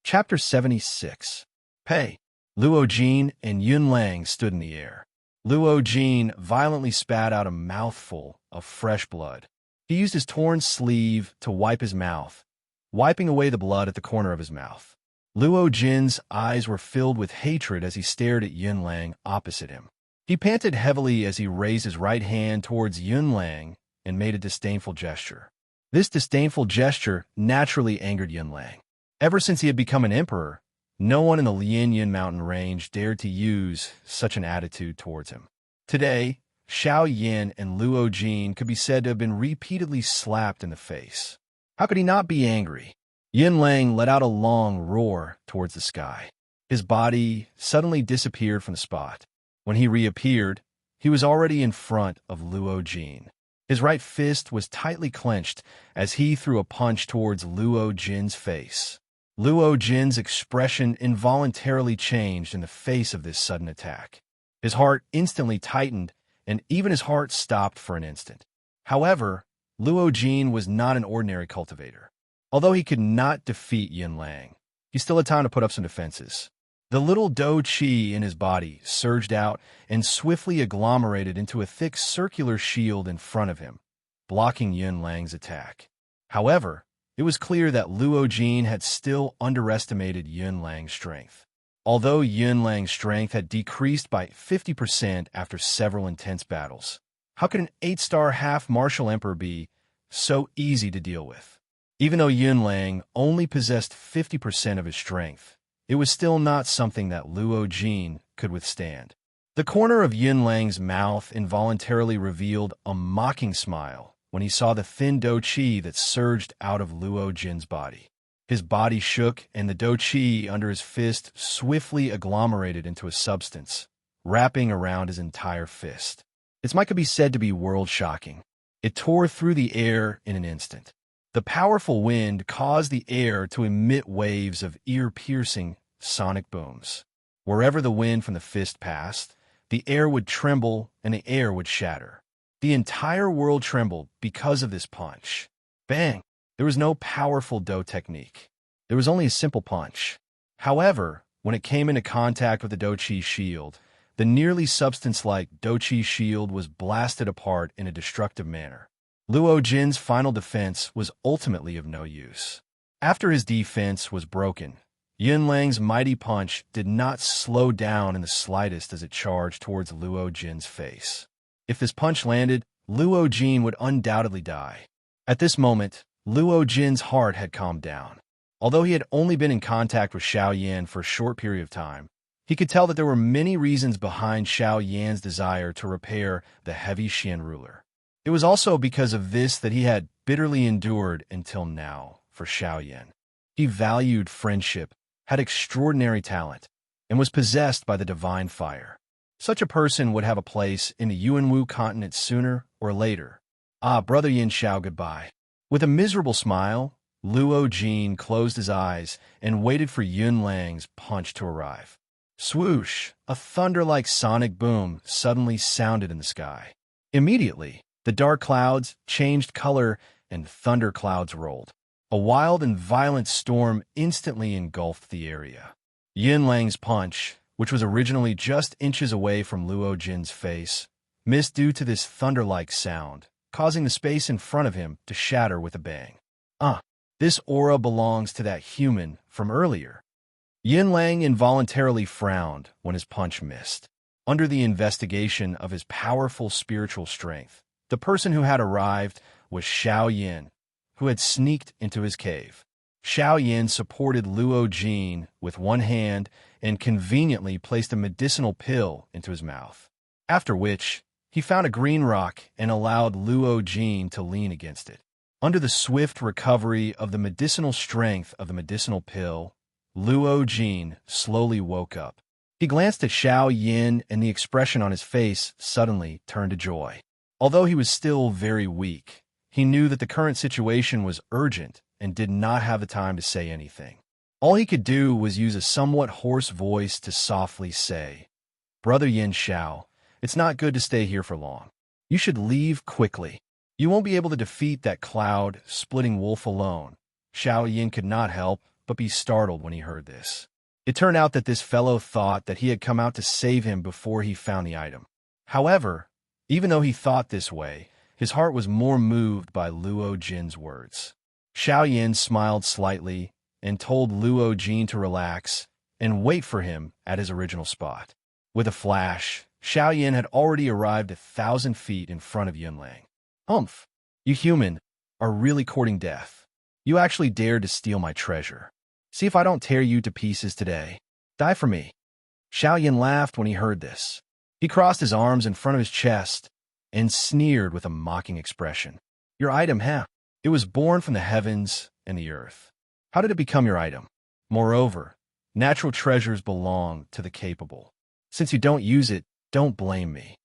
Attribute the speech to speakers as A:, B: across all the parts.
A: Chapter 76. Pei. Luo Jin and Yun Lang stood in the air. Luo Jin violently spat out a mouthful of fresh blood. He used his torn sleeve to wipe his mouth, wiping away the blood at the corner of his mouth. Luo Jin's eyes were filled with hatred as he stared at Yun Lang opposite him. He panted heavily as he raised his right hand towards Yun Lang and made a disdainful gesture. This disdainful gesture naturally angered Yun Lang. Ever since he had become an emperor, no one in the Lianyan mountain range dared to use such an attitude towards him. Today, Xiao Yan and Luo Jin could be said to have been repeatedly slapped in the face. How could he not be angry? Yun Lang let out a long roar towards the sky. His body suddenly disappeared from the spot. When he reappeared, he was already in front of Luo Jin. His right fist was tightly clenched as he threw a punch towards Luo Jin's face. Luo Jin's expression involuntarily changed in the face of this sudden attack. His heart instantly tightened, and even his heart stopped for an instant. However, Luo Jin was not an ordinary cultivator. Although he could not defeat Yun Lang, he still had time to put up some defenses. The little dou qi in his body surged out and swiftly agglomerated into a thick circular shield in front of him, blocking Yun Lang's attack. However, it was clear that Luo Jin had still underestimated Yun Lang's strength. Although Yun Lang's strength had decreased by 50% after several intense battles, how could an 8-star half-martial emperor be so easy to deal with? Even though Yun Lang only possessed 50% of his strength, it was still not something that Luo Jin could withstand. The corner of Yun Lang's mouth involuntarily revealed a mocking smile when he saw the thin dou qi that surged out of Luo Jin's body. His body shook, and the dou qi under his fist swiftly agglomerated into a substance, wrapping around his entire fist. Its might could be said to be world-shocking. It tore through the air in an instant. The powerful wind caused the air to emit waves of ear-piercing sonic booms. Wherever the wind from the fist passed, the air would tremble and the air would shatter. The entire world trembled because of this punch. Bang! There was no powerful dou technique. There was only a simple punch. However, when it came into contact with the dou qi shield, the nearly substance-like dou qi shield was blasted apart in a destructive manner. Luo Jin's final defense was ultimately of no use. After his defense was broken, Yun Lang's mighty punch did not slow down in the slightest as it charged towards Luo Jin's face. If this punch landed, Luo Jin would undoubtedly die. At this moment, Luo Jin's heart had calmed down. Although he had only been in contact with Xiao Yan for a short period of time, he could tell that there were many reasons behind Xiao Yan's desire to repair the heavy Xian ruler. It was also because of this that he had bitterly endured until now for Xiao Yan. He valued friendship, had extraordinary talent, and was possessed by the divine fire. Such a person would have a place in the Yuanwu continent sooner or later. Ah, Brother Yin Xiao, goodbye. With a miserable smile, Luo Jin closed his eyes and waited for Yun Lang's punch to arrive. Swoosh! A thunder-like sonic boom suddenly sounded in the sky. Immediately, the dark clouds changed color and thunder clouds rolled. A wild and violent storm instantly engulfed the area. Yun Lang's punch, which was originally just inches away from Luo Jin's face, missed due to this thunder-like sound, causing the space in front of him to shatter with a bang. This aura belongs to that human from earlier. Yun Lang involuntarily frowned when his punch missed. Under the investigation of his powerful spiritual strength, the person who had arrived was Xiao Yan, who had sneaked into his cave. Xiao Yan supported Luo Jin with one hand and conveniently placed a medicinal pill into his mouth, after which he found a green rock and allowed Luo Jin to lean against it. Under the swift recovery of the medicinal strength of the medicinal pill, Luo Jin slowly woke up. He glanced at Xiao Yan, and the expression on his face suddenly turned to joy. Although he was still very weak, he knew that the current situation was urgent and did not have the time to say anything. All he could do was use a somewhat hoarse voice to softly say, "Brother Yin Xiao, it's not good to stay here for long. You should leave quickly. You won't be able to defeat that cloud-splitting wolf alone." Xiao Yan could not help but be startled when he heard this. It turned out that this fellow thought that he had come out to save him before he found the item. However, even though he thought this way, his heart was more moved by Luo Jin's words. Xiao Yan smiled slightly and told Luo Jin to relax and wait for him at his original spot. With a flash, Xiao Yan had already arrived 1,000 feet in front of Yunlang. "Humph, you human are really courting death. You actually dared to steal my treasure. See if I don't tear you to pieces today. Die for me." Xiao Yan laughed when he heard this. He crossed his arms in front of his chest and sneered with a mocking expression. "Your item, huh? It was born from the heavens and the earth. How did it become your item? Moreover, natural treasures belong to the capable. Since you don't use it, don't blame me."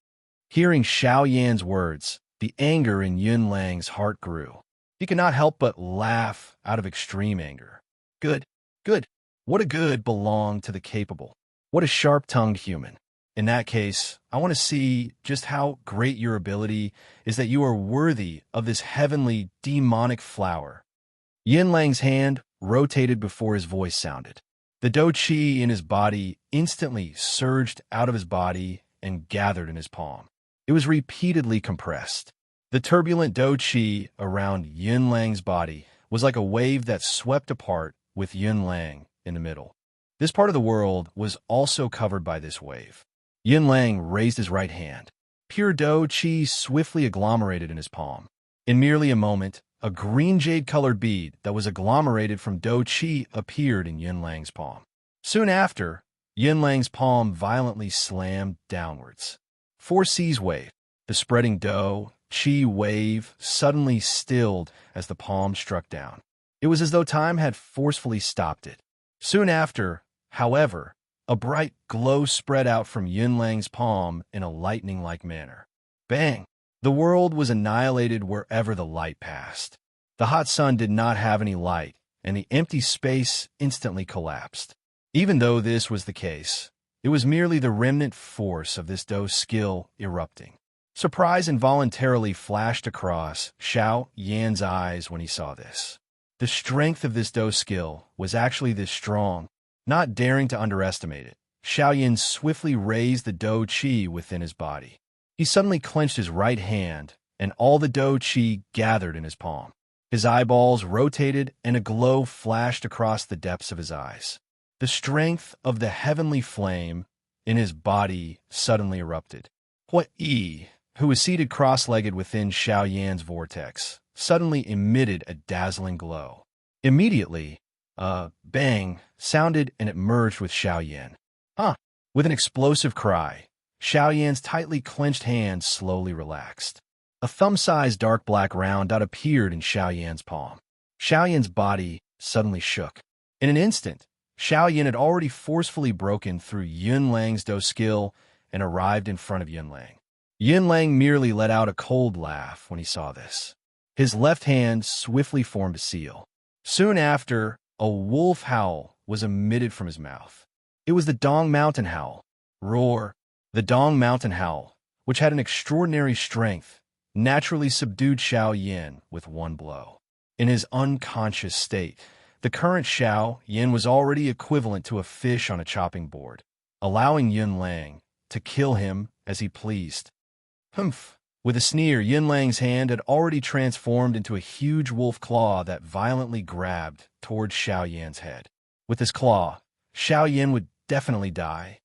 A: Hearing Xiao Yan's words, the anger in Yunlang's heart grew. He could not help but laugh out of extreme anger. Good, good. What a good belonged to the capable. What a sharp-tongued human. In that case, I want to see just how great your ability is, that you are worthy of this heavenly demonic flower. Yunlang's hand rotated before his voice sounded. The dou qi in his body instantly surged out of his body and gathered in his palm. It was repeatedly compressed. The turbulent dou qi around Yunlang's body was like a wave that swept apart with Yunlang in the middle. This part of the world was also covered by this wave. Yunlang raised his right hand. Pure dou qi swiftly agglomerated in his palm. In merely a moment, a green jade-colored bead that was agglomerated from dou qi appeared in Yunlang's palm. Soon after, Yunlang's palm violently slammed downwards. 4C's wave. The spreading dou qi wave suddenly stilled as the palm struck down. It was as though time had forcefully stopped it. Soon after, however, a bright glow spread out from Yunlang's palm in a lightning-like manner. Bang! The world was annihilated wherever the light passed. The hot sun did not have any light, and the empty space instantly collapsed. Even though this was the case, it was merely the remnant force of this dou skill erupting. Surprise involuntarily flashed across Xiao Yan's eyes when he saw this. The strength of this dou skill was actually this strong. Not daring to underestimate it, Xiao Yan swiftly raised the dou qi within his body. He suddenly clenched his right hand, and all the dou qi gathered in his palm. His eyeballs rotated, and a glow flashed across the depths of his eyes. The strength of the heavenly flame in his body suddenly erupted. Hua Yi, who was seated cross-legged within Xiao Yan's vortex, suddenly emitted a dazzling glow. Immediately, a bang sounded and it merged with Xiao Yan. Huh! With an explosive cry, Xiao Yan's tightly clenched hand slowly relaxed. A thumb-sized dark black round dot appeared in Xiao Yan's palm. Xiao Yan's body suddenly shook. In an instant, Xiao Yan had already forcefully broken through Yunlang's dou skill and arrived in front of Yunlang. Yunlang merely let out a cold laugh when he saw this. His left hand swiftly formed a seal. Soon after, a wolf howl was emitted from his mouth. It was the Dong Mountain Howl. Roar! The Dong Mountain Howl, which had an extraordinary strength, naturally subdued Xiao Yan with one blow. In his unconscious state, the current Xiao Yan was already equivalent to a fish on a chopping board, allowing Yunlang to kill him as he pleased. Humph! With a sneer, Yunlang's hand had already transformed into a huge wolf claw that violently grabbed towards Xiao Yan's head. With this claw, Xiao Yan would definitely die.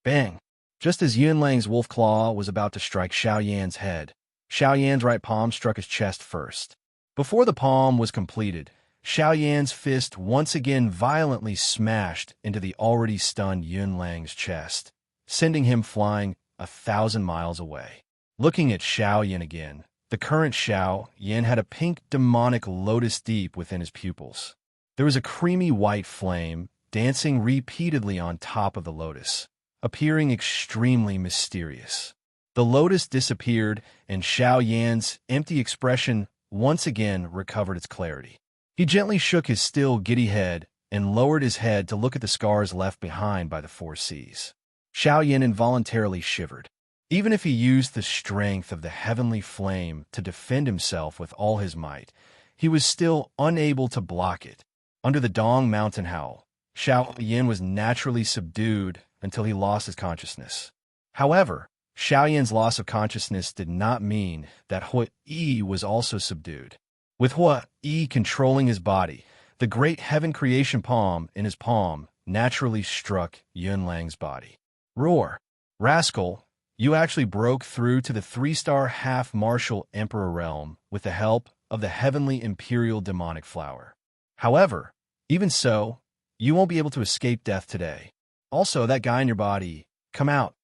A: Bang! Just as Yunlang's wolf claw was about to strike Xiao Yan's head, Xiao Yan's right palm struck his chest first. Before the palm was completed, Xiao Yan's fist once again violently smashed into the already stunned Yunlang's chest, sending him flying 1,000 miles away. Looking at Xiao Yan again, the current Xiao Yan had a pink demonic lotus deep within his pupils. There was a creamy white flame dancing repeatedly on top of the lotus, appearing extremely mysterious. The lotus disappeared, and Xiao Yan's empty expression once again recovered its clarity. He gently shook his still giddy head and lowered his head to look at the scars left behind by the 4Cs. Xiao Yan involuntarily shivered. Even if he used the strength of the heavenly flame to defend himself with all his might, he was still unable to block it. Under the Dong Mountain Howl, Xiao Yin was naturally subdued until he lost his consciousness. However, Xiao Yin's loss of consciousness did not mean that Hua Yi was also subdued. With Hua Yi controlling his body, the great heaven creation palm in his palm naturally struck Yunlang's body. Roar! Rascal, you actually broke through to the 3-star half-martial emperor realm with the help of the heavenly imperial demonic flower. However, even so, you won't be able to escape death today. Also, that guy in your body, come out.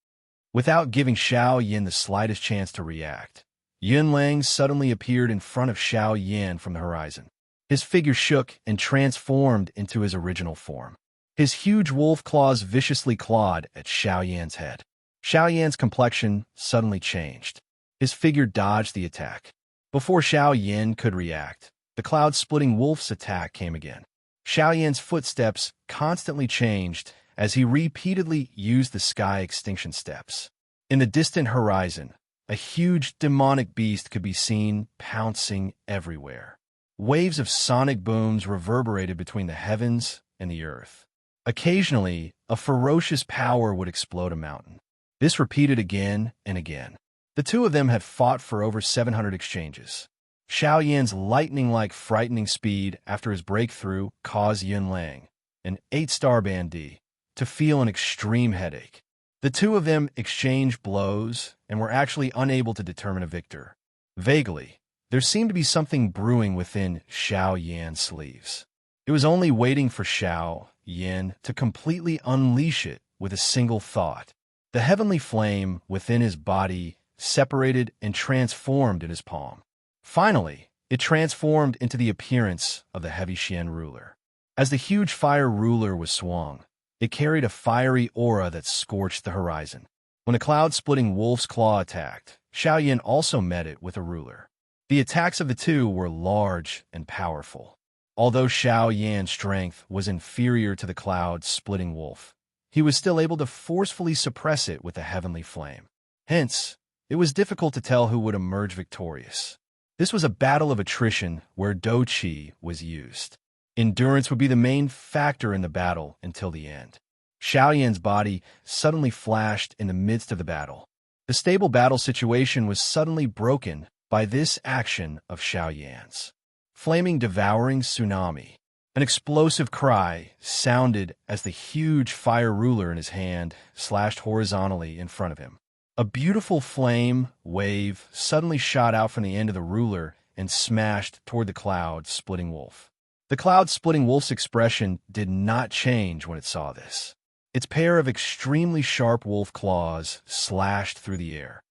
A: Without giving Xiao Yin the slightest chance to react, Yunlang suddenly appeared in front of Xiao Yin from the horizon. His figure shook and transformed into his original form. His huge wolf claws viciously clawed at Xiao Yan's head. Xiao Yan's complexion suddenly changed. His figure dodged the attack. Before Xiao Yin could react, the cloud-splitting wolf's attack came again. Xiao Yan's footsteps constantly changed as he repeatedly used the sky extinction steps. In the distant horizon, a huge demonic beast could be seen pouncing everywhere. Waves of sonic booms reverberated between the heavens and the earth. Occasionally, a ferocious power would explode a mountain. This repeated again and again. The two of them had fought for over 700 exchanges. Xiao Yan's lightning-like frightening speed after his breakthrough caused Yunlang, an 8-star bandit, to feel an extreme headache. The two of them exchanged blows and were actually unable to determine a victor. Vaguely, there seemed to be something brewing within Xiao Yan's sleeves. It was only waiting for Xiao Yan to completely unleash it with a single thought. The heavenly flame within his body separated and transformed in his palm. Finally, it transformed into the appearance of the heavy Xian ruler. As the huge fire ruler was swung, it carried a fiery aura that scorched the horizon. When a cloud-splitting wolf's claw attacked, Xiao Yan also met it with a ruler. The attacks of the two were large and powerful. Although Xiao Yan's strength was inferior to the cloud-splitting wolf, he was still able to forcefully suppress it with a heavenly flame. Hence, it was difficult to tell who would emerge victorious. This was a battle of attrition where Do Qi was used. Endurance would be the main factor in the battle until the end. Xiao Yan's body suddenly flashed in the midst of the battle. The stable battle situation was suddenly broken by this action of Xiao Yan's. Flaming devouring tsunami. An explosive cry sounded as the huge fire ruler in his hand slashed horizontally in front of him. A beautiful flame wave suddenly shot out from the end of the ruler and smashed toward the cloud-splitting wolf. The cloud-splitting wolf's expression did not change when it saw this. Its pair of extremely sharp wolf claws slashed through the air.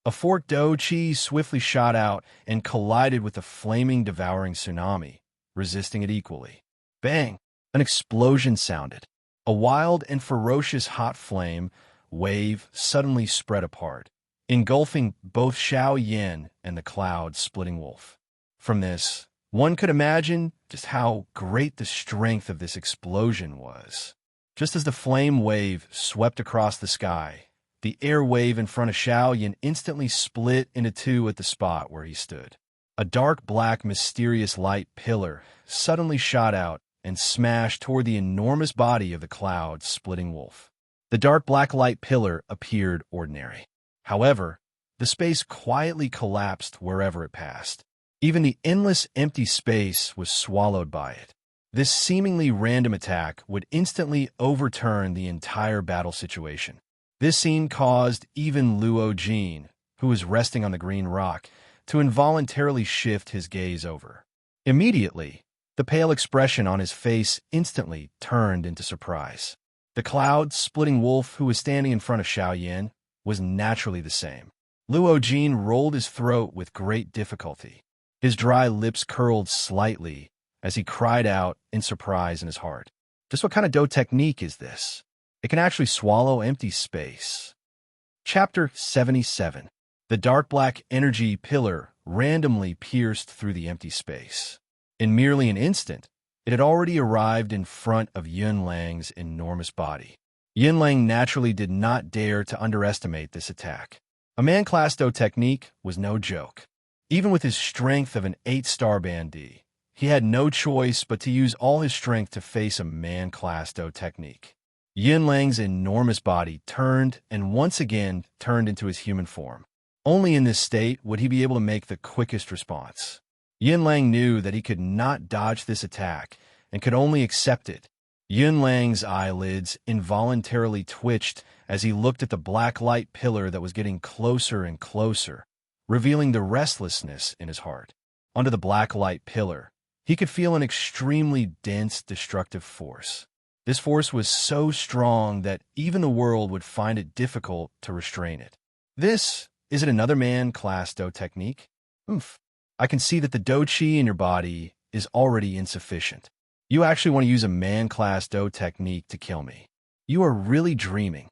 A: A forked Do Qi swiftly shot out and collided with the flaming devouring tsunami, resisting it equally. Bang! An explosion sounded. A wild and ferocious hot flame wave suddenly spread apart, engulfing both Xiao Yan and the cloud-splitting wolf. From this, one could imagine just how great the strength of this explosion was. Just as the flame wave swept across the sky, the air wave in front of Xiao Yan instantly split into two at the spot where he stood. A dark black mysterious light pillar suddenly shot out and smashed toward the enormous body of the cloud-splitting wolf. The dark black light pillar appeared ordinary. However, the space quietly collapsed wherever it passed. Even the endless empty space was swallowed by it. This seemingly random attack would instantly overturn the entire battle situation. This scene caused even Luo Jin, who was resting on the green rock, to involuntarily shift his gaze over. Immediately, the pale expression on his face instantly turned into surprise. The cloud-splitting wolf who was standing in front of Xiao Yan was naturally the same. Luo Jin rolled his throat with great difficulty. His dry lips curled slightly as he cried out in surprise in his heart. Just what kind of Do technique is this? It can actually swallow empty space. Chapter 77. The dark black energy pillar randomly pierced through the empty space. In merely an instant, it had already arrived in front of Yunlang's enormous body. Yunlang naturally did not dare to underestimate this attack. A man-class Do technique was no joke. Even with his strength of an 8-star bandit, He had no choice but to use all his strength to face a man-class Do technique. Yunlang's enormous body turned and once again turned into his human form. Only in this state would he be able to make the quickest response. Yunlang knew that he could not dodge this attack and could only accept it. Yunlang's eyelids involuntarily twitched as he looked at the black light pillar that was getting closer and closer, revealing the restlessness in his heart. Under the black light pillar, he could feel an extremely dense, destructive force. This force was so strong that even the world would find it difficult to restrain it. Is it another man-class Do technique? Oomph. I can see that the Do Chi in your body is already insufficient. You actually want to use a man-class Do technique to kill me. You are really dreaming.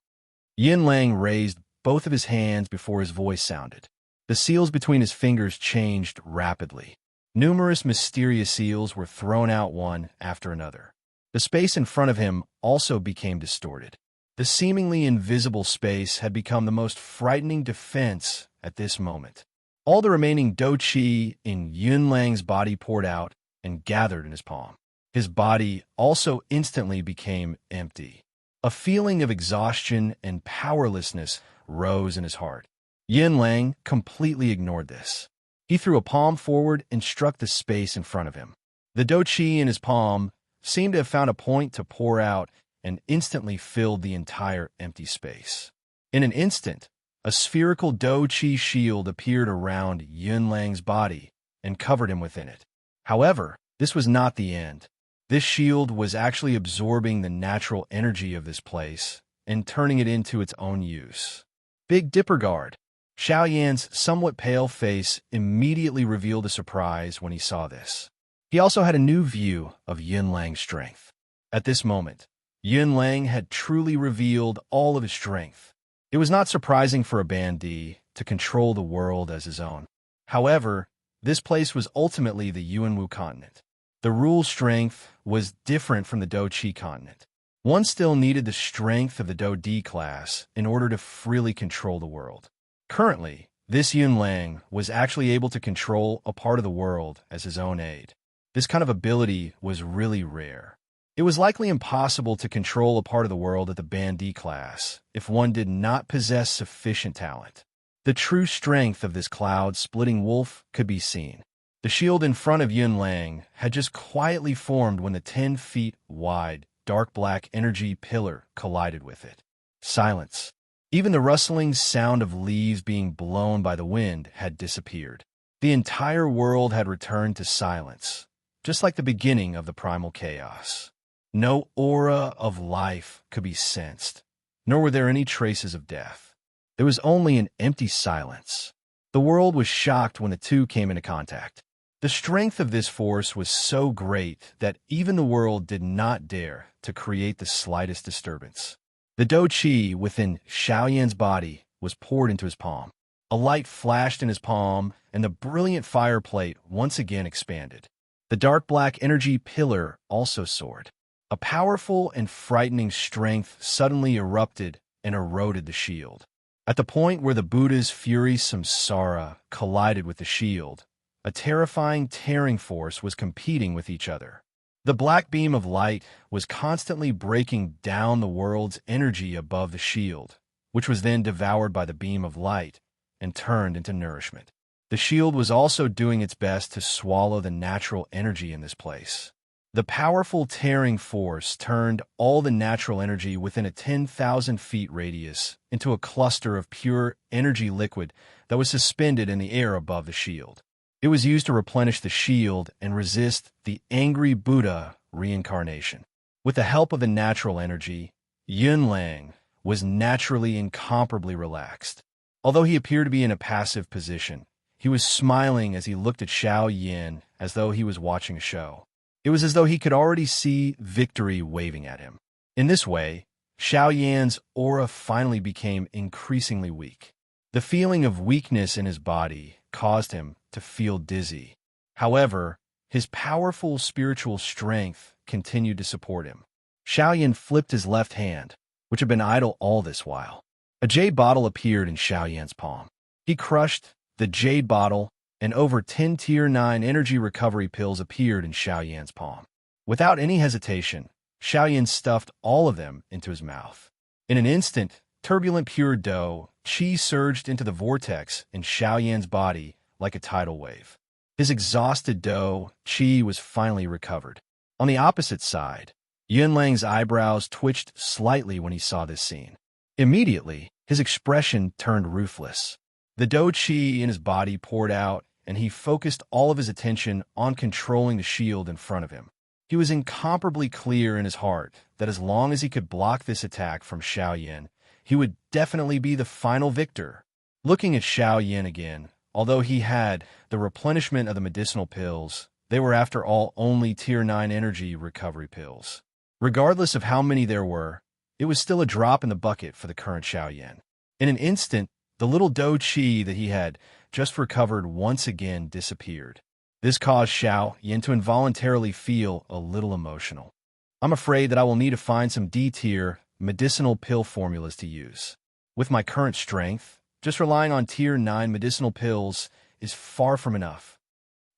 A: Yunlang raised both of his hands before his voice sounded. The seals between his fingers changed rapidly. Numerous mysterious seals were thrown out one after another. The space in front of him also became distorted. The seemingly invisible space had become the most frightening defense at this moment. All the remaining Do Chi in Yunlang's body poured out and gathered in his palm. His body also instantly became empty. A feeling of exhaustion and powerlessness rose in his heart. Yunlang completely ignored this. He threw a palm forward and struck the space in front of him. The Do Chi in his palm seemed to have found a point to pour out and instantly filled the entire empty space. In an instant, a spherical Do Chi shield appeared around Yunlang's body and covered him within it. However, this was not the end. This shield was actually absorbing the natural energy of this place and turning it into its own use. Big Dipper Guard. Xiaoyan's somewhat pale face immediately revealed a surprise when he saw this. He also had a new view of Yunlang's strength. At this moment, Yunlang had truly revealed all of his strength. It was not surprising for a bandit to control the world as his own. However, this place was ultimately the Yuanwu continent. The rule strength was different from the Do Chi continent. One still needed the strength of the Do D class in order to freely control the world. Currently, this Yunlang was actually able to control a part of the world as his own aid. This kind of ability was really rare. It was likely impossible to control a part of the world at the bandit class if one did not possess sufficient talent. The true strength of this cloud-splitting wolf could be seen. The shield in front of Yunlang had just quietly formed when the 10 feet wide, dark black energy pillar collided with it. Silence. Even the rustling sound of leaves being blown by the wind had disappeared. The entire world had returned to silence, just like the beginning of the primal chaos. No aura of life could be sensed, nor were there any traces of death. There was only an empty silence. The world was shocked when the two came into contact. The strength of this force was so great that even the world did not dare to create the slightest disturbance. The Do Chi within Xiaoyan's body was poured into his palm. A light flashed in his palm, and the brilliant fire plate once again expanded. The dark black energy pillar also soared. A powerful and frightening strength suddenly erupted and eroded the shield. At the point where the Buddha's Fury Samsara collided with the shield, a terrifying tearing force was competing with each other. The black beam of light was constantly breaking down the world's energy above the shield, which was then devoured by the beam of light and turned into nourishment. The shield was also doing its best to swallow the natural energy in this place. The powerful tearing force turned all the natural energy within a 10,000 feet radius into a cluster of pure energy liquid that was suspended in the air above the shield. It was used to replenish the shield and resist the angry Buddha reincarnation. With the help of the natural energy, Yunlang was naturally incomparably relaxed. Although he appeared to be in a passive position, he was smiling as he looked at Xiaoyan as though he was watching a show. It was as though he could already see victory waving at him. In this way, Xiaoyan's aura finally became increasingly weak. The feeling of weakness in his body caused him to feel dizzy. However, his powerful spiritual strength continued to support him. Xiaoyan flipped his left hand, which had been idle all this while. A jade bottle appeared in Xiaoyan's palm. He crushed the jade bottle and over 10 Tier 9 energy recovery pills appeared in Xiao Yan's palm. Without any hesitation, Xiao Yan stuffed all of them into his mouth. In an instant, turbulent pure dough qi surged into the vortex in Xiao Yan's body like a tidal wave. His exhausted dough qi was finally recovered. On the opposite side, Yunlang's eyebrows twitched slightly when he saw this scene. Immediately, his expression turned ruthless. The dough qi in his body poured out, and he focused all of his attention on controlling the shield in front of him. He was incomparably clear in his heart that as long as he could block this attack from Xiao Yan, he would definitely be the final victor. Looking at Xiao Yan again, although he had the replenishment of the medicinal pills, they were after all only Tier 9 energy recovery pills. Regardless of how many there were, it was still a drop in the bucket for the current Xiao Yan. In an instant, the little dough qi that he had just recovered once again disappeared. This caused Xiao Yan to involuntarily feel a little emotional. I'm afraid that I will need to find some D-tier medicinal pill formulas to use. With my current strength, just relying on Tier 9 medicinal pills is far from enough.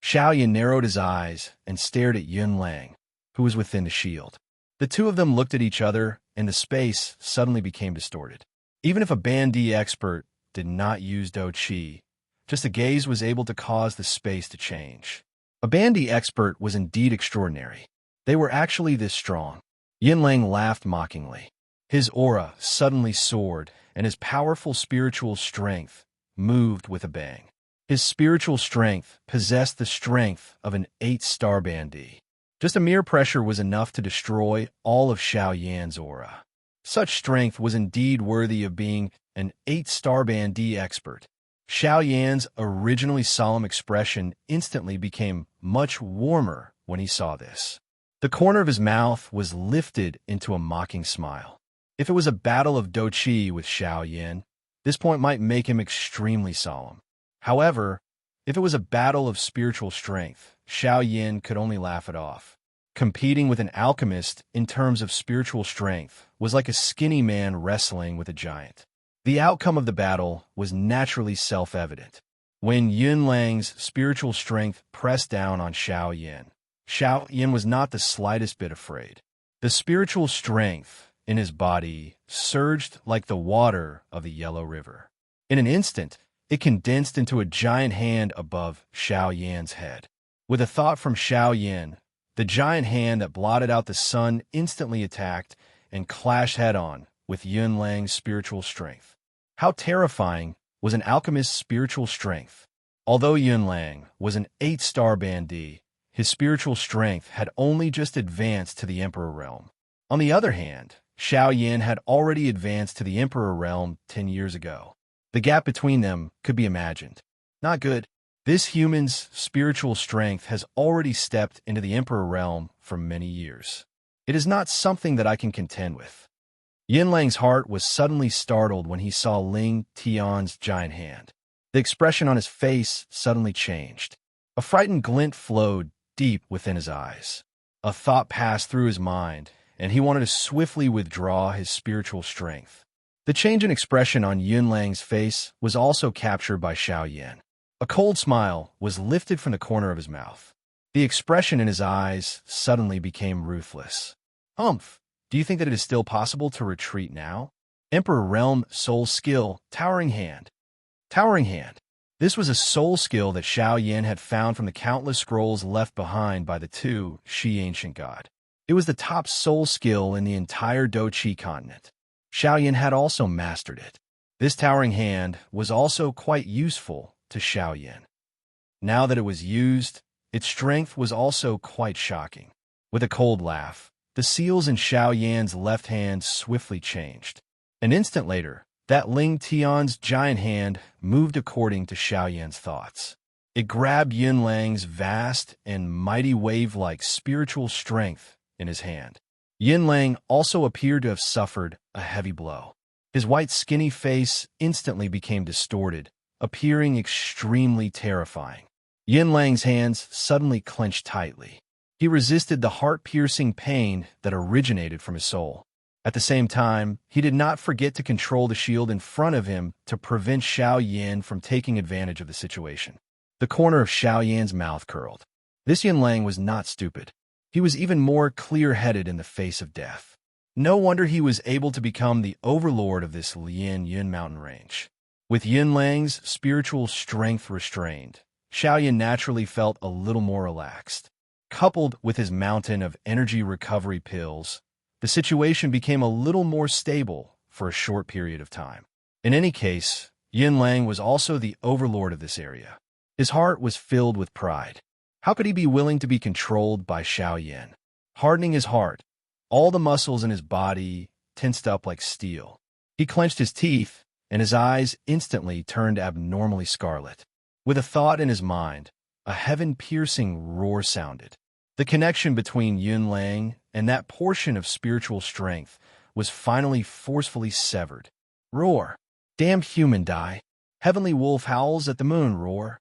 A: Xiao Yan narrowed his eyes and stared at Yunlang, who was within the shield. The two of them looked at each other, and the space suddenly became distorted. Even if a Band D expert did not use dough qi, just a gaze was able to cause the space to change. A Band D expert was indeed extraordinary. They were actually this strong. Yunlang laughed mockingly. His aura suddenly soared, and his powerful spiritual strength moved with a bang. His spiritual strength possessed the strength of an 8-star Band D. Just a mere pressure was enough to destroy all of Xiao Yan's aura. Such strength was indeed worthy of being an 8-star Band D expert. Xiao Yan's originally solemn expression instantly became much warmer when he saw this. The corner of his mouth was lifted into a mocking smile. If it was a battle of dough qi with Xiao Yan, this point might make him extremely solemn. However, if it was a battle of spiritual strength, Xiao Yan could only laugh it off. Competing with an alchemist in terms of spiritual strength was like a skinny man wrestling with a giant. The outcome of the battle was naturally self-evident. When Yunlang's spiritual strength pressed down on Xiao Yan was not the slightest bit afraid. The spiritual strength in his body surged like the water of the Yellow River. In an instant, it condensed into a giant hand above Xiao Yan's head. With a thought from Xiao Yan, the giant hand that blotted out the sun instantly attacked and clashed head-on with Yunlang's spiritual strength. How terrifying was an alchemist's spiritual strength? Although Yunlang was an 8-star Band D, his spiritual strength had only just advanced to the Emperor Realm. On the other hand, Xiao Yan had already advanced to the Emperor Realm 10 years ago. The gap between them could be imagined. Not good. This human's spiritual strength has already stepped into the Emperor Realm for many years. It is not something that I can contend with. Yunlang's heart was suddenly startled when he saw Ling Tian's giant hand. The expression on his face suddenly changed. A frightened glint flowed deep within his eyes. A thought passed through his mind, and he wanted to swiftly withdraw his spiritual strength. The change in expression on Yunlang's face was also captured by Xiao Yan. A cold smile was lifted from the corner of his mouth. The expression in his eyes suddenly became ruthless. Humph, do you think that it is still possible to retreat now? Emperor Realm Soul Skill, Towering Hand. Towering Hand. This was a soul skill that Xiao Yan had found from the countless scrolls left behind by the two Shi ancient god. It was the top soul skill in the entire Doqi continent. Xiao Yan had also mastered it. This Towering Hand was also quite useful to Xiao Yan. Now that it was used, its strength was also quite shocking. With a cold laugh, the seals in Xiao Yan's left hand swiftly changed. An instant later, that Ling Tian's giant hand moved according to Xiao Yan's thoughts. It grabbed Yunlang's vast and mighty wave-like spiritual strength in his hand. Yunlang also appeared to have suffered a heavy blow. His white skinny face instantly became distorted, appearing extremely terrifying. Yunlang's hands suddenly clenched tightly. He resisted the heart-piercing pain that originated from his soul. At the same time, he did not forget to control the shield in front of him to prevent Xiao Yan from taking advantage of the situation. The corner of Xiao Yan's mouth curled. This Yun Lang was not stupid. He was even more clear-headed in the face of death. No wonder he was able to become the overlord of this Lian Yun mountain range. With Yun Lang's spiritual strength restrained, Xiao Yan naturally felt a little more relaxed. Coupled with his mountain of energy recovery pills, the situation became a little more stable for a short period of time. In any case, Yun Lang was also the overlord of this area. His heart was filled with pride. How could he be willing to be controlled by Xiao Yan? Hardening his heart, all the muscles in his body tensed up like steel. He clenched his teeth, and his eyes instantly turned abnormally scarlet. With a thought in his mind, a heaven-piercing roar sounded. The connection between Yun Lang and that portion of spiritual strength was finally forcefully severed. Roar! Damn human die! Heavenly wolf howls at the moon, roar!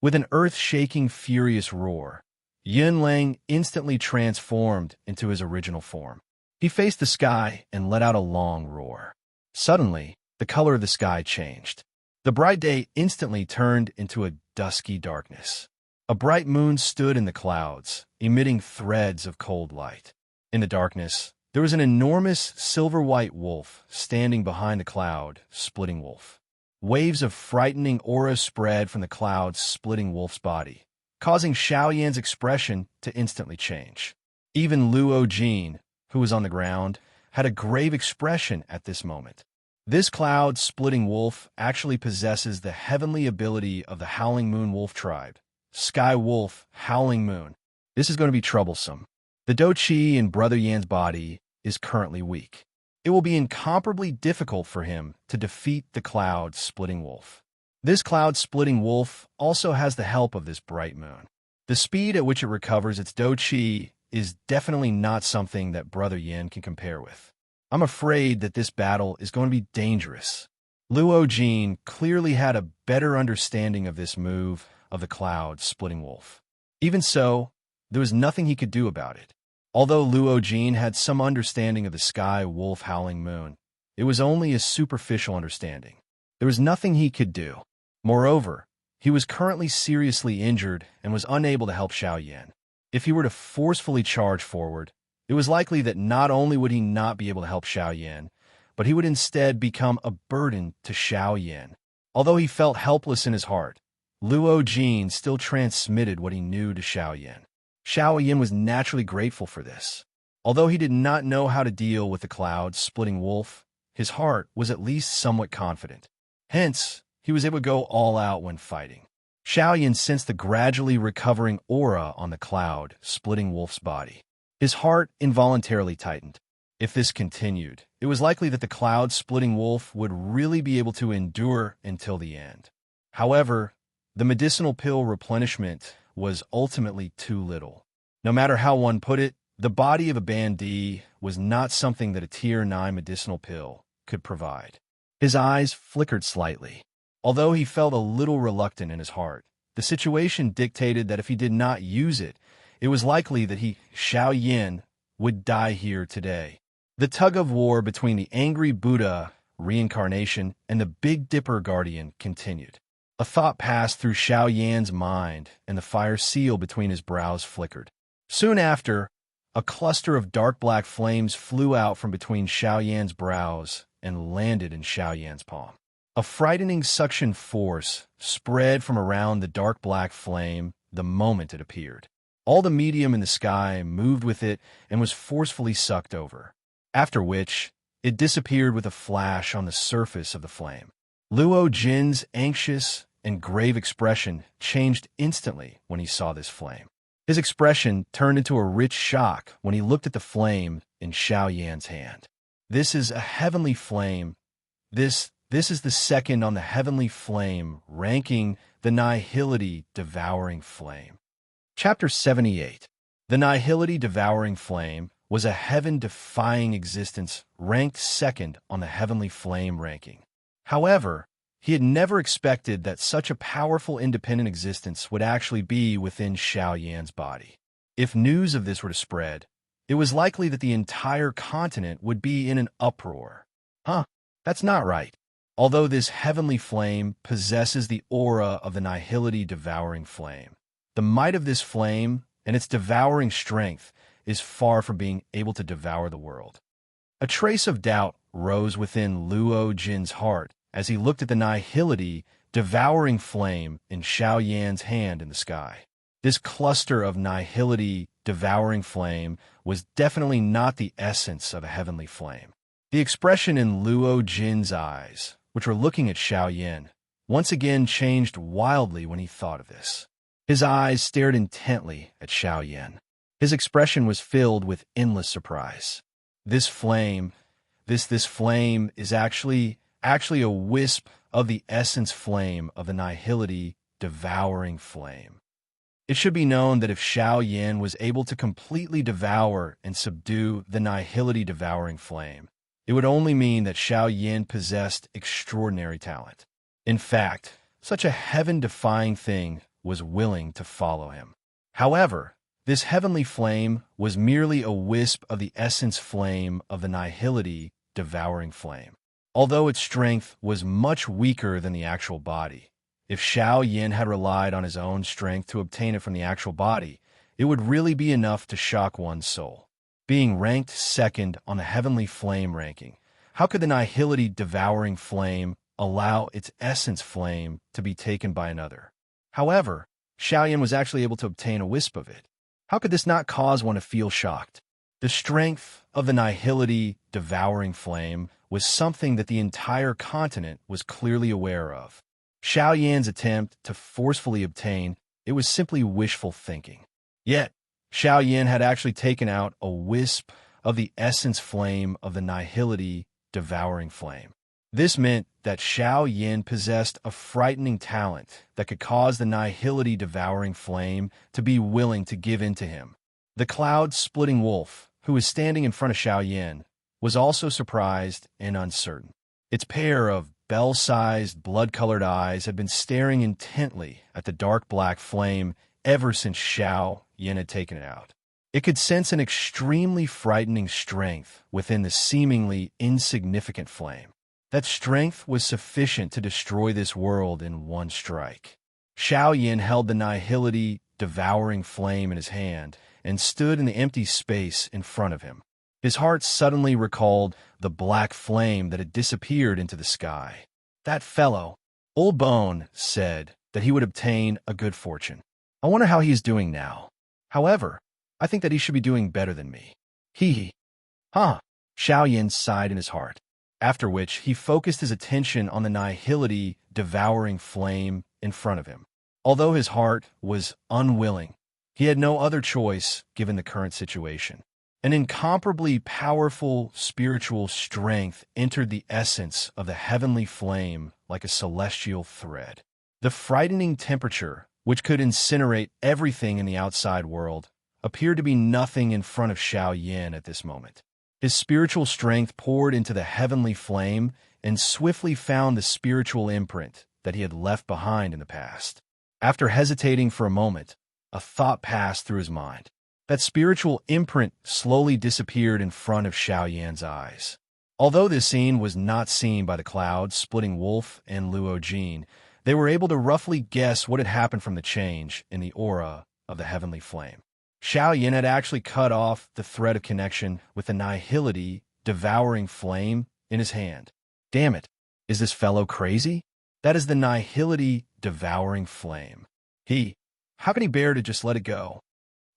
A: With an earth-shaking, furious roar, Yun Lang instantly transformed into his original form. He faced the sky and let out a long roar. Suddenly, the color of the sky changed. The bright day instantly turned into a dusky darkness. A bright moon stood in the clouds, emitting threads of cold light. In the darkness, there was an enormous silver-white wolf standing behind the cloud, splitting wolf. Waves of frightening aura spread from the clouds, splitting wolf's body, causing Xiao Yan's expression to instantly change. Even Luo Jin, who was on the ground, had a grave expression at this moment. This cloud-splitting wolf actually possesses the heavenly ability of the Howling Moon Wolf tribe. Sky Wolf, Howling Moon. This is going to be troublesome. The Do Qi in Brother Yan's body is currently weak. It will be incomparably difficult for him to defeat the cloud-splitting wolf. This cloud-splitting wolf also has the help of this bright moon. The speed at which it recovers its Do Qi is definitely not something that Brother Yan can compare with. I'm afraid that this battle is going to be dangerous. Luo Jin clearly had a better understanding of this move of the cloud-splitting wolf. Even so, there was nothing he could do about it. Although Luo Jin had some understanding of the sky wolf howling moon, it was only a superficial understanding. There was nothing he could do. Moreover, he was currently seriously injured and was unable to help Xiao Yan. If he were to forcefully charge forward, it was likely that not only would he not be able to help Xiao Yan, but he would instead become a burden to Xiao Yan. Although he felt helpless in his heart, Luo Jin still transmitted what he knew to Xiao Yan. Xiao Yan was naturally grateful for this. Although he did not know how to deal with the cloud-splitting wolf, his heart was at least somewhat confident. Hence, he was able to go all out when fighting. Xiao Yan sensed the gradually recovering aura on the cloud-splitting wolf's body. His heart involuntarily tightened. If this continued, it was likely that the cloud-splitting wolf would really be able to endure until the end. However, the medicinal pill replenishment was ultimately too little. No matter how one put it, the body of a bandee was not something that a Tier 9 medicinal pill could provide. His eyes flickered slightly. Although he felt a little reluctant in his heart, the situation dictated that if he did not use it, it was likely that he, Xiao Yan, would die here today. The tug-of-war between the angry Buddha reincarnation and the Big Dipper guardian continued. A thought passed through Xiao Yan's mind, and the fire seal between his brows flickered. Soon after, a cluster of dark black flames flew out from between Xiao Yan's brows and landed in Xiao Yan's palm. A frightening suction force spread from around the dark black flame the moment it appeared. All the medium in the sky moved with it and was forcefully sucked over, after which it disappeared with a flash on the surface of the flame. Luo Jin's anxious and grave expression changed instantly when he saw this flame. His expression turned into a rich shock when he looked at the flame in Xiao Yan's hand. This is a heavenly flame. This is the second on the heavenly flame, ranking the Nihility Devouring Flame. Chapter 78. The Nihility Devouring Flame was a heaven-defying existence ranked second on the heavenly flame ranking. However, he had never expected that such a powerful independent existence would actually be within Xiao Yan's body. If news of this were to spread, it was likely that the entire continent would be in an uproar. That's not right. although this heavenly flame possesses the aura of the nihility devouring flame. The might of this flame and its devouring strength is far from being able to devour the world. A trace of doubt rose within Luo Jin's heart as he looked at the nihility devouring flame in Xiao Yan's hand in the sky. This cluster of nihility devouring flame was definitely not the essence of a heavenly flame. The expression in Luo Jin's eyes, which were looking at Xiao Yan, once again changed wildly when he thought of this. His eyes stared intently at Xiao Yan. His expression was filled with endless surprise. This flame is actually a wisp of the essence flame of the nihility devouring flame. It should be known that if Xiao Yan was able to completely devour and subdue the nihility devouring flame, it would only mean that Xiao Yan possessed extraordinary talent. In fact, such a heaven-defying thing was willing to follow him. However, this heavenly flame was merely a wisp of the essence flame of the nihility devouring flame. Although its strength was much weaker than the actual body, if Xiao Yan had relied on his own strength to obtain it from the actual body, it would really be enough to shock one's soul. Being ranked second on the heavenly flame ranking, how could the nihility devouring flame allow its essence flame to be taken by another? However, Xiao Yan was actually able to obtain a wisp of it. How could this not cause one to feel shocked? The strength of the nihility devouring flame was something that the entire continent was clearly aware of. Xiao Yan's attempt to forcefully obtain it was simply wishful thinking. Yet, Xiao Yan had actually taken out a wisp of the essence flame of the nihility devouring flame. This meant that Xiao Yan possessed a frightening talent that could cause the nihility devouring flame to be willing to give in to him. The cloud-splitting wolf, who was standing in front of Xiao Yan, was also surprised and uncertain. Its pair of bell-sized, blood-colored eyes had been staring intently at the dark black flame ever since Xiao Yan had taken it out. It could sense an extremely frightening strength within the seemingly insignificant flame. That strength was sufficient to destroy this world in one strike. Xiao Yan held the nihility devouring flame in his hand and stood in the empty space in front of him. His heart suddenly recalled the black flame that had disappeared into the sky. That fellow, Old Bone, said that he would obtain a good fortune. I wonder how he is doing now. However, I think that he should be doing better than me. Hee. Huh. Xiao Yan sighed in his heart, after which he focused his attention on the nihility devouring flame in front of him. Although his heart was unwilling, he had no other choice given the current situation. An incomparably powerful spiritual strength entered the essence of the heavenly flame like a celestial thread. The frightening temperature, which could incinerate everything in the outside world, appeared to be nothing in front of Xiao Yan at this moment. His spiritual strength poured into the heavenly flame and swiftly found the spiritual imprint that he had left behind in the past. After hesitating for a moment, a thought passed through his mind. That spiritual imprint slowly disappeared in front of Xiao Yan's eyes. Although this scene was not seen by the cloud-splitting wolf and Luo Jin, they were able to roughly guess what had happened from the change in the aura of the heavenly flame. Xiao Yan had actually cut off the thread of connection with the nihility devouring flame in his hand. Damn it, is this fellow crazy? That is the nihility devouring flame. How can he bear to just let it go?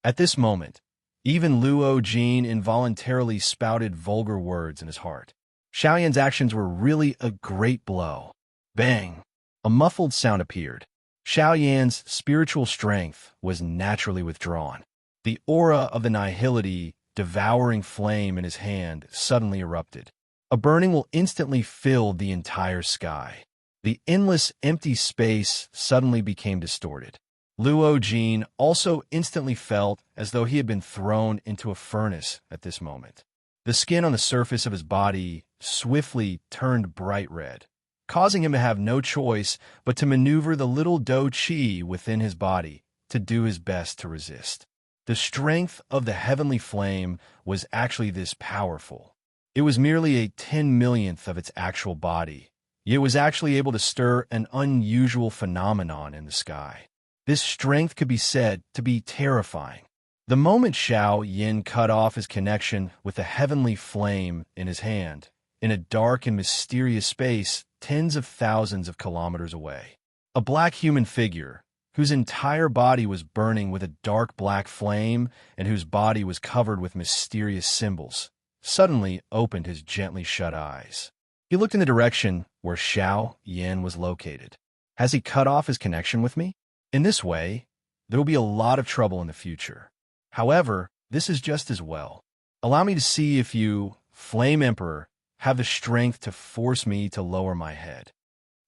A: At this moment, even Luo Jin involuntarily spouted vulgar words in his heart. Xiao Yan's actions were really a great blow. Bang! A muffled sound appeared. Xiao Yan's spiritual strength was naturally withdrawn. The aura of the nihility devouring flame in his hand suddenly erupted. A burning will instantly filled the entire sky. The endless empty space suddenly became distorted. Luo Jin also instantly felt as though he had been thrown into a furnace at this moment. The skin on the surface of his body swiftly turned bright red, causing him to have no choice but to maneuver the little dou qi within his body to do his best to resist. The strength of the heavenly flame was actually this powerful. It was merely a 10 millionth of its actual body, It was actually able to stir an unusual phenomenon in the sky. This strength could be said to be terrifying. The moment Xiao Yin cut off his connection with the heavenly flame in his hand, in a dark and mysterious space tens of thousands of kilometers away, a black human figure, whose entire body was burning with a dark black flame and whose body was covered with mysterious symbols, suddenly opened his gently shut eyes. He looked in the direction where Xiao Yin was located. Has he cut off his connection with me? In this way, there will be a lot of trouble in the future. However, this is just as well. Allow me to see if you, Flame Emperor, have the strength to force me to lower my head.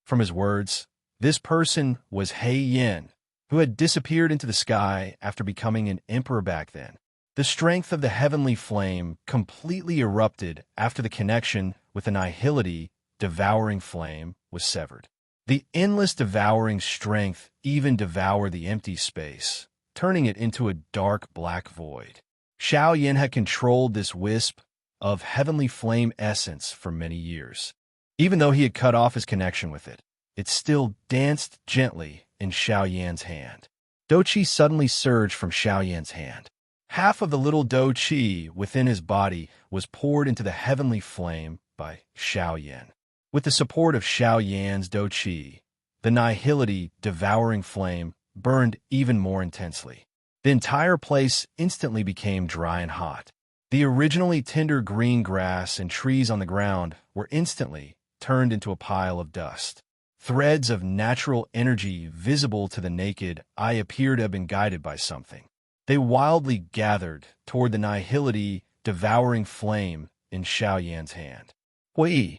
A: From his words, this person was He Yin, who had disappeared into the sky after becoming an emperor back then. The strength of the heavenly flame completely erupted after the connection with the nihility, devouring flame, was severed. The endless devouring strength even devoured the empty space, turning it into a dark black void. Xiao Yin had controlled this wisp of heavenly flame essence for many years. Even though he had cut off his connection with it, it still danced gently in Xiao Yan's hand. Dou Qi suddenly surged from Xiao Yan's hand. Half of the little Dou Qi within his body was poured into the heavenly flame by Xiao Yan. With the support of Xiao Yan's Dou Qi, the nihility devouring flame burned even more intensely. The entire place instantly became dry and hot. The originally tender green grass and trees on the ground were instantly turned into a pile of dust. Threads of natural energy visible to the naked eye appeared to have been guided by something. They wildly gathered toward the nihility devouring flame in Xiao Yan's hand. Hui,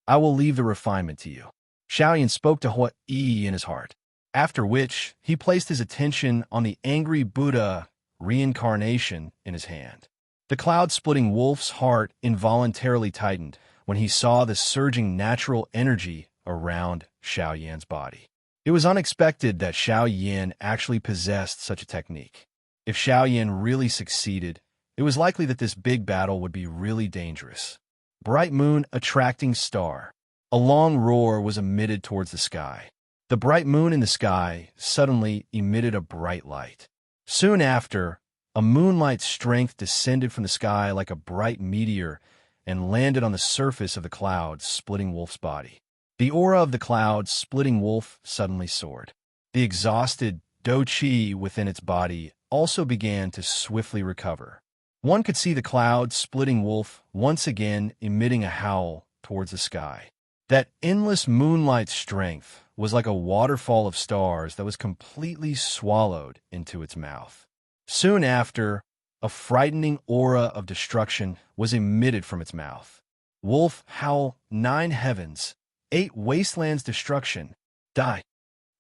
A: I will leave the refinement to you. Xiao Yan spoke to Hui in his heart, after which he placed his attention on the angry Buddha reincarnation in his hand. The cloud-splitting wolf's heart involuntarily tightened when he saw the surging natural energy around Xiao Yan's body. It was unexpected that Xiao Yan actually possessed such a technique. If Xiao Yan really succeeded, it was likely that this big battle would be really dangerous. Bright moon attracting star. A long roar was emitted towards the sky. The bright moon in the sky suddenly emitted a bright light. Soon after, a moonlight strength descended from the sky like a bright meteor and landed on the surface of the cloud-splitting wolf's body. The aura of the cloud-splitting wolf suddenly soared. The exhausted Dou Qi within its body also began to swiftly recover. One could see the cloud-splitting wolf once again emitting a howl towards the sky. That endless moonlight strength was like a waterfall of stars that was completely swallowed into its mouth. Soon after, a frightening aura of destruction was emitted from its mouth. Wolf howl 9 heavens, 8 wastelands destruction, die.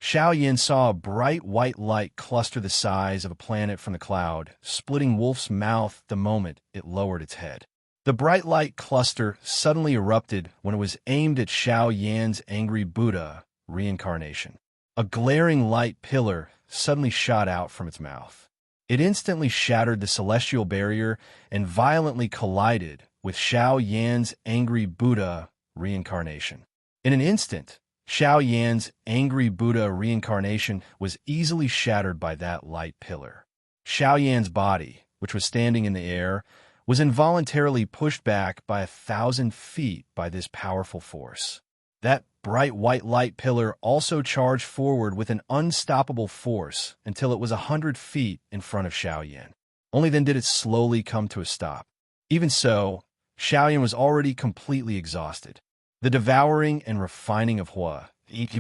A: Xiao Yin saw a bright white light cluster the size of a planet from the cloud, splitting Wolf's mouth the moment it lowered its head. The bright light cluster suddenly erupted when it was aimed at Xiao Yan's angry Buddha reincarnation. A glaring light pillar suddenly shot out from its mouth. It instantly shattered the celestial barrier and violently collided with Xiao Yan's angry Buddha reincarnation. In an instant, Xiao Yan's angry Buddha reincarnation was easily shattered by that light pillar. Xiao Yan's body, which was standing in the air, was involuntarily pushed back by 1,000 feet by this powerful force. That bright white light pillar also charged forward with an unstoppable force until it was 100 feet in front of Xiao Yan. Only then did it slowly come to a stop. Even so, Xiao Yan was already completely exhausted. The devouring and refining of Hua,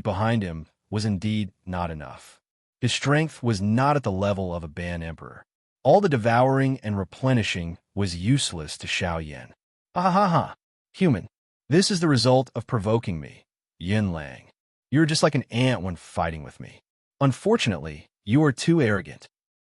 A: behind him, was indeed not enough. His strength was not at the level of a Ban Emperor. All the devouring and replenishing was useless to Xiao Yan. Ha ha ha! Human, this is the result of provoking me, Yin Lang. You're just like an ant when fighting with me. Unfortunately, you are too arrogant.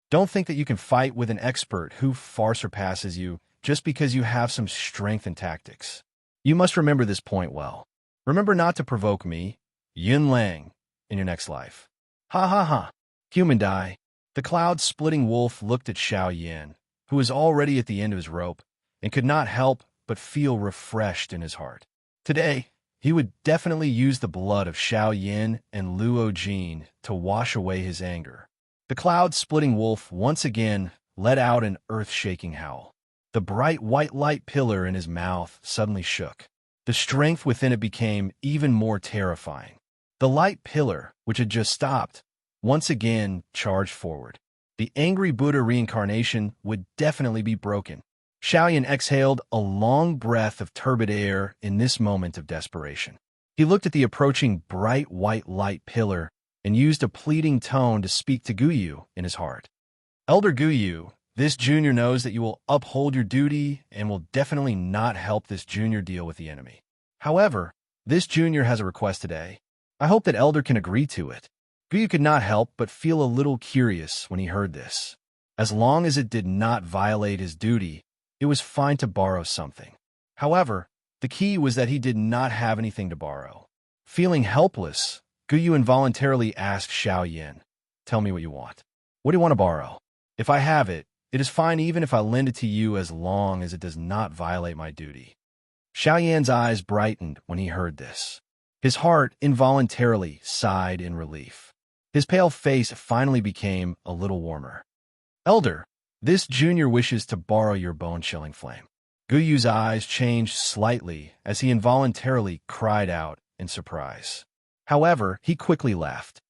A: Don't think that you can fight with an expert who far surpasses you just because you have some strength and tactics. You must remember this point well. Remember not to provoke me, Yin Lang, in your next life. Ha ha ha! Human die. The cloud-splitting wolf looked at Xiao Yan, who was already at the end of his rope, and could not help but feel refreshed in his heart. Today, He would definitely use the blood of Xiao Yin and Luo Jin to wash away his anger. The cloud-splitting wolf once again let out an earth-shaking howl. The bright white light pillar in his mouth suddenly shook. The strength within it became even more terrifying. The light pillar, which had just stopped, once again charged forward. The angry Buddha reincarnation would definitely be broken. Xiaoyan exhaled a long breath of turbid air in this moment of desperation. He looked at the approaching bright white light pillar and used a pleading tone to speak to Guyu in his heart. Elder Guyu, this junior knows that you will uphold your duty and will definitely not help this junior deal with the enemy. However, this junior has a request today. I hope that Elder can agree to it. Guyu could not help but feel a little curious when he heard this. As long as it did not violate his duty, it was fine to borrow something. However, the key was that he did not have anything to borrow. Feeling helpless, Guyu involuntarily asked Xiao Yin, "Tell me what you want. What do you want to borrow? If I have it, it is fine even if I lend it to you as long as it does not violate my duty." Xiao Yan's eyes brightened when he heard this. His heart involuntarily sighed in relief. His pale face finally became a little warmer. "Elder, this junior wishes to borrow your bone-chilling flame." Guyu's eyes changed slightly as he involuntarily cried out in surprise. However, he quickly laughed.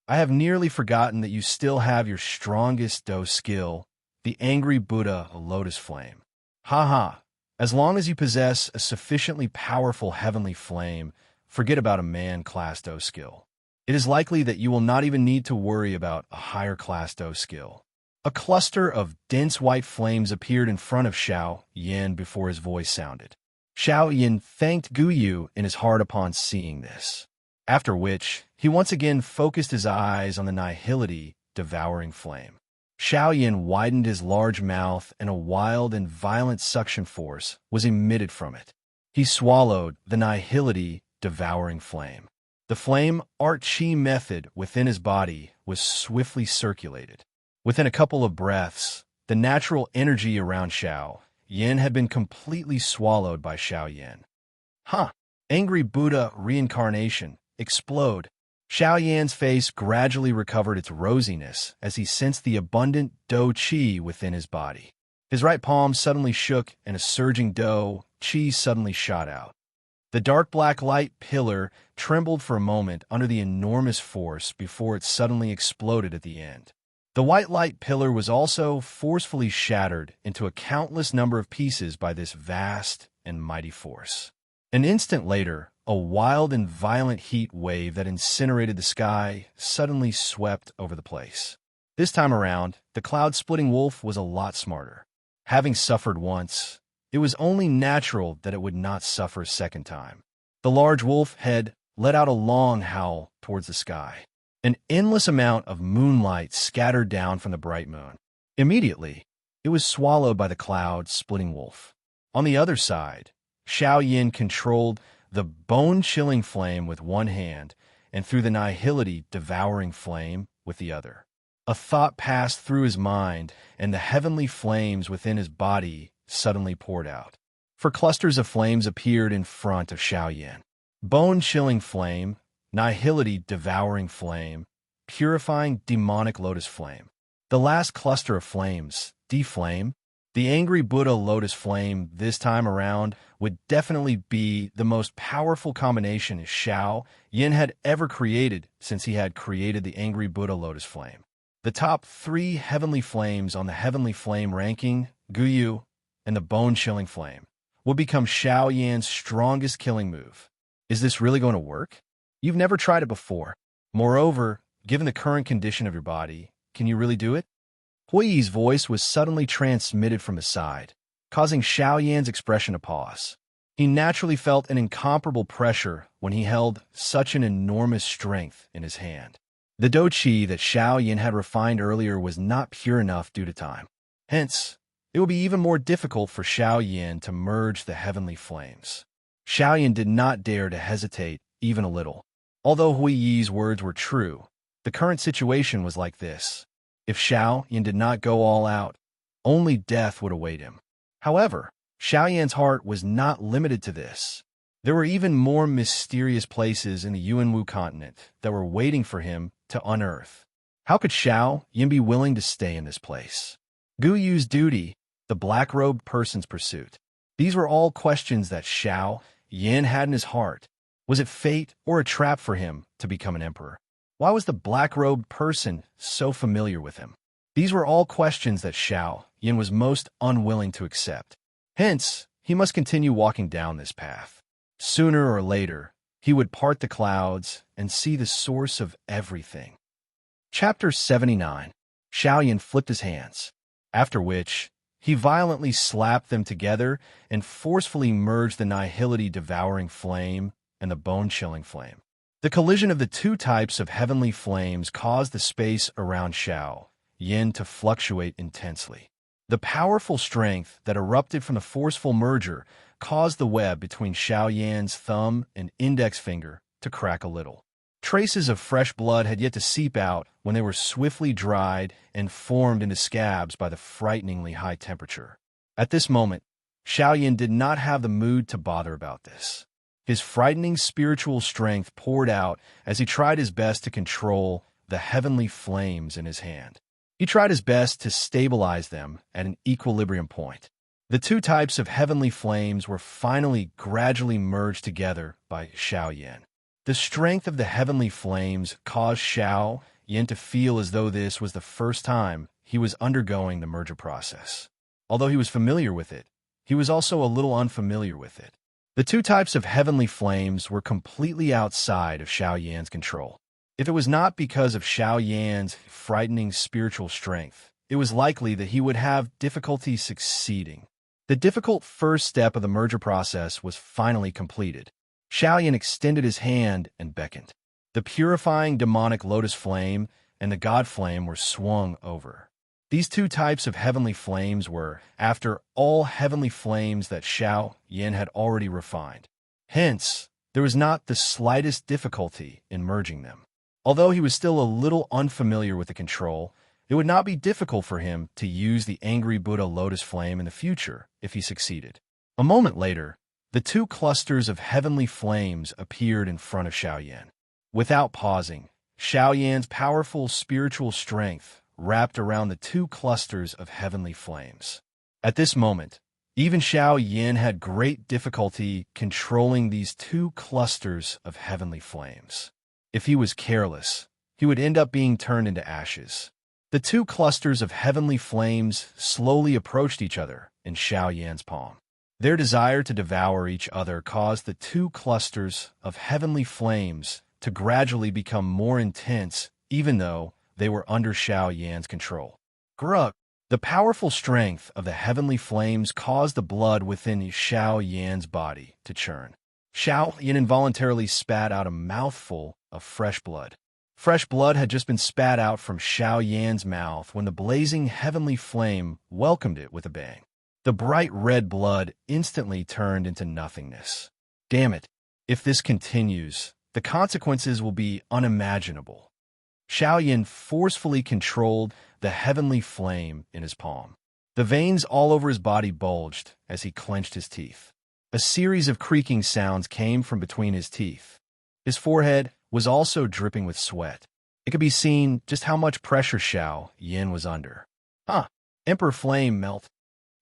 A: "I have nearly forgotten that you still have your strongest Do skill, the angry Buddha lotus flame. Ha. As long as you possess a sufficiently powerful heavenly flame, forget about a man-class Do skill. It is likely that you will not even need to worry about a higher-class Do skill." A cluster of dense white flames appeared in front of Xiao Yin before his voice sounded. Xiao Yin thanked Guyu in his heart upon seeing this, after which he once again focused his eyes on the nihility devouring flame. Xiao Yin widened his large mouth and a wild and violent suction force was emitted from it. He swallowed the nihility devouring flame. The flame art chi method within his body was swiftly circulated. Within a couple of breaths, the natural energy around Xiao Yin had been completely swallowed by Xiao Yin. Angry Buddha reincarnation, explode. Xiao Yan's face gradually recovered its rosiness as he sensed the abundant Do Qi within his body. His right palm suddenly shook and a surging Do Qi suddenly shot out. The dark black light pillar trembled for a moment under the enormous force before it suddenly exploded at the end. The white light pillar was also forcefully shattered into a countless number of pieces by this vast and mighty force. An instant later, a wild and violent heat wave that incinerated the sky suddenly swept over the place. This time around, the cloud-splitting wolf was a lot smarter. Having suffered once, it was only natural that it would not suffer a second time. The large wolf had let out a long howl towards the sky. An endless amount of moonlight scattered down from the bright moon. Immediately, it was swallowed by the cloud-splitting wolf. On the other side, Xiao Yin controlled the bone-chilling flame with one hand and threw the nihility-devouring flame with the other. A thought passed through his mind, and the heavenly flames within his body suddenly poured out. For clusters of flames appeared in front of Xiao Yin. Bone-chilling flame, nihility-devouring flame, purifying demonic lotus flame. The last cluster of flames, D-flame, the angry Buddha lotus flame this time around would definitely be the most powerful combination Xiao Yin had ever created since he had created the angry Buddha lotus flame. The top 3 heavenly flames on the heavenly flame ranking, Guyu and the bone-chilling flame, would become Xiao Yan's strongest killing move. Is this really going to work? You've never tried it before. Moreover, given the current condition of your body, can you really do it? Hui's voice was suddenly transmitted from his side, causing Xiao Yan's expression to pause. He naturally felt an incomparable pressure when he held such an enormous strength in his hand. The Do Qi that Xiao Yan had refined earlier was not pure enough due to time. Hence, it would be even more difficult for Xiao Yan to merge the heavenly flames. Xiao Yan did not dare to hesitate even a little. Although Hui Yi's words were true, the current situation was like this. If Xiao Yan did not go all out, only death would await him. However, Xiao Yan's heart was not limited to this. There were even more mysterious places in the Yuanwu continent that were waiting for him to unearth. How could Xiao Yin be willing to stay in this place? Gu Yu's duty, the black-robed person's pursuit. These were all questions that Xiao Yin had in his heart. Was it fate or a trap for him to become an emperor? Why was the black-robed person so familiar with him? These were all questions that Xiao Yin was most unwilling to accept. Hence, he must continue walking down this path. Sooner or later, he would part the clouds and see the source of everything. Chapter 79. Xiao Yin flipped his hands, after which he violently slapped them together and forcefully merged the nihility-devouring flame and the bone-chilling flame. The collision of the two types of heavenly flames caused the space around Xiao Yin to fluctuate intensely. The powerful strength that erupted from the forceful merger caused the web between Xiao Yan's thumb and index finger to crack a little. Traces of fresh blood had yet to seep out when they were swiftly dried and formed into scabs by the frighteningly high temperature. At this moment, Xiao Yin did not have the mood to bother about this. His frightening spiritual strength poured out as he tried his best to control the heavenly flames in his hand. He tried his best to stabilize them at an equilibrium point. The two types of heavenly flames were finally gradually merged together by Xiao Yin. The strength of the heavenly flames caused Xiao Yin to feel as though this was the first time he was undergoing the merger process. Although he was familiar with it, he was also a little unfamiliar with it. The two types of heavenly flames were completely outside of Xiao Yan's control. If it was not because of Xiao Yan's frightening spiritual strength, it was likely that he would have difficulty succeeding. The difficult first step of the merger process was finally completed. Xiao Yin extended his hand and beckoned. The purifying demonic lotus flame and the god flame were swung over. These two types of heavenly flames were, after all, heavenly flames that Xiao Yin had already refined. Hence, there was not the slightest difficulty in merging them. Although he was still a little unfamiliar with the control, it would not be difficult for him to use the angry Buddha lotus flame in the future if he succeeded. A moment later, the two clusters of heavenly flames appeared in front of Xiao Yin. Without pausing, Xiao Yan's powerful spiritual strength wrapped around the two clusters of heavenly flames. At this moment, even Xiao Yin had great difficulty controlling these two clusters of heavenly flames. If he was careless, he would end up being turned into ashes. The two clusters of heavenly flames slowly approached each other in Xiao Yan's palm. Their desire to devour each other caused the two clusters of heavenly flames to gradually become more intense, even though they were under Xiao Yan's control. Grug! The powerful strength of the heavenly flames caused the blood within Xiao Yan's body to churn. Xiao Yan involuntarily spat out a mouthful of fresh blood. Fresh blood had just been spat out from Xiao Yan's mouth when the blazing heavenly flame welcomed it with a bang. The bright red blood instantly turned into nothingness. Damn it! If this continues, the consequences will be unimaginable. Xiao Yin forcefully controlled the heavenly flame in his palm. The veins all over his body bulged as he clenched his teeth. A series of creaking sounds came from between his teeth. His forehead was also dripping with sweat. It could be seen just how much pressure Xiao Yin was under. Emperor Flame melt.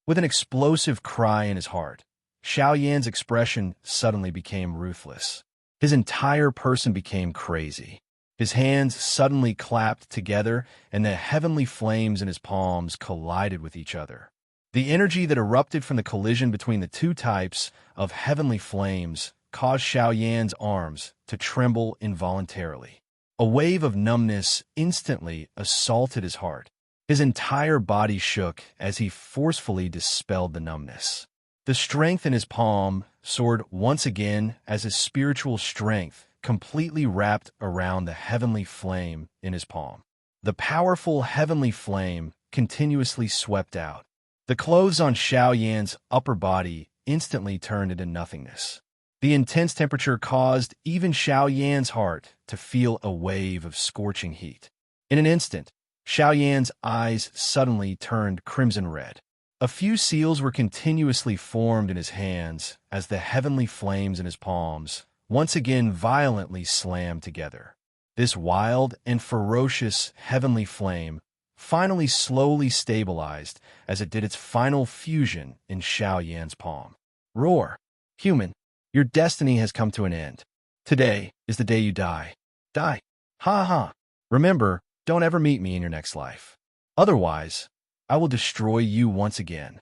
A: With an explosive cry in his heart, Xiao Yan's expression suddenly became ruthless. His entire person became crazy. His hands suddenly clapped together, and the heavenly flames in his palms collided with each other. The energy that erupted from the collision between the two types of heavenly flames caused Xiao Yan's arms to tremble involuntarily. A wave of numbness instantly assaulted his heart. His entire body shook as he forcefully dispelled the numbness. The strength in his palm soared once again as his spiritual strength completely wrapped around the heavenly flame in his palm. The powerful heavenly flame continuously swept out. The clothes on Xiao Yan's upper body instantly turned into nothingness. The intense temperature caused even Xiao Yan's heart to feel a wave of scorching heat. In an instant, Xiao Yan's eyes suddenly turned crimson red. A few seals were continuously formed in his hands as the heavenly flames in his palms once again violently slammed together. This wild and ferocious heavenly flame finally slowly stabilized as it did its final fusion in Xiao Yan's palm. Roar! Human, your destiny has come to an end. Today is the day you die. Die. Ha ha. Remember, don't ever meet me in your next life. Otherwise, I will destroy you once again.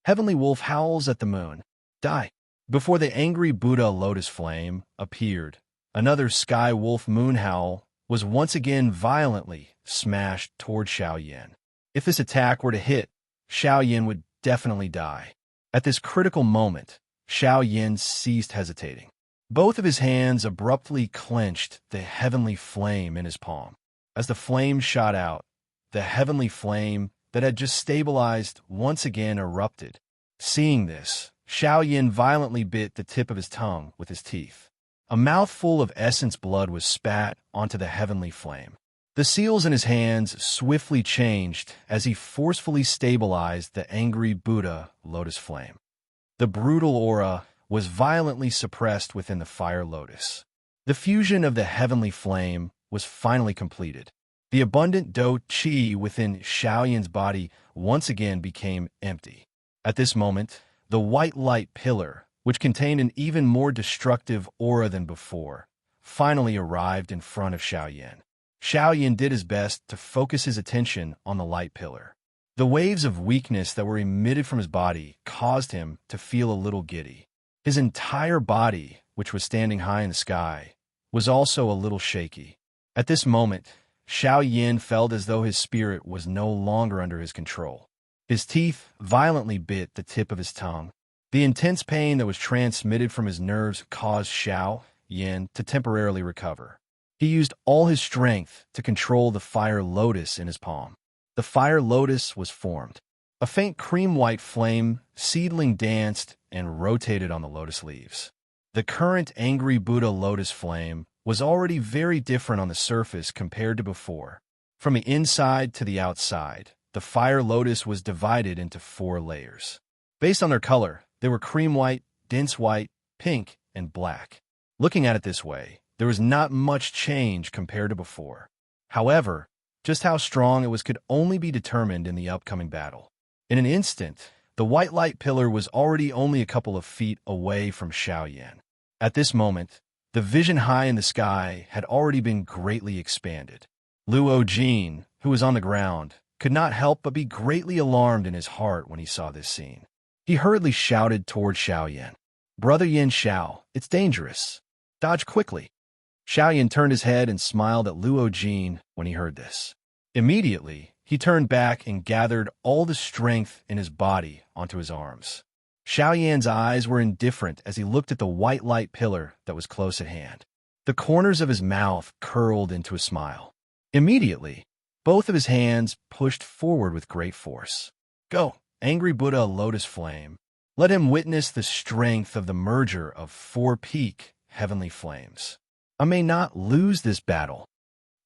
A: Heavenly Wolf howls at the moon. Die. Before the angry Buddha lotus flame appeared, another Sky Wolf moon howl was once again violently smashed toward Xiao Yan. If this attack were to hit, Xiao Yan would definitely die. At this critical moment, Xiao Yan ceased hesitating. Both of his hands abruptly clenched the heavenly flame in his palm. As the flame shot out, the heavenly flame that had just stabilized once again erupted. Seeing this, Xiao Yan violently bit the tip of his tongue with his teeth. A mouthful of essence blood was spat onto the heavenly flame. The seals in his hands swiftly changed as he forcefully stabilized the angry Buddha lotus flame. The brutal aura was violently suppressed within the fire lotus. The fusion of the heavenly flame was finally completed. The abundant Do Qi within Xiao Yan's body once again became empty. At this moment, the white light pillar, which contained an even more destructive aura than before, finally arrived in front of Xiao Yan. Xiao Yan did his best to focus his attention on the light pillar. The waves of weakness that were emitted from his body caused him to feel a little giddy. His entire body, which was standing high in the sky, was also a little shaky. At this moment, Xiao Yan felt as though his spirit was no longer under his control. His teeth violently bit the tip of his tongue. The intense pain that was transmitted from his nerves caused Xiao Yan to temporarily recover. He used all his strength to control the fire lotus in his palm. The fire lotus was formed. A faint cream-white flame seedling danced and rotated on the lotus leaves. The current angry Buddha lotus flame was already very different on the surface compared to before. From the inside to the outside, the fire lotus was divided into 4 layers. Based on their color, they were cream white, dense white, pink, and black. Looking at it this way, there was not much change compared to before. However, just how strong it was could only be determined in the upcoming battle. In an instant, the white light pillar was already only a couple of feet away from Xiao Yan. At this moment, the vision high in the sky had already been greatly expanded. Luo Jin, who was on the ground, could not help but be greatly alarmed in his heart when he saw this scene. He hurriedly shouted toward Xiao Yan, "Brother Yin Xiao, it's dangerous. Dodge quickly." Xiao Yan turned his head and smiled at Luo Jin when he heard this. Immediately, he turned back and gathered all the strength in his body onto his arms. Xiao Yan's eyes were indifferent as he looked at the white light pillar that was close at hand. The corners of his mouth curled into a smile. Immediately, both of his hands pushed forward with great force. "Go, angry Buddha lotus flame. Let him witness the strength of the merger of 4 peak heavenly flames. I may not lose this battle."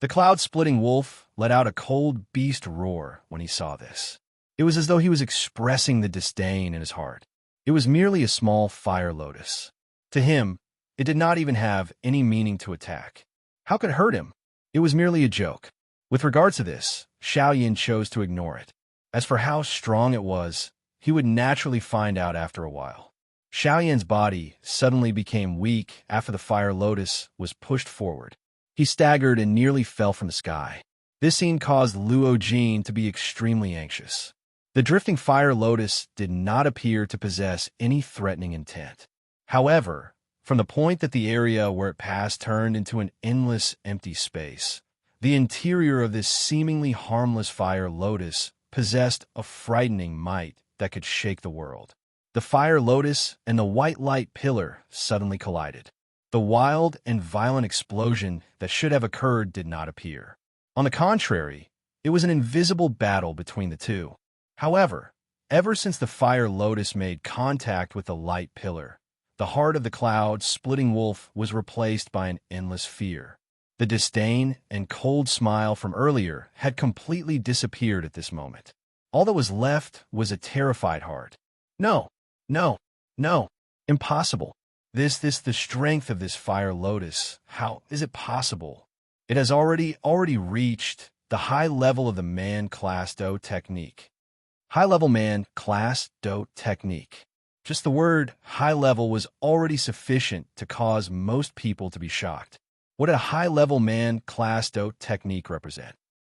A: The cloud-splitting wolf let out a cold beast roar when he saw this. It was as though he was expressing the disdain in his heart. It was merely a small fire lotus. To him, it did not even have any meaning to attack. How could it hurt him? It was merely a joke. With regards to this, Xiao Yan chose to ignore it. As for how strong it was, he would naturally find out after a while. Xiao Yan's body suddenly became weak after the fire lotus was pushed forward. He staggered and nearly fell from the sky. This scene caused Luo Jin to be extremely anxious. The drifting fire lotus did not appear to possess any threatening intent. However, from the point that the area where it passed turned into an endless empty space, the interior of this seemingly harmless fire lotus possessed a frightening might that could shake the world. The fire lotus and the white light pillar suddenly collided. The wild and violent explosion that should have occurred did not appear. On the contrary, it was an invisible battle between the two. However, ever since the fire lotus made contact with the light pillar, the heart of the cloud-splitting wolf was replaced by an endless fear. The disdain and cold smile from earlier had completely disappeared at this moment. All that was left was a terrified heart. No, no, no, impossible. The strength of this fire lotus, how is it possible? It has already reached the high level of the man class do technique. High-level man class do technique. Just the word high level was already sufficient to cause most people to be shocked. What did a high-level man class do technique represent?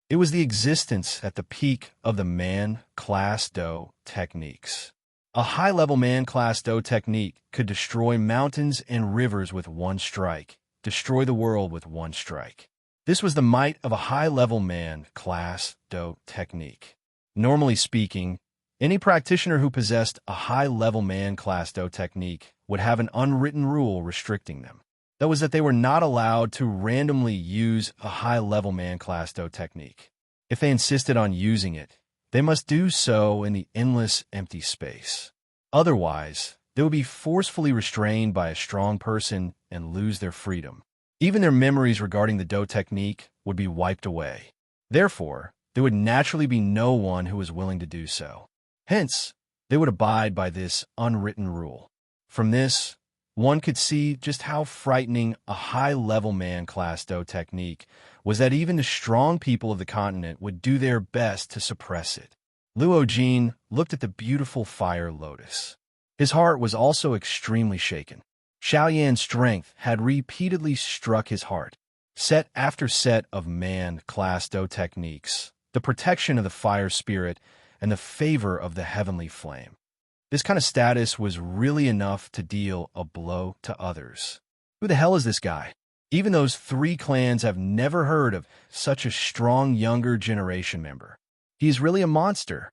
A: It was the existence at the peak of the man class do techniques. A high-level man class do technique could destroy mountains and rivers with one strike, destroy the world with one strike. This was the might of a high-level man class do technique. Normally speaking, any practitioner who possessed a high-level man class do technique would have an unwritten rule restricting them. That was that they were not allowed to randomly use a high-level man class do technique. If they insisted on using it, they must do so in the endless empty space. Otherwise, they would be forcefully restrained by a strong person and lose their freedom. Even their memories regarding the do technique would be wiped away. Therefore, there would naturally be no one who was willing to do so. Hence, they would abide by this unwritten rule. From this, one could see just how frightening a high-level man class do technique was that even the strong people of the continent would do their best to suppress it. Luo Jin looked at the beautiful fire lotus. His heart was also extremely shaken. Xiaoyan's strength had repeatedly struck his heart. Set after set of man class do techniques, the protection of the fire spirit, and the favor of the heavenly flame. This kind of status was really enough to deal a blow to others. Who the hell is this guy? Even those 3 clans have never heard of such a strong younger generation member. He's really a monster.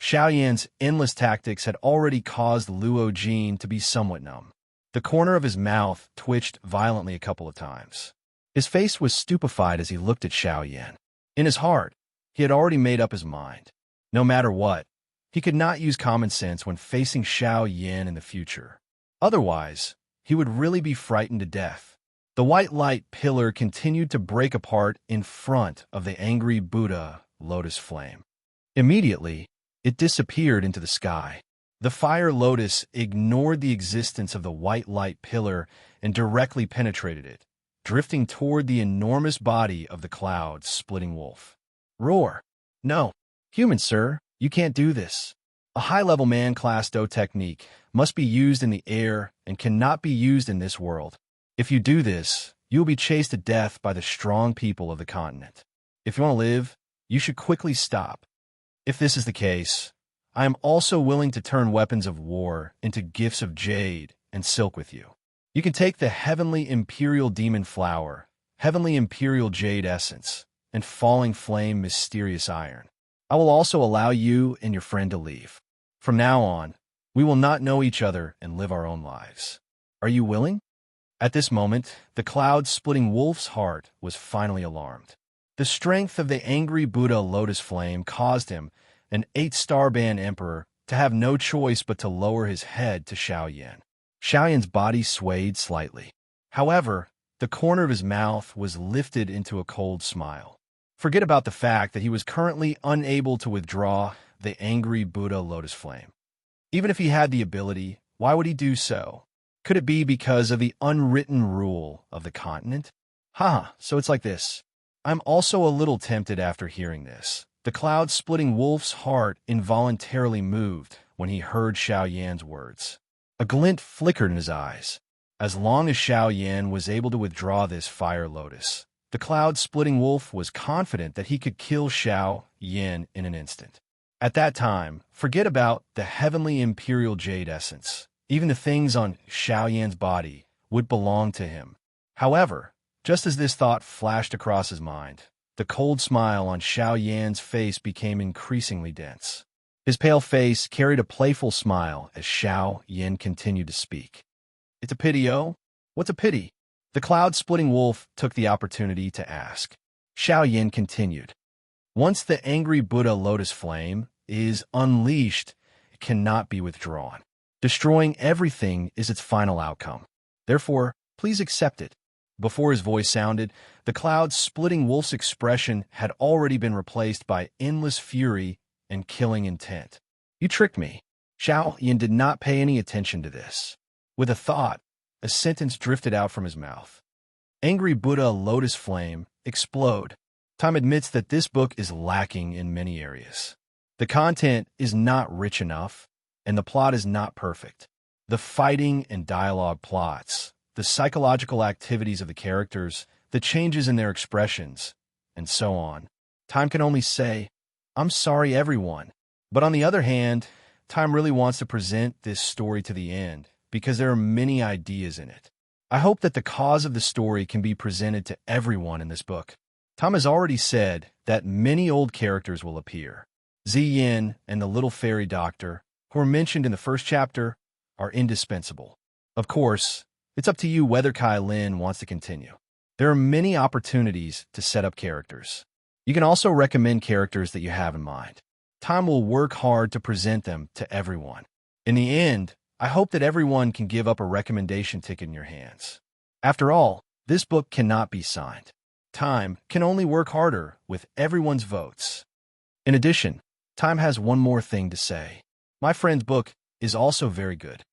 A: Xiaoyan's endless tactics had already caused Luo Jin to be somewhat numb. The corner of his mouth twitched violently a couple of times. His face was stupefied as he looked at Xiaoyan. In his heart, he had already made up his mind. No matter what, he could not use common sense when facing Xiaoyan in the future. Otherwise, he would really be frightened to death. The white light pillar continued to break apart in front of the angry Buddha lotus flame. Immediately, it disappeared into the sky. The fire lotus ignored the existence of the white light pillar and directly penetrated it, drifting toward the enormous body of the cloud-splitting wolf. Roar! No, human sir, you can't do this. A high-level man class do technique must be used in the air and cannot be used in this world. If you do this, you will be chased to death by the strong people of the continent. If you want to live, you should quickly stop. If this is the case, I am also willing to turn weapons of war into gifts of jade and silk with you. You can take the heavenly imperial demon flower, heavenly imperial jade essence, and falling flame mysterious iron. I will also allow you and your friend to leave. From now on, we will not know each other and live our own lives. Are you willing? At this moment, the cloud-splitting wolf's heart was finally alarmed. The strength of the angry Buddha lotus flame caused him, an 8-star band emperor, to have no choice but to lower his head to Xiaoyan. Xiaoyan's body swayed slightly. However, the corner of his mouth was lifted into a cold smile. Forget about the fact that he was currently unable to withdraw the angry Buddha lotus flame. Even if he had the ability, why would he do so? Could it be because of the unwritten rule of the continent? So it's like this. I'm also a little tempted after hearing this. The cloud-splitting wolf's heart involuntarily moved when he heard Xiaoyan's words. A glint flickered in his eyes. As long as Xiaoyan was able to withdraw this fire lotus, the cloud-splitting wolf was confident that he could kill Xiaoyan in an instant. At that time, forget about the heavenly imperial jade essence. Even the things on Xiaoyan's body would belong to him. However, just as this thought flashed across his mind, the cold smile on Xiaoyan's face became increasingly dense. His pale face carried a playful smile as Xiaoyan continued to speak. It's a pity, oh? What's a pity? The cloud-splitting wolf took the opportunity to ask. Xiaoyan continued. Once the angry Buddha lotus flame is unleashed, it cannot be withdrawn. Destroying everything is its final outcome. Therefore, please accept it. Before his voice sounded, the cloud-splitting wolf's expression had already been replaced by endless fury and killing intent. You tricked me. Xiao Yin did not pay any attention to this. With a thought, a sentence drifted out from his mouth. Angry Buddha Lotus Flame, explode. Time admits that this book is lacking in many areas. The content is not rich enough, and the plot is not perfect. The fighting and dialogue plots, the psychological activities of the characters, the changes in their expressions, and so on. Time can only say, I'm sorry, everyone. But on the other hand, Time really wants to present this story to the end because there are many ideas in it. I hope that the cause of the story can be presented to everyone in this book. Tom has already said that many old characters will appear. Ziyin and the little fairy doctor, who are mentioned in the first chapter, are indispensable. Of course, it's up to you whether Kai Lin wants to continue. There are many opportunities to set up characters. You can also recommend characters that you have in mind. Time will work hard to present them to everyone. In the end, I hope that everyone can give up a recommendation ticket in your hands. After all, this book cannot be signed. Time can only work harder with everyone's votes. In addition, Time has one more thing to say. My friend's book is also very good.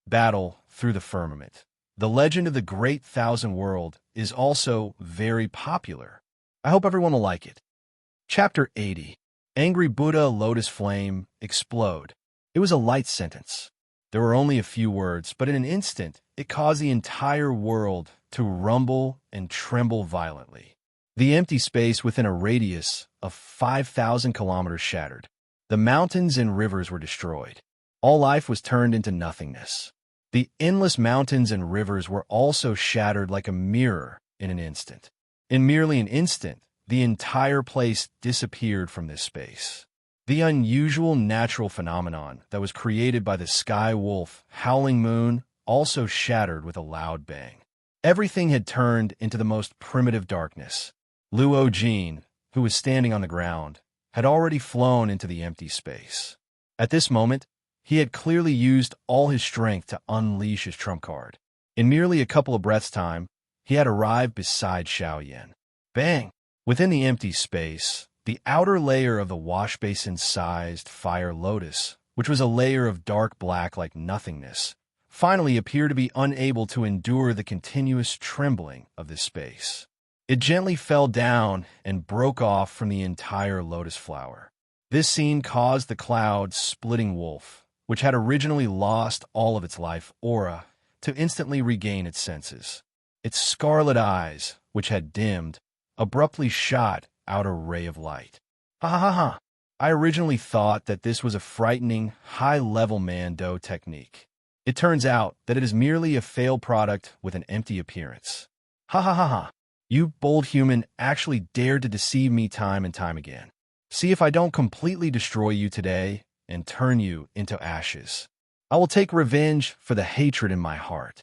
A: Battle Through the Firmament. The Legend of the Great Thousand World is also very popular. I hope everyone will like it. Chapter 80. Angry Buddha Lotus Flame, explode. It was a light sentence. There were only a few words, but in an instant, it caused the entire world to rumble and tremble violently. The empty space within a radius of 5,000 kilometers shattered. The mountains and rivers were destroyed. All life was turned into nothingness. The endless mountains and rivers were also shattered like a mirror in an instant. In merely an instant, the entire place disappeared from this space. The unusual natural phenomenon that was created by the sky wolf, howling moon, also shattered with a loud bang. Everything had turned into the most primitive darkness. Luo Jin, who was standing on the ground, had already flown into the empty space. At this moment, he had clearly used all his strength to unleash his trump card. In merely a couple of breaths' time, he had arrived beside Xiao Yan. Bang! Within the empty space, the outer layer of the wash basin-sized fire lotus, which was a layer of dark black like nothingness, finally appeared to be unable to endure the continuous trembling of this space. It gently fell down and broke off from the entire lotus flower. This scene caused the cloud-splitting wolf, which had originally lost all of its life aura, to instantly regain its senses. Its scarlet eyes, which had dimmed, abruptly shot out a ray of light. Ha ha ha ha! I originally thought that this was a frightening, high-level Mando technique. It turns out that it is merely a failed product with an empty appearance. Ha ha ha ha! You bold human actually dared to deceive me time and time again. See if I don't completely destroy you today and turn you into ashes. I will take revenge for the hatred in my heart.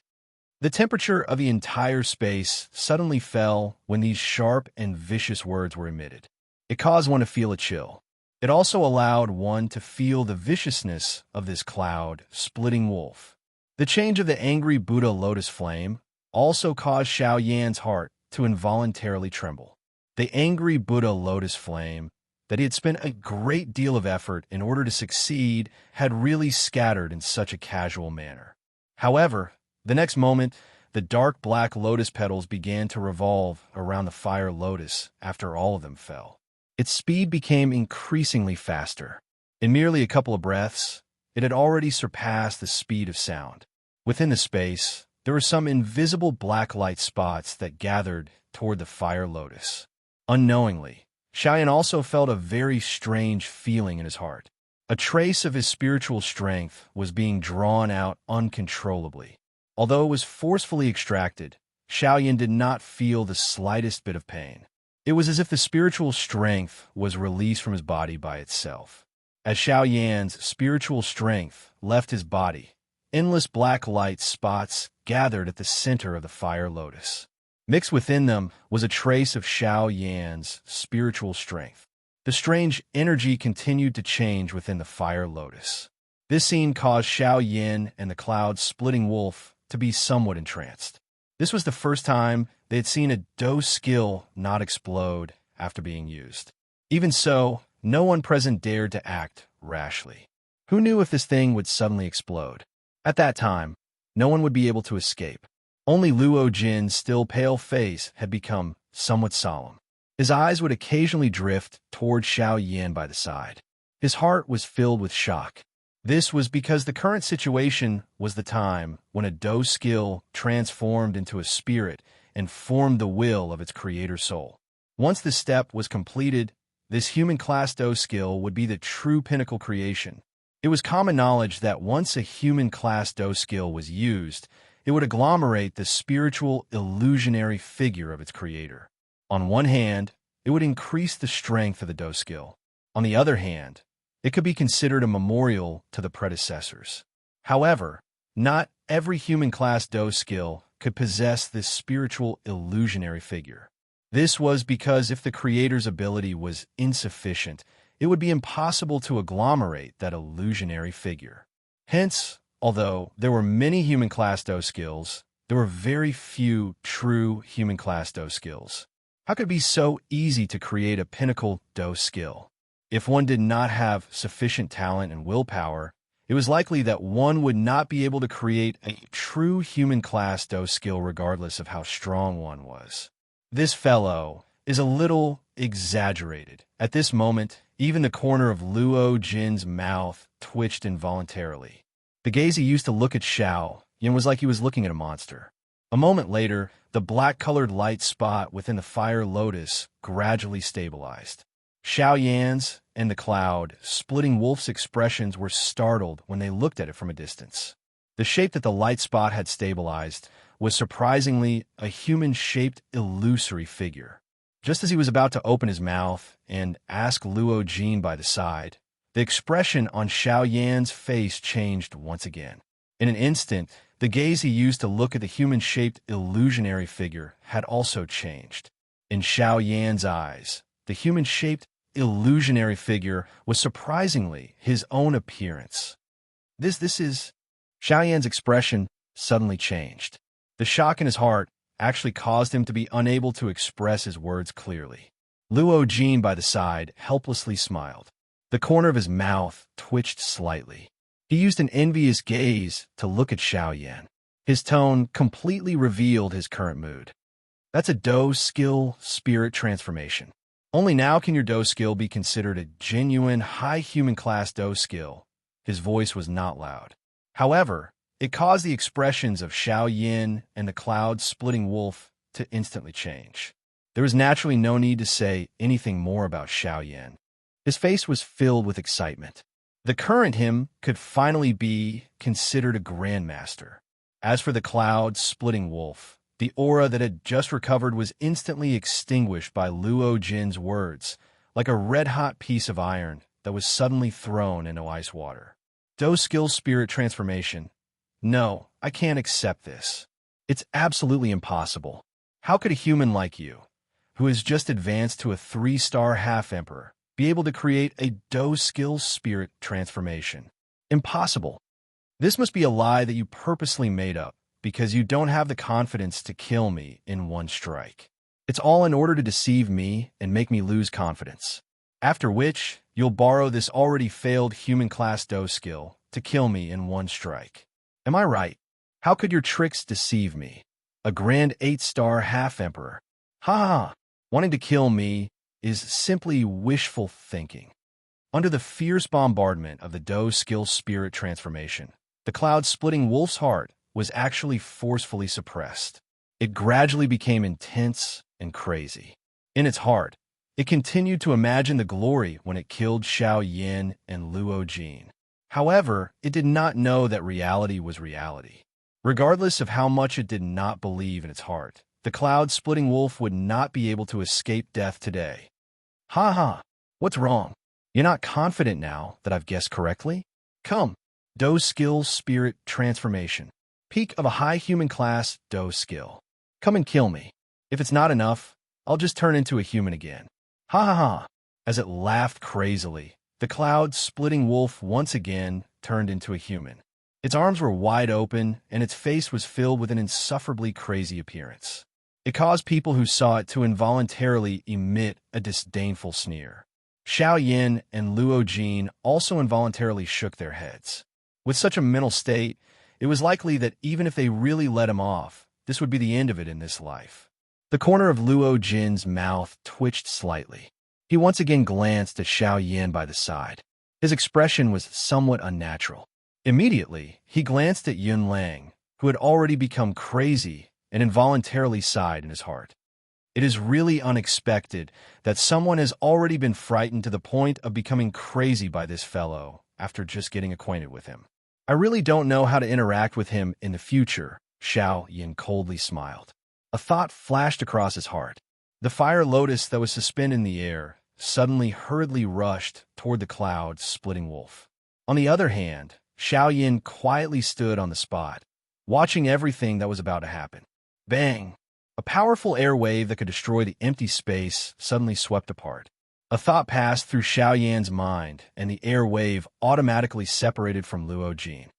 A: The temperature of the entire space suddenly fell when these sharp and vicious words were emitted. It caused one to feel a chill. It also allowed one to feel the viciousness of this cloud-splitting wolf. The change of the angry Buddha Lotus Flame also caused Xiao Yan's heart to involuntarily tremble. The angry Buddha Lotus Flame that he had spent a great deal of effort in order to succeed had really scattered in such a casual manner. However, the next moment, the dark black lotus petals began to revolve around the fire lotus after all of them fell. Its speed became increasingly faster. In merely a couple of breaths, it had already surpassed the speed of sound. Within the space, there were some invisible black light spots that gathered toward the fire lotus. Unknowingly, Xiaoyan also felt a very strange feeling in his heart. A trace of his spiritual strength was being drawn out uncontrollably. Although it was forcefully extracted, Xiaoyan did not feel the slightest bit of pain. It was as if the spiritual strength was released from his body by itself. As Xiaoyan's spiritual strength left his body, endless black light spots gathered at the center of the fire lotus. Mixed within them was a trace of Xiaoyan's spiritual strength. The strange energy continued to change within the fire lotus. This scene caused Xiaoyan and the cloud-splitting wolf to be somewhat entranced. This was the first time they had seen a Do skill not explode after being used. Even so, no one present dared to act rashly. Who knew if this thing would suddenly explode? At that time, no one would be able to escape. Only Luo Jin's still pale face had become somewhat solemn. His eyes would occasionally drift toward Xiao Yan by the side. His heart was filled with shock. This was because the current situation was the time when a Do skill transformed into a spirit and formed the will of its creator soul. Once this step was completed, this human-class Do skill would be the true pinnacle creation. It was common knowledge that once a human-class Do skill was used, it would agglomerate the spiritual illusionary figure of its creator. On one hand, it would increase the strength of the Do skill. On the other hand, it could be considered a memorial to the predecessors. However, not every human-class Do skill could possess this spiritual illusionary figure. This was because if the creator's ability was insufficient, it would be impossible to agglomerate that illusionary figure. Hence, although there were many human-class Do skills, there were very few true human-class Do skills. How could it be so easy to create a pinnacle Do skill? If one did not have sufficient talent and willpower, it was likely that one would not be able to create a true human-class Do skill regardless of how strong one was. This fellow is a little exaggerated. At this moment, even the corner of Luo Jin's mouth twitched involuntarily. The gaze he used to look at Xiao Yan was like he was looking at a monster. A moment later, the black-colored light spot within the fire lotus gradually stabilized. Xiao Yan's and the cloud splitting wolf's expressions were startled when they looked at it from a distance. The shape that the light spot had stabilized was surprisingly a human-shaped illusory figure. Just as he was about to open his mouth and ask Luo Jin by the side, the expression on Xiao Yan's face changed once again. In an instant, the gaze he used to look at the human-shaped illusionary figure had also changed. In Xiao Yan's eyes, the human-shaped illusionary figure was surprisingly his own appearance. This is... Xiao Yan's expression suddenly changed. The shock in his heart actually caused him to be unable to express his words clearly. Luo Jin by the side helplessly smiled. The corner of his mouth twitched slightly. He used an envious gaze to look at Xiao Yan. His tone completely revealed his current mood. That's a Do skill spirit transformation. Only now can your Do skill be considered a genuine high human-class Do skill. His voice was not loud. However, it caused the expressions of Xiao Yan and the cloud-splitting wolf to instantly change. There was naturally no need to say anything more about Xiao Yan. His face was filled with excitement. The current him could finally be considered a grandmaster. As for the cloud-splitting wolf, the aura that had just recovered was instantly extinguished by Luo Jin's words, like a red-hot piece of iron that was suddenly thrown into ice water. Do skill spirit transformation. No, I can't accept this. It's absolutely impossible. How could a human like you, who has just advanced to a 3-star half-emperor, be able to create a Do skill spirit transformation? Impossible. This must be a lie that you purposely made up because you don't have the confidence to kill me in one strike. It's all in order to deceive me and make me lose confidence. After which, you'll borrow this already failed human-class Do skill to kill me in one strike. Am I right? How could your tricks deceive me? A grand 8-star half-emperor. Ha ha ha! Wanting to kill me is simply wishful thinking. Under the fierce bombardment of the Do skill spirit transformation, the cloud-splitting wolf's heart was actually forcefully suppressed. It gradually became intense and crazy. In its heart, it continued to imagine the glory when it killed Xiao Yan and Luo Jin. However, it did not know that reality was reality. Regardless of how much it did not believe in its heart, the cloud-splitting wolf would not be able to escape death today. Ha ha! What's wrong? You're not confident now that I've guessed correctly? Come, Do skill spirit transformation. Peak of a high human class Do skill. Come and kill me. If it's not enough, I'll just turn into a human again. Ha ha ha! As it laughed crazily, the cloud-splitting wolf once again turned into a human. Its arms were wide open, and its face was filled with an insufferably crazy appearance. It caused people who saw it to involuntarily emit a disdainful sneer. Xiao Yin and Luo Jin also involuntarily shook their heads. With such a mental state, it was likely that even if they really let him off, this would be the end of it in this life. The corner of Luo Jin's mouth twitched slightly. He once again glanced at Xiao Yin by the side. His expression was somewhat unnatural. Immediately, he glanced at Yun Lang, who had already become crazy and involuntarily sighed in his heart. It is really unexpected that someone has already been frightened to the point of becoming crazy by this fellow after just getting acquainted with him. I really don't know how to interact with him in the future, Xiao Yin coldly smiled. A thought flashed across his heart. The fire lotus that was suspended in the air suddenly hurriedly rushed toward the cloud's splitting wolf. On the other hand, Xiao Yin quietly stood on the spot, watching everything that was about to happen. Bang! A powerful air wave that could destroy the empty space suddenly swept apart. A thought passed through Xiao Yan's mind, and the air wave automatically separated from Luo Jin.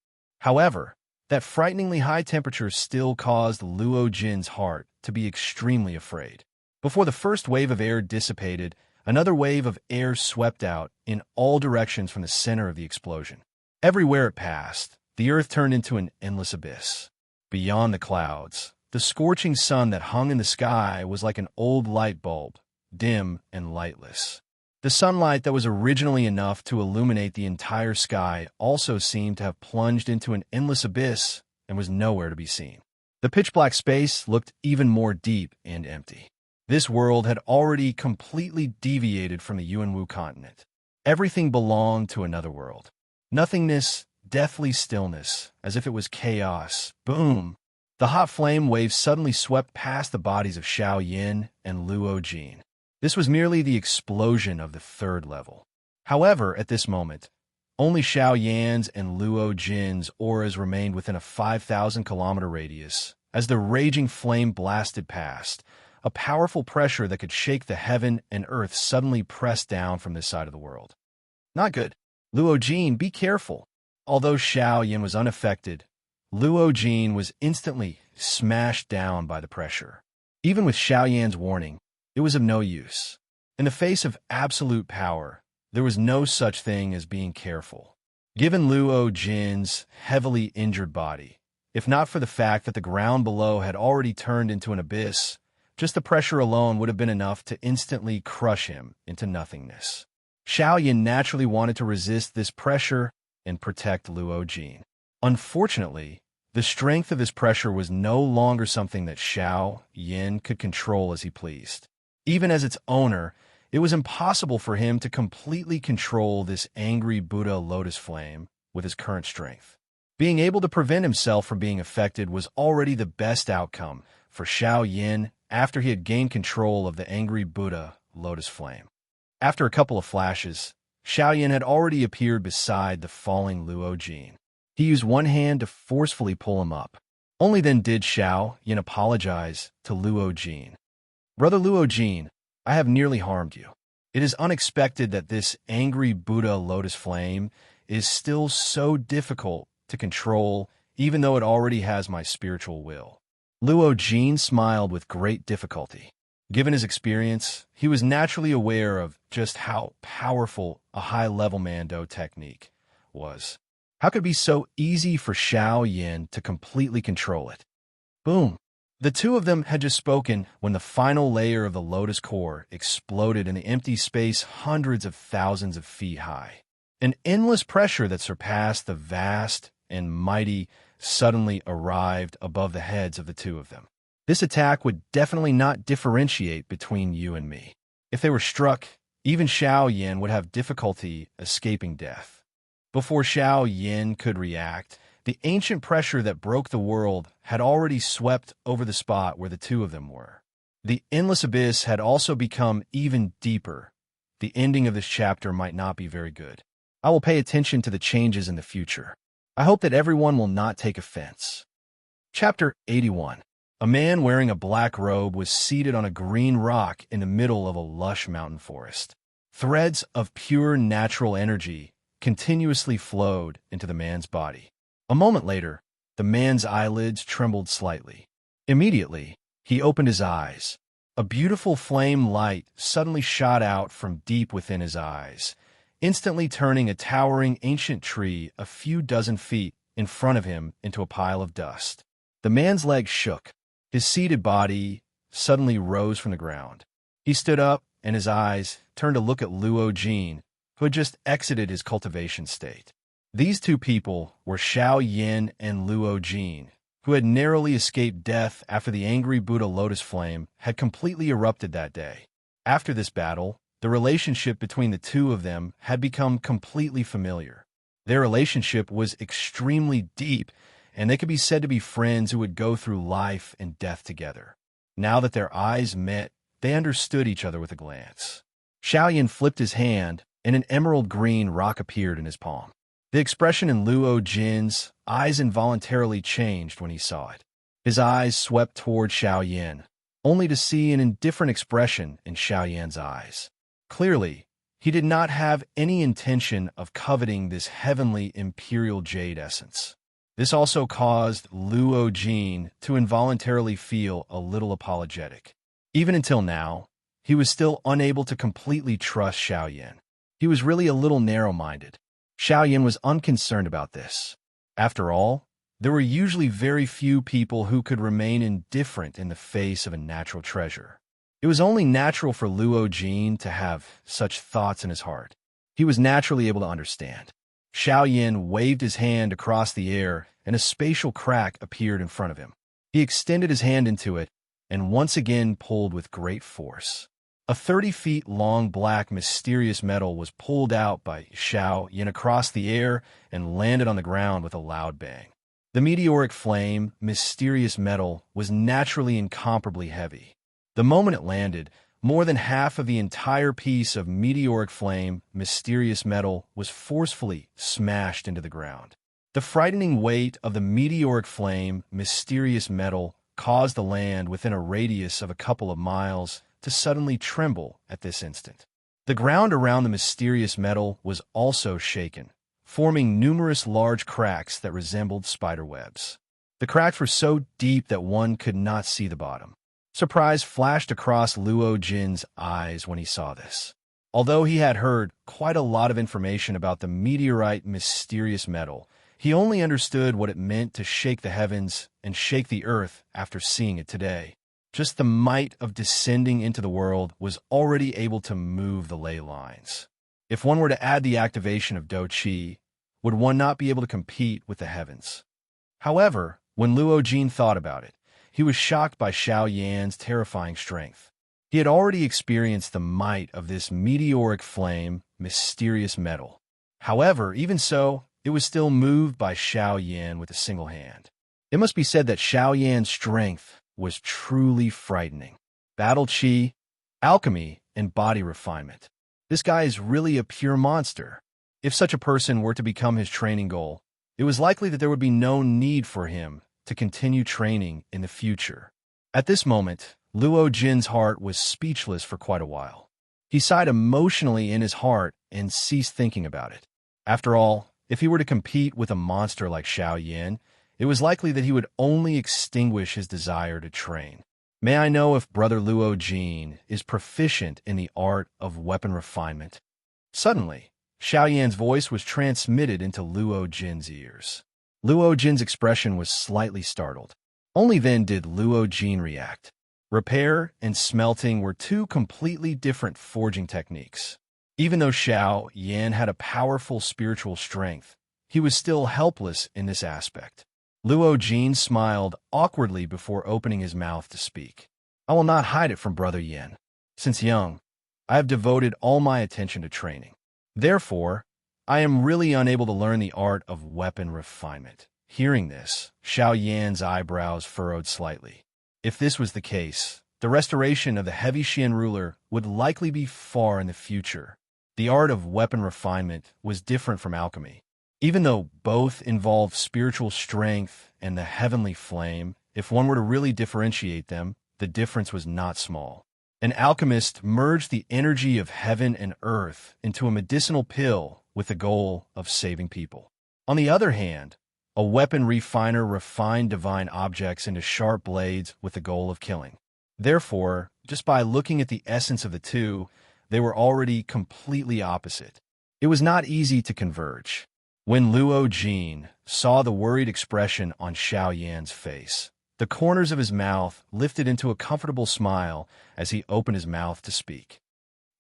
A: However, that frighteningly high temperature still caused Luo Jin's heart to be extremely afraid. Before the first wave of air dissipated, another wave of air swept out in all directions from the center of the explosion. Everywhere it passed, the earth turned into an endless abyss. Beyond the clouds, the scorching sun that hung in the sky was like an old light bulb, dim and lightless. The sunlight that was originally enough to illuminate the entire sky also seemed to have plunged into an endless abyss and was nowhere to be seen. The pitch-black space looked even more deep and empty. This world had already completely deviated from the Yuanwu continent. Everything belonged to another world. Nothingness, deathly stillness, as if it was chaos. Boom! The hot flame wave suddenly swept past the bodies of Xiao Yin and Luo Jin. This was merely the explosion of the third level. However, at this moment, only Xiao Yan's and Luo Jin's auras remained within a 5,000-kilometer radius. As the raging flame blasted past, a powerful pressure that could shake the heaven and earth suddenly pressed down from this side of the world. Not good. Luo Jin, be careful. Although Xiao Yin was unaffected, Luo Jin was instantly smashed down by the pressure. Even with Xiao Yan's warning, it was of no use. In the face of absolute power, there was no such thing as being careful. Given Luo Jin's heavily injured body, if not for the fact that the ground below had already turned into an abyss, just the pressure alone would have been enough to instantly crush him into nothingness. Xiao Yin naturally wanted to resist this pressure and protect Luo Jin. Unfortunately, the strength of this pressure was no longer something that Xiao Yin could control as he pleased. Even as its owner, it was impossible for him to completely control this angry Buddha lotus flame with his current strength. Being able to prevent himself from being affected was already the best outcome for Xiao Yin after he had gained control of the angry Buddha lotus flame. After a couple of flashes, Xiao Yin had already appeared beside the falling Luo Jin. He used one hand to forcefully pull him up. Only then did Xiao Yin apologize to Luo Jin. Brother Luo Jin, I have nearly harmed you. It is unexpected that this angry Buddha lotus flame is still so difficult to control, even though it already has my spiritual will. Luo Jin smiled with great difficulty. Given his experience, he was naturally aware of just how powerful a high-level Mando technique was. How could it be so easy for Xiao Yin to completely control it? Boom! The two of them had just spoken when the final layer of the lotus core exploded in the empty space hundreds of thousands of feet high. An endless pressure that surpassed the vast and mighty suddenly arrived above the heads of the two of them. This attack would definitely not differentiate between you and me. If they were struck, even Xiao Yin would have difficulty escaping death. Before Xiao Yin could react, the ancient pressure that broke the world had already swept over the spot where the two of them were. The endless abyss had also become even deeper. The ending of this chapter might not be very good. I will pay attention to the changes in the future. I hope that everyone will not take offense. Chapter 81. A man wearing a black robe was seated on a green rock in the middle of a lush mountain forest. Threads of pure natural energy continuously flowed into the man's body. A moment later, the man's eyelids trembled slightly. Immediately, he opened his eyes. A beautiful flame light suddenly shot out from deep within his eyes, instantly turning a towering ancient tree a few dozen feet in front of him into a pile of dust. The man's legs shook. His seated body suddenly rose from the ground. He stood up, and his eyes turned to look at Luo Jin, who had just exited his cultivation state. These two people were Xiao Yin and Luo Jin, who had narrowly escaped death after the angry Buddha lotus flame had completely erupted that day. After this battle, the relationship between the two of them had become completely familiar. Their relationship was extremely deep, and they could be said to be friends who would go through life and death together. Now that their eyes met, they understood each other with a glance. Xiaoyan flipped his hand, and an emerald green rock appeared in his palm. The expression in Luo Jin's eyes involuntarily changed when he saw it. His eyes swept toward Xiaoyan, only to see an indifferent expression in Xiaoyan's eyes. Clearly, he did not have any intention of coveting this heavenly imperial jade essence. This also caused Luo Jin to involuntarily feel a little apologetic. Even until now, he was still unable to completely trust Xiaoyan. He was really a little narrow-minded. Xiaoyan was unconcerned about this. After all, there were usually very few people who could remain indifferent in the face of a natural treasure. It was only natural for Luo Jin to have such thoughts in his heart. He was naturally able to understand. Xiaoyan waved his hand across the air, and a spatial crack appeared in front of him. He extended his hand into it, and once again pulled with great force. A 30-feet-long black mysterious metal was pulled out by Xiaoyan across the air and landed on the ground with a loud bang. The meteoric flame, mysterious metal, was naturally incomparably heavy. The moment it landed, more than half of the entire piece of meteoric flame, mysterious metal, was forcefully smashed into the ground. The frightening weight of the meteoric flame, mysterious metal, caused the land within a radius of a couple of miles to suddenly tremble at this instant. The ground around the mysterious metal was also shaken, forming numerous large cracks that resembled spider webs. The cracks were so deep that one could not see the bottom. Surprise flashed across Luo Jin's eyes when he saw this. Although he had heard quite a lot of information about the meteorite mysterious metal, he only understood what it meant to shake the heavens and shake the earth after seeing it today. Just the might of descending into the world was already able to move the ley lines. If one were to add the activation of Do Qi, would one not be able to compete with the heavens? However, when Luo Jin thought about it, he was shocked by Xiaoyan's terrifying strength. He had already experienced the might of this meteoric flame, mysterious metal. However, even so, it was still moved by Xiaoyan with a single hand. It must be said that Xiaoyan's strength was truly frightening. Battle chi, alchemy, and body refinement. This guy is really a pure monster. If such a person were to become his training goal, it was likely that there would be no need for him to continue training in the future. At this moment, Luo Jin's heart was speechless for quite a while. He sighed emotionally in his heart and ceased thinking about it. After all, if he were to compete with a monster like Xiaoyan, it was likely that he would only extinguish his desire to train. May I know if Brother Luo Jin is proficient in the art of weapon refinement? Suddenly, Xiaoyan's voice was transmitted into Luo Jin's ears. Luo Jin's expression was slightly startled. Only then did Luo Jin react. Repair and smelting were two completely different forging techniques. Even though Xiaoyan had a powerful spiritual strength, he was still helpless in this aspect. Luo Jin smiled awkwardly before opening his mouth to speak. I will not hide it from Brother Yin. Since young, I have devoted all my attention to training. Therefore, I am really unable to learn the art of weapon refinement. Hearing this, Xiaoyan's eyebrows furrowed slightly. If this was the case, the restoration of the heavy Xian ruler would likely be far in the future. The art of weapon refinement was different from alchemy. Even though both involved spiritual strength and the heavenly flame, if one were to really differentiate them, the difference was not small. An alchemist merged the energy of heaven and earth into a medicinal pill with the goal of saving people. On the other hand, a weapon refiner refined divine objects into sharp blades with the goal of killing. Therefore, just by looking at the essence of the two, they were already completely opposite. It was not easy to converge. When Luo Jin saw the worried expression on Xiao Yan's face, the corners of his mouth lifted into a comfortable smile as he opened his mouth to speak.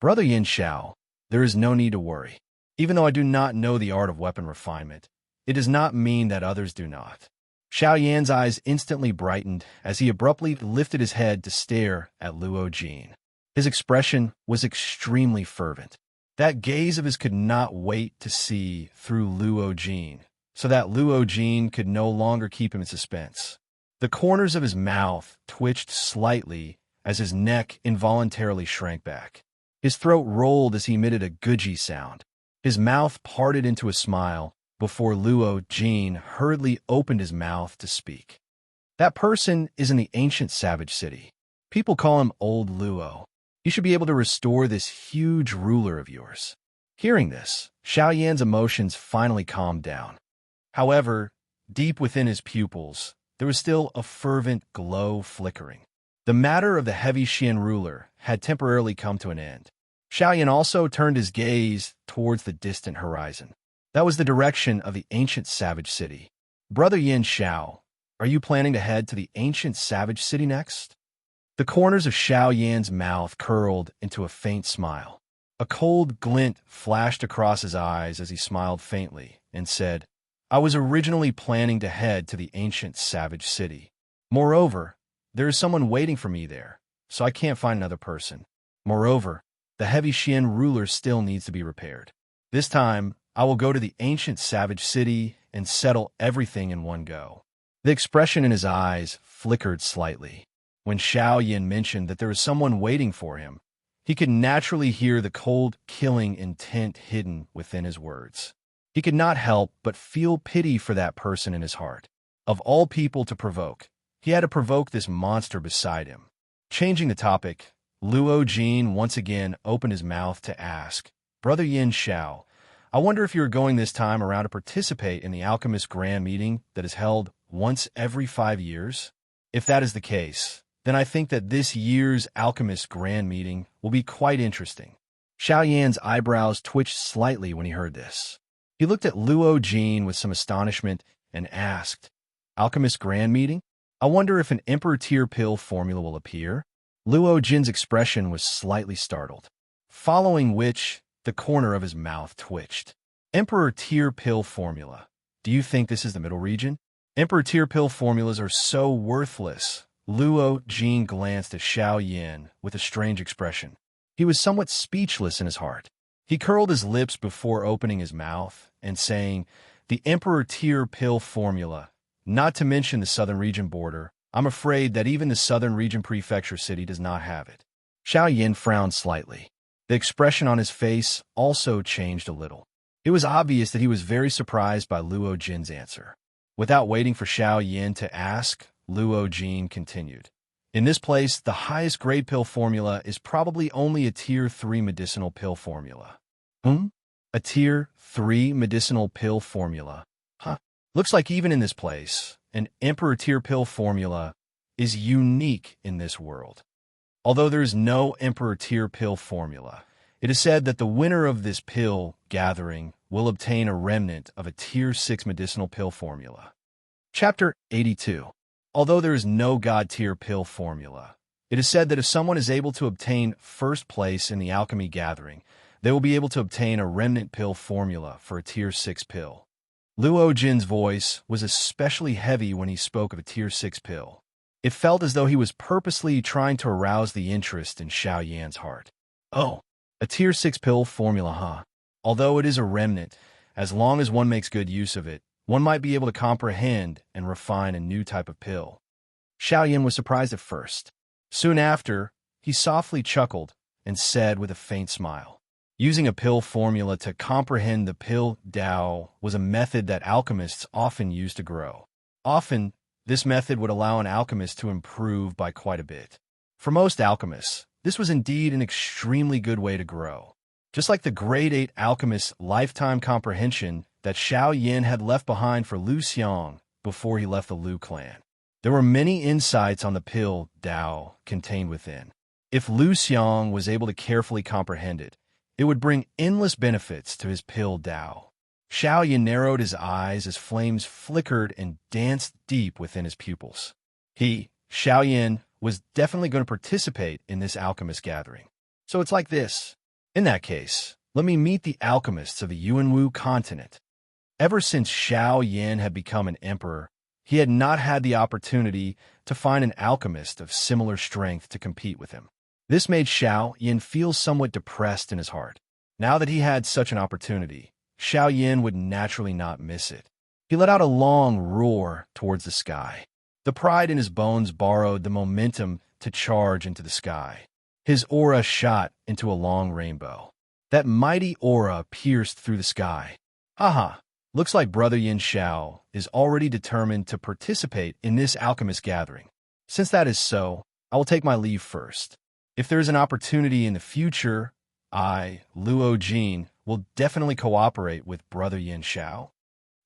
A: Brother Yin Xiao, there is no need to worry. Even though I do not know the art of weapon refinement, it does not mean that others do not. Xiao Yan's eyes instantly brightened as he abruptly lifted his head to stare at Luo Jin. His expression was extremely fervent. That gaze of his could not wait to see through Luo Jin, so that Luo Jin could no longer keep him in suspense. The corners of his mouth twitched slightly as his neck involuntarily shrank back. His throat rolled as he emitted a gudgy sound. His mouth parted into a smile before Luo Jin hurriedly opened his mouth to speak. That person is in the ancient savage city. People call him Old Luo. You should be able to restore this huge ruler of yours. Hearing this, Xiao Yan's emotions finally calmed down. However, deep within his pupils, there was still a fervent glow flickering. The matter of the heavy Xian ruler had temporarily come to an end. Xiao Yan also turned his gaze towards the distant horizon. That was the direction of the ancient savage city. Brother Yin Xiao, are you planning to head to the ancient savage city next? The corners of Xiao Yan's mouth curled into a faint smile. A cold glint flashed across his eyes as he smiled faintly and said, I was originally planning to head to the ancient savage city. Moreover, there is someone waiting for me there, so I can't find another person. Moreover, the heavy Xian ruler still needs to be repaired. This time, I will go to the ancient savage city and settle everything in one go. The expression in his eyes flickered slightly. When Xiao Yan mentioned that there was someone waiting for him, he could naturally hear the cold, killing intent hidden within his words. He could not help but feel pity for that person in his heart. Of all people to provoke, he had to provoke this monster beside him. Changing the topic, Luo Jin once again opened his mouth to ask, Brother Yin Xiao, I wonder if you are going this time around to participate in the Alchemist Grand Meeting that is held once every 5 years? If that is the case, then I think that this year's Alchemist Grand Meeting will be quite interesting. Xiao Yan's eyebrows twitched slightly when he heard this. He looked at Luo Jin with some astonishment and asked, Alchemist Grand Meeting? I wonder if an Emperor Tier pill formula will appear? Luo Jin's expression was slightly startled, following which the corner of his mouth twitched. Emperor Tier pill formula. Do you think this is the middle region? Emperor Tier pill formulas are so worthless. Luo Jin glanced at Xiao Yan with a strange expression. He was somewhat speechless in his heart. He curled his lips before opening his mouth and saying, the Emperor Tier pill formula, not to mention the southern region border, I'm afraid that even the southern region prefecture city does not have it. Xiao Yan frowned slightly. The expression on his face also changed a little. It was obvious that he was very surprised by Luo Jin's answer. Without waiting for Xiao Yan to ask, Luo Jin continued. In this place, the highest grade pill formula is probably only a Tier 3 medicinal pill formula. A Tier 3 medicinal pill formula? Huh. Looks like even in this place, an Emperor Tier pill formula is unique in this world. Although there is no Emperor Tier pill formula, it is said that the winner of this pill gathering will obtain a remnant of a Tier 6 medicinal pill formula. Chapter 82. Although there is no God Tier pill formula, it is said that if someone is able to obtain first place in the alchemy gathering, they will be able to obtain a remnant pill formula for a Tier 6 pill. Luo Jin's voice was especially heavy when he spoke of a Tier 6 pill. It felt as though he was purposely trying to arouse the interest in Xiao Yan's heart. Oh, a Tier 6 pill formula, huh? Although it is a remnant, as long as one makes good use of it, one might be able to comprehend and refine a new type of pill. Xiao Yan was surprised at first. Soon after, he softly chuckled and said with a faint smile, using a pill formula to comprehend the pill Dao was a method that alchemists often use to grow. Often, this method would allow an alchemist to improve by quite a bit. For most alchemists, this was indeed an extremely good way to grow. Just like the Grade 8 alchemist's lifetime comprehension that Xiao Yan had left behind for Lu Xiang before he left the Lu clan. There were many insights on the pill Dao contained within. If Lu Xiang was able to carefully comprehend it, it would bring endless benefits to his pill Dao. Xiaoyan narrowed his eyes as flames flickered and danced deep within his pupils. He, Xiaoyan, was definitely going to participate in this alchemist gathering. So it's like this. In that case, let me meet the alchemists of the Yuanwu continent. Ever since Xiaoyan had become an emperor, he had not had the opportunity to find an alchemist of similar strength to compete with him. This made Xiaoyan feel somewhat depressed in his heart. Now that he had such an opportunity, Xiaoyan would naturally not miss it. He let out a long roar towards the sky. The pride in his bones borrowed the momentum to charge into the sky. His aura shot into a long rainbow. That mighty aura pierced through the sky. Haha, looks like Brother Yin Xiao is already determined to participate in this alchemist gathering. Since that is so, I will take my leave first. If there is an opportunity in the future, I, Luo Jin, will definitely cooperate with Brother Yin Xiao.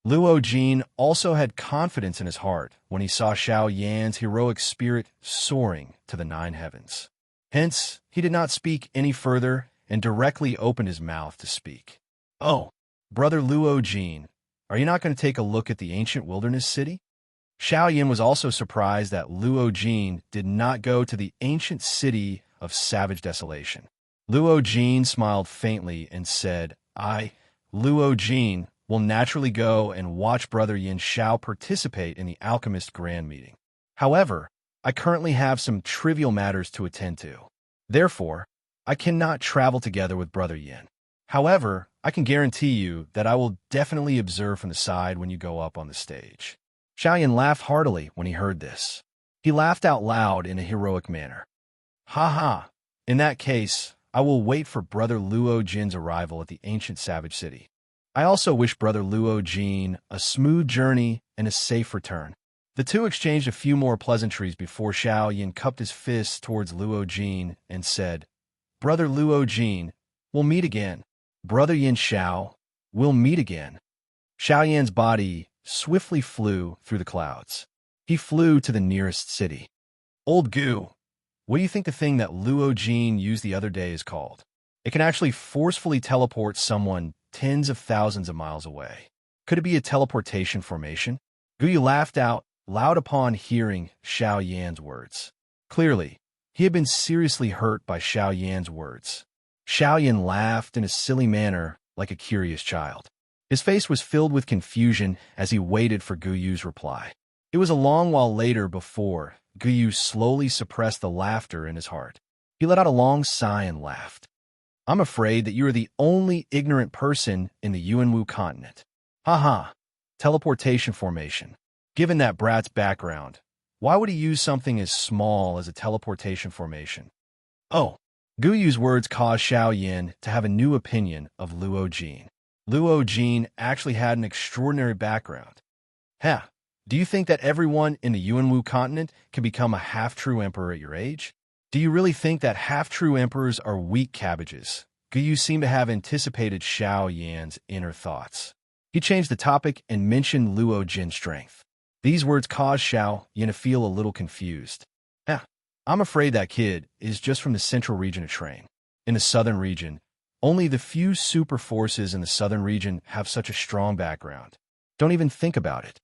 A: Luo Jin also had confidence in his heart when he saw Xiao Yan's heroic spirit soaring to the 9 heavens. Hence, he did not speak any further and directly opened his mouth to speak. Oh, Brother Luo Jin, are you not going to take a look at the ancient wilderness city? Xiao Yan was also surprised that Luo Jin did not go to the ancient city of savage desolation. Luo Jin smiled faintly and said, I, Luo Jin, will naturally go and watch Brother Yin Xiao participate in the Alchemist Grand Meeting. However, I currently have some trivial matters to attend to. Therefore, I cannot travel together with Brother Yin. However, I can guarantee you that I will definitely observe from the side when you go up on the stage. Xiaoyan laughed heartily when he heard this. He laughed out loud in a heroic manner. Ha ha! In that case, I will wait for Brother Luo Jin's arrival at the ancient savage city. I also wish Brother Luo Jin a smooth journey and a safe return. The two exchanged a few more pleasantries before Xiaoyan cupped his fists towards Luo Jin and said, Brother Luo Jin, we'll meet again. Brother Yin Xiao, we'll meet again. Xiaoyan's body swiftly flew through the clouds. He flew to the nearest city. Old Gu, what do you think the thing that Luo Jin used the other day is called? It can actually forcefully teleport someone tens of thousands of miles away. Could it be a teleportation formation? Guyu laughed out loud upon hearing Xiao Yan's words. Clearly, he had been seriously hurt by Xiao Yan's words. Xiao Yan laughed in a silly manner like a curious child. His face was filled with confusion as he waited for Guyu's reply. It was a long while later before Guyu slowly suppressed the laughter in his heart. He let out a long sigh and laughed. I'm afraid that you are the only ignorant person in the Yuanwu continent. Haha, teleportation formation. Given that brat's background, why would he use something as small as a teleportation formation? Oh, Guyu's words caused Xiao Yan to have a new opinion of Luo Jin. Luo Jin actually had an extraordinary background. Heh, do you think that everyone in the Yuanwu continent can become a half-true emperor at your age? Do you really think that half-true emperors are weak cabbages? Guyu seemed to have anticipated Xiao Yan's inner thoughts. He changed the topic and mentioned Luo Jin's strength. These words caused Xiao Yan to feel a little confused. I'm afraid that kid is just from the central region of Train. In the southern region, only the few super forces in the southern region have such a strong background. Don't even think about it.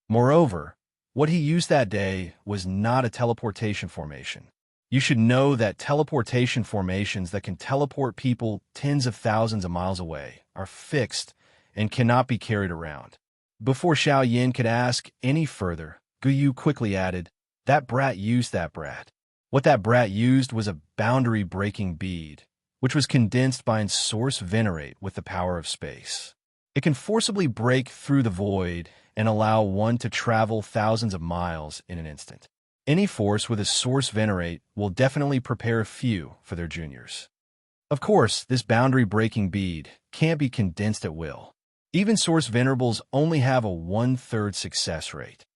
A: Moreover, what he used that day was not a teleportation formation. You should know that teleportation formations that can teleport people tens of thousands of miles away are fixed and cannot be carried around. Before Xiao Yan could ask any further, Guyu quickly added, that brat used that brat. What that brat used was a boundary-breaking bead, which was condensed by Source Venerate with the power of space. It can forcibly break through the void and allow one to travel thousands of miles in an instant. Any force with a Source Venerate will definitely prepare a few for their juniors. Of course, this boundary-breaking bead can't be condensed at will. Even Source Venerables only have a 1/3 success rate.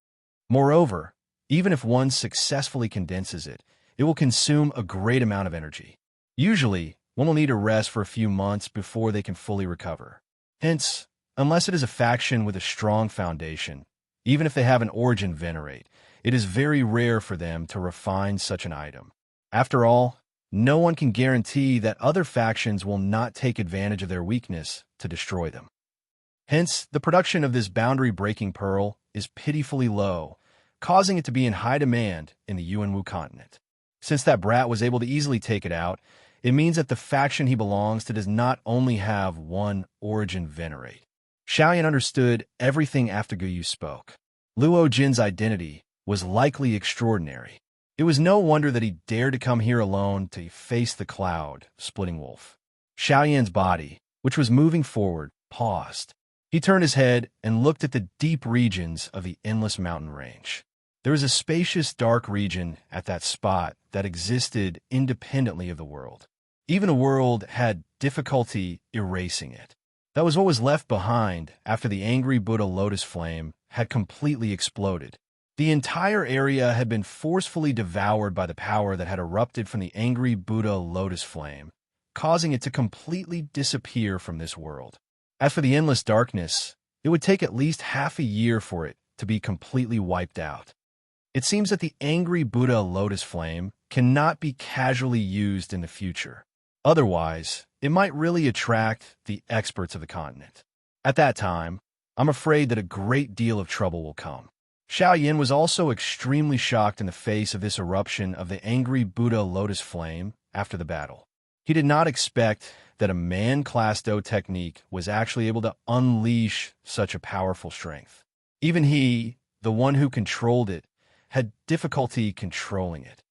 A: Moreover, even if one successfully condenses it, it will consume a great amount of energy. Usually, one will need to rest for a few months before they can fully recover. Hence, unless it is a faction with a strong foundation, even if they have an origin venerate, It is very rare for them to refine such an item. After all, no one can guarantee that other factions will not take advantage of their weakness to destroy them. Hence, the production of this boundary-breaking pearl is pitifully low, causing it to be in high demand in the Yuanwu continent. Since that brat was able to easily take it out, it means that the faction he belongs to does not only have one origin venerate. Xiaoyan understood everything after Guyu spoke. Luo Jin's identity was likely extraordinary. It was no wonder that he dared to come here alone to face the cloud-splitting wolf. Xiaoyan's body, which was moving forward, paused. He turned his head and looked at the deep regions of the endless mountain range. There was a spacious, dark region at that spot that existed independently of the world. Even the world had difficulty erasing it. That was what was left behind after the angry Buddha lotus flame had completely exploded. The entire area had been forcefully devoured by the power that had erupted from the angry Buddha lotus flame, causing it to completely disappear from this world. As for the endless darkness, it would take at least half a year for it to be completely wiped out. It seems that the angry Buddha lotus flame cannot be casually used in the future. Otherwise, it might really attract the experts of the continent. At that time, I'm afraid that a great deal of trouble will come. Xiaoyan was also extremely shocked in the face of this eruption of the angry Buddha lotus flame after the battle. He did not expect that a man-class Do technique was actually able to unleash such a powerful strength. Even he, the one who controlled it, had difficulty controlling it.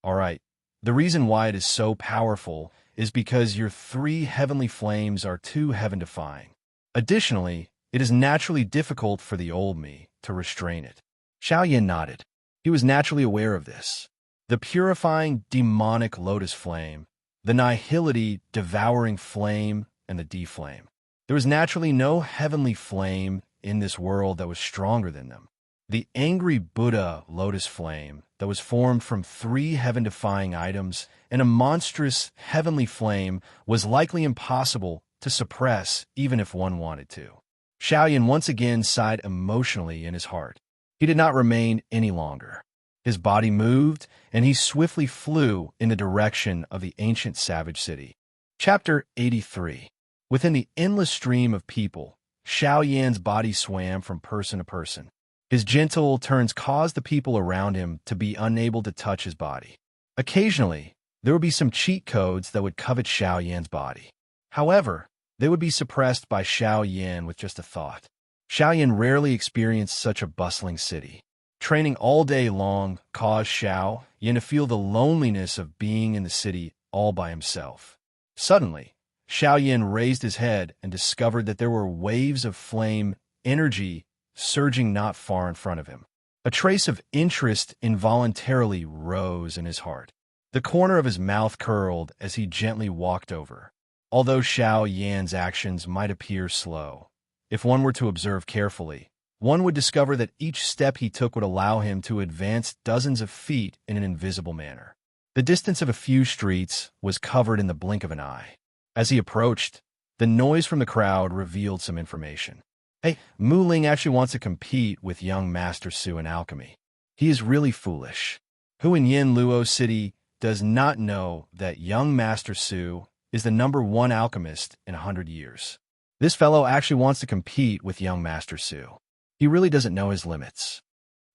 A: All right, the reason why it is so powerful is because your 3 heavenly flames are too heaven-defying. Additionally, it is naturally difficult for the old me to restrain it. Xiaoyan nodded. He was naturally aware of this. The purifying demonic lotus flame, the nihility devouring flame, and the D-flame. There was naturally no heavenly flame in this world that was stronger than them. The angry Buddha lotus flame that was formed from 3 heaven-defying items and a monstrous heavenly flame was likely impossible to suppress even if one wanted to. Xiaoyan once again sighed emotionally in his heart. He did not remain any longer. His body moved, and he swiftly flew in the direction of the ancient savage city. Chapter 83. Within the endless stream of people, Xiaoyan's body swam from person to person. His gentle turns caused the people around him to be unable to touch his body. Occasionally, there would be some cheat codes that would covet Xiaoyan's body. However, they would be suppressed by Xiaoyan with just a thought. Xiaoyan rarely experienced such a bustling city. Training all day long caused Xiaoyan to feel the loneliness of being in the city all by himself. Suddenly, Xiaoyan raised his head and discovered that there were waves of flame energy surging not far in front of him. A trace of interest involuntarily rose in his heart. The corner of his mouth curled as he gently walked over. Although Xiaoyan's actions might appear slow, if one were to observe carefully, one would discover that each step he took would allow him to advance dozens of feet in an invisible manner. The distance of a few streets was covered in the blink of an eye. As he approached, the noise from the crowd revealed some information. Hey, Mu Ling actually wants to compete with young Master Su in alchemy. He is really foolish. Who in Yin Luo City does not know that young Master Su is the #1 alchemist in 100 years? This fellow actually wants to compete with young Master Su. He really doesn't know his limits.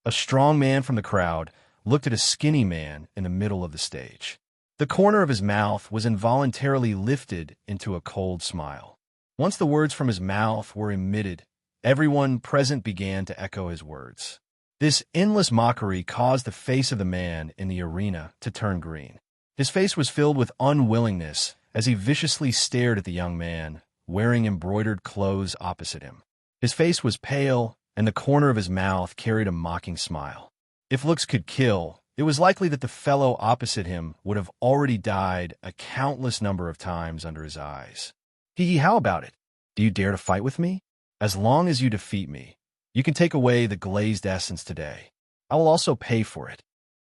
A: A strong man from the crowd looked at a skinny man in the middle of the stage. The corner of his mouth was involuntarily lifted into a cold smile. Once the words from his mouth were emitted, everyone present began to echo his words. This endless mockery caused the face of the man in the arena to turn green. His face was filled with unwillingness as he viciously stared at the young man, wearing embroidered clothes opposite him. His face was pale, and the corner of his mouth carried a mocking smile. If looks could kill, it was likely that the fellow opposite him would have already died a countless number of times under his eyes. How about it? Do you dare to fight with me? As long as you defeat me, you can take away the glazed essence today. I will also pay for it.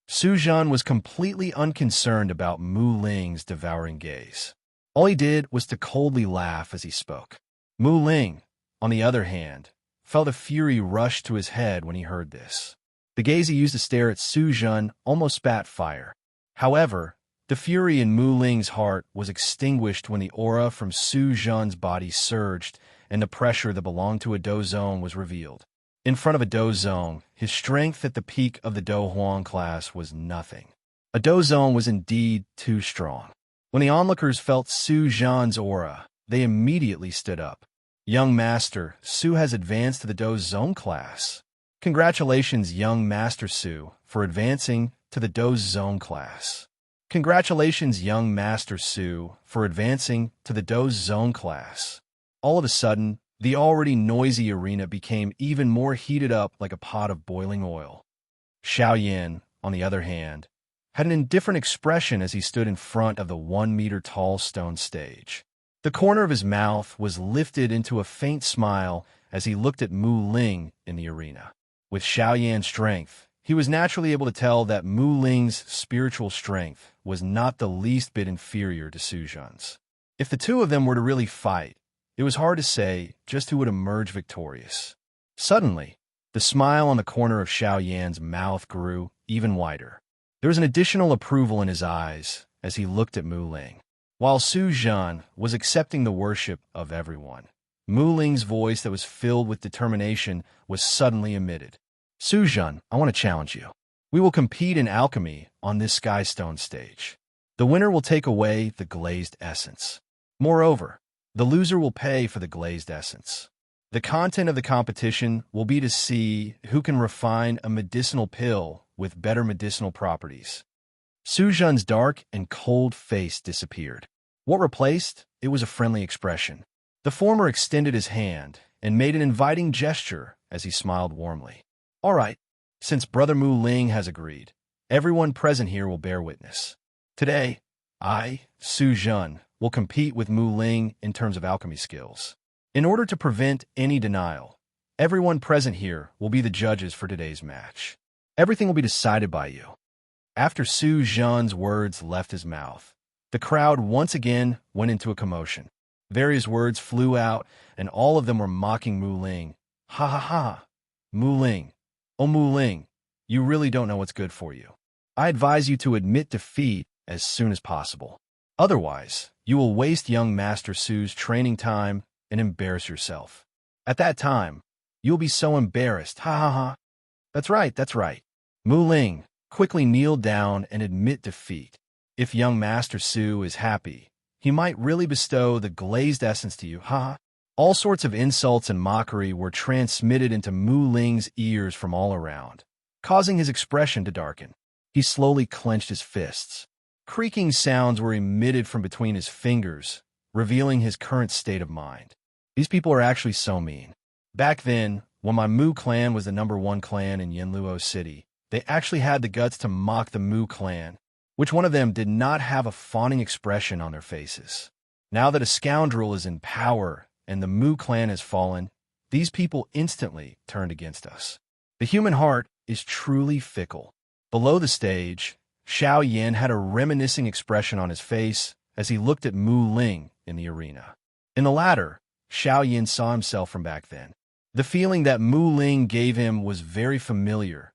A: Su Zhan was completely unconcerned about Mu Ling's devouring gaze. All he did was to coldly laugh as he spoke. Mu Ling, on the other hand, felt a fury rush to his head when he heard this. The gaze he used to stare at Su Zhen almost spat fire. However, the fury in Mu Ling's heart was extinguished when the aura from Su Zhen's body surged and the pressure that belonged to a Dozong was revealed. In front of a Dozong, his strength at the peak of the Do Huang class was nothing. A Dozong was indeed too strong. When the onlookers felt Su Zhen's aura, they immediately stood up. Young Master, Su has advanced to the Dozong class. Congratulations, young Master Su, for advancing to the Dozong class. Congratulations, young Master Su, for advancing to the Dozong class. All of a sudden, the already noisy arena became even more heated up like a pot of boiling oil. Xiao Yan, on the other hand, had an indifferent expression as he stood in front of the 1-meter-tall stone stage. The corner of his mouth was lifted into a faint smile as he looked at Mu Ling in the arena. With Xiao Yan's strength, he was naturally able to tell that Mu Ling's spiritual strength was not the least bit inferior to Su Zhen's. If the two of them were to really fight, it was hard to say just who would emerge victorious. Suddenly, the smile on the corner of Xiao Yan's mouth grew even wider. There was an additional approval in his eyes as he looked at Mu Ling. While Su Zhen was accepting the worship of everyone, Mu Ling's voice that was filled with determination was suddenly emitted. Su Zhen, I want to challenge you. We will compete in alchemy on this Skystone stage. The winner will take away the glazed essence. Moreover, the loser will pay for the glazed essence. The content of the competition will be to see who can refine a medicinal pill with better medicinal properties. Su Zhen's dark and cold face disappeared. What replaced it was a friendly expression. The former extended his hand and made an inviting gesture as he smiled warmly. All right, since Brother Mu Ling has agreed, everyone present here will bear witness. Today, I, Su Zhen, will compete with Mu Ling in terms of alchemy skills. In order to prevent any denial, everyone present here will be the judges for today's match. Everything will be decided by you. After Su Zhen's words left his mouth, the crowd once again went into a commotion. Various words flew out, and all of them were mocking Mu Ling. Ha ha ha! Mu Ling. Oh Mu Ling, you really don't know what's good for you. I advise you to admit defeat as soon as possible. Otherwise, you will waste young Master Su's training time and embarrass yourself. At that time, you'll be so embarrassed. Ha ha ha. That's right, that's right. Mu Ling, quickly kneel down and admit defeat. If young Master Su is happy, he might really bestow the glazed essence to you. Ha ha. All sorts of insults and mockery were transmitted into Mu Ling's ears from all around, causing his expression to darken. He slowly clenched his fists. Creaking sounds were emitted from between his fingers, revealing his current state of mind. These people are actually so mean. Back then, when my Mu clan was the #1 clan in Yanluo City, they actually had the guts to mock the Mu clan. Which one of them did not have a fawning expression on their faces? Now that a scoundrel is in power and the Mu clan has fallen, these people instantly turned against us. The human heart is truly fickle. Below the stage, Xiao Yan had a reminiscing expression on his face as he looked at Mu Ling in the arena. In the latter, Xiao Yan saw himself from back then. The feeling that Mu Ling gave him was very familiar.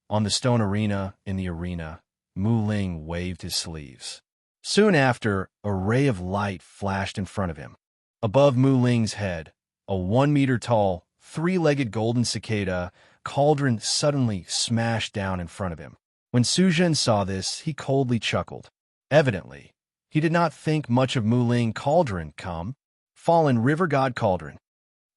A: On the stone arena, in the arena, Mu Ling waved his sleeves. Soon after, a ray of light flashed in front of him. Above Mu Ling's head, a 1-meter-tall, 3-legged golden cicada cauldron suddenly smashed down in front of him. When Su Zhen saw this, he coldly chuckled. Evidently, he did not think much of Mu Ling cauldron come, fallen river god cauldron.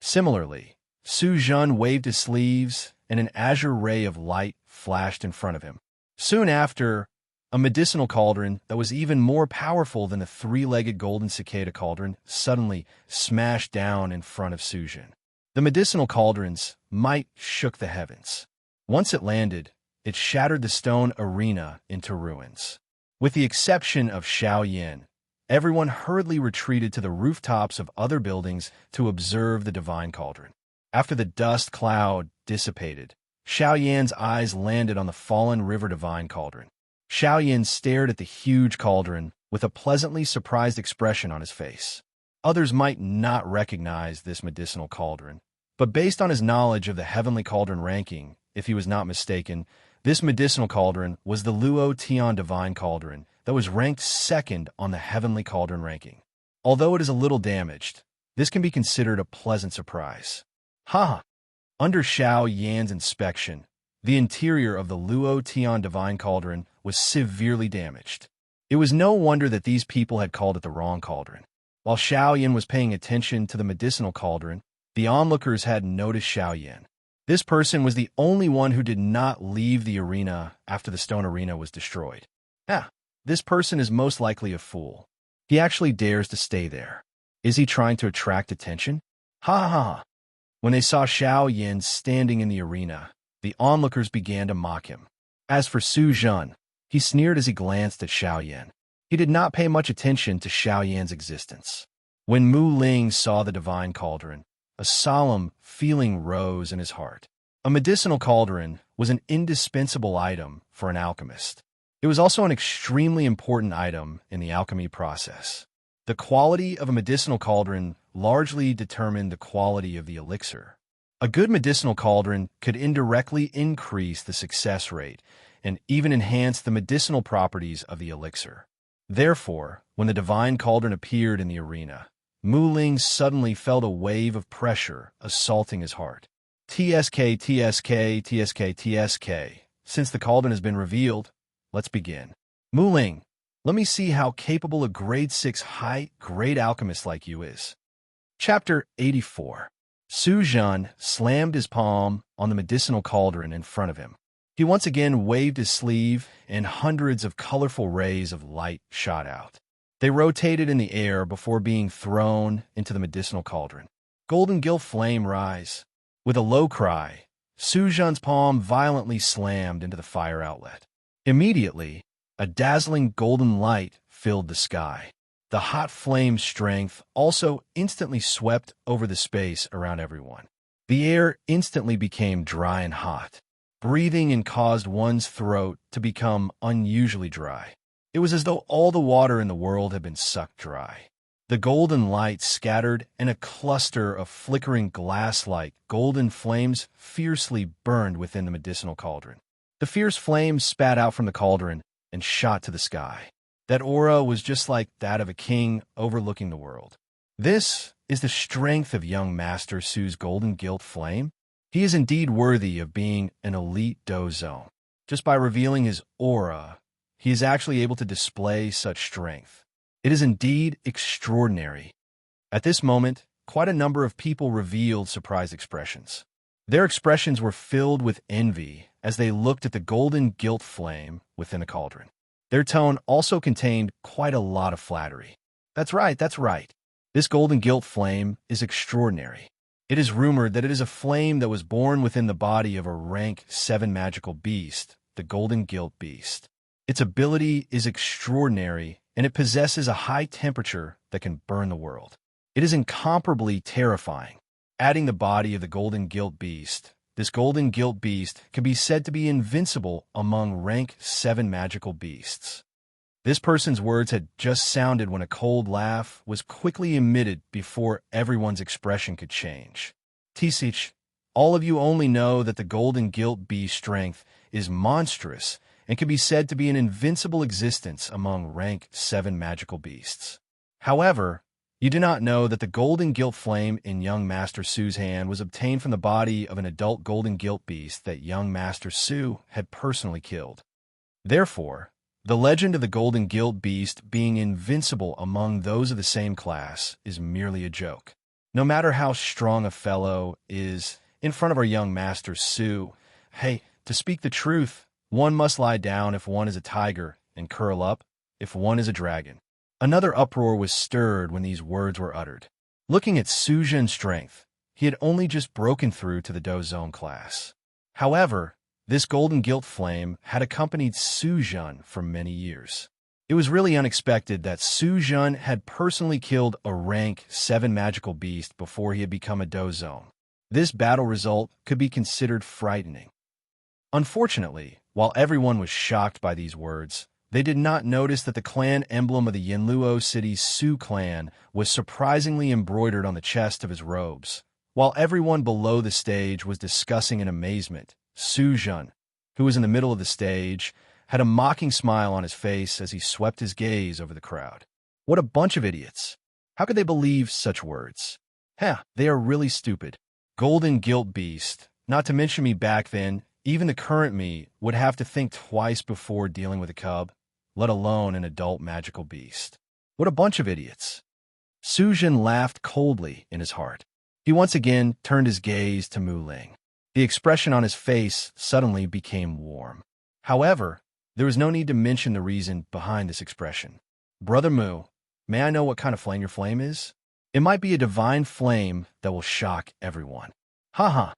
A: Similarly, Su Zhen waved his sleeves, and an azure ray of light flashed in front of him. Soon after, a medicinal cauldron that was even more powerful than the 3-legged golden cicada cauldron suddenly smashed down in front of Su Zhen. The medicinal cauldron's might shook the heavens. Once it landed, it shattered the stone arena into ruins. With the exception of Xiao Yan, everyone hurriedly retreated to the rooftops of other buildings to observe the divine cauldron. After the dust cloud dissipated, Xiao Yan's eyes landed on the fallen river divine cauldron. Xiao Yan stared at the huge cauldron with a pleasantly surprised expression on his face. Others might not recognize this medicinal cauldron, but based on his knowledge of the heavenly cauldron ranking, if he was not mistaken. This medicinal cauldron was the Luo Tian Divine Cauldron that was ranked second on the Heavenly Cauldron ranking. Although it is a little damaged, this can be considered a pleasant surprise. Haha! Under Xiao Yan's inspection, the interior of the Luo Tian Divine Cauldron was severely damaged. It was no wonder that these people had called it the wrong cauldron. While Xiao Yan was paying attention to the medicinal cauldron, the onlookers had noticed Xiao Yan. This person was the only one who did not leave the arena after the stone arena was destroyed. This person is most likely a fool. He actually dares to stay there. Is he trying to attract attention? Ha ha ha! When they saw Xiao Yan standing in the arena, the onlookers began to mock him. As for Su Zhen, he sneered as he glanced at Xiao Yan. He did not pay much attention to Xiao Yan's existence. When Mu Ling saw the divine cauldron, a solemn feeling rose in his heart. A medicinal cauldron was an indispensable item for an alchemist. It was also an extremely important item in the alchemy process. The quality of a medicinal cauldron largely determined the quality of the elixir. A good medicinal cauldron could indirectly increase the success rate and even enhance the medicinal properties of the elixir. Therefore, when the divine cauldron appeared in the arena, Mu Ling suddenly felt a wave of pressure assaulting his heart. TSK, TSK, TSK, TSK. Since the cauldron has been revealed, let's begin. Mu Ling, let me see how capable a grade 6 high-grade alchemist like you is. Chapter 84. Su Zhen slammed his palm on the medicinal cauldron in front of him. He once again waved his sleeve, and hundreds of colorful rays of light shot out. They rotated in the air before being thrown into the medicinal cauldron. Golden gilt flame rise. With a low cry, Su Zhen's palm violently slammed into the fire outlet. Immediately, a dazzling golden light filled the sky. The hot flame's strength also instantly swept over the space around everyone. The air instantly became dry and hot. Breathing in caused one's throat to become unusually dry. It was as though all the water in the world had been sucked dry. The golden light scattered, and a cluster of flickering glass-like golden flames fiercely burned within the medicinal cauldron. The fierce flames spat out from the cauldron and shot to the sky. That aura was just like that of a king overlooking the world. This is the strength of young Master Su's golden gilt flame. He is indeed worthy of being an elite dozo. Just by revealing his aura, he is actually able to display such strength. It is indeed extraordinary. At this moment, quite a number of people revealed surprised expressions. Their expressions were filled with envy as they looked at the golden gilt flame within the cauldron. Their tone also contained quite a lot of flattery. That's right, that's right. This golden gilt flame is extraordinary. It is rumored that it is a flame that was born within the body of a rank 7 magical beast, the golden gilt beast. Its ability is extraordinary, and it possesses a high temperature that can burn the world. It is incomparably terrifying. Adding the body of the golden gilt beast, this golden gilt beast can be said to be invincible among rank 7 magical beasts. This person's words had just sounded when a cold laugh was quickly emitted before everyone's expression could change. Tisich, all of you only know that the golden gilt beast's strength is monstrous and can be said to be an invincible existence among rank 7 magical beasts. However, you do not know that the golden gilt flame in young Master Su's hand was obtained from the body of an adult golden gilt beast that young Master Su had personally killed. Therefore, the legend of the golden gilt beast being invincible among those of the same class is merely a joke. No matter how strong a fellow is in front of our young Master Su, hey, to speak the truth, one must lie down if one is a tiger and curl up if one is a dragon. Another uproar was stirred when these words were uttered. Looking at Su Zhen's strength, he had only just broken through to the Dozone class. However, this golden gilt flame had accompanied Su Zhen for many years. It was really unexpected that Su Zhen had personally killed a rank 7 magical beast before he had become a Dozone. This battle result could be considered frightening. Unfortunately, while everyone was shocked by these words, they did not notice that the clan emblem of the Yanluo city's Su clan was surprisingly embroidered on the chest of his robes. While everyone below the stage was discussing in amazement, Su Jun, who was in the middle of the stage, had a mocking smile on his face as he swept his gaze over the crowd. What a bunch of idiots. How could they believe such words? They are really stupid. Golden guilt beast. Not to mention me back then, even the current me would have to think twice before dealing with a cub, let alone an adult magical beast. What a bunch of idiots. Su Jun laughed coldly in his heart. He once again turned his gaze to Mu Ling. The expression on his face suddenly became warm. However, there was no need to mention the reason behind this expression. Brother Mu, may I know what kind of flame your flame is? It might be a divine flame that will shock everyone. Ha.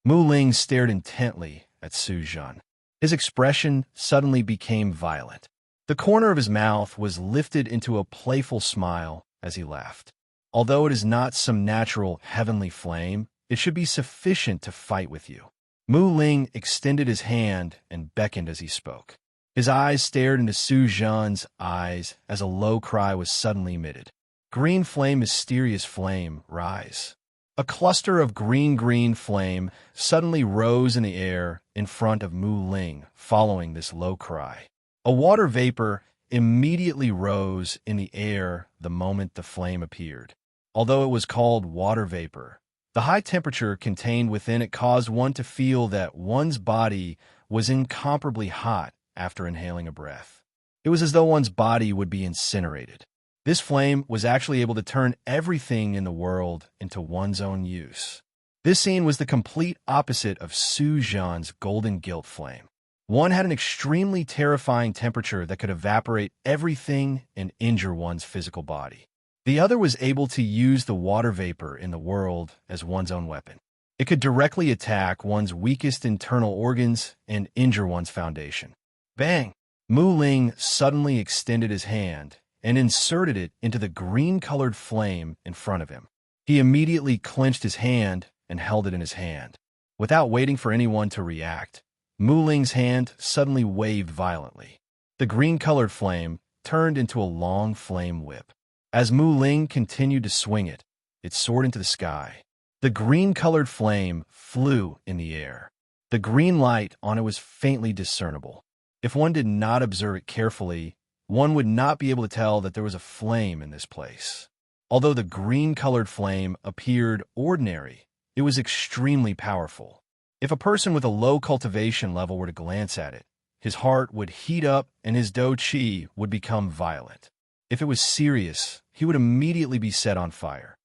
A: Mu Ling stared intently at Su Jun. His expression suddenly became violent. The corner of his mouth was lifted into a playful smile as he laughed. Although it is not some natural heavenly flame, it should be sufficient to fight with you. Mu Ling extended his hand and beckoned as he spoke. His eyes stared into Su Jun's eyes as a low cry was suddenly emitted. Green flame, mysterious flame, rise. A cluster of green flame suddenly rose in the air in front of Mu Ling following this low cry. A water vapor immediately rose in the air the moment the flame appeared. Although it was called water vapor, the high temperature contained within it caused one to feel that one's body was incomparably hot after inhaling a breath. It was as though one's body would be incinerated. This flame was actually able to turn everything in the world into one's own use. This scene was the complete opposite of Su Jun's golden guilt flame. One had an extremely terrifying temperature that could evaporate everything and injure one's physical body. The other was able to use the water vapor in the world as one's own weapon. It could directly attack one's weakest internal organs and injure one's foundation. Bang! Mu Ling suddenly extended his hand and inserted it into the green-colored flame in front of him. He immediately clenched his hand and held it in his hand. Without waiting for anyone to react, Mu Ling's hand suddenly waved violently. The green-colored flame turned into a long flame whip. As Mu Ling continued to swing it, it soared into the sky. The green-colored flame flew in the air. The green light on it was faintly discernible. If one did not observe it carefully, one would not be able to tell that there was a flame in this place. Although the green-colored flame appeared ordinary, it was extremely powerful. If a person with a low cultivation level were to glance at it, his heart would heat up and his do qi would become violent. If it was serious, he would immediately be set on fire.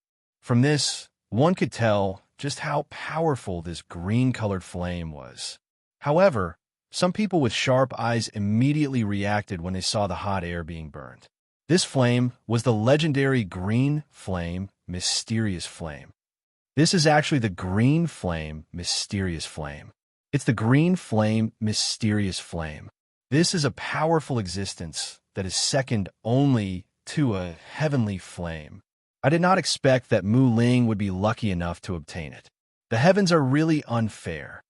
A: From this, one could tell just how powerful this green-colored flame was. However, some people with sharp eyes immediately reacted when they saw the hot air being burned. This flame was the legendary green flame, mysterious flame. This is actually the green flame, mysterious flame. It's the green flame, mysterious flame. This is a powerful existence that is second only to a heavenly flame. I did not expect that Mu Ling would be lucky enough to obtain it. The heavens are really unfair.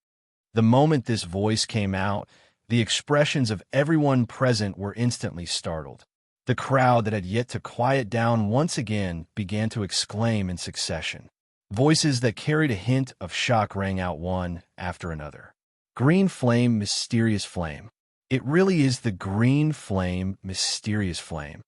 A: The moment this voice came out, the expressions of everyone present were instantly startled. The crowd that had yet to quiet down once again began to exclaim in succession. Voices that carried a hint of shock rang out one after another. Green flame, mysterious flame. It really is the green flame, mysterious flame.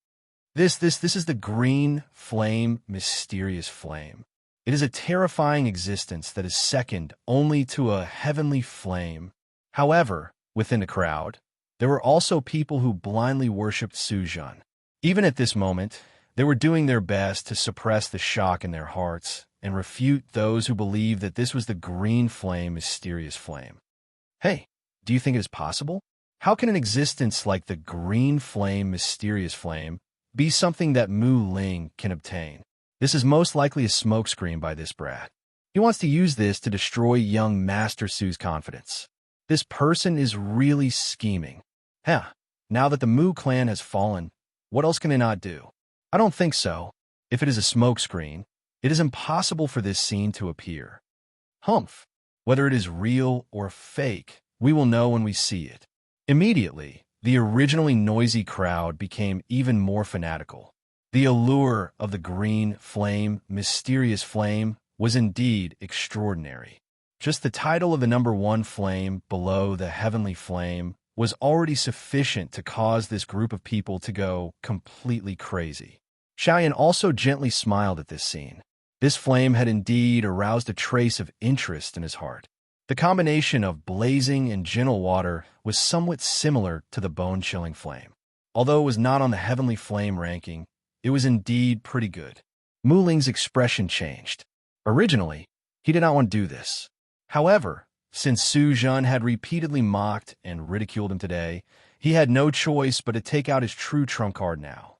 A: This is the green flame, mysterious flame. It is a terrifying existence that is second only to a heavenly flame. However, within the crowd, there were also people who blindly worshipped Su Jun. Even at this moment, they were doing their best to suppress the shock in their hearts and refute those who believed that this was the green flame, mysterious flame. Hey, do you think it is possible? How can an existence like the green flame, mysterious flame be something that Mu Ling can obtain? This is most likely a smokescreen by this brat. He wants to use this to destroy young Master Su's confidence. This person is really scheming. Now that the Mu clan has fallen, what else can they not do? I don't think so. If it is a smokescreen, it is impossible for this scene to appear. Humph. Whether it is real or fake, we will know when we see it. Immediately, the originally noisy crowd became even more fanatical. The allure of the green flame, mysterious flame, was indeed extraordinary. Just the title of the number one flame below the heavenly flame was already sufficient to cause this group of people to go completely crazy. Xiaoyan also gently smiled at this scene. This flame had indeed aroused a trace of interest in his heart. The combination of blazing and gentle water was somewhat similar to the bone-chilling flame. Although it was not on the heavenly flame ranking, it was indeed pretty good. Mu Ling's expression changed. Originally, he did not want to do this. However, since Su Zhen had repeatedly mocked and ridiculed him today, he had no choice but to take out his true trump card now.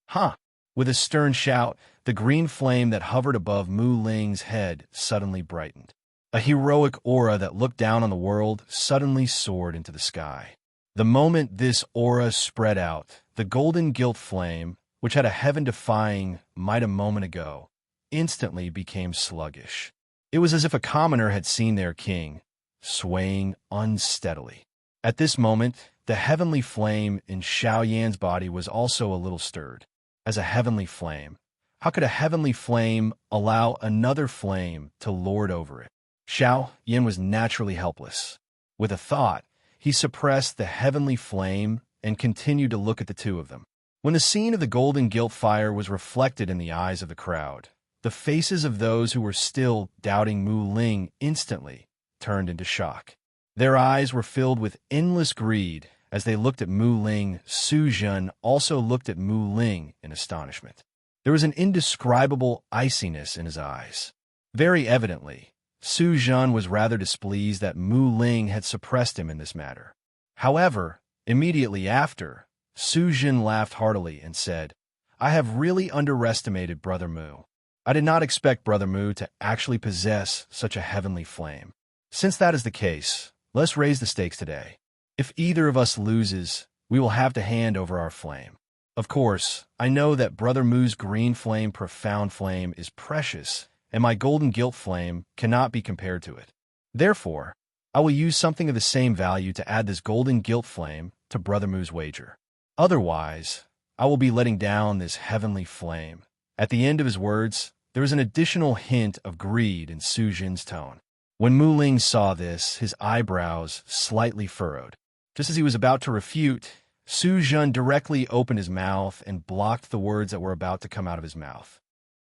A: Huh! With a stern shout, the green flame that hovered above Mu Ling's head suddenly brightened. A heroic aura that looked down on the world suddenly soared into the sky. The moment this aura spread out, the golden gilt flame, which had a heaven-defying might a moment ago, instantly became sluggish. It was as if a commoner had seen their king, swaying unsteadily. At this moment, the heavenly flame in Xiaoyan's body was also a little stirred. As a heavenly flame, how could a heavenly flame allow another flame to lord over it? Xiaoyan was naturally helpless. With a thought, he suppressed the heavenly flame and continued to look at the two of them. When the scene of the golden gilt fire was reflected in the eyes of the crowd, the faces of those who were still doubting Mu Ling instantly turned into shock. Their eyes were filled with endless greed as they looked at Mu Ling. Su Zhen also looked at Mu Ling in astonishment. There was an indescribable iciness in his eyes. Very evidently, Su Zhen was rather displeased that Mu Ling had suppressed him in this matter. However, immediately after, Su Zhen laughed heartily and said, "I have really underestimated Brother Mu. I did not expect Brother Mu to actually possess such a heavenly flame. Since that is the case, let's raise the stakes today. If either of us loses, we will have to hand over our flame. Of course, I know that Brother Mu's green flame, profound flame, is precious, and my golden gilt flame cannot be compared to it. Therefore, I will use something of the same value to add this golden gilt flame to Brother Mu's wager. Otherwise, I will be letting down this heavenly flame." At the end of his words, there was an additional hint of greed in Su Zhen's tone. When Mu Ling saw this, his eyebrows slightly furrowed. Just as he was about to refute, Su Zhen directly opened his mouth and blocked the words that were about to come out of his mouth.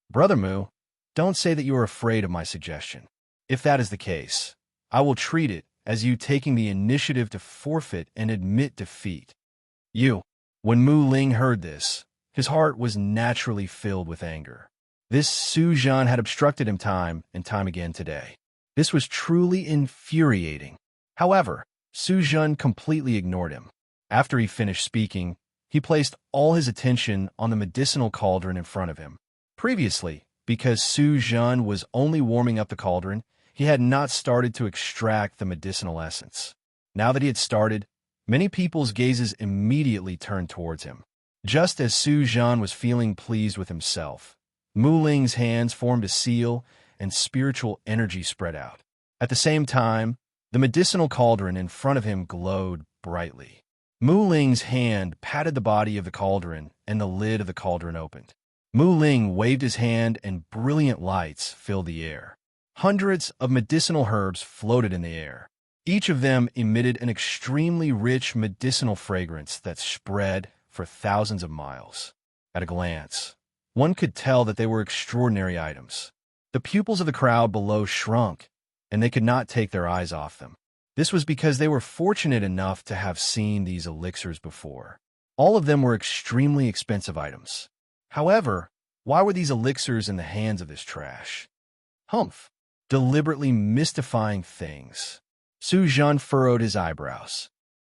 A: "Brother Mu, don't say that you are afraid of my suggestion. If that is the case, I will treat it as you taking the initiative to forfeit and admit defeat." You. When Mu Ling heard this, his heart was naturally filled with anger. This Su Zhen had obstructed him time and time again today. This was truly infuriating. However, Su Zhen completely ignored him. After he finished speaking, he placed all his attention on the medicinal cauldron in front of him. Previously, because Su Zhen was only warming up the cauldron, he had not started to extract the medicinal essence. Now that he had started, many people's gazes immediately turned towards him. Just as Su Zhen was feeling pleased with himself, Mu Ling's hands formed a seal and spiritual energy spread out. At the same time, the medicinal cauldron in front of him glowed brightly. Mu Ling's hand patted the body of the cauldron and the lid of the cauldron opened. Mu Ling waved his hand and brilliant lights filled the air. Hundreds of medicinal herbs floated in the air. Each of them emitted an extremely rich medicinal fragrance that spread for thousands of miles. At a glance, one could tell that they were extraordinary items. The pupils of the crowd below shrunk, and they could not take their eyes off them. This was because they were fortunate enough to have seen these elixirs before. All of them were extremely expensive items. However, why were these elixirs in the hands of this trash? Humph! Deliberately mystifying things. Su Zhen furrowed his eyebrows.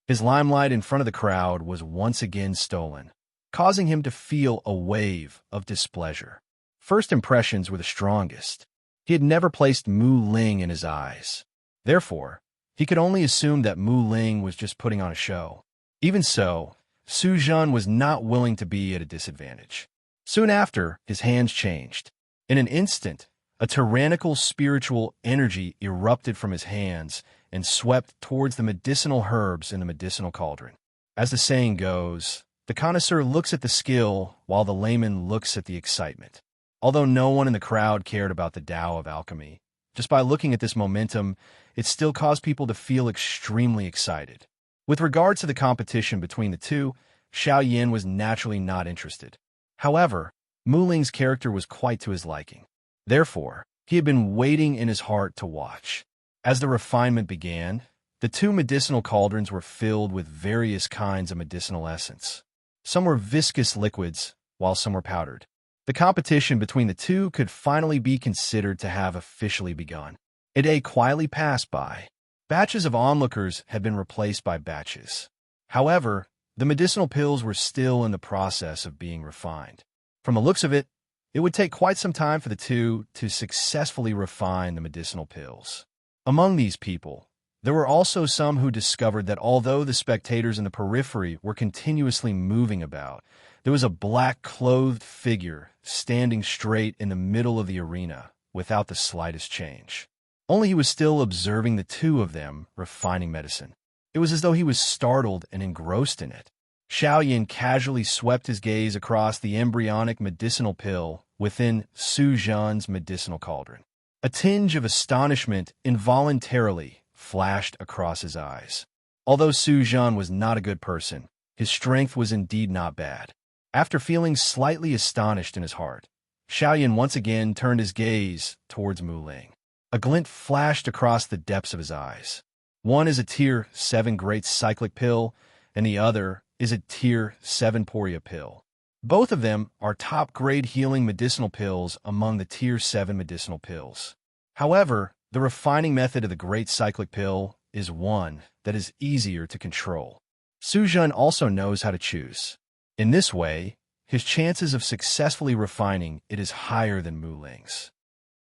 A: His limelight in front of the crowd was once again stolen, causing him to feel a wave of displeasure. First impressions were the strongest. He had never placed Mu Ling in his eyes. Therefore, he could only assume that Mu Ling was just putting on a show. Even so, Su Zhen was not willing to be at a disadvantage. Soon after, his hands changed. In an instant, a tyrannical spiritual energy erupted from his hands and swept towards the medicinal herbs in the medicinal cauldron. As the saying goes, the connoisseur looks at the skill while the layman looks at the excitement. Although no one in the crowd cared about the Tao of alchemy, Just by looking at this momentum, it still caused people to feel extremely excited. With regards to the competition between the two, Xiao Yin was naturally not interested. However, Mu Ling's character was quite to his liking. Therefore, he had been waiting in his heart to watch. As the refinement began, the two medicinal cauldrons were filled with various kinds of medicinal essence. Some were viscous liquids, while some were powdered. The competition between the two could finally be considered to have officially begun. A day quietly passed by. Batches of onlookers had been replaced by batches. However, the medicinal pills were still in the process of being refined. From the looks of it, it would take quite some time for the two to successfully refine the medicinal pills. Among these people, there were also some who discovered that although the spectators in the periphery were continuously moving about, there was a black-clothed figure standing straight in the middle of the arena without the slightest change. Only he was still observing the two of them refining medicine. It was as though he was startled and engrossed in it. Xiao Yin casually swept his gaze across the embryonic medicinal pill within Su Zhan's medicinal cauldron. A tinge of astonishment involuntarily flashed across his eyes. Although Su Zhan was not a good person, his strength was indeed not bad. After feeling slightly astonished in his heart, Xiao Yin once again turned his gaze towards Mu Ling. A glint flashed across the depths of his eyes. One is a Tier 7 Great Cyclic Pill, and the other is a Tier 7 Poria Pill. Both of them are top-grade healing medicinal pills among the Tier 7 medicinal pills. However, the refining method of the Great Cyclic Pill is one that is easier to control. Su Zhan also knows how to choose. In this way, his chances of successfully refining it is higher than Mu Ling's.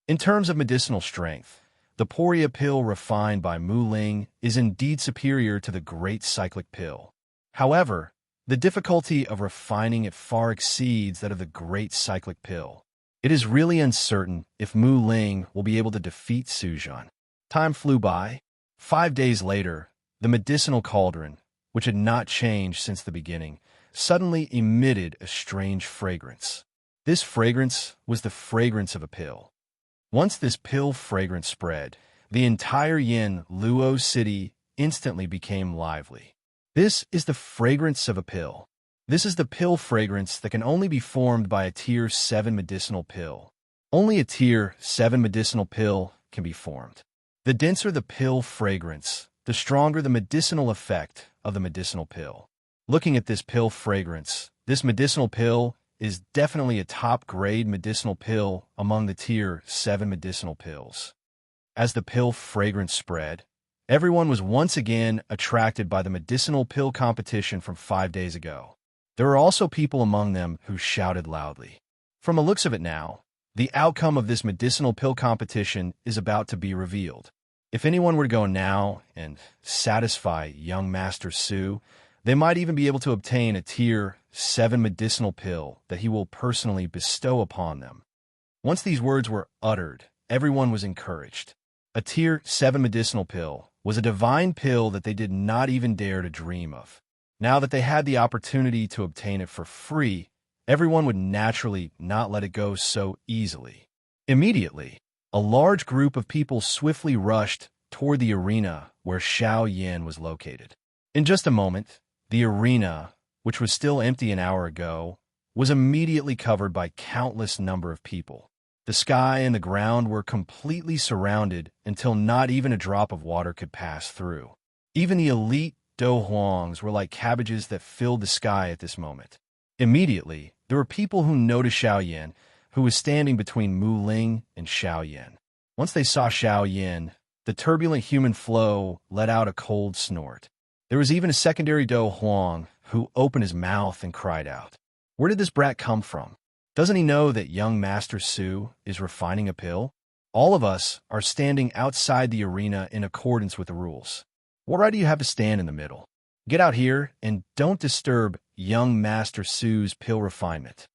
A: In terms of medicinal strength, the Poria Pill refined by Mu Ling is indeed superior to the Great Cyclic Pill. However, the difficulty of refining it far exceeds that of the Great Cyclic Pill. It is really uncertain if Mu Ling will be able to defeat Su Zhan. Time flew by. 5 days later, the medicinal cauldron, which had not changed since the beginning, suddenly emitted a strange fragrance. This fragrance was the fragrance of a pill. Once this pill fragrance spread, the entire Yin Luo city instantly became lively. This is the fragrance of a pill. This is the pill fragrance that can only be formed by a Tier 7 medicinal pill. Only a Tier 7 medicinal pill can be formed. The denser the pill fragrance, the stronger the medicinal effect of the medicinal pill. Looking at this pill fragrance, this medicinal pill is definitely a top-grade medicinal pill among the Tier 7 medicinal pills. As the pill fragrance spread, everyone was once again attracted by the medicinal pill competition from 5 days ago. There were also people among them who shouted loudly. From the looks of it now, the outcome of this medicinal pill competition is about to be revealed. If anyone were to go now and satisfy young Master Su, they might even be able to obtain a Tier 7 medicinal pill that he will personally bestow upon them. Once these words were uttered, everyone was encouraged. A Tier 7 medicinal pill was a divine pill that they did not even dare to dream of. Now that they had the opportunity to obtain it for free, everyone would naturally not let it go so easily. Immediately, a large group of people swiftly rushed toward the arena where Xiao Yin was located. In just a moment, the arena, which was still empty an hour ago, was immediately covered by countless number of people. The sky and the ground were completely surrounded until not even a drop of water could pass through. Even the elite Do Huangs were like cabbages that filled the sky at this moment. Immediately, there were people who noticed Xiao Yin, who was standing between Mu Ling and Xiao Yin. Once they saw Xiao Yin, the turbulent human flow let out a cold snort. There was even a secondary Do Huang who opened his mouth and cried out. Where did this brat come from? Doesn't he know that young Master Su is refining a pill? All of us are standing outside the arena in accordance with the rules. What right do you have to stand in the middle? Get out here and don't disturb young Master Su's pill refinement.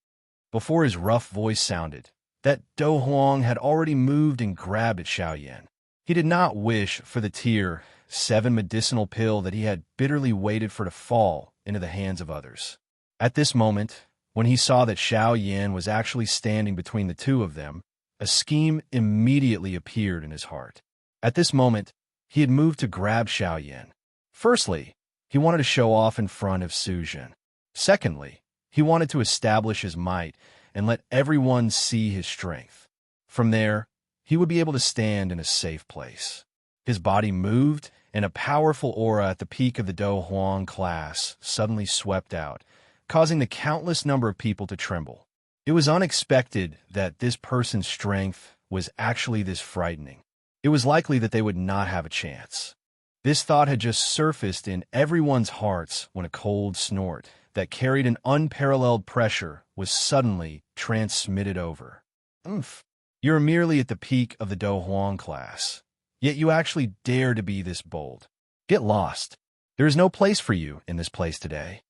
A: Before his rough voice sounded, that Do Huang had already moved and grabbed at Xiao Yin. He did not wish for the Tier 7 medicinal pill that he had bitterly waited for to fall into the hands of others. At this moment, when he saw that Xiao Yin was actually standing between the two of them, a scheme immediately appeared in his heart. At this moment, he had moved to grab Xiaoyan. Firstly, he wanted to show off in front of Su Jun. Secondly, he wanted to establish his might and let everyone see his strength. From there, he would be able to stand in a safe place. His body moved, and a powerful aura at the peak of the Do Huang class suddenly swept out, causing the countless number of people to tremble. It was unexpected that this person's strength was actually this frightening. It was likely that they would not have a chance. This thought had just surfaced in everyone's hearts when a cold snort that carried an unparalleled pressure was suddenly transmitted over. Oomph. You're merely at the peak of the Do Huang class, yet you actually dare to be this bold. Get lost. There is no place for you in this place today.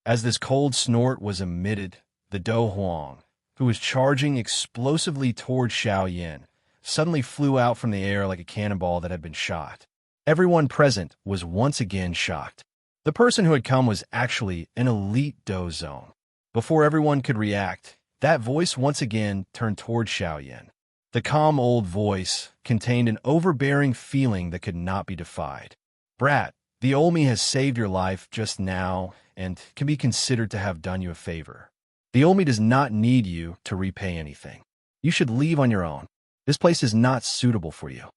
A: As this cold snort was emitted, the Do Huang, who was charging explosively toward Xiaoyan, suddenly flew out from the air like a cannonball that had been shot. Everyone present was once again shocked. The person who had come was actually an elite Do Zone. Before everyone could react, that voice once again turned toward Xiaoyan. The calm old voice contained an overbearing feeling that could not be defied. Brat, the old me has saved your life just now and can be considered to have done you a favor. The old me does not need you to repay anything. You should leave on your own. This place is not suitable for you.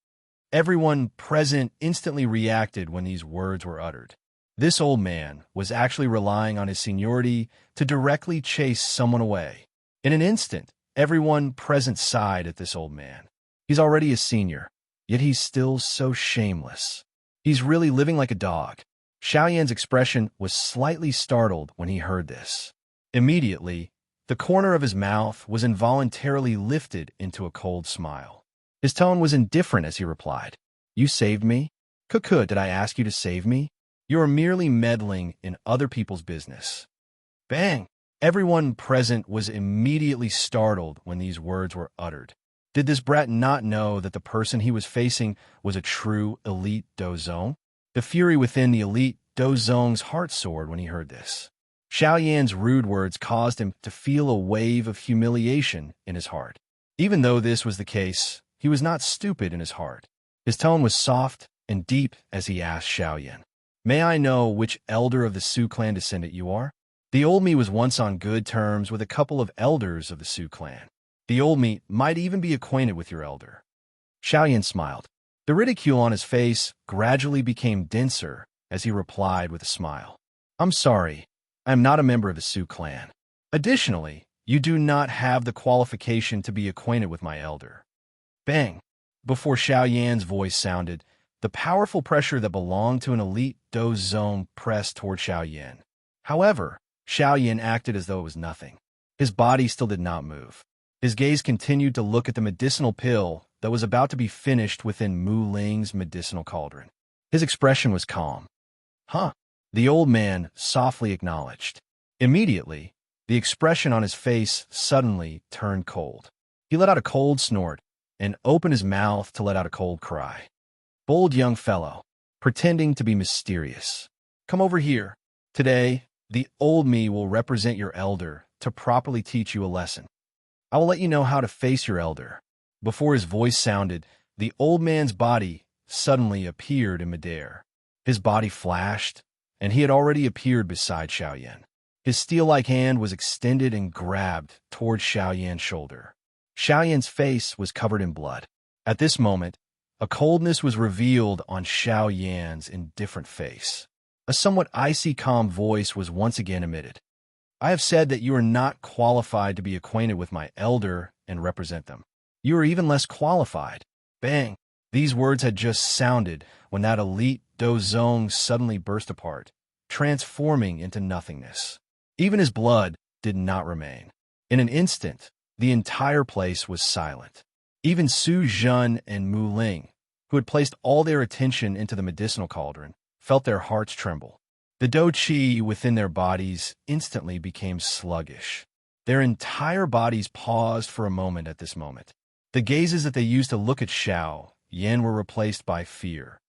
A: Everyone present instantly reacted when these words were uttered. This old man was actually relying on his seniority to directly chase someone away. In an instant, everyone present sighed at this old man. He's already a senior, yet he's still so shameless. He's really living like a dog. Xiaoyan's expression was slightly startled when he heard this. Immediately, the corner of his mouth was involuntarily lifted into a cold smile. His tone was indifferent as he replied, "You saved me? Cuckoo, did I ask you to save me? You are merely meddling in other people's business." Bang! Everyone present was immediately startled when these words were uttered. Did this brat not know that the person he was facing was a true elite Do Zone? The fury within the elite Do Zone's heart soared when he heard this. Xiaoyan's rude words caused him to feel a wave of humiliation in his heart. Even though this was the case, he was not stupid in his heart. His tone was soft and deep as he asked Xiaoyan, "May I know which elder of the Su clan descendant you are?" The old me was once on good terms with a couple of elders of the Su clan. The old me might even be acquainted with your elder. Xiaoyan smiled. The ridicule on his face gradually became denser as he replied with a smile. "I'm sorry, I am not a member of the Su clan. Additionally, you do not have the qualification to be acquainted with my elder." Bang! Before Xiaoyan's voice sounded, the powerful pressure that belonged to an elite Do Zone pressed toward Xiaoyan. However, Xiaoyan acted as though it was nothing. His body still did not move. His gaze continued to look at the medicinal pill that was about to be finished within Mu Ling's medicinal cauldron. His expression was calm. "Huh," the old man softly acknowledged. Immediately, the expression on his face suddenly turned cold. He let out a cold snort and opened his mouth to let out a cold cry. "Bold young fellow, pretending to be mysterious. Come over here. Today, the old me will represent your elder to properly teach you a lesson. I will let you know how to face your elder." Before his voice sounded, the old man's body suddenly appeared in midair. His body flashed, and he had already appeared beside Xiaoyan. His steel-like hand was extended and grabbed toward Xiaoyan's shoulder. Xiaoyan's face was covered in blood. At this moment, a coldness was revealed on Xiaoyan's indifferent face. A somewhat icy calm voice was once again emitted. "I have said that you are not qualified to be acquainted with my elder and represent them. You are even less qualified." Bang! These words had just sounded when that elite Do Zone suddenly burst apart, transforming into nothingness. Even his blood did not remain. In an instant, the entire place was silent. Even Su Jun and Mu Ling, who had placed all their attention into the medicinal cauldron, felt their hearts tremble. The Do Qi within their bodies instantly became sluggish. Their entire bodies paused for a moment at this moment. The gazes that they used to look at Xiao Yan were replaced by fear.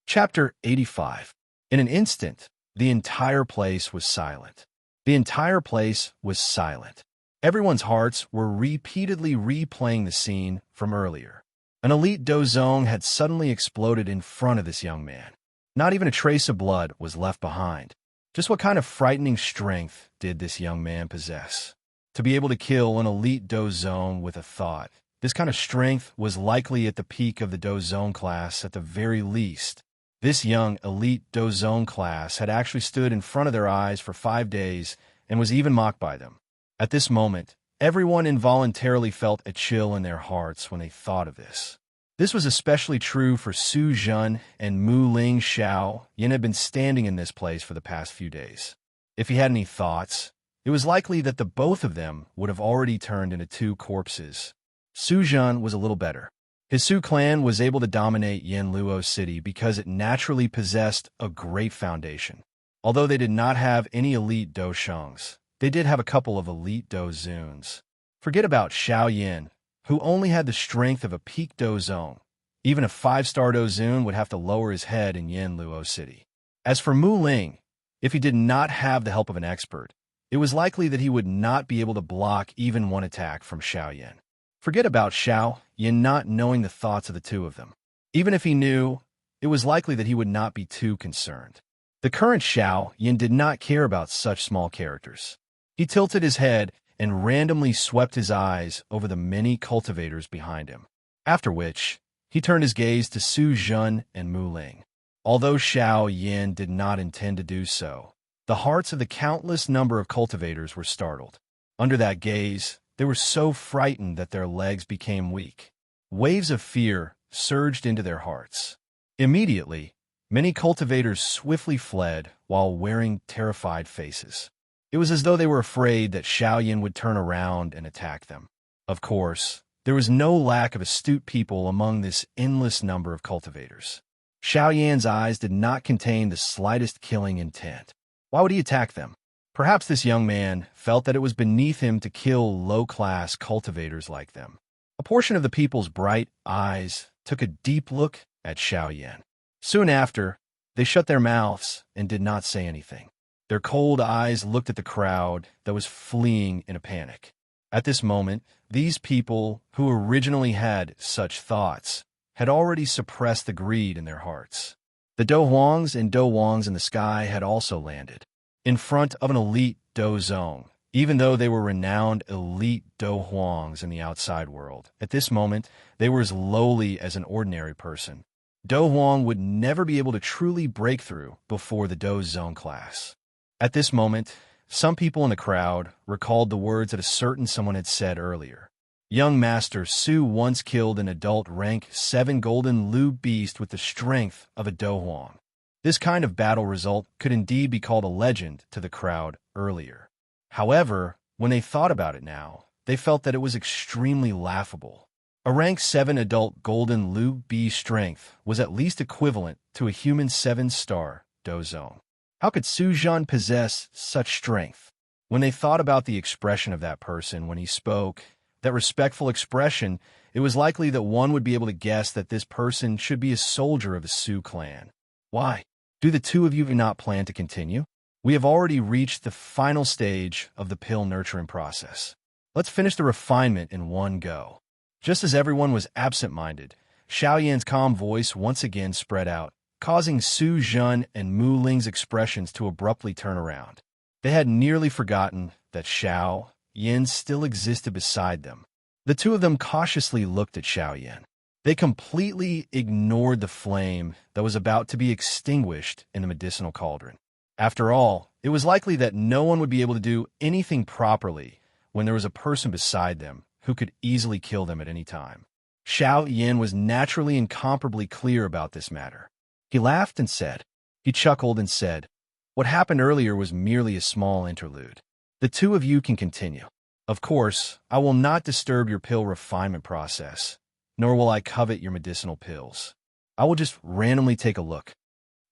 A: Chapter 85. In an instant, the entire place was silent. The entire place was silent. Everyone's hearts were repeatedly replaying the scene from earlier. An elite dozong had suddenly exploded in front of this young man. Not even a trace of blood was left behind. Just what kind of frightening strength did this young man possess? To be able to kill an elite dozong with a thought. This kind of strength was likely at the peak of the dozong class at the very least. This young elite dozong class had actually stood in front of their eyes for 5 days and was even mocked by them. At this moment, everyone involuntarily felt a chill in their hearts when they thought of this. This was especially true for Su Jun and Mu Ling Xiao. Yin had been standing in this place for the past few days. If he had any thoughts, it was likely that the both of them would have already turned into 2 corpses. Su Jun was a little better. His Su clan was able to dominate Yanluo City because it naturally possessed a great foundation. Although they did not have any elite Doshungs, they did have a couple of elite Dozuns. Forget about Xiao Yin, who only had the strength of a peak Dozong. Even a 5-star Dozun would have to lower his head in Yanluo City. As for Mu Ling, if he did not have the help of an expert, it was likely that he would not be able to block even one attack from Xiao Yin. Forget about Xiao Yin not knowing the thoughts of the 2 of them. Even if he knew, it was likely that he would not be too concerned. The current Xiao Yin did not care about such small characters. He tilted his head and randomly swept his eyes over the many cultivators behind him, after which he turned his gaze to Su Jun and Mu Ling. Although Xiao Yin did not intend to do so, the hearts of the countless number of cultivators were startled. Under that gaze, they were so frightened that their legs became weak. Waves of fear surged into their hearts. Immediately, many cultivators swiftly fled while wearing terrified faces. It was as though they were afraid that Xiao Yin would turn around and attack them. Of course, there was no lack of astute people among this endless number of cultivators. Xiao Yan's eyes did not contain the slightest killing intent. Why would he attack them? Perhaps this young man felt that it was beneath him to kill low-class cultivators like them. A portion of the people's bright eyes took a deep look at Xiao Yan. Soon after, they shut their mouths and did not say anything. Their cold eyes looked at the crowd that was fleeing in a panic. At this moment, these people, who originally had such thoughts, had already suppressed the greed in their hearts. The Dohuangs and Dowangs in the sky had also landed, in front of an elite Dozong, even though they were renowned elite Dohuangs in the outside world. At this moment, they were as lowly as an ordinary person. Dohuang would never be able to truly break through before the Dozong class. At this moment, some people in the crowd recalled the words that a certain someone had said earlier. Young Master Su once killed an adult rank 7 golden Lu beast with the strength of a Dohuang. This kind of battle result could indeed be called a legend to the crowd earlier. However, when they thought about it now, they felt that it was extremely laughable. A rank 7 adult golden Lu beast strength was at least equivalent to a human 7-star Dozong. How could Su Jun possess such strength? When they thought about the expression of that person when he spoke, that respectful expression, it was likely that one would be able to guess that this person should be a soldier of the Su clan. Why? Do the 2 of you not plan to continue? We have already reached the final stage of the pill nurturing process. Let's finish the refinement in one go. Just as everyone was absent-minded, Xiao Yan's calm voice once again spread out, causing Su Jun and Mu Ling's expressions to abruptly turn around. They had nearly forgotten that Xiao Yan still existed beside them. The 2 of them cautiously looked at Xiao Yan. They completely ignored the flame that was about to be extinguished in the medicinal cauldron. After all, it was likely that no one would be able to do anything properly when there was a person beside them who could easily kill them at any time. Xiao Yan was naturally incomparably clear about this matter. He laughed and said, he chuckled and said, what happened earlier was merely a small interlude. The 2 of you can continue. Of course, I will not disturb your pill refinement process, nor will I covet your medicinal pills. I will just randomly take a look.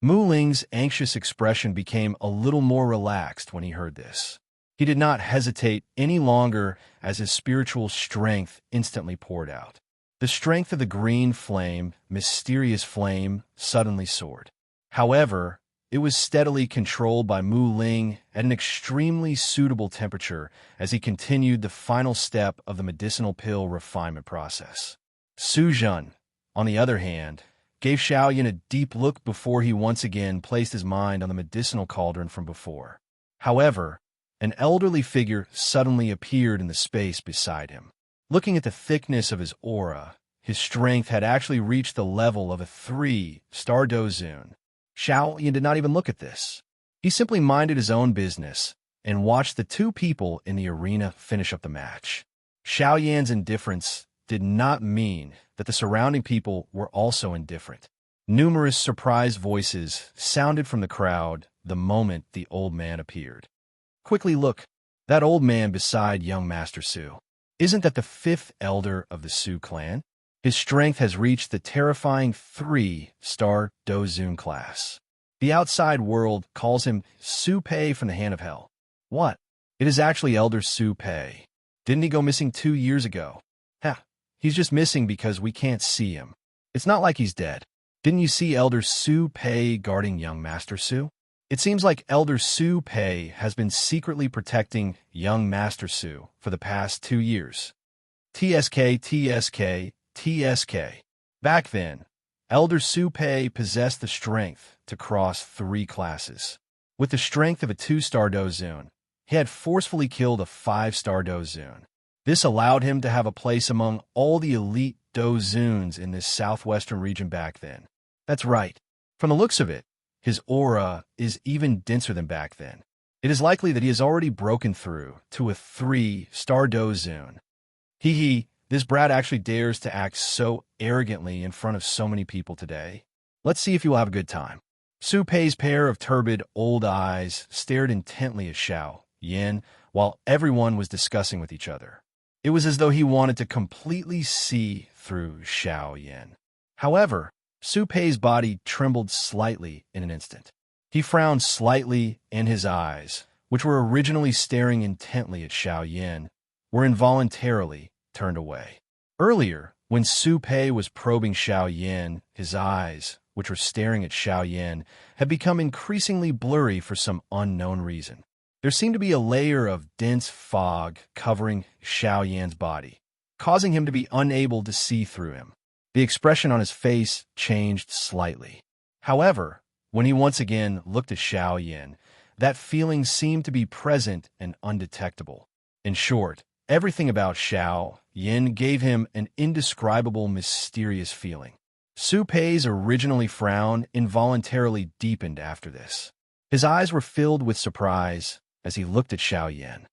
A: Mu Ling's anxious expression became a little more relaxed when he heard this. He did not hesitate any longer as his spiritual strength instantly poured out. The strength of the green flame, mysterious flame, suddenly soared. However, it was steadily controlled by Mu Ling at an extremely suitable temperature as he continued the final step of the medicinal pill refinement process. Su Jun, on the other hand, gave Xiao Yan a deep look before he once again placed his mind on the medicinal cauldron from before. However, an elderly figure suddenly appeared in the space beside him. Looking at the thickness of his aura, his strength had actually reached the level of a 3-star Dozun. Xiao Yan did not even look at this. He simply minded his own business and watched the two people in the arena finish up the match. Xiao Yan's indifference did not mean that the surrounding people were also indifferent. Numerous surprised voices sounded from the crowd the moment the old man appeared. Quickly look, that old man beside young Master Su. Isn't that the 5th elder of the Su clan? His strength has reached the terrifying 3-star Dozun class. The outside world calls him Su Pei from the Hand of Hell. What? It is actually Elder Su Pei. Didn't he go missing 2 years ago? He's just missing because we can't see him. It's not like he's dead. Didn't you see Elder Su Pei guarding young Master Su? It seems like Elder Su Pei has been secretly protecting young Master Su for the past 2 years. TSK. Back then, Elder Su Pei possessed the strength to cross 3 classes. With the strength of a 2-star Dozun, he had forcefully killed a 5-star Dozun. This allowed him to have a place among all the elite Dozuns in this southwestern region back then. That's right. From the looks of it, his aura is even denser than back then. It is likely that he has already broken through to a 3-star Dozun. This brat actually dares to act so arrogantly in front of so many people today. Let's see if you will have a good time. Su Pei's pair of turbid old eyes stared intently at Xiao Yan while everyone was discussing with each other. It was as though he wanted to completely see through Xiao Yan. However, Su Pei's body trembled slightly in an instant. He frowned slightly, and his eyes, which were originally staring intently at Xiao Yan, were involuntarily turned away. Earlier, when Su Pei was probing Xiao Yan, his eyes, which were staring at Xiao Yan, had become increasingly blurry for some unknown reason. There seemed to be a layer of dense fog covering Xiao Yan's body, causing him to be unable to see through him. The expression on his face changed slightly. However, when he once again looked at Xiao Yan, that feeling seemed to be present and undetectable. In short, everything about Xiao Yan gave him an indescribable, mysterious feeling. Su Pei's originally frown involuntarily deepened after this. His eyes were filled with surprise as he looked at Xiao Yan.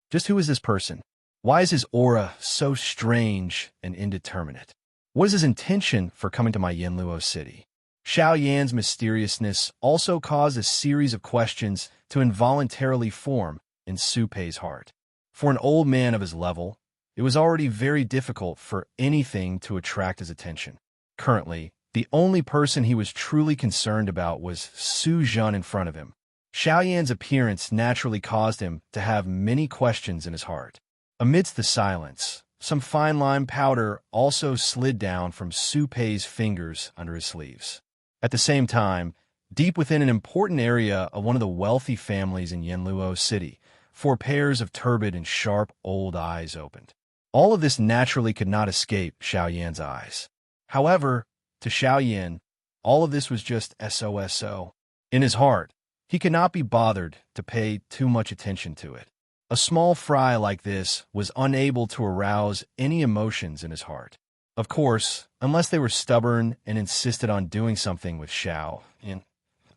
A: Just who is this person? Why is his aura so strange and indeterminate? What is his intention for coming to my Yanluo city? Xiao Yan's mysteriousness also caused a series of questions to involuntarily form in Su Pei's heart. For an old man of his level, it was already very difficult for anything to attract his attention. Currently, the only person he was truly concerned about was Su Jun in front of him. Xiao Yan's appearance naturally caused him to have many questions in his heart. Amidst the silence, some fine lime powder also slid down from Su Pei's fingers under his sleeves. At the same time, deep within an important area of one of the wealthy families in Yanluo City, 4 pairs of turbid and sharp old eyes opened. All of this naturally could not escape Xiao Yan's eyes. However, to Xiao Yan, all of this was just SOSO. In his heart, he could not be bothered to pay too much attention to it. A small fry like this was unable to arouse any emotions in his heart. Of course, unless they were stubborn and insisted on doing something with Xiao Yan.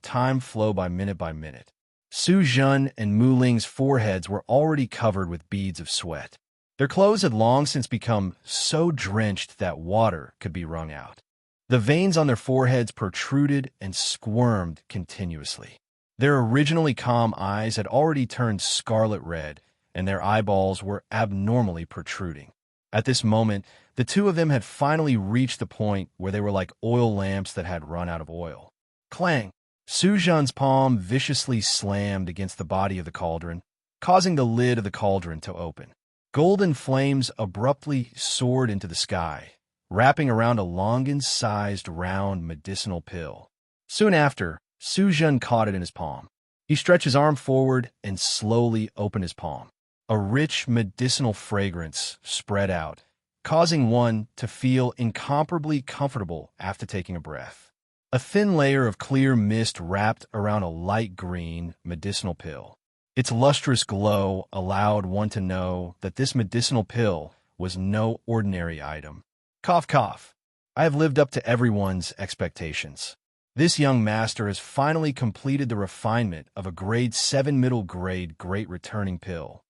A: Time flowed by minute. Su Jun and Mu Ling's foreheads were already covered with beads of sweat. Their clothes had long since become so drenched that water could be wrung out. The veins on their foreheads protruded and squirmed continuously. Their originally calm eyes had already turned scarlet red, and their eyeballs were abnormally protruding. At this moment, the two of them had finally reached the point where they were like oil lamps that had run out of oil. Clang! Su Jun's palm viciously slammed against the body of the cauldron, causing the lid of the cauldron to open. Golden flames abruptly soared into the sky, wrapping around a Longan-sized round medicinal pill. Soon after, Su Zhen caught it in his palm. He stretched his arm forward and slowly opened his palm. A rich medicinal fragrance spread out, causing one to feel incomparably comfortable after taking a breath. A thin layer of clear mist wrapped around a light green medicinal pill. Its lustrous glow allowed one to know that this medicinal pill was no ordinary item. Cough, cough. I have lived up to everyone's expectations. This young master has finally completed the refinement of a grade 7 middle grade great returning pill.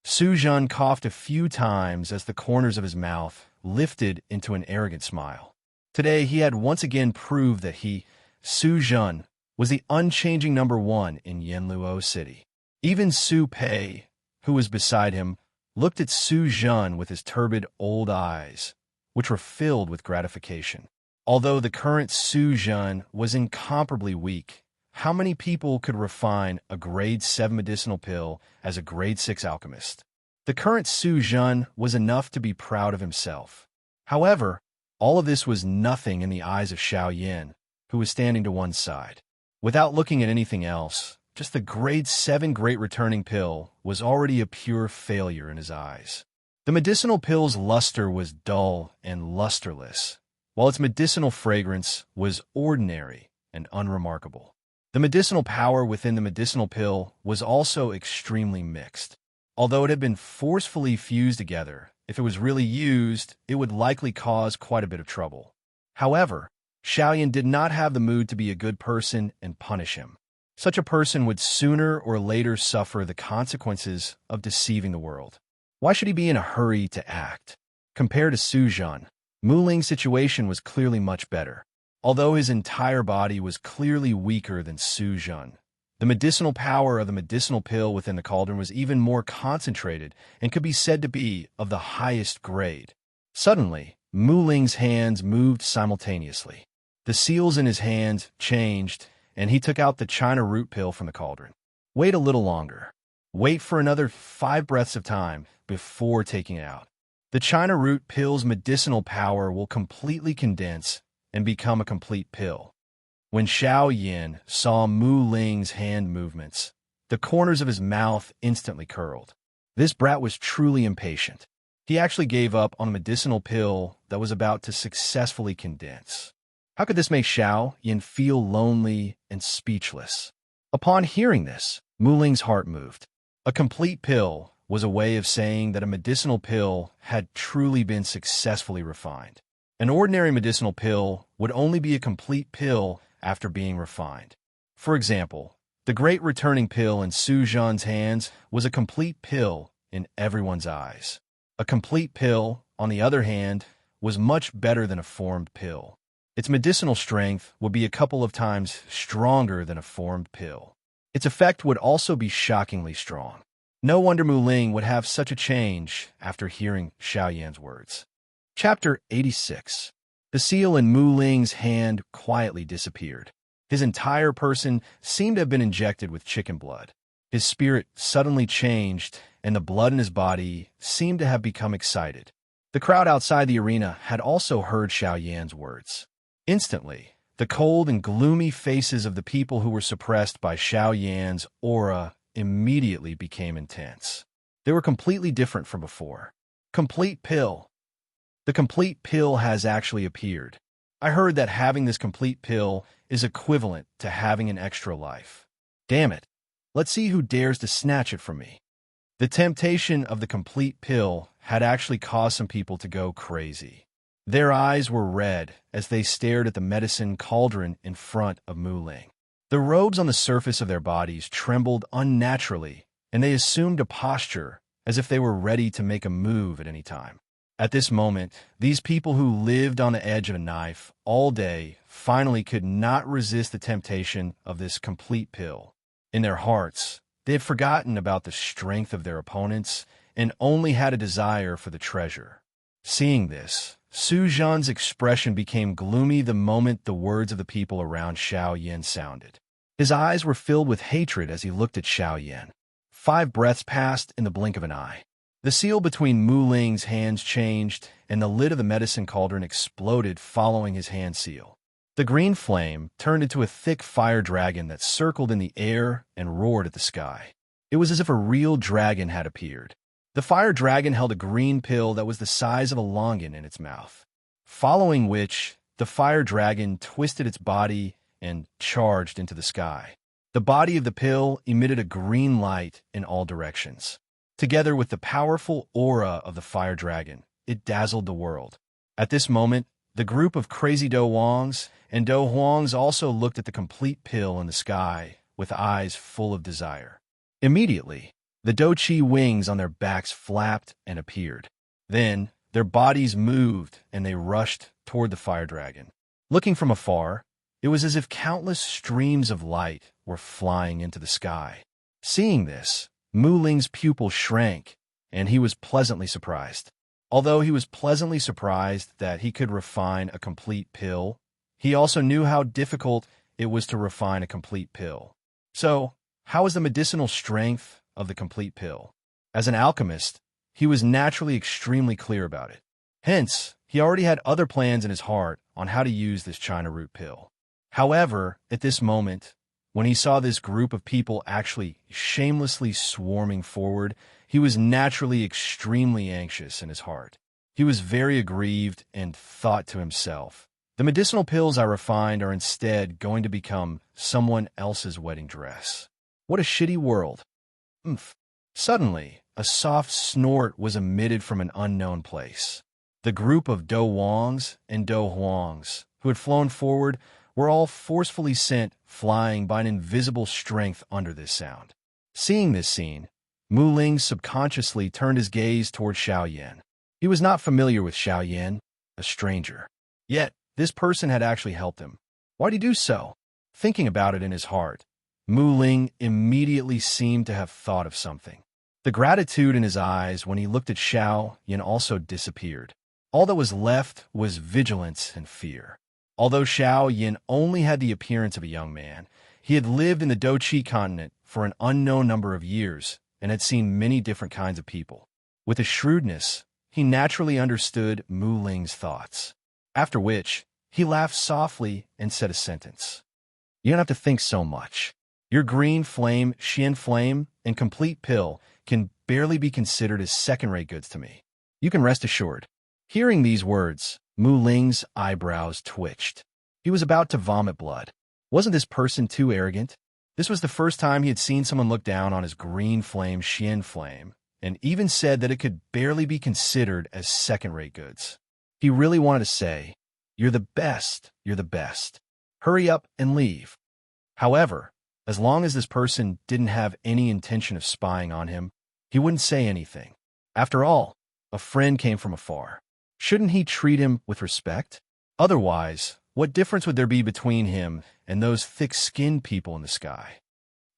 A: Su Zhen coughed a few times as the corners of his mouth lifted into an arrogant smile. Today he had once again proved that he, Su Zhen, was the unchanging number one in Yanluo City. Even Su Pei, who was beside him, looked at Su Zhen with his turbid old eyes, which were filled with gratification. Although the current Su Zhen was incomparably weak, how many people could refine a grade 7 medicinal pill as a grade 6 alchemist? The current Su Zhen was enough to be proud of himself. However, all of this was nothing in the eyes of Xiao Yan, who was standing to one side. Without looking at anything else, just the grade 7 great returning pill was already a pure failure in his eyes. The medicinal pill's luster was dull and lusterless, while its medicinal fragrance was ordinary and unremarkable. The medicinal power within the medicinal pill was also extremely mixed. Although it had been forcefully fused together, if it was really used, it would likely cause quite a bit of trouble. However, Xiaoyan did not have the mood to be a good person and punish him. Such a person would sooner or later suffer the consequences of deceiving the world. Why should he be in a hurry to act? Compared to Su Zhen, Mu Ling's situation was clearly much better. Although his entire body was clearly weaker than Su Zhen, the medicinal power of the medicinal pill within the cauldron was even more concentrated and could be said to be of the highest grade. Suddenly, Mu Ling's hands moved simultaneously. The seals in his hands changed, and he took out the China root pill from the cauldron. Wait a little longer. Wait for another 5 breaths of time before taking it out. The China root pill's medicinal power will completely condense and become a complete pill. When Xiao Yan saw Mu Ling's hand movements, the corners of his mouth instantly curled. This brat was truly impatient. He actually gave up on a medicinal pill that was about to successfully condense. How could this make Xiao Yan feel lonely and speechless? Upon hearing this, Mu Ling's heart moved. A complete pill was a way of saying that a medicinal pill had truly been successfully refined. An ordinary medicinal pill would only be a complete pill after being refined. For example, the great returning pill in Su Zhen's hands was a complete pill in everyone's eyes. A complete pill, on the other hand, was much better than a formed pill. Its medicinal strength would be a couple of times stronger than a formed pill. Its effect would also be shockingly strong. No wonder Mu Ling would have such a change after hearing Xiao Yan's words. Chapter 86. The seal in Mu Ling's hand quietly disappeared. His entire person seemed to have been injected with chicken blood. His spirit suddenly changed, and the blood in his body seemed to have become excited. The crowd outside the arena had also heard Xiao Yan's words. Instantly, the cold and gloomy faces of the people who were suppressed by Xiao Yan's aura immediately became intense. They were completely different from before. Complete pill. The complete pill has actually appeared. I heard that having this complete pill is equivalent to having an extra life. Damn it. Let's see who dares to snatch it from me. The temptation of the complete pill had actually caused some people to go crazy. Their eyes were red as they stared at the medicine cauldron in front of Mu Ling. The robes on the surface of their bodies trembled unnaturally, and they assumed a posture as if they were ready to make a move at any time. At this moment, these people who lived on the edge of a knife all day finally could not resist the temptation of this complete pill. In their hearts, they had forgotten about the strength of their opponents and only had a desire for the treasure. Seeing this, Su Zhen's expression became gloomy the moment the words of the people around Xiao Yan sounded. His eyes were filled with hatred as he looked at Xiao Yan. 5 breaths passed in the blink of an eye. The seal between Mu Ling's hands changed, and the lid of the medicine cauldron exploded following his hand seal. The green flame turned into a thick fire dragon that circled in the air and roared at the sky. It was as if a real dragon had appeared. The fire dragon held a green pill that was the size of a longan in its mouth, following which the fire dragon twisted its body and charged into the sky. The body of the pill emitted a green light in all directions. Together with the powerful aura of the fire dragon, it dazzled the world. At this moment, the group of crazy Do Wangs and Do Huangs also looked at the complete pill in the sky with eyes full of desire. Immediately, the Do Chi wings on their backs flapped and appeared. Then, their bodies moved and they rushed toward the fire dragon. Looking from afar, it was as if countless streams of light were flying into the sky. Seeing this, Mu Ling's pupil shrank, and he was pleasantly surprised. Although he was pleasantly surprised that he could refine a complete pill, he also knew how difficult it was to refine a complete pill. So, how was the medicinal strength of the complete pill? As an alchemist, he was naturally extremely clear about it. Hence, he already had other plans in his heart on how to use this China root pill. However, at this moment, when he saw this group of people actually shamelessly swarming forward, he was naturally extremely anxious in his heart. He was very aggrieved and thought to himself, the medicinal pills I refined are instead going to become someone else's wedding dress. What a shitty world. Oomph. Suddenly, a soft snort was emitted from an unknown place. The group of Do Wangs and Do Huangs who had flown forward were all forcefully sent flying by an invisible strength under this sound. Seeing this scene, Mu Ling subconsciously turned his gaze toward Xiaoyan. He was not familiar with Xiaoyan, a stranger. Yet, this person had actually helped him. Why'd he do so? Thinking about it in his heart, Mu Ling immediately seemed to have thought of something. The gratitude in his eyes when he looked at Xiaoyan also disappeared. All that was left was vigilance and fear. Although Xiaoyan only had the appearance of a young man, he had lived in the Doqi continent for an unknown number of years and had seen many different kinds of people. With a shrewdness, he naturally understood Mu Ling's thoughts. After which, he laughed softly and said a sentence. You don't have to think so much. Your green flame, Xian flame, and complete pill can barely be considered as second-rate goods to me. You can rest assured. Hearing these words, Mu Ling's eyebrows twitched. He was about to vomit blood. Wasn't this person too arrogant? This was the first time he had seen someone look down on his green flame, Xian flame, and even said that it could barely be considered as second-rate goods. He really wanted to say, you're the best, you're the best. Hurry up and leave. However, as long as this person didn't have any intention of spying on him, he wouldn't say anything. After all, a friend came from afar. Shouldn't he treat him with respect? Otherwise, what difference would there be between him and those thick-skinned people in the sky?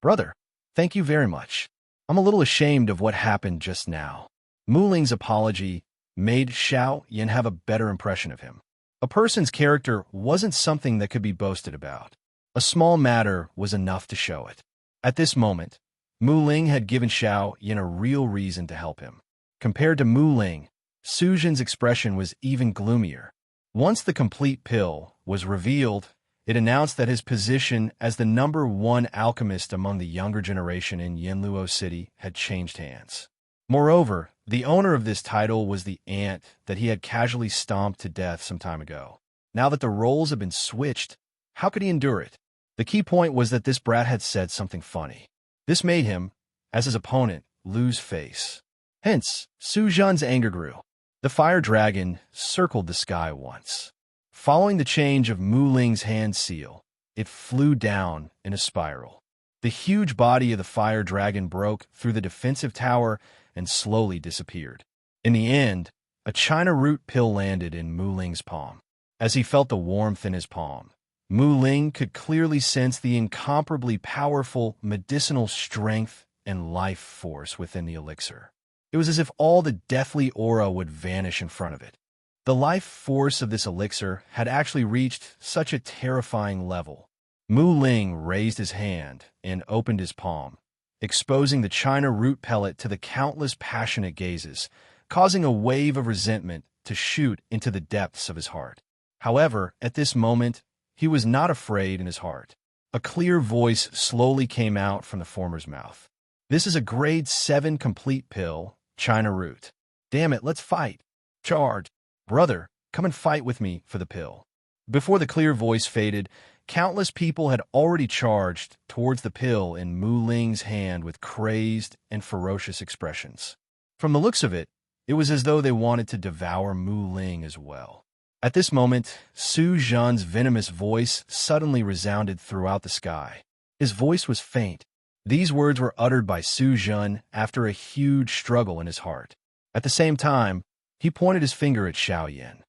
A: Brother, thank you very much. I'm a little ashamed of what happened just now. Mu Ling's apology made Xiaoyan have a better impression of him. A person's character wasn't something that could be boasted about. A small matter was enough to show it. At this moment, Mu Ling had given Xiaoyan a real reason to help him. Compared to Mu Ling, Su Jin's expression was even gloomier. Once the complete pill was revealed, it announced that his position as the #1 alchemist among the younger generation in Yanluo City had changed hands. Moreover, the owner of this title was the ant that he had casually stomped to death some time ago. Now that the roles had been switched, how could he endure it? The key point was that this brat had said something funny. This made him, as his opponent, lose face. Hence, Su Jin's anger grew. The fire dragon circled the sky once. Following the change of Mu Ling's hand seal, it flew down in a spiral. The huge body of the fire dragon broke through the defensive tower and slowly disappeared. In the end, a China root pill landed in Mu Ling's palm. As he felt the warmth in his palm, Mu Ling could clearly sense the incomparably powerful medicinal strength and life force within the elixir. It was as if all the deathly aura would vanish in front of it. The life force of this elixir had actually reached such a terrifying level. Mu Ling raised his hand and opened his palm, exposing the China root pellet to the countless passionate gazes, causing a wave of resentment to shoot into the depths of his heart. However, at this moment, he was not afraid in his heart. A clear voice slowly came out from the former's mouth. "This is a grade 7 complete pill, China root. Damn it, let's fight. Charge. Brother, come and fight with me for the pill." Before the clear voice faded, countless people had already charged towards the pill in Mu Ling's hand with crazed and ferocious expressions. From the looks of it, it was as though they wanted to devour Mu Ling as well. At this moment, Su Zhen's venomous voice suddenly resounded throughout the sky. His voice was faint. These words were uttered by Su Zhen after a huge struggle in his heart. At the same time, he pointed his finger at Xiaoyan.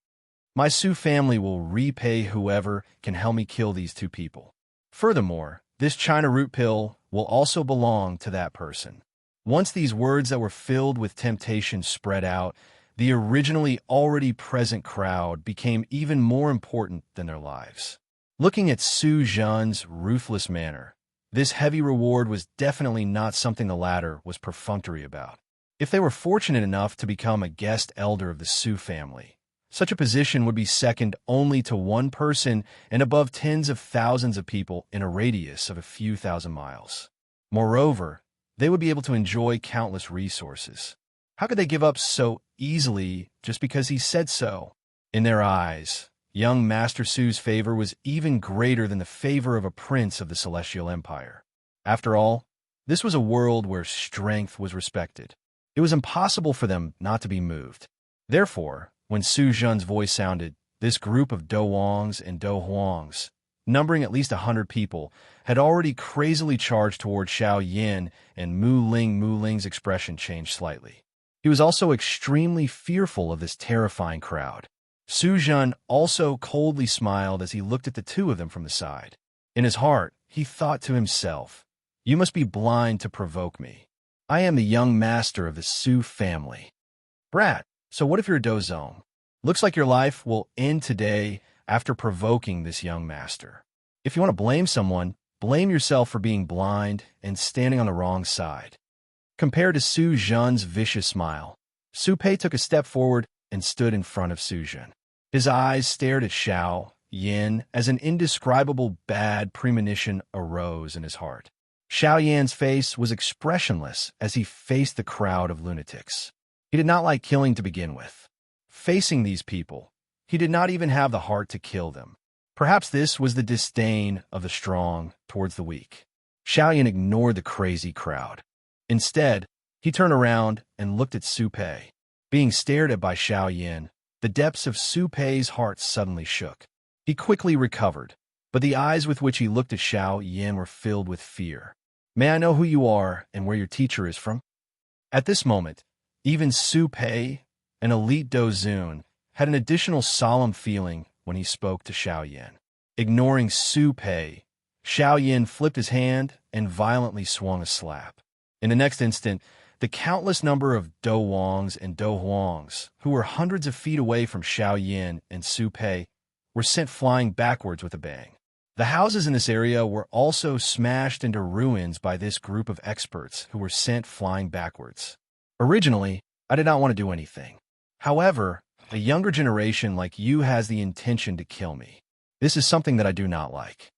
A: "My Su family will repay whoever can help me kill these two people. Furthermore, this China root pill will also belong to that person." Once these words that were filled with temptation spread out, the originally already present crowd became even more important than their lives. Looking at Su Zhen's ruthless manner, this heavy reward was definitely not something the latter was perfunctory about. If they were fortunate enough to become a guest elder of the Su family, such a position would be second only to one person and above tens of thousands of people in a radius of a few thousand miles. Moreover, they would be able to enjoy countless resources. How could they give up so easily just because he said so? In their eyes, young Master Su's favor was even greater than the favor of a prince of the Celestial Empire. After all, this was a world where strength was respected. It was impossible for them not to be moved. Therefore, when Su Zhen's voice sounded, this group of Do Wangs and Do Huangs, numbering at least 100 people, had already crazily charged toward Xiao Yin, and Mu Ling's expression changed slightly. He was also extremely fearful of this terrifying crowd. Su Zhen also coldly smiled as he looked at the two of them from the side. In his heart, he thought to himself, "You must be blind to provoke me. I am the young master of the Su family." "Brat, so what if you're a Dozome? Looks like your life will end today after provoking this young master. If you want to blame someone, blame yourself for being blind and standing on the wrong side." Compared to Su Zhen's vicious smile, Su Pei took a step forward and stood in front of Su Zhen. His eyes stared at Xiao Yin as an indescribable bad premonition arose in his heart. Xiao Yan's face was expressionless as he faced the crowd of lunatics. He did not like killing to begin with. Facing these people, he did not even have the heart to kill them. Perhaps this was the disdain of the strong towards the weak. Xiao Yan ignored the crazy crowd. Instead, he turned around and looked at Su Pei. Being stared at by Xiao Yan, the depths of Su Pei's heart suddenly shook. He quickly recovered, but the eyes with which he looked at Xiao Yan were filled with fear. "May I know who you are and where your teacher is from?" At this moment, even Su Pei, an elite Dozun, had an additional solemn feeling when he spoke to Xiao Yan. Ignoring Su Pei, Xiao Yan flipped his hand and violently swung a slap. In the next instant, the countless number of Do Wangs and Do Huangs, who were hundreds of feet away from Xiao Yan and Su Pei, were sent flying backwards with a bang. The houses in this area were also smashed into ruins by this group of experts who were sent flying backwards. Originally, I did not want to do anything. However, a younger generation like you has the intention to kill me. This is something that I do not like.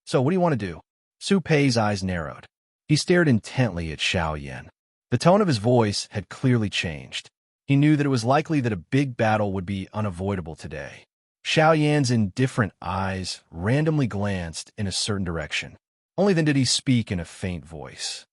A: So what do you want to do? Su Pei's eyes narrowed. He stared intently at Xiao Yan. The tone of his voice had clearly changed. He knew that it was likely that a big battle would be unavoidable today. Xiao Yan's indifferent eyes randomly glanced in a certain direction. Only then did he speak in a faint voice.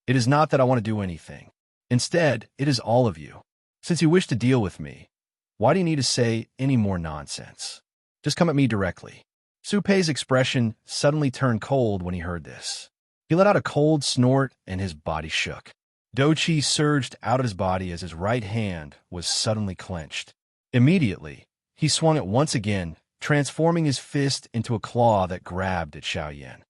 A: "It is not that I want to do anything. Instead, it is all of you. Since you wish to deal with me, why do you need to say any more nonsense? Just come at me directly." Su Pei's expression suddenly turned cold when he heard this. He let out a cold snort and his body shook. Do Qi surged out of his body as his right hand was suddenly clenched. Immediately, he swung it once again, transforming his fist into a claw that grabbed at Xiao Yan.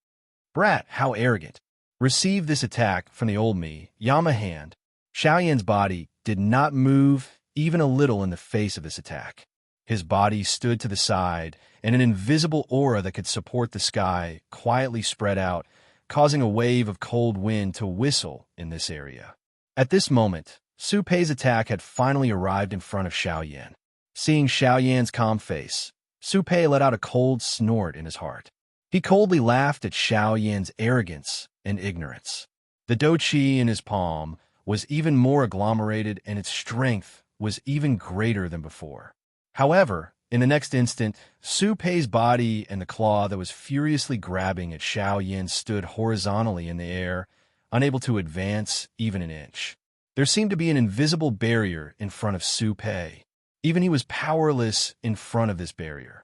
A: "Brat, how arrogant. Receive this attack from the old me, Yama hand." Xiao Yan's body did not move even a little in the face of this attack. His body stood to the side, and an invisible aura that could support the sky quietly spread out, causing a wave of cold wind to whistle in this area. At this moment, Su Pei's attack had finally arrived in front of Xiao Yan. Seeing Xiao Yan's calm face, Su Pei let out a cold snort in his heart. He coldly laughed at Xiao Yan's arrogance and ignorance. The dou qi in his palm was even more agglomerated, and its strength was even greater than before. However, in the next instant, Su Pei's body and the claw that was furiously grabbing at Xiao Yan stood horizontally in the air, unable to advance even an inch. There seemed to be an invisible barrier in front of Su Pei. Even he was powerless in front of this barrier.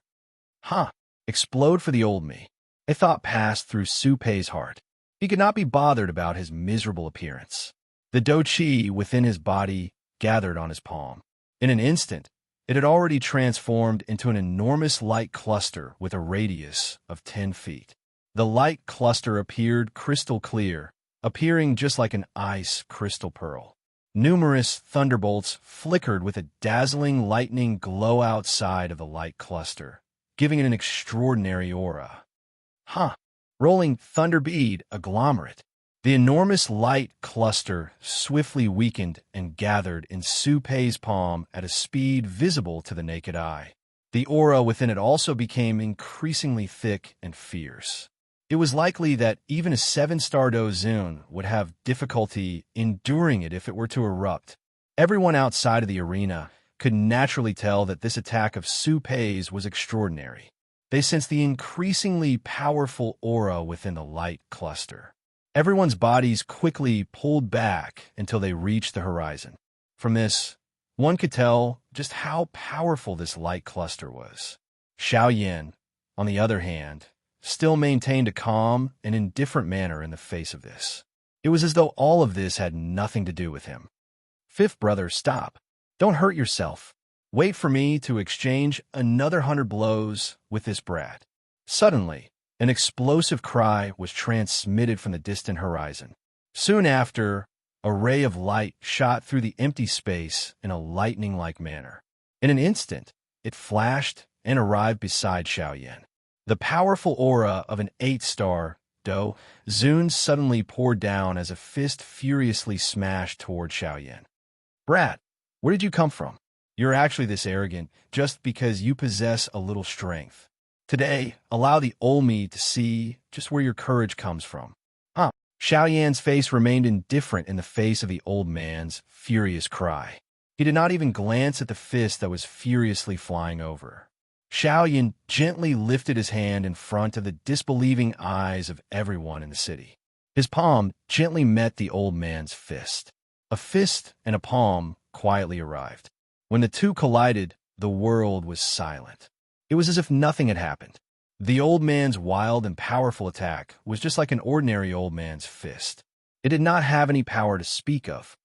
A: Huh, explode for the old me. A thought passed through Su Pei's heart. He could not be bothered about his miserable appearance. The dou qi within his body gathered on his palm. In an instant, it had already transformed into an enormous light cluster with a radius of 10 feet. The light cluster appeared crystal clear, appearing just like an ice crystal pearl. Numerous thunderbolts flickered with a dazzling lightning glow outside of the light cluster, giving it an extraordinary aura. Rolling thunder bead agglomerate. The enormous light cluster swiftly weakened and gathered in Su Pei's palm at a speed visible to the naked eye. The aura within it also became increasingly thick and fierce. It was likely that even a 7-star Dozun would have difficulty enduring it if it were to erupt. Everyone outside of the arena could naturally tell that this attack of Su Pei's was extraordinary. They sensed the increasingly powerful aura within the light cluster. Everyone's bodies quickly pulled back until they reached the horizon. From this, one could tell just how powerful this light cluster was. Xiao Yan, on the other hand, still maintained a calm and indifferent manner in the face of this. It was as though all of this had nothing to do with him. Fifth brother, stop. Don't hurt yourself. Wait for me to exchange another 100 blows with this brat. Suddenly, an explosive cry was transmitted from the distant horizon. Soon after, a ray of light shot through the empty space in a lightning-like manner. In an instant, it flashed and arrived beside Xiao Yan. The powerful aura of an 8-star Dozun suddenly poured down as a fist furiously smashed toward Xiao Yan. Brat, where did you come from? You're actually this arrogant just because you possess a little strength. Today, allow the old me to see just where your courage comes from. Xiao Yan's face remained indifferent in the face of the old man's furious cry. He did not even glance at the fist that was furiously flying over. Xiao Yan gently lifted his hand in front of the disbelieving eyes of everyone in the city. His palm gently met the old man's fist. A fist and a palm quietly arrived. When the two collided, the world was silent. It was as if nothing had happened. The old man's wild and powerful attack was just like an ordinary old man's fist. It did not have any power to speak of.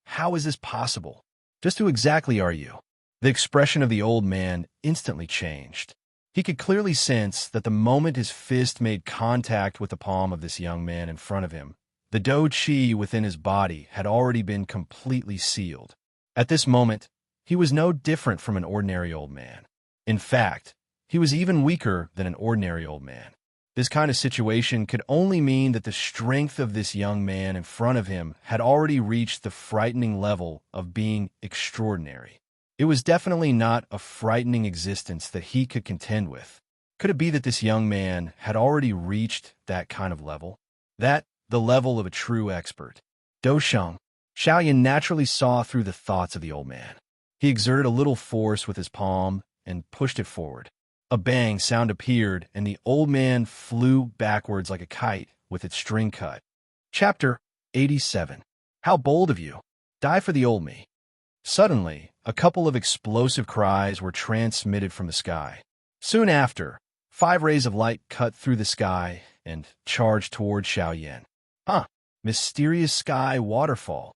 A: How is this possible? Just who exactly are you? The expression of the old man instantly changed. He could clearly sense that the moment his fist made contact with the palm of this young man in front of him, the dou qi within his body had already been completely sealed. At this moment, he was no different from an ordinary old man. In fact, he was even weaker than an ordinary old man. This kind of situation could only mean that the strength of this young man in front of him had already reached the frightening level of being extraordinary. It was definitely not a frightening existence that he could contend with. Could it be that this young man had already reached that kind of level? That, the level of a true expert. Dosheng. Xiao Yan naturally saw through the thoughts of the old man. He exerted a little force with his palm and pushed it forward. A bang sound appeared, and the old man flew backwards like a kite with its string cut. Chapter 87. How bold of you! Die for the old me. Suddenly, a couple of explosive cries were transmitted from the sky. Soon after, 5 rays of light cut through the sky and charged toward Xiao Yan. Mysterious sky waterfall.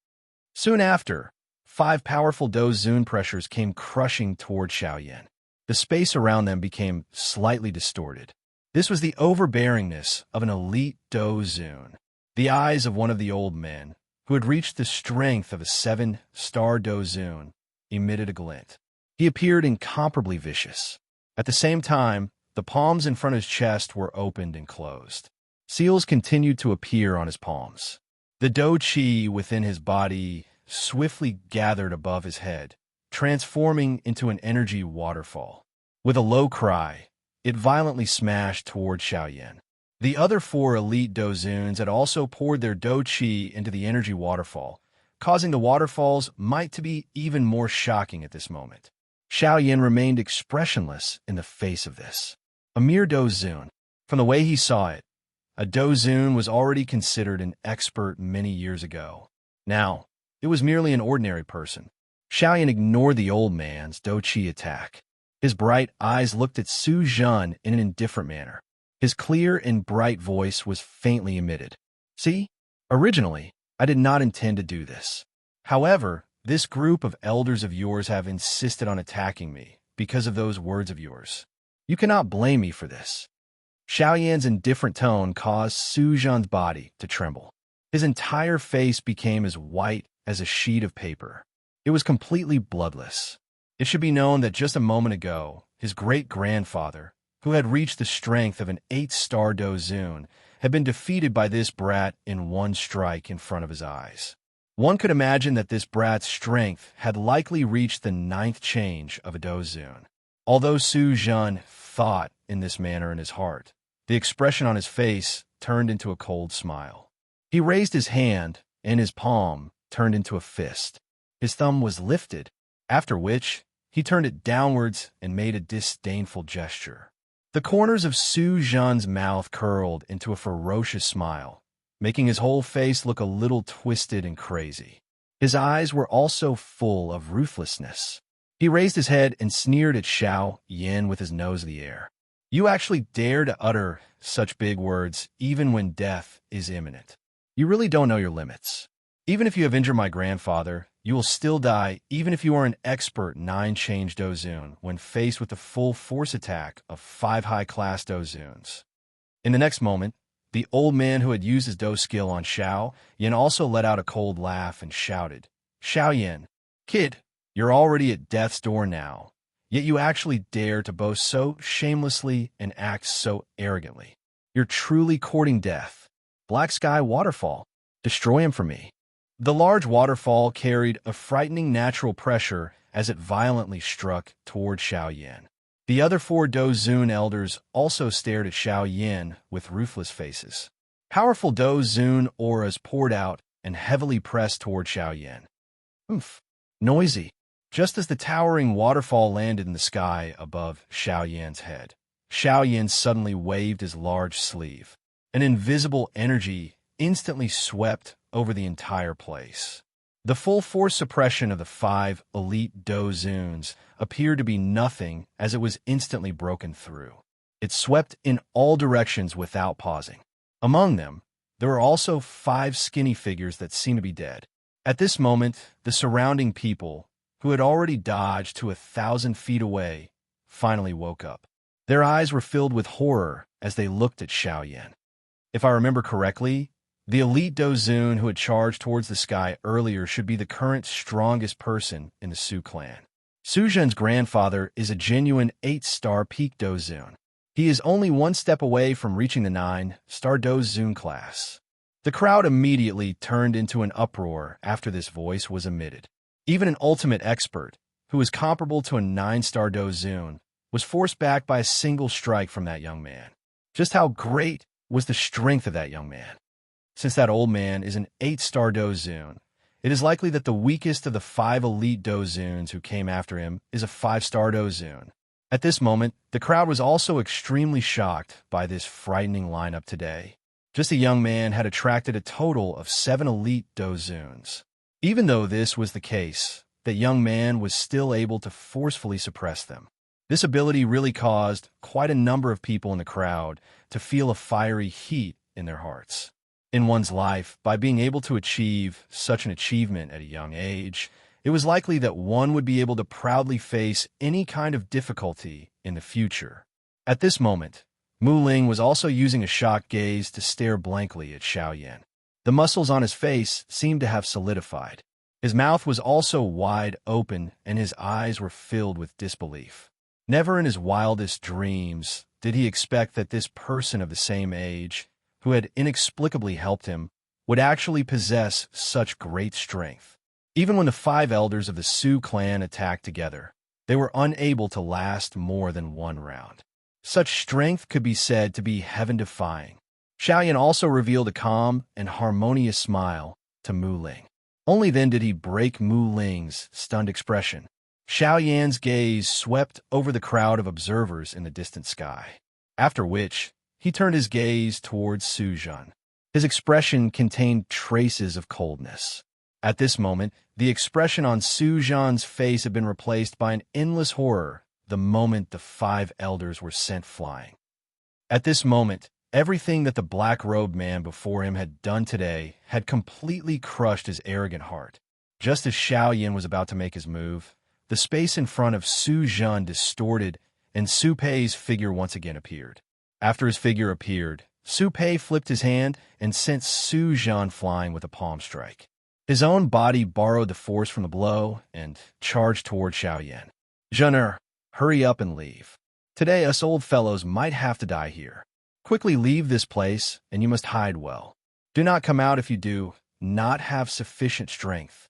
A: Soon after, 5 powerful Dozun pressures came crushing toward Xiao Yan. The space around them became slightly distorted. This was the overbearingness of an elite Dozun. The eyes of one of the old men, who had reached the strength of a 7-star Dozun, emitted a glint. He appeared incomparably vicious. At the same time, the palms in front of his chest were opened and closed. Seals continued to appear on his palms. The dou qi within his body swiftly gathered above his head, transforming into an energy waterfall. With a low cry, it violently smashed toward Xiaoyan. The other four elite Dozuns had also poured their Do Qi into the energy waterfall, causing the waterfall's might to be even more shocking at this moment. Xiaoyan remained expressionless in the face of this. A mere Dozun. From the way he saw it, a Dozun was already considered an expert many years ago. Now, it was merely an ordinary person. Xiaoyan ignored the old man's Do Qi attack. His bright eyes looked at Su Zhen in an indifferent manner. His clear and bright voice was faintly emitted. See, originally, I did not intend to do this. However, this group of elders of yours have insisted on attacking me because of those words of yours. You cannot blame me for this. Xiaoyan's indifferent tone caused Su Zhen's body to tremble. His entire face became as white as a sheet of paper. It was completely bloodless. It should be known that just a moment ago, his great-grandfather, who had reached the strength of an 8-star Dozun, had been defeated by this brat in one strike in front of his eyes. One could imagine that this brat's strength had likely reached the 9th change of a Dozun. Although Su Zhen thought in this manner in his heart, the expression on his face turned into a cold smile. He raised his hand, and his palm turned into a fist. His thumb was lifted, after which he turned it downwards and made a disdainful gesture. The corners of Su Zhen's mouth curled into a ferocious smile, making his whole face look a little twisted and crazy. His eyes were also full of ruthlessness. He raised his head and sneered at Xiaoyan with his nose in the air. You actually dare to utter such big words even when death is imminent. You really don't know your limits. Even if you have injured my grandfather, you will still die even if you are an expert 9-change Dozun when faced with the full force attack of 5 high-class Dozuns. In the next moment, the old man who had used his Do skill on Xiaoyan also let out a cold laugh and shouted, Xiaoyan, kid, you're already at death's door now, yet you actually dare to boast so shamelessly and act so arrogantly. You're truly courting death. Black Sky Waterfall, destroy him for me. The large waterfall carried a frightening natural pressure as it violently struck toward Xiaoyan. The other 4 Dozun elders also stared at Xiaoyan with ruthless faces. Powerful Dozun auras poured out and heavily pressed toward Xiaoyan. Oomph! Noisy. Just as the towering waterfall landed in the sky above Xiaoyan's head, Xiaoyan suddenly waved his large sleeve. An invisible energy instantly swept over the entire place. The full force suppression of the 5 elite Dozuns appeared to be nothing as it was instantly broken through. It swept in all directions without pausing. Among them, there were also 5 skinny figures that seemed to be dead. At this moment, the surrounding people, who had already dodged to 1,000 feet away, finally woke up. Their eyes were filled with horror as they looked at Xiaoyan. If I remember correctly, the elite Dozun who had charged towards the sky earlier should be the current strongest person in the Su clan. Su Zhen's grandfather is a genuine 8-star peak Dozun. He is only 1 step away from reaching the 9-star Dozun class. The crowd immediately turned into an uproar after this voice was emitted. Even an ultimate expert, who is comparable to a 9-star Dozun, was forced back by a single strike from that young man. Just how great was the strength of that young man? Since that old man is an 8-star Dozun, it is likely that the weakest of the 5 elite Dozuns who came after him is a 5-star Dozun. At this moment, the crowd was also extremely shocked by this frightening lineup today. Just a young man had attracted a total of 7 elite Dozuns. Even though this was the case, that young man was still able to forcefully suppress them. This ability really caused quite a number of people in the crowd to feel a fiery heat in their hearts. In one's life, by being able to achieve such an achievement at a young age, it was likely that one would be able to proudly face any kind of difficulty in the future. At this moment, Mu Ling was also using a shocked gaze to stare blankly at Xiaoyan. The muscles on his face seemed to have solidified. His mouth was also wide open, and his eyes were filled with disbelief. Never in his wildest dreams did he expect that this person of the same age, who had inexplicably helped him, would actually possess such great strength. Even when the 5 elders of the Su clan attacked together, they were unable to last more than one round. Such strength could be said to be heaven-defying. Xiaoyan also revealed a calm and harmonious smile to Mu Ling. Only then did he break Mu Ling's stunned expression. Xiaoyan's gaze swept over the crowd of observers in the distant sky, after which he turned his gaze towards Su Zhan. His expression contained traces of coldness. At this moment, the expression on Su Zhan's face had been replaced by an endless horror the moment the 5 elders were sent flying. At this moment, everything that the black-robed man before him had done today had completely crushed his arrogant heart. Just as Xiaoyan was about to make his move, the space in front of Su Zhan distorted, and Su Pei's figure once again appeared. After his figure appeared, Su Pei flipped his hand and sent Su Zhan flying with a palm strike. His own body borrowed the force from the blow and charged toward Xiaoyan. "Zhener, hurry up and leave. Today us old fellows might have to die here. Quickly leave this place, and you must hide well. Do not come out if you do not have sufficient strength."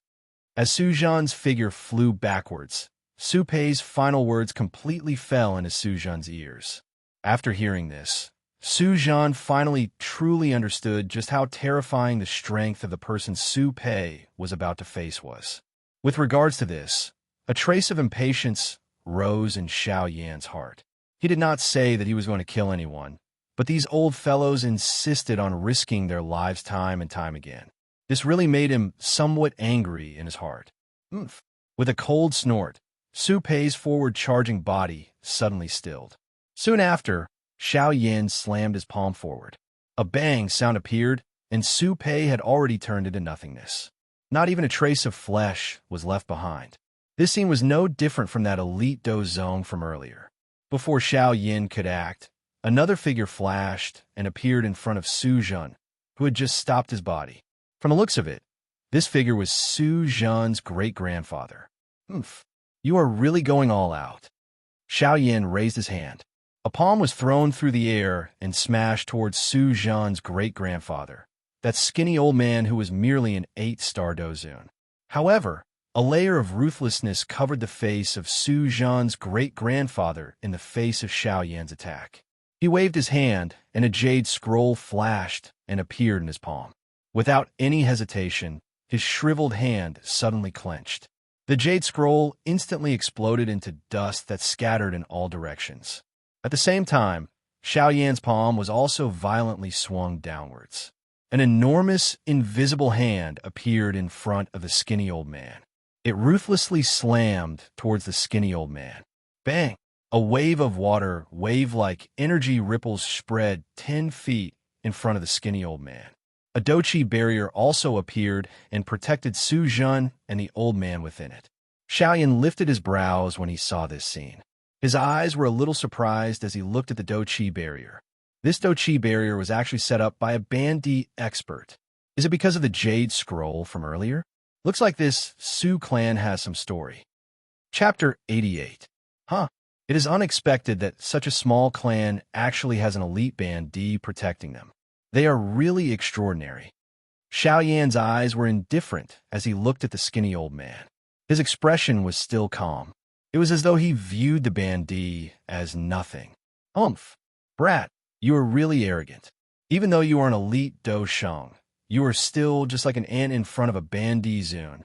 A: As Su Zhan's figure flew backwards, Su Pei's final words completely fell into Su Zhan's ears. After hearing this, Su Zhan finally truly understood just how terrifying the strength of the person Su Pei was about to face was. With regards to this, a trace of impatience rose in Xiaoyan's heart. He did not say that he was going to kill anyone, but these old fellows insisted on risking their lives time and time again. This really made him somewhat angry in his heart. Oomph! With a cold snort, Su Pei's forward-charging body suddenly stilled. Soon after, Xiaoyan slammed his palm forward. A bang sound appeared, and Su Pei had already turned into nothingness. Not even a trace of flesh was left behind. This scene was no different from that elite dozong from earlier. Before Xiaoyan could act, another figure flashed and appeared in front of Su Zhan, who had just stopped his body. From the looks of it, this figure was Su Zhan's great-grandfather. "Oomph, you are really going all out." Xiaoyan raised his hand. A palm was thrown through the air and smashed towards Su Zhan's great-grandfather, that skinny old man who was merely an 8-star dozun. However, a layer of ruthlessness covered the face of Su Zhan's great-grandfather in the face of Xiaoyan's attack. He waved his hand, and a jade scroll flashed and appeared in his palm. Without any hesitation, his shriveled hand suddenly clenched. The jade scroll instantly exploded into dust that scattered in all directions. At the same time, Xiaoyan's palm was also violently swung downwards. An enormous, invisible hand appeared in front of the skinny old man. It ruthlessly slammed towards the skinny old man. Bang! A wave of water, wave-like energy ripples spread 10 feet in front of the skinny old man. A dochi barrier also appeared and protected Su Zhan and the old man within it. Xiaoyan lifted his brows when he saw this scene. His eyes were a little surprised as he looked at the dochi barrier. This dochi barrier was actually set up by a Bandi expert. Is it because of the jade scroll from earlier? Looks like this Su clan has some story. Chapter 88. It is unexpected that such a small clan actually has an elite Bandi protecting them. They are really extraordinary. Xiaoyan's eyes were indifferent as he looked at the skinny old man. His expression was still calm. It was as though he viewed the Bandi as nothing. "Umph, brat, you are really arrogant. Even though you are an elite Doshang, you are still just like an ant in front of a Bandi Zun."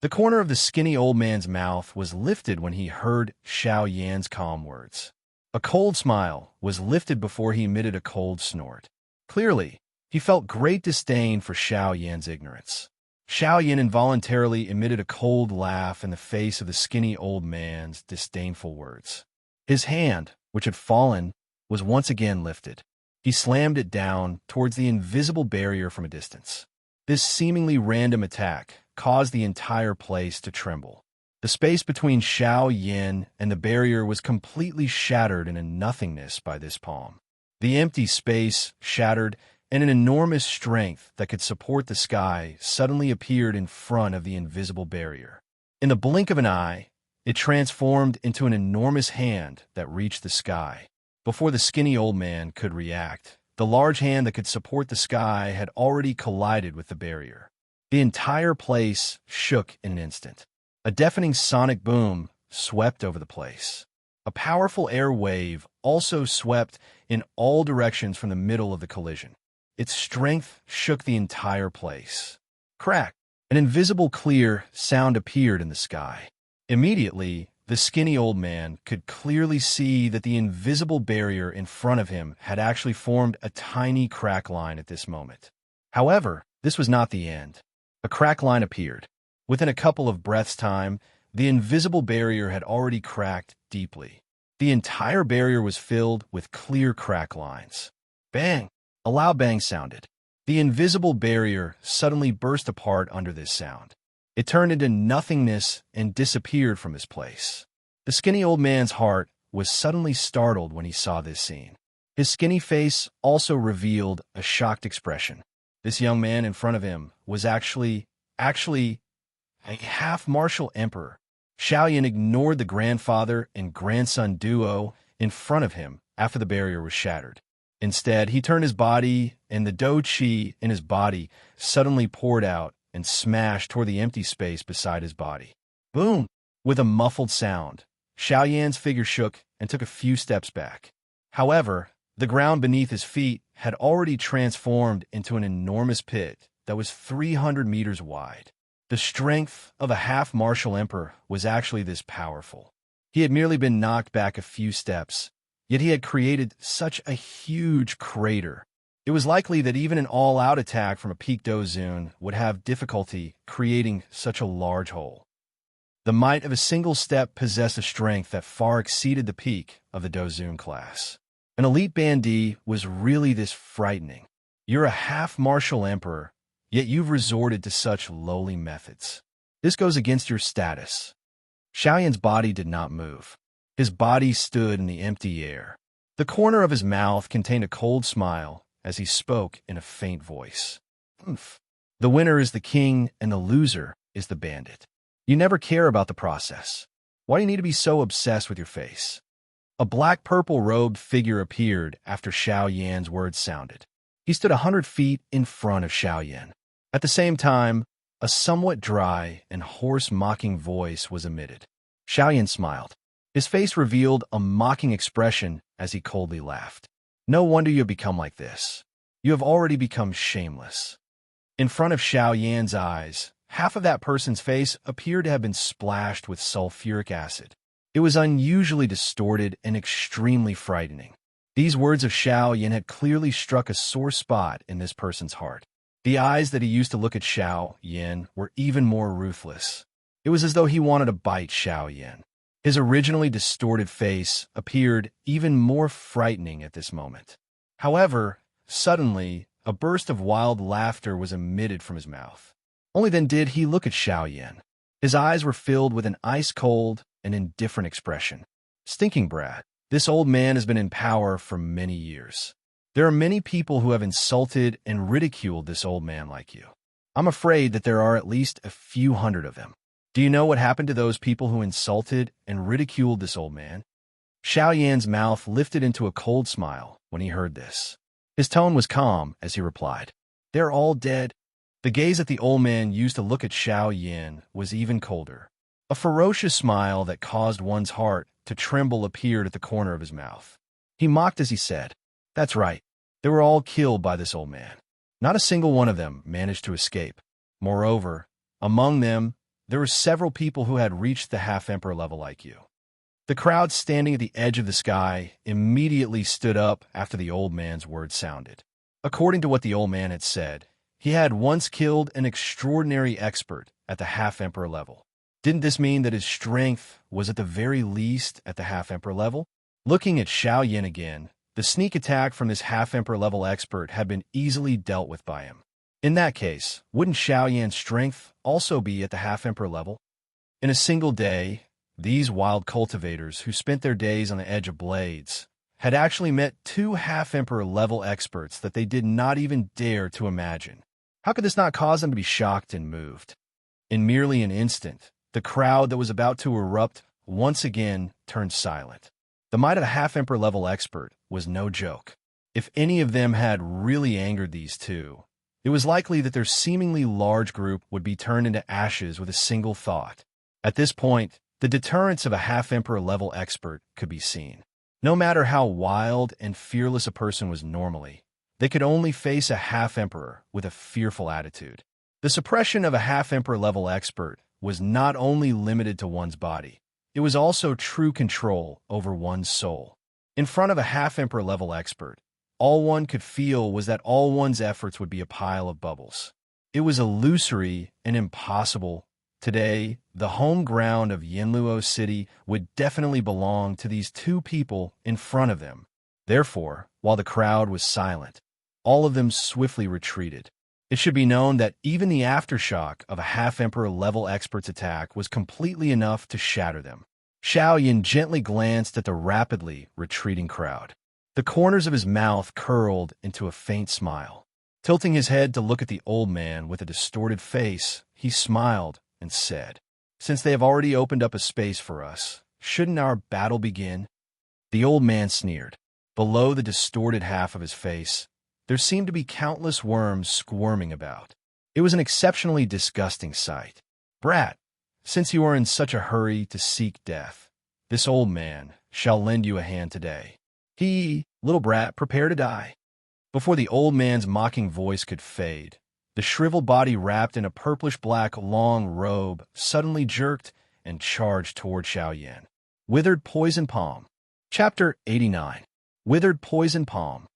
A: The corner of the skinny old man's mouth was lifted when he heard Xiaoyan's calm words. A cold smile was lifted before he emitted a cold snort. Clearly, he felt great disdain for Xiaoyan's ignorance. Xiaoyan involuntarily emitted a cold laugh in the face of the skinny old man's disdainful words. His hand, which had fallen, was once again lifted. He slammed it down towards the invisible barrier from a distance. This seemingly random attack caused the entire place to tremble. The space between Xiaoyan and the barrier was completely shattered into nothingness by this palm. The empty space shattered, and an enormous strength that could support the sky suddenly appeared in front of the invisible barrier. In the blink of an eye, it transformed into an enormous hand that reached the sky. Before the skinny old man could react, the large hand that could support the sky had already collided with the barrier. The entire place shook in an instant. A deafening sonic boom swept over the place. A powerful air wave also swept in all directions from the middle of the collision. Its strength shook the entire place. Crack! An invisible clear sound appeared in the sky. Immediately, the skinny old man could clearly see that the invisible barrier in front of him had actually formed a tiny crack line at this moment. However, this was not the end. A crack line appeared. Within a couple of breaths' time, the invisible barrier had already cracked deeply. The entire barrier was filled with clear crack lines. Bang! A loud bang sounded. The invisible barrier suddenly burst apart under this sound. It turned into nothingness and disappeared from his place. The skinny old man's heart was suddenly startled when he saw this scene. His skinny face also revealed a shocked expression. This young man in front of him was actually a half-martial emperor. Xiaoyan ignored the grandfather and grandson duo in front of him after the barrier was shattered. Instead, he turned his body, and the dou qi in his body suddenly poured out and smashed toward the empty space beside his body. Boom! With a muffled sound, Xiaoyan's figure shook and took a few steps back. However, the ground beneath his feet had already transformed into an enormous pit that was 300 meters wide. The strength of a half-martial emperor was actually this powerful. He had merely been knocked back a few steps, yet he had created such a huge crater. It was likely that even an all-out attack from a peak dozun would have difficulty creating such a large hole. The might of a single step possessed a strength that far exceeded the peak of the dozun class. An elite bandit was really this frightening. You're a half-martial emperor, yet you've resorted to such lowly methods. This goes against your status. Xiaoyan's body did not move. His body stood in the empty air. The corner of his mouth contained a cold smile as he spoke in a faint voice. Oomph. The winner is the king and the loser is the bandit. You never care about the process. Why do you need to be so obsessed with your face? A black-purple robed figure appeared after Xiaoyan's words sounded. He stood 100 feet in front of Xiaoyan. At the same time, a somewhat dry and hoarse mocking voice was emitted. Xiaoyan smiled. His face revealed a mocking expression as he coldly laughed. No wonder you have become like this. You have already become shameless. In front of Xiaoyan's eyes, half of that person's face appeared to have been splashed with sulfuric acid. It was unusually distorted and extremely frightening. These words of Xiaoyan had clearly struck a sore spot in this person's heart. The eyes that he used to look at Xiaoyan were even more ruthless. It was as though he wanted to bite Xiaoyan. His originally distorted face appeared even more frightening at this moment. However, suddenly, a burst of wild laughter was emitted from his mouth. Only then did he look at Xiaoyan. His eyes were filled with an ice-cold and indifferent expression. Stinking brat, this old man has been in power for many years. There are many people who have insulted and ridiculed this old man like you. I'm afraid that there are at least a few hundred of them. Do you know what happened to those people who insulted and ridiculed this old man? Xiaoyan's mouth lifted into a cold smile when he heard this. His tone was calm as he replied, "They're all dead." The gaze that the old man used to look at Xiaoyan was even colder. A ferocious smile that caused one's heart to tremble appeared at the corner of his mouth. He mocked as he said, "That's right. They were all killed by this old man. Not a single one of them managed to escape. Moreover, among them, there were several people who had reached the half-emperor level like you." The crowd standing at the edge of the sky immediately stood up after the old man's words sounded. According to what the old man had said, he had once killed an extraordinary expert at the half-emperor level. Didn't this mean that his strength was at the very least at the half-emperor level? Looking at Xiaoyan again, the sneak attack from this half-emperor level expert had been easily dealt with by him. In that case, wouldn't Xiaoyan's strength also be at the half-emperor level? In a single day, these wild cultivators who spent their days on the edge of blades had actually met 2 half-emperor level experts that they did not even dare to imagine. How could this not cause them to be shocked and moved? In merely an instant, the crowd that was about to erupt once again turned silent. The might of a half-emperor level expert was no joke. If any of them had really angered these two, it was likely that their seemingly large group would be turned into ashes with a single thought. At this point, The deterrence of a half-emperor level expert could be seen. No matter how wild and fearless a person was normally, they could only face a half-emperor with a fearful attitude. The suppression of a half-emperor level expert was not only limited to one's body, it was also true control over one's soul. In front of a half-emperor level expert, all one could feel was that all one's efforts would be a pile of bubbles. It was illusory and impossible. Today, the home ground of Yinluo City would definitely belong to these two people in front of them. Therefore, while the crowd was silent, all of them swiftly retreated. It should be known that even the aftershock of a half-emperor level expert's attack was completely enough to shatter them. Xiao Yin gently glanced at the rapidly retreating crowd. The corners of his mouth curled into a faint smile. Tilting his head to look at the old man with a distorted face, he smiled and said, "Since they have already opened up a space for us, shouldn't our battle begin?" The old man sneered. Below the distorted half of his face, there seemed to be countless worms squirming about. It was an exceptionally disgusting sight. "Brat, since you are in such a hurry to seek death, this old man shall lend you a hand today. Little brat, prepare to die." Before the old man's mocking voice could fade, the shriveled body wrapped in a purplish-black long robe suddenly jerked and charged toward Xiao Yan. Withered Poison Palm. Chapter 89. Withered Poison Palm.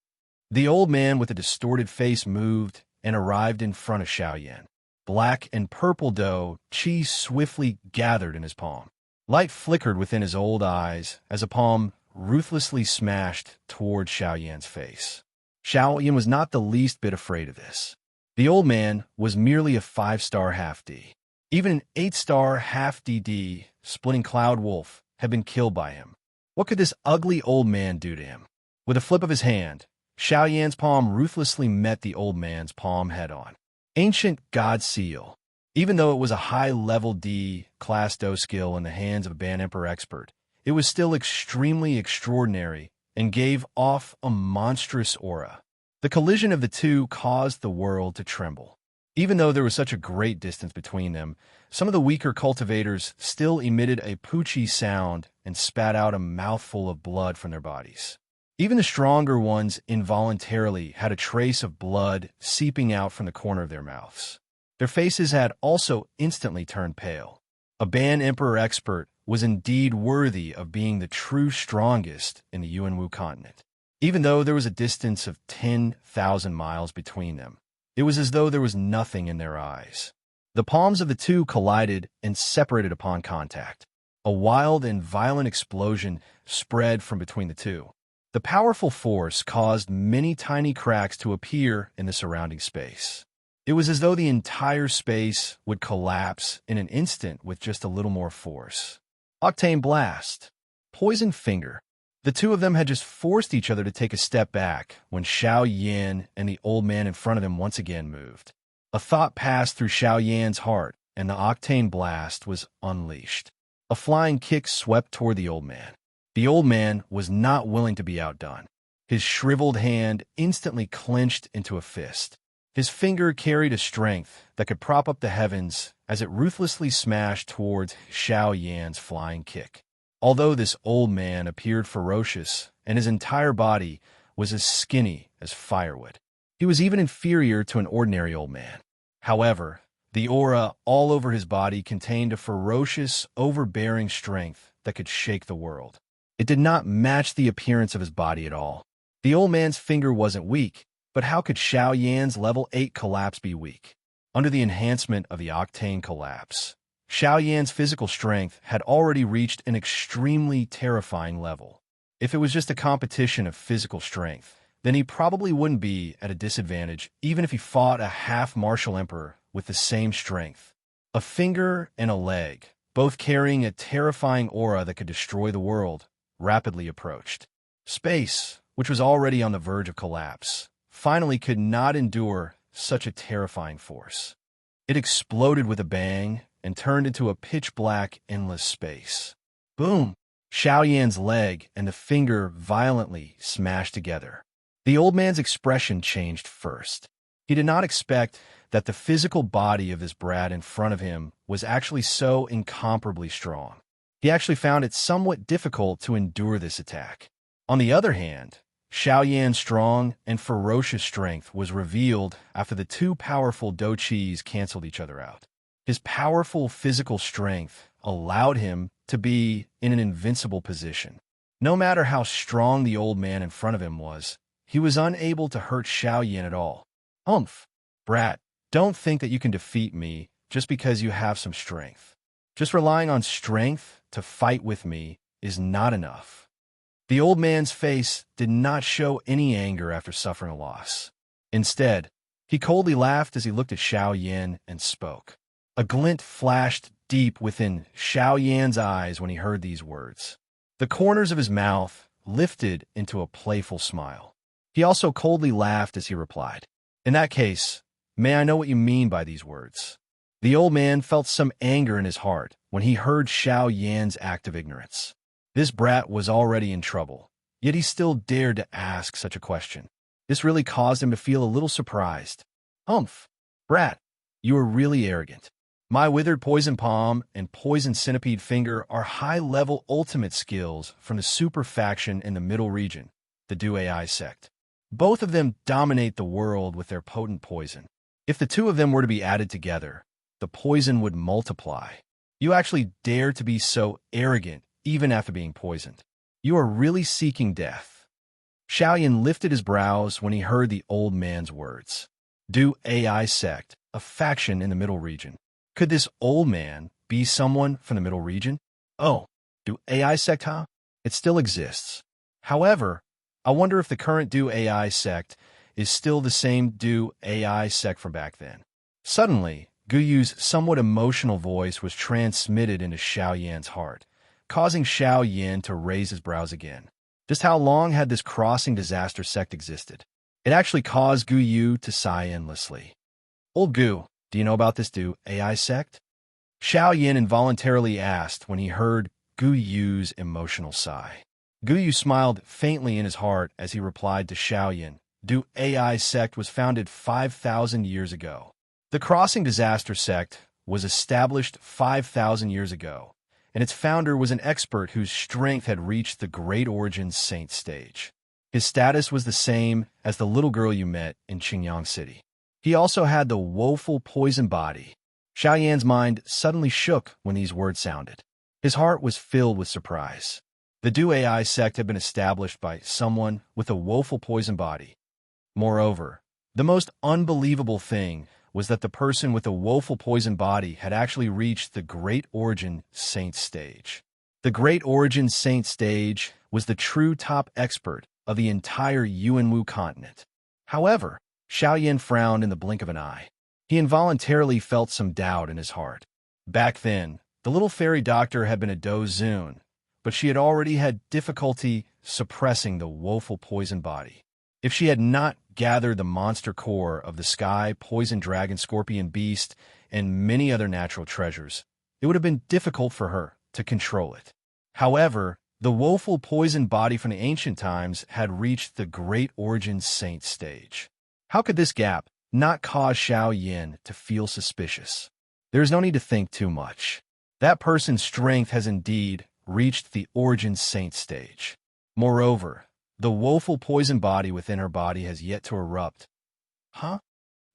A: The old man with a distorted face moved and arrived in front of Xiao Yan. Black and purple dough cheese swiftly gathered in his palm. Light flickered within his old eyes as a palm ruthlessly smashed toward Xiao Yan's face. Xiao Yan was not the least bit afraid of this. The old man was merely a 5-star half-D. Even an 8-star half-DD, splitting Cloud Wolf, had been killed by him. What could this ugly old man do to him? With a flip of his hand, Xiao Yan's palm ruthlessly met the old man's palm head-on. Ancient God Seal. Even though it was a high-level D-class dough skill in the hands of a Ban Emperor expert, it was still extremely extraordinary and gave off a monstrous aura. The collision of the two caused the world to tremble. Even though there was such a great distance between them, some of the weaker cultivators still emitted a poochie sound and spat out a mouthful of blood from their bodies. Even the stronger ones involuntarily had a trace of blood seeping out from the corner of their mouths. Their faces had also instantly turned pale. A Ban Emperor expert was indeed worthy of being the true strongest in the Yuanwu continent. Even though there was a distance of 10,000 miles between them, it was as though there was nothing in their eyes. The palms of the two collided and separated upon contact. A wild and violent explosion spread from between the two. The powerful force caused many tiny cracks to appear in the surrounding space. It was as though the entire space would collapse in an instant with just a little more force. Octane Blast. Poison Finger. The two of them had just forced each other to take a step back when Xiao Yan and the old man in front of them once again moved. A thought passed through Xiao Yan's heart, and the Octane Blast was unleashed. A flying kick swept toward the old man. The old man was not willing to be outdone. His shriveled hand instantly clenched into a fist. His finger carried a strength that could prop up the heavens as it ruthlessly smashed towards Xiao Yan's flying kick. Although this old man appeared ferocious and his entire body was as skinny as firewood, he was even inferior to an ordinary old man. However, the aura all over his body contained a ferocious, overbearing strength that could shake the world. It did not match the appearance of his body at all. The old man's finger wasn't weak, but how could Xiao Yan's level 8 collapse be weak? Under the enhancement of the Octane Collapse, Xiao Yan's physical strength had already reached an extremely terrifying level. If it was just a competition of physical strength, then he probably wouldn't be at a disadvantage even if he fought a half-martial emperor with the same strength. A finger and a leg, both carrying a terrifying aura that could destroy the world, rapidly approached. Space, which was already on the verge of collapse, finally could not endure such a terrifying force. It exploded with a bang and turned into a pitch-black, endless space. Boom! Xiao Yan's leg and the finger violently smashed together. The old man's expression changed first. He did not expect that the physical body of this brat in front of him was actually so incomparably strong. He actually found it somewhat difficult to endure this attack. On the other hand, Xiao Yan's strong and ferocious strength was revealed after the two powerful Do Qis canceled each other out. His powerful physical strength allowed him to be in an invincible position. No matter how strong the old man in front of him was, he was unable to hurt Xiao Yan at all. Humph, brat, don't think that you can defeat me just because you have some strength. Just relying on strength to fight with me is not enough. The old man's face did not show any anger after suffering a loss. Instead, he coldly laughed as he looked at Xiao Yan and spoke. A glint flashed deep within Xiao Yan's eyes when he heard these words. The corners of his mouth lifted into a playful smile. He also coldly laughed as he replied, "In that case, may I know what you mean by these words?" The old man felt some anger in his heart when he heard Xiao Yan's act of ignorance. This brat was already in trouble, yet he still dared to ask such a question. This really caused him to feel a little surprised. "Humph, brat, you are really arrogant. My withered poison palm and poison centipede finger are high-level ultimate skills from the super faction in the middle region, the Du AI sect. Both of them dominate the world with their potent poison. If the two of them were to be added together, the poison would multiply. You actually dare to be so arrogant even after being poisoned. You are really seeking death." Xiao Yan lifted his brows when he heard the old man's words. Du AI sect, a faction in the middle region. Could this old man be someone from the middle region? Oh, Du AI sect, huh? It still exists. However, I wonder if the current Du AI sect is still the same Du AI sect from back then. Suddenly, Gu Yu's somewhat emotional voice was transmitted into Xiao Yan's heart, causing Xiao Yan to raise his brows again. Just how long had this crossing disaster sect existed? It actually caused Gu Yu to sigh endlessly. "Old Gu, do you know about this Du AI sect?" Xiao Yan involuntarily asked when he heard Gu Yu's emotional sigh. Gu Yu smiled faintly in his heart as he replied to Xiao Yan. Du AI sect was founded 5,000 years ago. The Crossing Disaster sect was established 5,000 years ago, and its founder was an expert whose strength had reached the Great Origin Saint stage. His status was the same as the little girl you met in Qingyang City. He also had the woeful poison body. Xiao Yan's mind suddenly shook when these words sounded. His heart was filled with surprise. The Du AI sect had been established by someone with a woeful poison body. Moreover, the most unbelievable thing was that the person with the woeful poison body had actually reached the Great Origin Saint stage. The Great Origin Saint stage was the true top expert of the entire Yuanwu continent. However, Xiao Yan frowned in the blink of an eye. He involuntarily felt some doubt in his heart. Back then, the little fairy doctor had been a Dozun, but she had already had difficulty suppressing the woeful poison body. If she had not gathered the monster core of the sky, poison dragon, scorpion beast, and many other natural treasures, it would have been difficult for her to control it. However, the woeful poison body from the ancient times had reached the Great Origin Saint stage. How could this gap not cause Xiao Yan to feel suspicious? There is no need to think too much. That person's strength has indeed reached the Origin Saint stage. Moreover, the woeful poison body within her body has yet to erupt. Huh?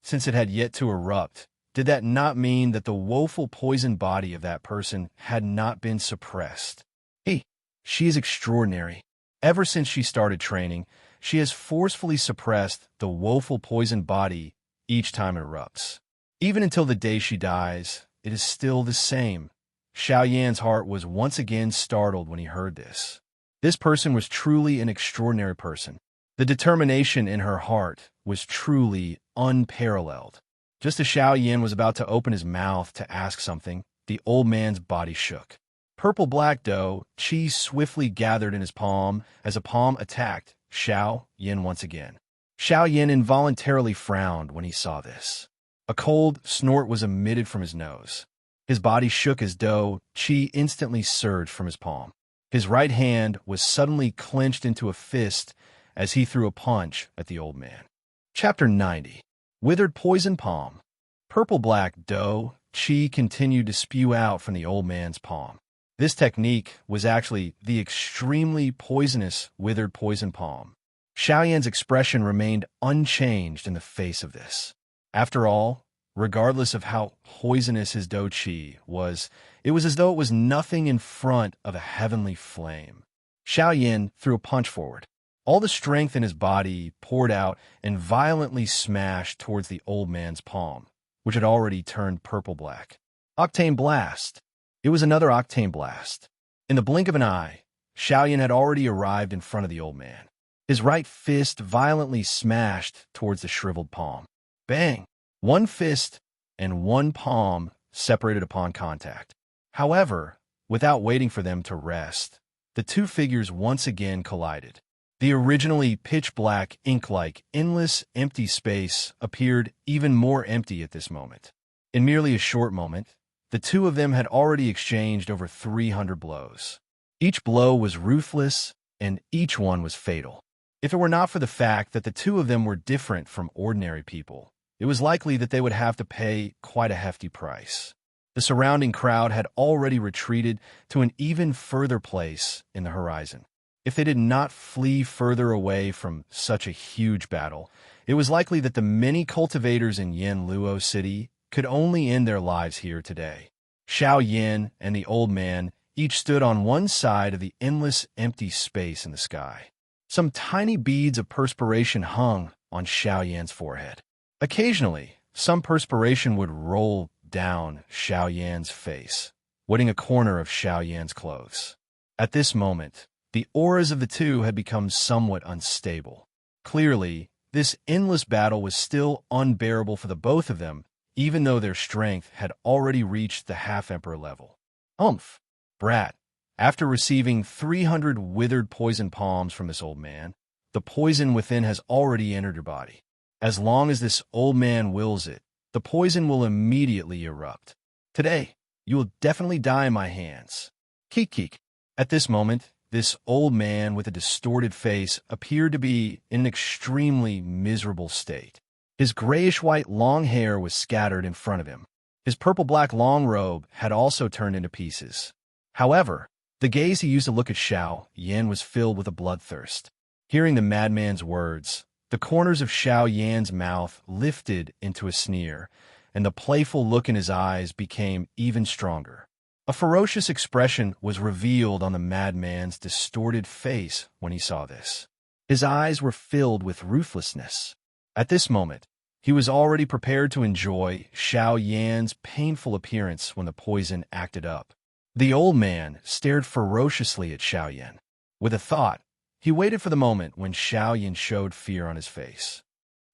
A: Since it had yet to erupt, did that not mean that the woeful poison body of that person had not been suppressed? Hey, she is extraordinary. Ever since she started training, she has forcefully suppressed the woeful poison body each time it erupts. Even until the day she dies, it is still the same. Xiao Yan's heart was once again startled when he heard this. This person was truly an extraordinary person. The determination in her heart was truly unparalleled. Just as Xiao Yan was about to open his mouth to ask something, the old man's body shook. Purple-black dough, qi swiftly gathered in his palm as a palm attacked Xiao Yan once again. Xiao Yan involuntarily frowned when he saw this. A cold snort was emitted from his nose. His body shook as dough, qi instantly surged from his palm. His right hand was suddenly clenched into a fist as he threw a punch at the old man. Chapter 90. Withered Poison Palm. Purple-black dough, qi continued to spew out from the old man's palm. This technique was actually the extremely poisonous withered poison palm. Xiaoyan's expression remained unchanged in the face of this. After all, regardless of how poisonous his dou qi was, it was as though it was nothing in front of a heavenly flame. Xiaoyan threw a punch forward. All the strength in his body poured out and violently smashed towards the old man's palm, which had already turned purple-black. Octane blast! It was another octane blast. In the blink of an eye, Xiaoyan had already arrived in front of the old man. His right fist violently smashed towards the shriveled palm. Bang! One fist and one palm separated upon contact. However, without waiting for them to rest, the two figures once again collided. The originally pitch-black, ink-like, endless, empty space appeared even more empty at this moment. In merely a short moment, the two of them had already exchanged over 300 blows. Each blow was ruthless, and each one was fatal. If it were not for the fact that the two of them were different from ordinary people, it was likely that they would have to pay quite a hefty price. The surrounding crowd had already retreated to an even further place in the horizon. If they did not flee further away from such a huge battle, it was likely that the many cultivators in Yanluo City could only end their lives here today. Xiaoyan and the old man each stood on one side of the endless empty space in the sky. Some tiny beads of perspiration hung on Xiaoyan's forehead. Occasionally, some perspiration would roll down Xiaoyan's face, wetting a corner of Xiaoyan's clothes. At this moment, the auras of the two had become somewhat unstable. Clearly, this endless battle was still unbearable for the both of them, even though their strength had already reached the half-emperor level. Humph! Brat! After receiving 300 withered poison palms from this old man, the poison within has already entered your body. As long as this old man wills it, the poison will immediately erupt. Today, you will definitely die in my hands. Keek keek. At this moment, this old man with a distorted face appeared to be in an extremely miserable state. His grayish-white long hair was scattered in front of him. His purple-black long robe had also turned into pieces. However, the gaze he used to look at Xiaoyan was filled with a bloodthirst. Hearing the madman's words, the corners of Xiaoyan's mouth lifted into a sneer, and the playful look in his eyes became even stronger. A ferocious expression was revealed on the madman's distorted face when he saw this. His eyes were filled with ruthlessness. At this moment, he was already prepared to enjoy Xiaoyan's painful appearance when the poison acted up. The old man stared ferociously at Xiaoyan. With a thought, he waited for the moment when Xiaoyan showed fear on his face.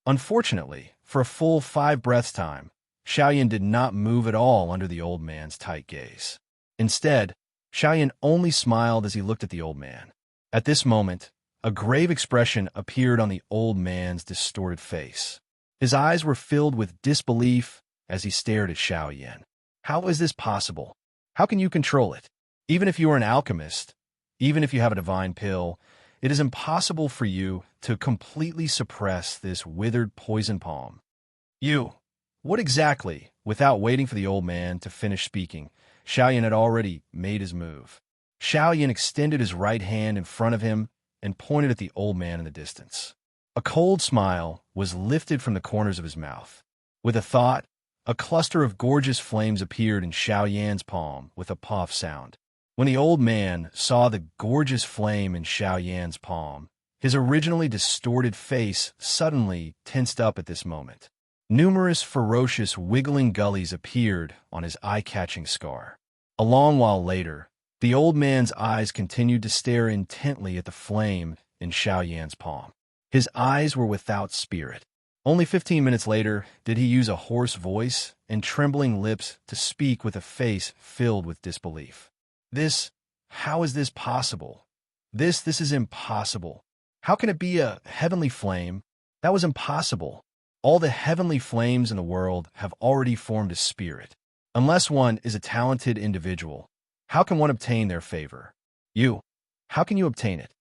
A: Unfortunately, for a full 5 breaths time, Xiaoyan did not move at all under the old man's tight gaze. Instead, Xiaoyan only smiled as he looked at the old man. At this moment, a grave expression appeared on the old man's distorted face. His eyes were filled with disbelief as he stared at Xiaoyan. How is this possible? How can you control it? Even if you are an alchemist, even if you have a divine pill, it is impossible for you to completely suppress this withered poison palm. You, what exactly? Without waiting for the old man to finish speaking, Xiaoyan had already made his move. Xiaoyan extended his right hand in front of him and pointed at the old man in the distance. A cold smile was lifted from the corners of his mouth. With a thought, a cluster of gorgeous flames appeared in Xiaoyan's palm with a puff sound. When the old man saw the gorgeous flame in Xiaoyan's palm, his originally distorted face suddenly tensed up at this moment. Numerous ferocious wiggling gullies appeared on his eye-catching scar. A long while later, the old man's eyes continued to stare intently at the flame in Xiaoyan's palm. His eyes were without spirit. Only 15 minutes later did he use a hoarse voice and trembling lips to speak with a face filled with disbelief. How is this possible? This is impossible. How can it be a heavenly flame? That was impossible. All the heavenly flames in the world have already formed a spirit. Unless one is a talented individual, how can one obtain their favor? How can you obtain it?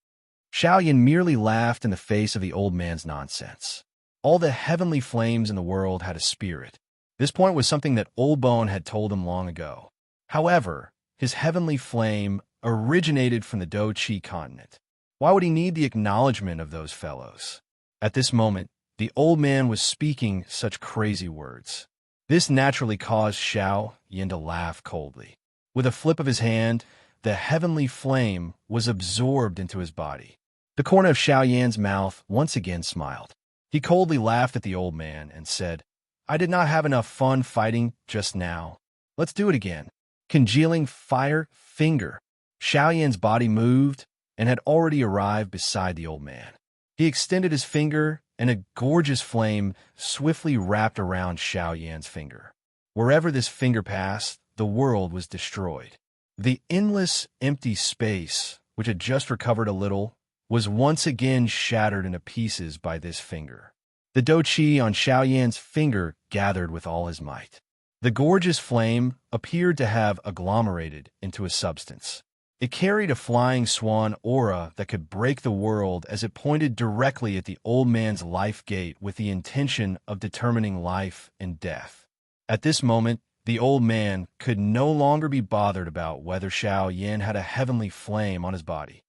A: Xiaoyan merely laughed in the face of the old man's nonsense. All the heavenly flames in the world had a spirit. This point was something that Old Bone had told him long ago. However, his heavenly flame, originated from the Do-Chi continent. Why would he need the acknowledgement of those fellows? At this moment, the old man was speaking such crazy words. This naturally caused Xiao Yin to laugh coldly. With a flip of his hand, the heavenly flame was absorbed into his body. The corner of Xiao Yan's mouth once again smiled. He coldly laughed at the old man and said, "I did not have enough fun fighting just now. Let's do it again." Congealing fire finger. Xiao Yan's body moved and had already arrived beside the old man. He extended his finger, and a gorgeous flame swiftly wrapped around Xiao Yan's finger. Wherever this finger passed, the world was destroyed. The endless empty space, which had just recovered a little, was once again shattered into pieces by this finger. The Do-Chi on Xiao Yan's finger gathered with all his might. The gorgeous flame appeared to have agglomerated into a substance. It carried a flying swan aura that could break the world as it pointed directly at the old man's life gate with the intention of determining life and death. At this moment, the old man could no longer be bothered about whether Xiao Yan had a heavenly flame on his body.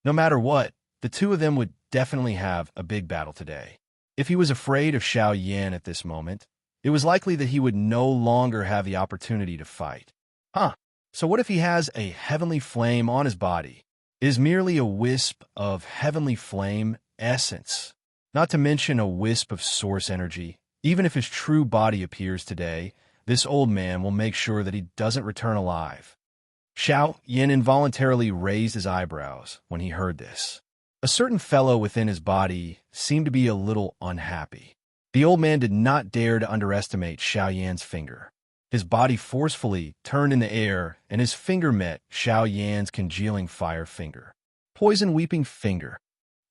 A: No matter what, the two of them would definitely have a big battle today. If he was afraid of Xiao Yan at this moment, it was likely that he would no longer have the opportunity to fight. So what if he has a heavenly flame on his body? It is merely a wisp of heavenly flame essence, not to mention a wisp of source energy. Even if his true body appears today, this old man will make sure that he doesn't return alive. Xiao Yin involuntarily raised his eyebrows when he heard this. A certain fellow within his body seemed to be a little unhappy. The old man did not dare to underestimate Xiao Yan's finger. His body forcefully turned in the air, and his finger met Xiao Yan's congealing fire finger. Poison weeping finger.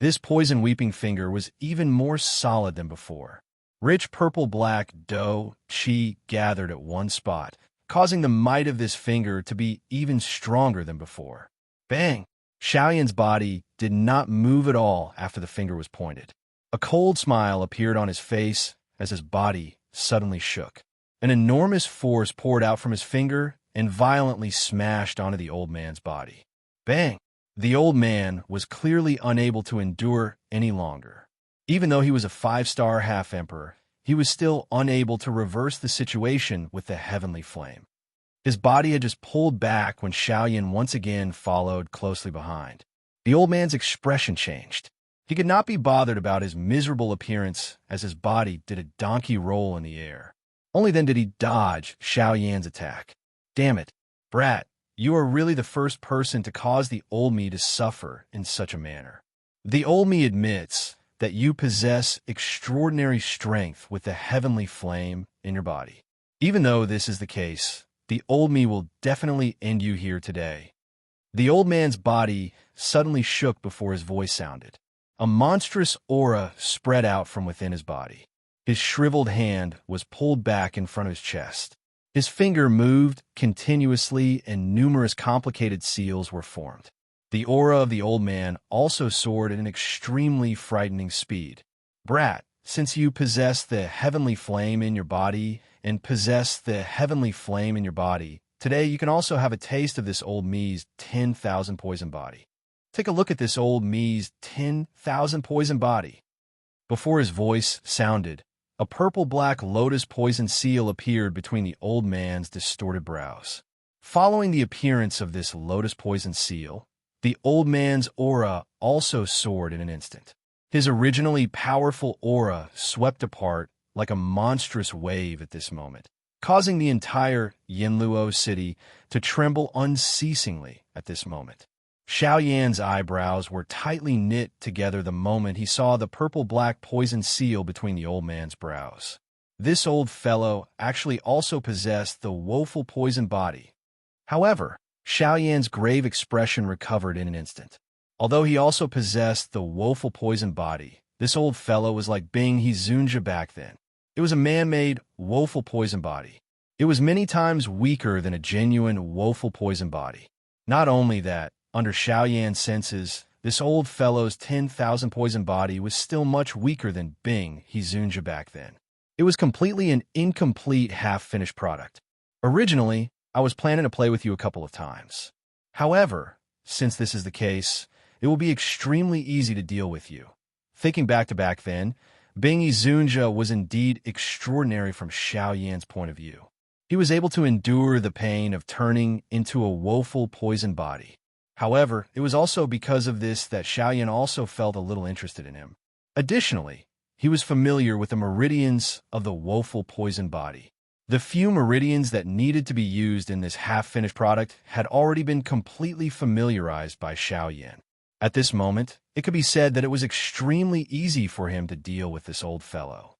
A: This poison weeping finger was even more solid than before. Rich purple-black Do-Chi gathered at one spot, causing the might of this finger to be even stronger than before. Bang! Xiao Yan's body did not move at all after the finger was pointed. A cold smile appeared on his face as his body suddenly shook. An enormous force poured out from his finger and violently smashed onto the old man's body. Bang! The old man was clearly unable to endure any longer. Even though he was a 5-star half-emperor, he was still unable to reverse the situation with the heavenly flame. His body had just pulled back when Xiao Yan once again followed closely behind. The old man's expression changed. He could not be bothered about his miserable appearance as his body did a donkey roll in the air. Only then did he dodge Xiao Yan's attack. Damn it, brat, you are really the first person to cause the old me to suffer in such a manner. The old me admits that you possess extraordinary strength with the heavenly flame in your body. Even though this is the case, the old me will definitely end you here today. The old man's body suddenly shook before his voice sounded. A monstrous aura spread out from within his body. His shriveled hand was pulled back in front of his chest. His finger moved continuously and numerous complicated seals were formed. The aura of the old man also soared at an extremely frightening speed. Brat, since you possess the heavenly flame in your body today you can also have a taste of this old me's 10,000 poison body. Take a look at this old me's 10,000 poison body. Before his voice sounded, a purple-black lotus poison seal appeared between the old man's distorted brows. Following the appearance of this lotus poison seal, the old man's aura also soared in an instant. His originally powerful aura swept apart like a monstrous wave at this moment, causing the entire Yinluo city to tremble unceasingly at this moment. Xiao Yan's eyebrows were tightly knit together the moment he saw the purple-black poison seal between the old man's brows. This old fellow actually also possessed the woeful poison body. However, Xiao Yan's grave expression recovered in an instant. Although he also possessed the woeful poison body, this old fellow was like Bing Hizunja back then. It was a man-made, woeful poison body. It was many times weaker than a genuine, woeful poison body. Not only that, under Xiao Yan's senses, this old fellow's 10,000 poison body was still much weaker than Bing Hizunja back then. It was completely an incomplete half-finished product. Originally, I was planning to play with you a couple of times. However, since this is the case, it will be extremely easy to deal with you. Thinking back then, Bing Zunja was indeed extraordinary from Xiao Yan's point of view. He was able to endure the pain of turning into a woeful poison body. However, it was also because of this that Xiao Yan also felt a little interested in him. Additionally, he was familiar with the meridians of the woeful poison body. The few meridians that needed to be used in this half-finished product had already been completely familiarized by Xiao Yan. At this moment, it could be said that it was extremely easy for him to deal with this old fellow.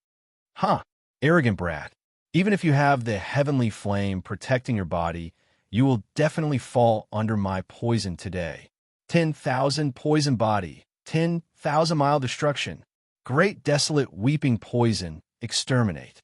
A: Huh, arrogant brat. Even if you have the heavenly flame protecting your body, you will definitely fall under my poison today. 10,000 poison body, 10,000-mile destruction. Great desolate weeping poison, exterminate.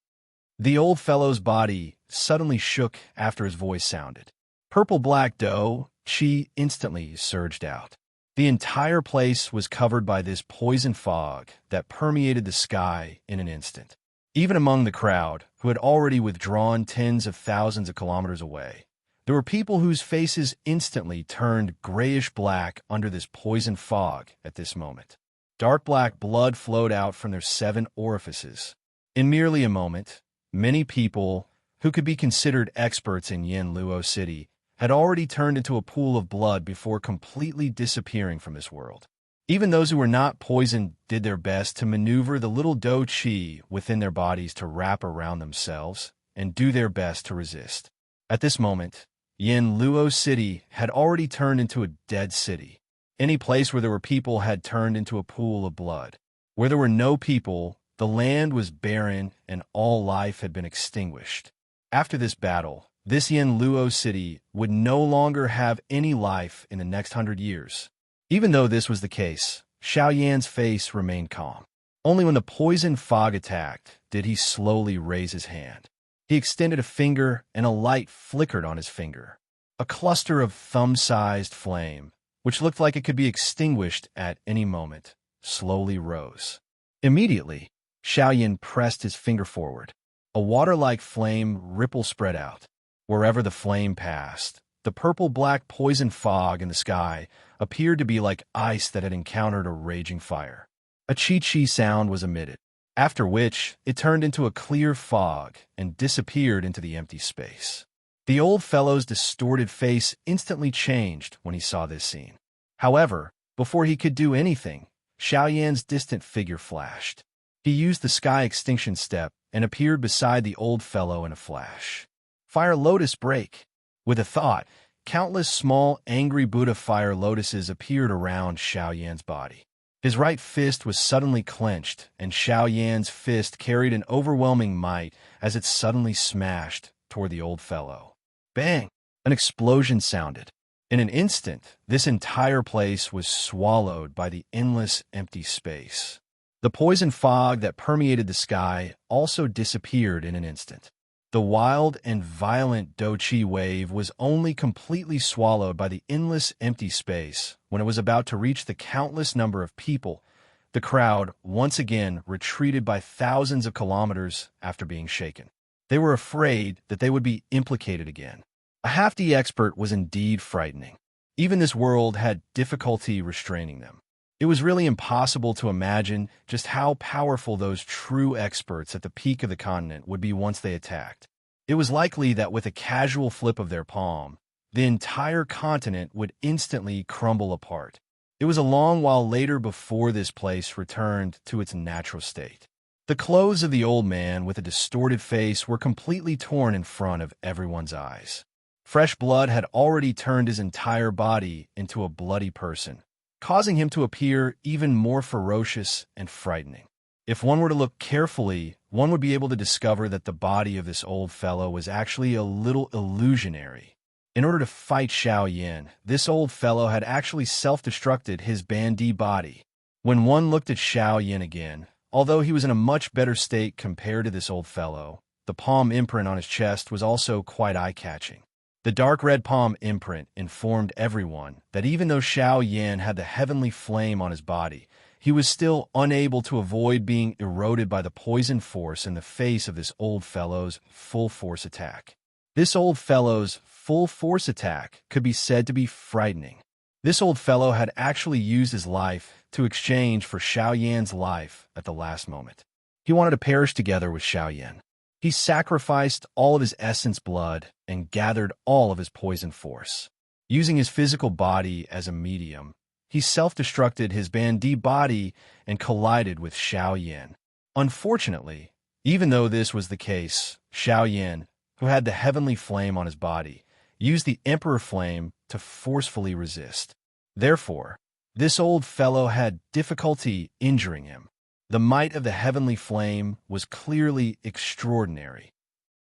A: The old fellow's body suddenly shook after his voice sounded. Purple-black dough, chi instantly surged out. The entire place was covered by this poison fog that permeated the sky in an instant. Even among the crowd, who had already withdrawn tens of thousands of kilometers away, there were people whose faces instantly turned grayish-black under this poison fog at this moment. Dark black blood flowed out from their 7 orifices. In merely a moment, many people, who could be considered experts in Yanluo City, had already turned into a pool of blood before completely disappearing from this world. Even those who were not poisoned did their best to maneuver the little dou qi within their bodies to wrap around themselves and do their best to resist. At this moment, Yanluo City had already turned into a dead city. Any place where there were people had turned into a pool of blood. Where there were no people, the land was barren and all life had been extinguished. After this battle, this Yanluo City would no longer have any life in the next 100 years. Even though this was the case, Xiao Yan's face remained calm. Only when the poison fog attacked did he slowly raise his hand. He extended a finger and a light flickered on his finger. A cluster of thumb-sized flame, which looked like it could be extinguished at any moment, slowly rose. Immediately, Xiao Yan pressed his finger forward. A water-like flame ripple spread out. Wherever the flame passed, the purple-black poison fog in the sky appeared to be like ice that had encountered a raging fire. A chi-chi sound was emitted, after which it turned into a clear fog and disappeared into the empty space. The old fellow's distorted face instantly changed when he saw this scene. However, before he could do anything, Xiao Yan's distant figure flashed. He used the sky extinction step and appeared beside the old fellow in a flash. Fire Lotus break. With a thought, countless small, angry Buddha fire lotuses appeared around Xiao Yan's body. His right fist was suddenly clenched, and Xiao Yan's fist carried an overwhelming might as it suddenly smashed toward the old fellow. Bang! An explosion sounded. In an instant, this entire place was swallowed by the endless empty space. The poison fog that permeated the sky also disappeared in an instant. The wild and violent Douqi wave was only completely swallowed by the endless empty space when it was about to reach the countless number of people. The crowd once again retreated by thousands of kilometers after being shaken. They were afraid that they would be implicated again. A half-D expert was indeed frightening. Even this world had difficulty restraining them. It was really impossible to imagine just how powerful those true experts at the peak of the continent would be once they attacked. It was likely that with a casual flip of their palm, the entire continent would instantly crumble apart. It was a long while later before this place returned to its natural state. The clothes of the old man with a distorted face were completely torn in front of everyone's eyes. Fresh blood had already turned his entire body into a bloody person, causing him to appear even more ferocious and frightening. If one were to look carefully, one would be able to discover that the body of this old fellow was actually a little illusionary. In order to fight Xiao Yan, this old fellow had actually self-destructed his bandy body. When one looked at Xiao Yan again, although he was in a much better state compared to this old fellow, the palm imprint on his chest was also quite eye-catching. The dark red palm imprint informed everyone that even though Xiao Yan had the heavenly flame on his body, he was still unable to avoid being eroded by the poison force in the face of this old fellow's full-force attack. This old fellow's full force attack could be said to be frightening. This old fellow had actually used his life to exchange for Xiao Yan's life at the last moment. He wanted to perish together with Xiao Yan. He sacrificed all of his essence blood and gathered all of his poison force. Using his physical body as a medium, he self-destructed his bandit body and collided with Xiao Yan. Unfortunately, even though this was the case, Xiao Yan, who had the heavenly flame on his body, used the Emperor Flame to forcefully resist. Therefore, this old fellow had difficulty injuring him. The might of the heavenly flame was clearly extraordinary.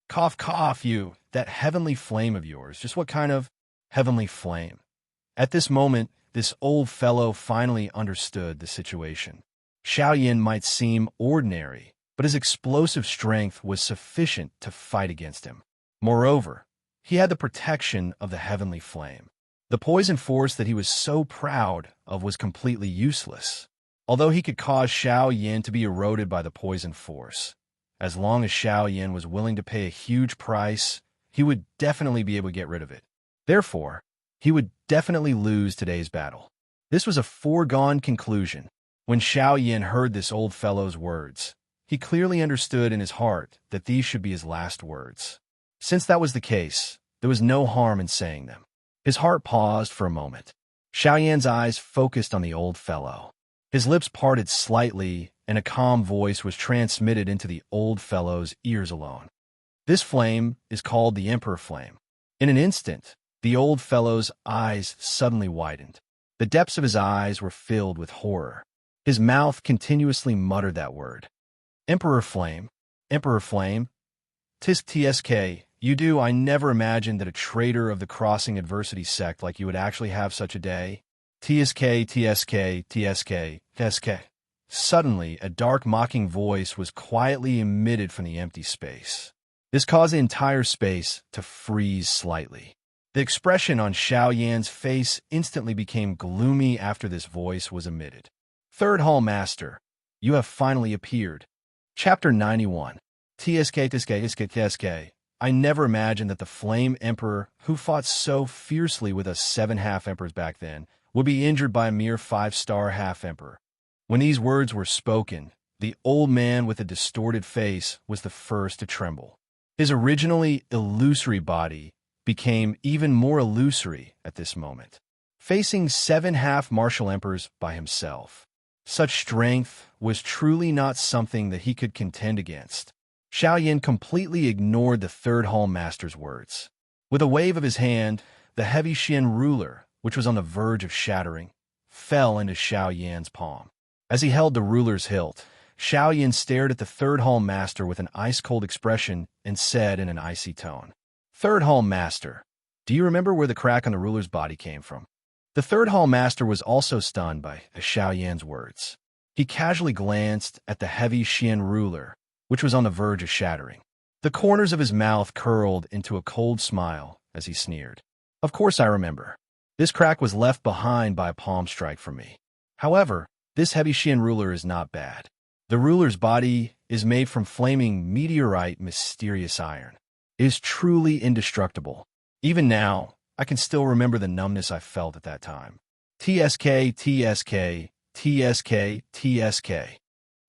A: Cough, cough, you, that heavenly flame of yours. Just what kind of heavenly flame? At this moment, this old fellow finally understood the situation. Xiao Yan might seem ordinary, but his explosive strength was sufficient to fight against him. Moreover, he had the protection of the heavenly flame. The poison force that he was so proud of was completely useless. Although he could cause Xiao Yan to be eroded by the poison force, as long as Xiao Yan was willing to pay a huge price, he would definitely be able to get rid of it. Therefore, he would definitely lose today's battle. This was a foregone conclusion. When Xiao Yan heard this old fellow's words, he clearly understood in his heart that these should be his last words. Since that was the case, there was no harm in saying them. His heart paused for a moment. Xiao Yan's eyes focused on the old fellow. His lips parted slightly, and a calm voice was transmitted into the old fellow's ears alone. This flame is called the Emperor Flame. In an instant, the old fellow's eyes suddenly widened. The depths of his eyes were filled with horror. His mouth continuously muttered that word. Emperor Flame, Emperor Flame. Tsk, you do. I never imagined that a traitor of the Crossing Adversity sect like you would actually have such a day. Tsk. Suddenly, a dark mocking voice was quietly emitted from the empty space. This caused the entire space to freeze slightly. The expression on Xiao Yan's face instantly became gloomy after this voice was emitted. Third Hall Master, you have finally appeared. Chapter 91. Tsk. I never imagined that the Flame Emperor, who fought so fiercely with us 7 half-emperors back then, would be injured by a mere 5-star half-emperor. When these words were spoken, the old man with a distorted face was the first to tremble. His originally illusory body became even more illusory at this moment, facing 7 half-martial emperors by himself. Such strength was truly not something that he could contend against. Xiao Yan completely ignored the Third Hall Master's words. With a wave of his hand, the heavy Xian ruler, which was on the verge of shattering, fell into Xiao Yan's palm. As he held the ruler's hilt, Xiao Yan stared at the Third Hall Master with an ice-cold expression and said in an icy tone, Third Hall Master, do you remember where the crack on the ruler's body came from? The Third Hall Master was also stunned by Xiao Yan's words. He casually glanced at the heavy Xian ruler, which was on the verge of shattering. The corners of his mouth curled into a cold smile as he sneered. Of course I remember. This crack was left behind by a palm strike from me. However, this heavy Xian ruler is not bad. The ruler's body is made from flaming meteorite mysterious iron. It is truly indestructible. Even now, I can still remember the numbness I felt at that time. Tsk.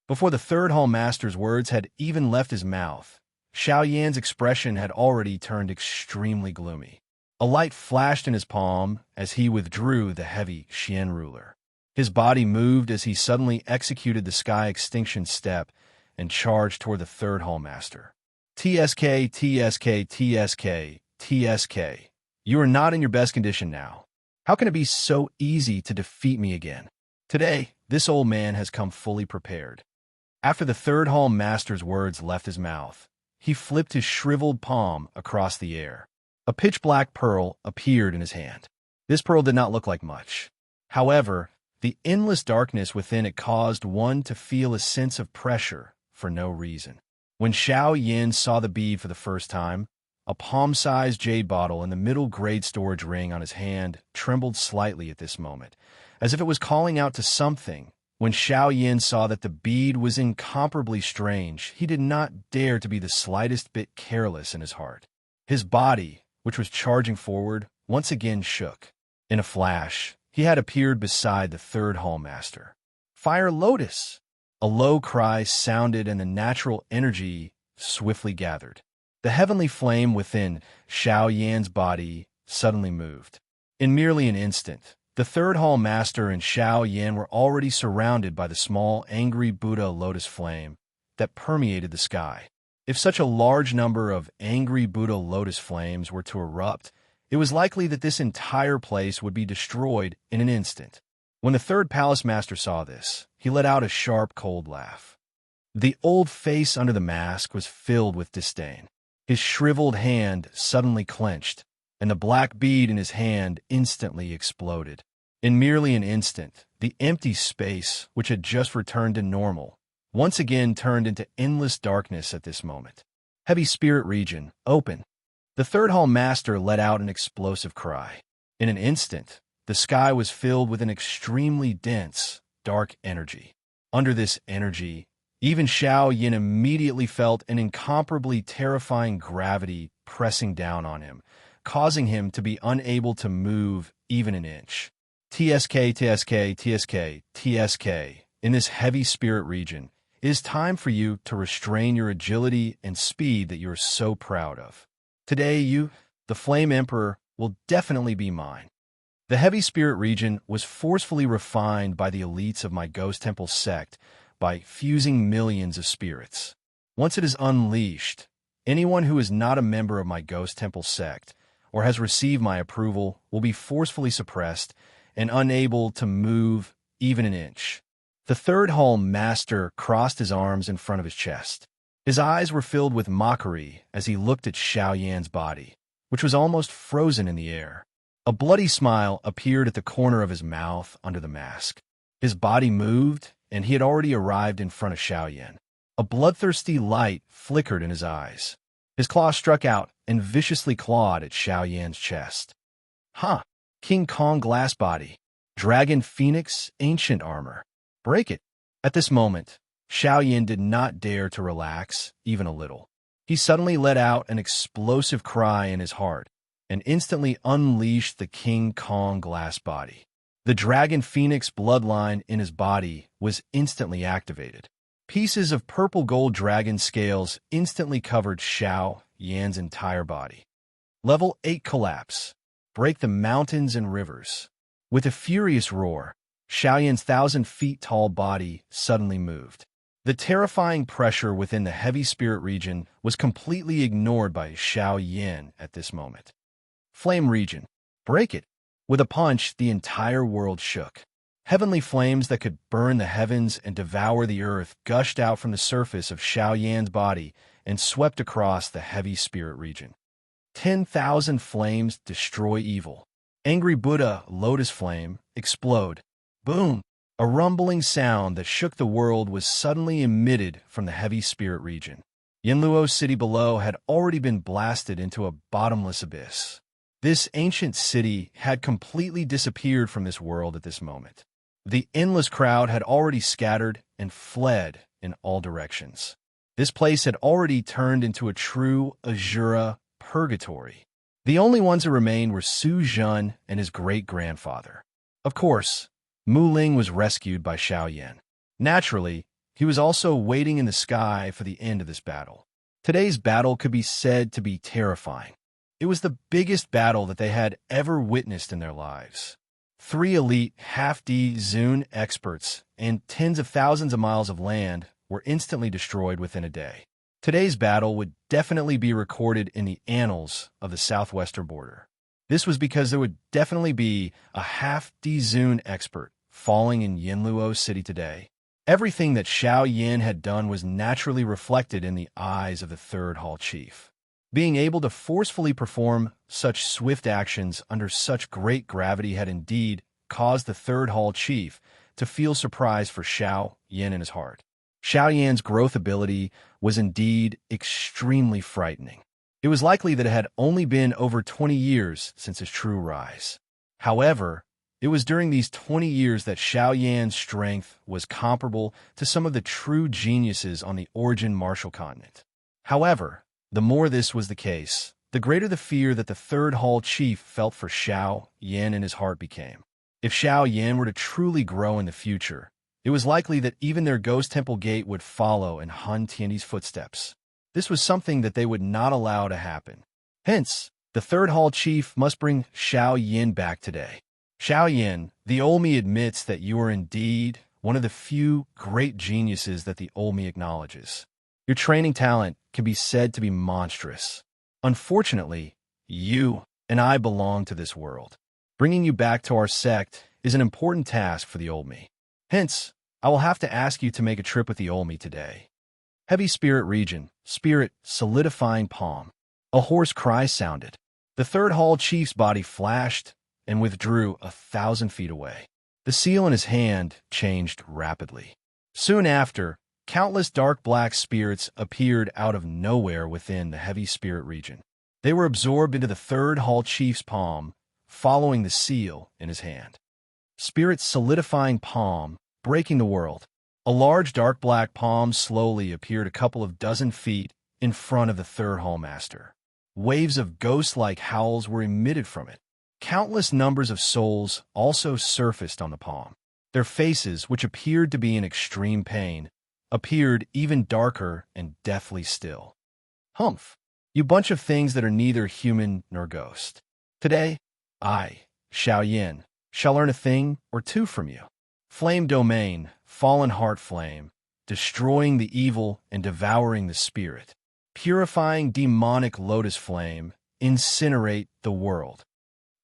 A: Before the Third Hall Master's words had even left his mouth, Xiao Yan's expression had already turned extremely gloomy. A light flashed in his palm as he withdrew the heavy Xian ruler. His body moved as he suddenly executed the Sky Extinction Step and charged toward the Third Hall Master. Tsk. You are not in your best condition now. How can it be so easy to defeat me again? Today, this old man has come fully prepared. After the Third Hall Master's words left his mouth, he flipped his shriveled palm across the air. A pitch-black pearl appeared in his hand. This pearl did not look like much. However, the endless darkness within it caused one to feel a sense of pressure for no reason. When Xiao Yan saw the bead for the first time, a palm-sized jade bottle in the middle grade storage ring on his hand trembled slightly at this moment, as if it was calling out to something. When Xiao Yan saw that the bead was incomparably strange, he did not dare to be the slightest bit careless in his heart. His body, which was charging forward, once again shook. In a flash, he had appeared beside the third hallmaster. "Fire Lotus!" A low cry sounded and the natural energy swiftly gathered. The heavenly flame within Xiao Yan's body suddenly moved. In merely an instant, the third hall master and Xiao Yan were already surrounded by the small, angry Buddha lotus flame that permeated the sky. If such a large number of angry Buddha lotus flames were to erupt, it was likely that this entire place would be destroyed in an instant. When the third palace master saw this, he let out a sharp, cold laugh. The old face under the mask was filled with disdain. His shriveled hand suddenly clenched, and the black bead in his hand instantly exploded. In merely an instant, the empty space, which had just returned to normal, once again turned into endless darkness at this moment. Heavy spirit region, open. The third hall master let out an explosive cry. In an instant, the sky was filled with an extremely dense, dark energy. Under this energy, even Xiao Yin immediately felt an incomparably terrifying gravity pressing down on him, causing him to be unable to move even an inch. TSK, TSK, TSK, TSK. In this heavy spirit region, it is time for you to restrain your agility and speed that you are so proud of. Today you, the Flame Emperor, will definitely be mine. The heavy spirit region was forcefully refined by the elites of my Ghost Temple sect by fusing millions of spirits. Once it is unleashed, anyone who is not a member of my Ghost Temple sect or has received my approval will be forcefully suppressed and unable to move even an inch. The third hall master crossed his arms in front of his chest. His eyes were filled with mockery as he looked at Xiao Yan's body, which was almost frozen in the air. A bloody smile appeared at the corner of his mouth under the mask. His body moved, and he had already arrived in front of Xiao Yan. A bloodthirsty light flickered in his eyes. His claw struck out and viciously clawed at Xiao Yan's chest. "Huh! King Kong glass body. Dragon Phoenix ancient armor. Break it." At this moment, Xiao Yan did not dare to relax even a little. He suddenly let out an explosive cry in his heart and instantly unleashed the King Kong glass body. The Dragon Phoenix bloodline in his body was instantly activated. Pieces of purple gold dragon scales instantly covered Xiao Yan's entire body. Level 8 collapse. Break the mountains and rivers. With a furious roar, Xiao Yan's 1,000 feet tall body suddenly moved. The terrifying pressure within the heavy spirit region was completely ignored by Xiao Yan at this moment. Flame region. Break it. With a punch, the entire world shook. Heavenly flames that could burn the heavens and devour the earth gushed out from the surface of Xiao Yan's body and swept across the heavy spirit region. 10,000 flames destroy evil. Angry Buddha lotus flame explode. Boom! A rumbling sound that shook the world was suddenly emitted from the heavy spirit region. Yinluo city below had already been blasted into a bottomless abyss. This ancient city had completely disappeared from this world at this moment. The endless crowd had already scattered and fled in all directions. This place had already turned into a true Azura purgatory. The only ones who remained were Su Zhen and his great-grandfather. Of course, Mu Ling was rescued by Xiao Yan. Naturally, he was also waiting in the sky for the end of this battle. Today's battle could be said to be terrifying. It was the biggest battle that they had ever witnessed in their lives. 3 elite half-D Zune experts and tens of thousands of miles of land were instantly destroyed within a day. Today's battle would definitely be recorded in the annals of the southwestern border. This was because there would definitely be a half-D Zune expert falling in Yinluo City today. Everything that Xiao Yan had done was naturally reflected in the eyes of the third hall chief. Being able to forcefully perform such swift actions under such great gravity had indeed caused the third hall chief to feel surprise for Xiao Yan in his heart. Xiao Yan's growth ability was indeed extremely frightening. It was likely that it had only been over 20 years since his true rise. However, it was during these 20 years that Xiao Yan's strength was comparable to some of the true geniuses on the Origin Martial continent. However, the more this was the case, the greater the fear that the third hall chief felt for Xiao Yin in his heart became. If Xiao Yin were to truly grow in the future, it was likely that even their ghost temple gate would follow in Han Tianyi's footsteps. This was something that they would not allow to happen. Hence, the third hall chief must bring Xiao Yin back today. Xiao Yin, the Olmi admits that you are indeed one of the few great geniuses that the Olmi acknowledges. Your training talent can be said to be monstrous. Unfortunately, you and I belong to this world. Bringing you back to our sect is an important task for the Olmi. Hence, I will have to ask you to make a trip with the Olmi today. Heavy Spirit Region, Spirit Solidifying Palm. A hoarse cry sounded. The third hall chief's body flashed and withdrew 1,000 feet away. The seal in his hand changed rapidly. Soon after, countless dark black spirits appeared out of nowhere within the Heavy Spirit Region. They were absorbed into the third hall chief's palm, following the seal in his hand. Spirit Solidifying Palm, breaking the world. A large dark black palm slowly appeared a couple of dozen feet in front of the third hall master. Waves of ghost-like howls were emitted from it. Countless numbers of souls also surfaced on the palm. Their faces, which appeared to be in extreme pain, appeared even darker and deathly still. Humph! You bunch of things that are neither human nor ghost. Today, I, Xiao Yin, shall learn a thing or two from you. Flame Domain, Fallen Heart Flame, destroying the evil and devouring the spirit. Purifying demonic lotus flame, incinerate the world.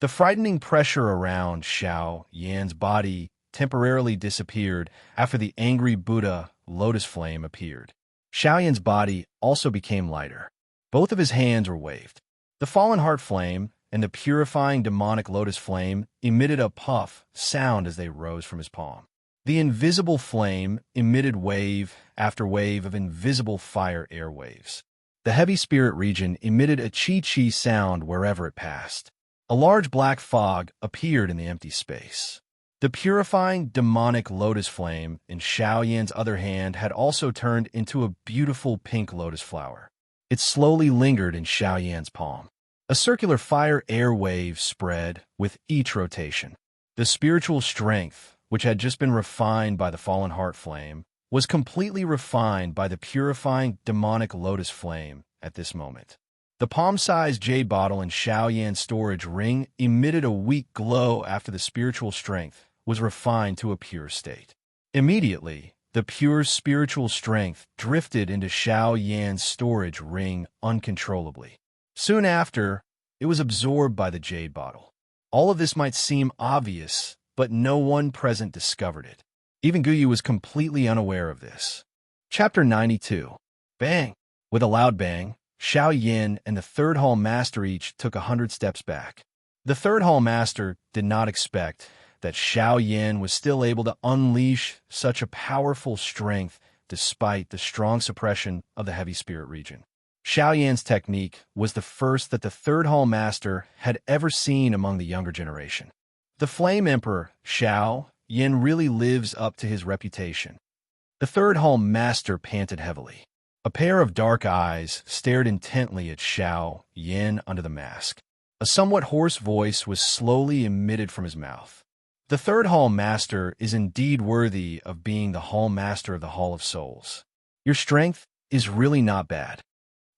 A: The frightening pressure around Xiao Yan's body temporarily disappeared after the angry Buddha lotus flame appeared. Xiao Yan's body also became lighter. Both of his hands were waved. The fallen heart flame and the purifying demonic lotus flame emitted a puff sound as they rose from his palm. The invisible flame emitted wave after wave of invisible fire airwaves. The Heavy Spirit Region emitted a chi-chi sound wherever it passed. A large black fog appeared in the empty space. The purifying demonic lotus flame in Xiao Yan's other hand had also turned into a beautiful pink lotus flower. It slowly lingered in Xiao Yan's palm. A circular fire air wave spread with each rotation. The spiritual strength, which had just been refined by the fallen heart flame, was completely refined by the purifying demonic lotus flame at this moment. The palm-sized jade bottle in Xiao Yan's storage ring emitted a weak glow after the spiritual strength was refined to a pure state. Immediately, the pure spiritual strength drifted into Xiao Yan's storage ring uncontrollably. Soon after, it was absorbed by the jade bottle. All of this might seem obvious, but no one present discovered it. Even Guyu was completely unaware of this. Chapter 92. Bang! With a loud bang, Xiao Yin and the third hall master each took 100 steps back. The third hall master did not expect that Xiao Yin was still able to unleash such a powerful strength despite the strong suppression of the Heavy Spirit Region. Xiao Yan's technique was the first that the third hall master had ever seen among the younger generation. The Flame Emperor, Xiao Yin, really lives up to his reputation. The third hall master panted heavily. A pair of dark eyes stared intently at Xiao Yin under the mask. A somewhat hoarse voice was slowly emitted from his mouth. The third hall master is indeed worthy of being the hall master of the Hall of Souls. Your strength is really not bad.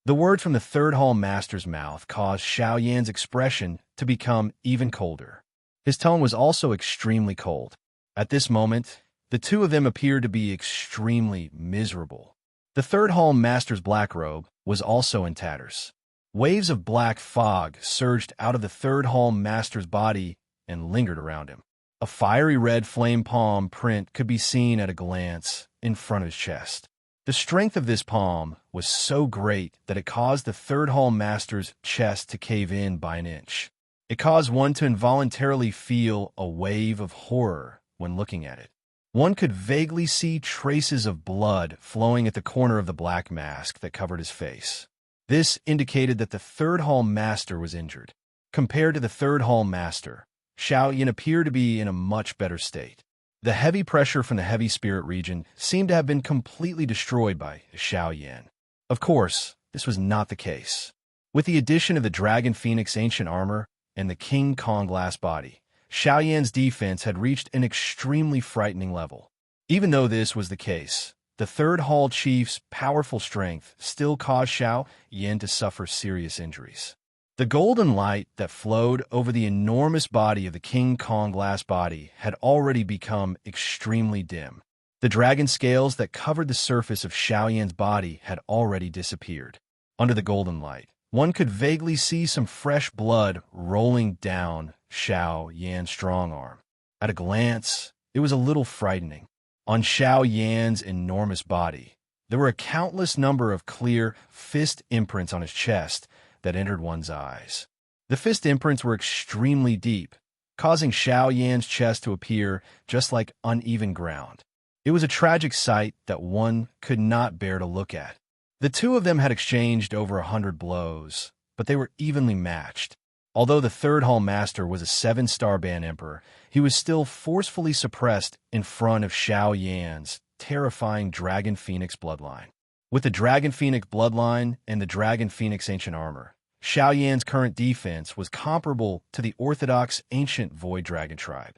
A: The word from the third hall master's mouth caused Xiao Yan's expression to become even colder. His tone was also extremely cold. At this moment, the two of them appeared to be extremely miserable. The third hall master's black robe was also in tatters. Waves of black fog surged out of the third hall master's body and lingered around him. A fiery red flame palm print could be seen at a glance in front of his chest. The strength of this palm was so great that it caused the third hall master's chest to cave in by an inch. It caused one to involuntarily feel a wave of horror when looking at it. One could vaguely see traces of blood flowing at the corner of the black mask that covered his face. This indicated that the third hall master was injured. Compared to the third hall master, Xiao Yin appeared to be in a much better state. The heavy pressure from the Heavy Spirit Region seemed to have been completely destroyed by Xiao Yin. Of course, this was not the case. With the addition of the Dragon Phoenix ancient armor and the King Kong glass body, Xiao Yan's defense had reached an extremely frightening level. Even though this was the case, the Third Hall Chief's powerful strength still caused Xiao Yan to suffer serious injuries. The golden light that flowed over the enormous body of the King Kong glass body had already become extremely dim. The dragon scales that covered the surface of Xiao Yan's body had already disappeared. Under the golden light, one could vaguely see some fresh blood rolling down Xiao Yan's strong arm. At a glance, it was a little frightening. On Xiao Yan's enormous body, there were a countless number of clear fist imprints on his chest that entered one's eyes. The fist imprints were extremely deep, causing Xiao Yan's chest to appear just like uneven ground. It was a tragic sight that one could not bear to look at. The two of them had exchanged over 100 blows, but they were evenly matched. Although the Third Hall Master was a 7-star band emperor, he was still forcefully suppressed in front of Xiao Yan's terrifying Dragon Phoenix bloodline. With the Dragon Phoenix bloodline and the Dragon Phoenix ancient armor, Xiao Yan's current defense was comparable to the orthodox ancient Void Dragon tribe.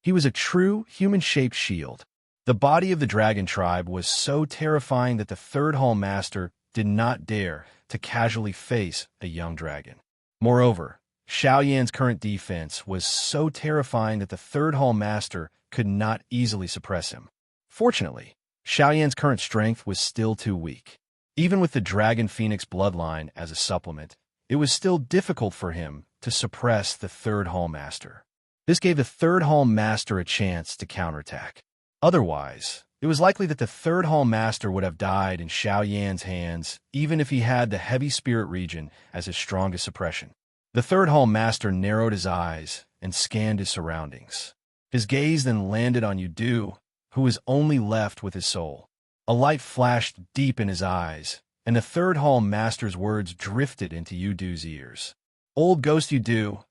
A: He was a true human-shaped shield. The body of the Dragon tribe was so terrifying that the Third Hall Master did not dare to casually face a young dragon. Moreover, Xiao Yan's current defense was so terrifying that the Third Hall Master could not easily suppress him. Fortunately, Xiao Yan's current strength was still too weak. Even with the Dragon Phoenix bloodline as a supplement, it was still difficult for him to suppress the Third Hall Master. This gave the Third Hall Master a chance to counterattack. Otherwise, it was likely that the Third Hall Master would have died in Xiao Yan's hands even if he had the Heavy Spirit region as his strongest suppression. The Third Hall Master narrowed his eyes and scanned his surroundings. His gaze then landed on Yudu, who was only left with his soul. A light flashed deep in his eyes, and the Third Hall Master's words drifted into Yudu's ears. "Old Ghost Yudu,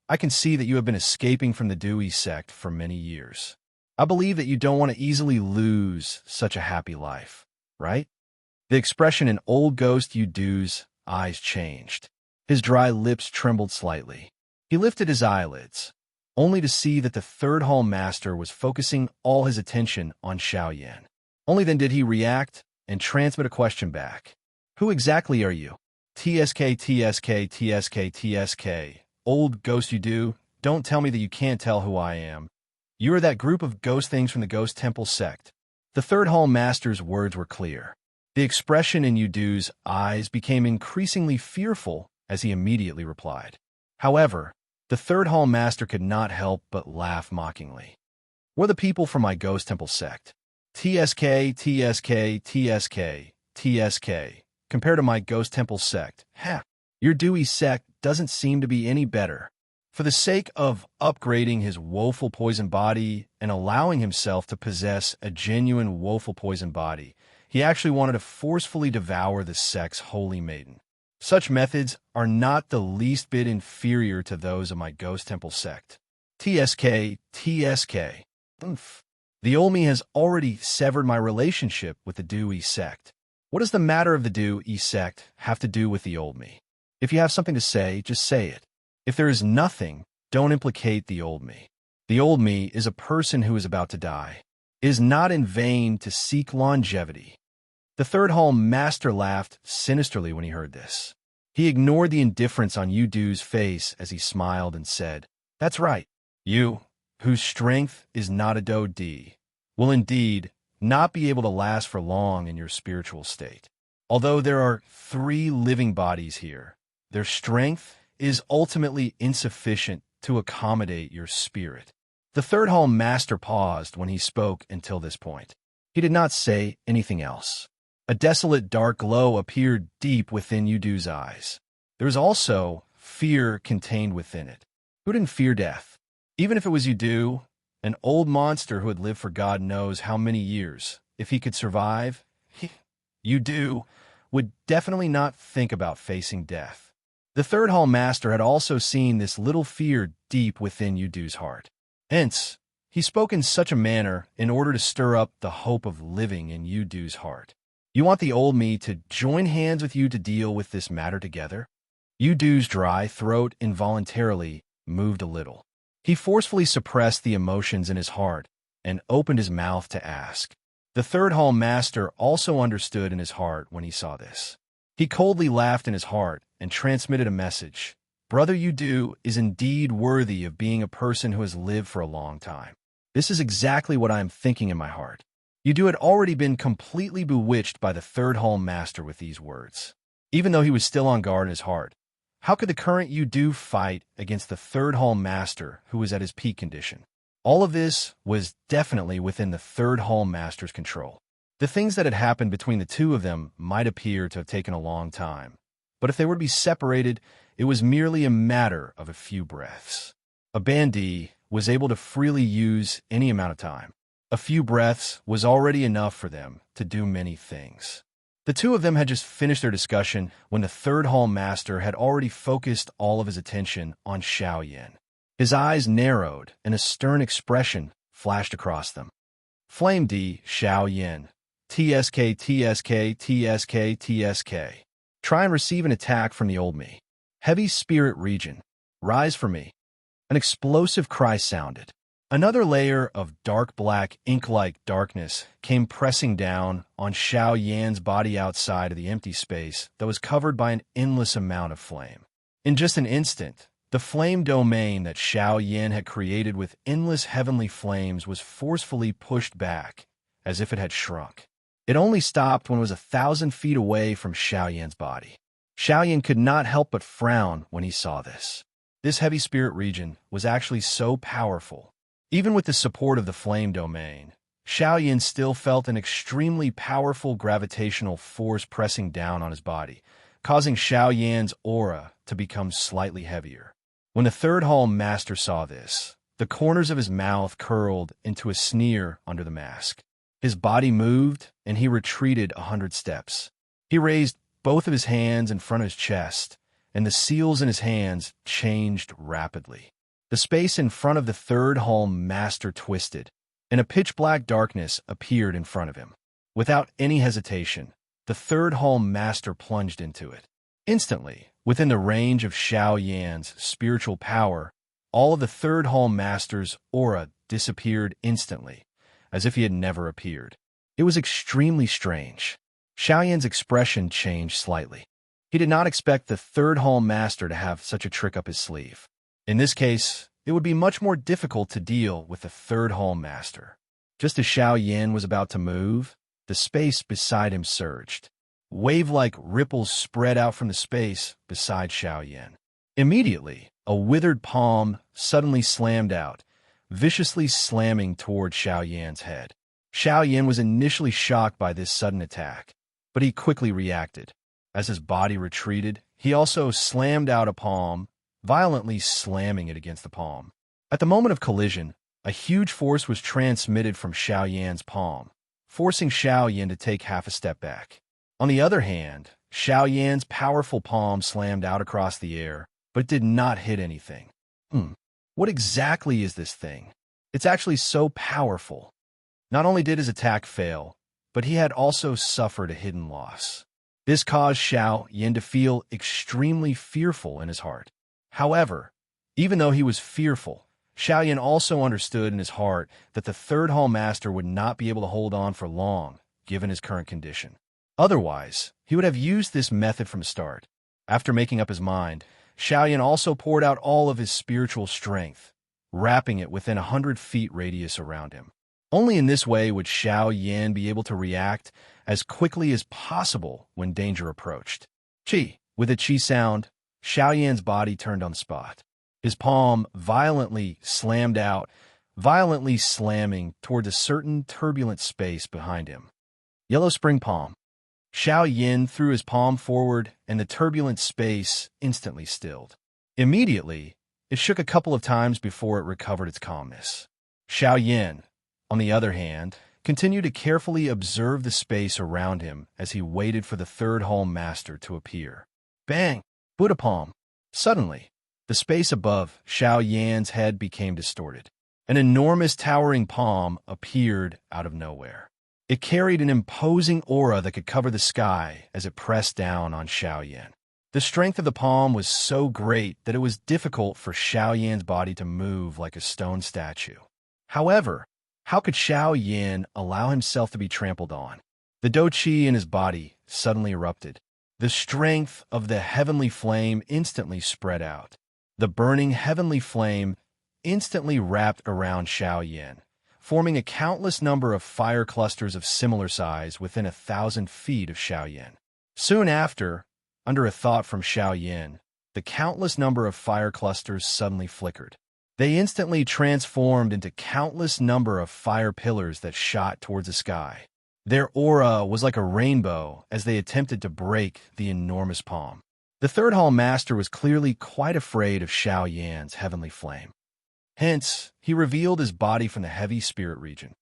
A: I can see that you have been escaping from the Dewey sect for many years. I believe that you don't want to easily lose such a happy life, right?" The expression in Old Ghost Yudu's eyes changed. His dry lips trembled slightly. He lifted his eyelids, only to see that the Third Hall Master was focusing all his attention on Xiao Yan. Only then did he react and transmit a question back. "Who exactly are you?" "TSK, TSK, TSK, TSK. Old Ghost Yudu, don't tell me that you can't tell who I am. You are that group of ghost things from the Ghost Temple sect." The Third Hall Master's words were clear. The expression in Yudu's eyes became increasingly fearful as he immediately replied. However, the Third Hall Master could not help but laugh mockingly. "We're the people from my Ghost Temple sect. TSK, TSK, TSK, TSK. Compared to my Ghost Temple sect, your Dewey sect doesn't seem to be any better." For the sake of upgrading his woeful poison body and allowing himself to possess a genuine woeful poison body, he actually wanted to forcefully devour the sect's holy maiden. Such methods are not the least bit inferior to those of my Ghost Temple sect. TSK, TSK. The old me has already severed my relationship with the Dewey sect. What does the matter of the Dewey sect have to do with the old me? If you have something to say, just say it. If there is nothing, don't implicate the old me. The old me is a person who is about to die. It is not in vain to seek longevity. The Third Hall Master laughed sinisterly when he heard this. He ignored the indifference on Yudu's face as he smiled and said, "That's right. You, whose strength is not a Do-D, will indeed not be able to last for long in your spiritual state. Although there are 3 living bodies here, their strength is ultimately insufficient to accommodate your spirit." The Third Hall Master paused when he spoke until this point. He did not say anything else. A desolate dark glow appeared deep within Yudu's eyes. There was also fear contained within it. Who didn't fear death? Even if it was Yudu, an old monster who had lived for God knows how many years, if he could survive, Yudu would definitely not think about facing death. The Third Hall Master had also seen this little fear deep within Yudu's heart. Hence, he spoke in such a manner in order to stir up the hope of living in Yudu's heart. "You want the old me to join hands with you to deal with this matter together?" Yudu's dry throat involuntarily moved a little. He forcefully suppressed the emotions in his heart and opened his mouth to ask. The third hall master also understood in his heart when he saw this. He coldly laughed in his heart and transmitted a message. Brother Yudu is indeed worthy of being a person who has lived for a long time. This is exactly what I am thinking in my heart. Yudu had already been completely bewitched by the third hall master with these words. Even though he was still on guard in his heart, how could the current Yudu fight against the third hall master who was at his peak condition? All of this was definitely within the third hall master's control. The things that had happened between the two of them might appear to have taken a long time, but if they were to be separated, it was merely a matter of a few breaths. A bandit was able to freely use any amount of time. A few breaths was already enough for them to do many things. The two of them had just finished their discussion when the third hall master had already focused all of his attention on Xiao Yan. His eyes narrowed and a stern expression flashed across them. Flame D, Xiao Yan. TSK, TSK, TSK, TSK. Try and receive an attack from the old me. Heavy spirit region. Rise for me. An explosive cry sounded. Another layer of dark black ink-like darkness came pressing down on Xiao Yan's body outside of the empty space that was covered by an endless amount of flame. In just an instant, the flame domain that Xiao Yan had created with endless heavenly flames was forcefully pushed back, as if it had shrunk. It only stopped when it was 1,000 feet away from Xiao Yan's body. Xiao Yan could not help but frown when he saw this. This heavy spirit region was actually so powerful. Even with the support of the flame domain, Xiao Yan still felt an extremely powerful gravitational force pressing down on his body, causing Xiao Yan's aura to become slightly heavier. When the third hall master saw this, the corners of his mouth curled into a sneer under the mask. His body moved, and he retreated 100 steps. He raised both of his hands in front of his chest, and the seals in his hands changed rapidly. The space in front of the third hall master twisted, and a pitch-black darkness appeared in front of him. Without any hesitation, the third hall master plunged into it. Instantly, within the range of Xiao Yan's spiritual power, all of the third hall master's aura disappeared instantly, as if he had never appeared. It was extremely strange. Xiao Yan's expression changed slightly. He did not expect the third hall master to have such a trick up his sleeve. In this case, it would be much more difficult to deal with the third hall master. Just as Xiao Yan was about to move, the space beside him surged. Wave-like ripples spread out from the space beside Xiao Yan. Immediately, a withered palm suddenly slammed out, viciously slamming toward Xiao Yan's head. Xiao Yan was initially shocked by this sudden attack, but he quickly reacted. As his body retreated, he also slammed out a palm, violently slamming it against the palm. At the moment of collision, a huge force was transmitted from Xiao Yan's palm, forcing Xiao Yan to take half a step back. On the other hand, Xiao Yan's powerful palm slammed out across the air, but did not hit anything. What exactly is this thing? It's actually so powerful. Not only did his attack fail, but he had also suffered a hidden loss. This caused Xiao Yan to feel extremely fearful in his heart. However, even though he was fearful, Xiao Yan also understood in his heart that the third hall master would not be able to hold on for long, given his current condition. Otherwise, he would have used this method from the start. After making up his mind, Xiao Yan also poured out all of his spiritual strength, wrapping it within 100 feet radius around him. Only in this way would Xiao Yan be able to react as quickly as possible when danger approached. Chi. With a chi sound, Xiao Yan's body turned on the spot. His palm violently slammed out, violently slamming toward a certain turbulent space behind him. Yellow Spring Palm. Xiao Yan threw his palm forward, and the turbulent space instantly stilled. Immediately, it shook a couple of times before it recovered its calmness. Xiao Yan, on the other hand, continued to carefully observe the space around him as he waited for the third hall master to appear. Bang! Buddha Palm. Suddenly, the space above Xiao Yan's head became distorted. An enormous towering palm appeared out of nowhere. It carried an imposing aura that could cover the sky as it pressed down on Xiao Yan. The strength of the palm was so great that it was difficult for Xiao Yan's body to move like a stone statue. However, how could Xiao Yan allow himself to be trampled on? The Do Qi in his body suddenly erupted. The strength of the heavenly flame instantly spread out. The burning heavenly flame instantly wrapped around Xiao Yan, forming a countless number of fire clusters of similar size within 1,000 feet of Xiao Yan. Soon after, under a thought from Xiao Yan, the countless number of fire clusters suddenly flickered. They instantly transformed into countless number of fire pillars that shot towards the sky. Their aura was like a rainbow as they attempted to break the enormous palm. The third hall master was clearly quite afraid of Xiao Yan's heavenly flame. Hence, he revealed his body from the heavy spirit region.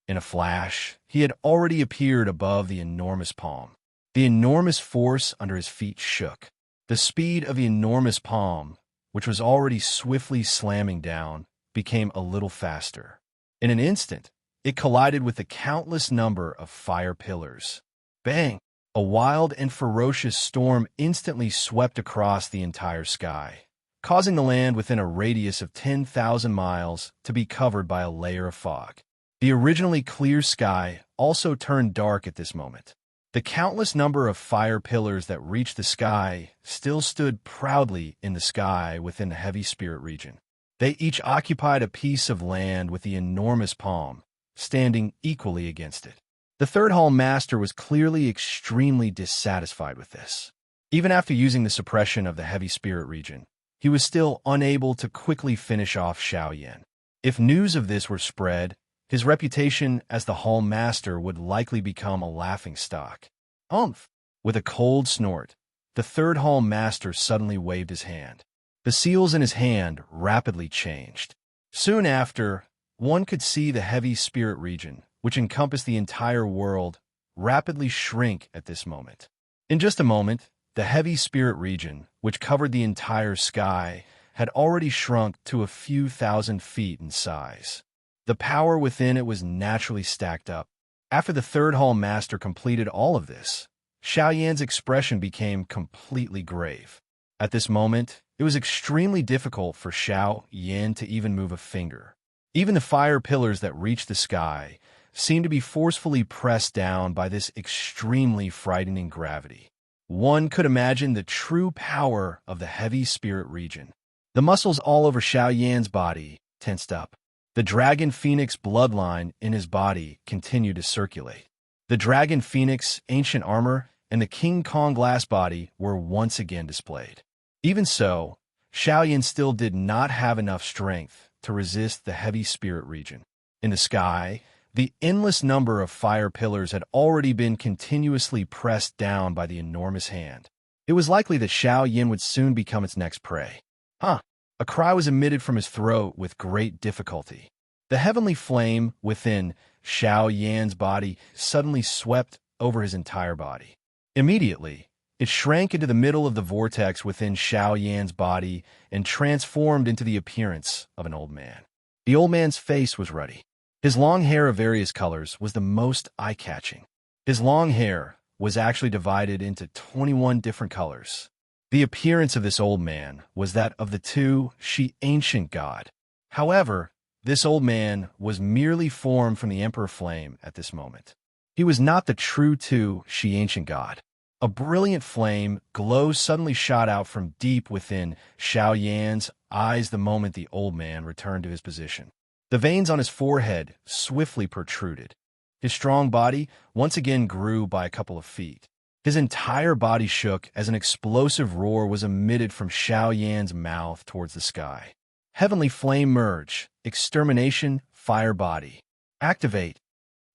A: In a flash, he had already appeared above the enormous palm. The enormous force under his feet shook. The speed of the enormous palm, which was already swiftly slamming down, became a little faster. In an instant, it collided with the countless number of fire pillars. Bang! A wild and ferocious storm instantly swept across the entire sky, causing the land within a radius of 10,000 miles to be covered by a layer of fog. The originally clear sky also turned dark at this moment. The countless number of fire pillars that reached the sky still stood proudly in the sky within the heavy spirit region. They each occupied a piece of land with the enormous palm, standing equally against it. The third hall master was clearly extremely dissatisfied with this. Even after using the suppression of the heavy spirit region, he was still unable to quickly finish off Xiao Yan. If news of this were spread, his reputation as the hall master would likely become a laughingstock. Umph! With a cold snort, the third hall master suddenly waved his hand. The seals in his hand rapidly changed. Soon after, one could see the heavy spirit region, which encompassed the entire world, rapidly shrink at this moment. In just a moment, the heavy spirit region, which covered the entire sky, had already shrunk to a few thousand feet in size. The power within it was naturally stacked up. After the third hall master completed all of this, Xiao Yan's expression became completely grave. At this moment, it was extremely difficult for Xiao Yan to even move a finger. Even the fire pillars that reached the sky seemed to be forcefully pressed down by this extremely frightening gravity. One could imagine the true power of the heavy spirit region. The muscles all over Xiao Yan's body tensed up. The Dragon Phoenix bloodline in his body continued to circulate. The Dragon Phoenix ancient armor and the King Kong glass body were once again displayed. Even so, Xiao Yan still did not have enough strength to resist the heavy spirit region. In the sky, the endless number of fire pillars had already been continuously pressed down by the enormous hand. It was likely that Xiao Yan would soon become its next prey. Huh! A cry was emitted from his throat with great difficulty. The heavenly flame within Xiao Yan's body suddenly swept over his entire body. Immediately, it shrank into the middle of the vortex within Xiao Yan's body and transformed into the appearance of an old man. The old man's face was ruddy. His long hair of various colors was the most eye-catching. His long hair was actually divided into 21 different colors. The appearance of this old man was that of the two Shi ancient god. However, this old man was merely formed from the Emperor Flame at this moment. He was not the true two Shi ancient god. A brilliant flame glow suddenly shot out from deep within Xiao Yan's eyes the moment the old man returned to his position. The veins on his forehead swiftly protruded. His strong body once again grew by a couple of feet. His entire body shook as an explosive roar was emitted from Xiao Yan's mouth towards the sky. Heavenly flame merge, extermination, fire body. Activate.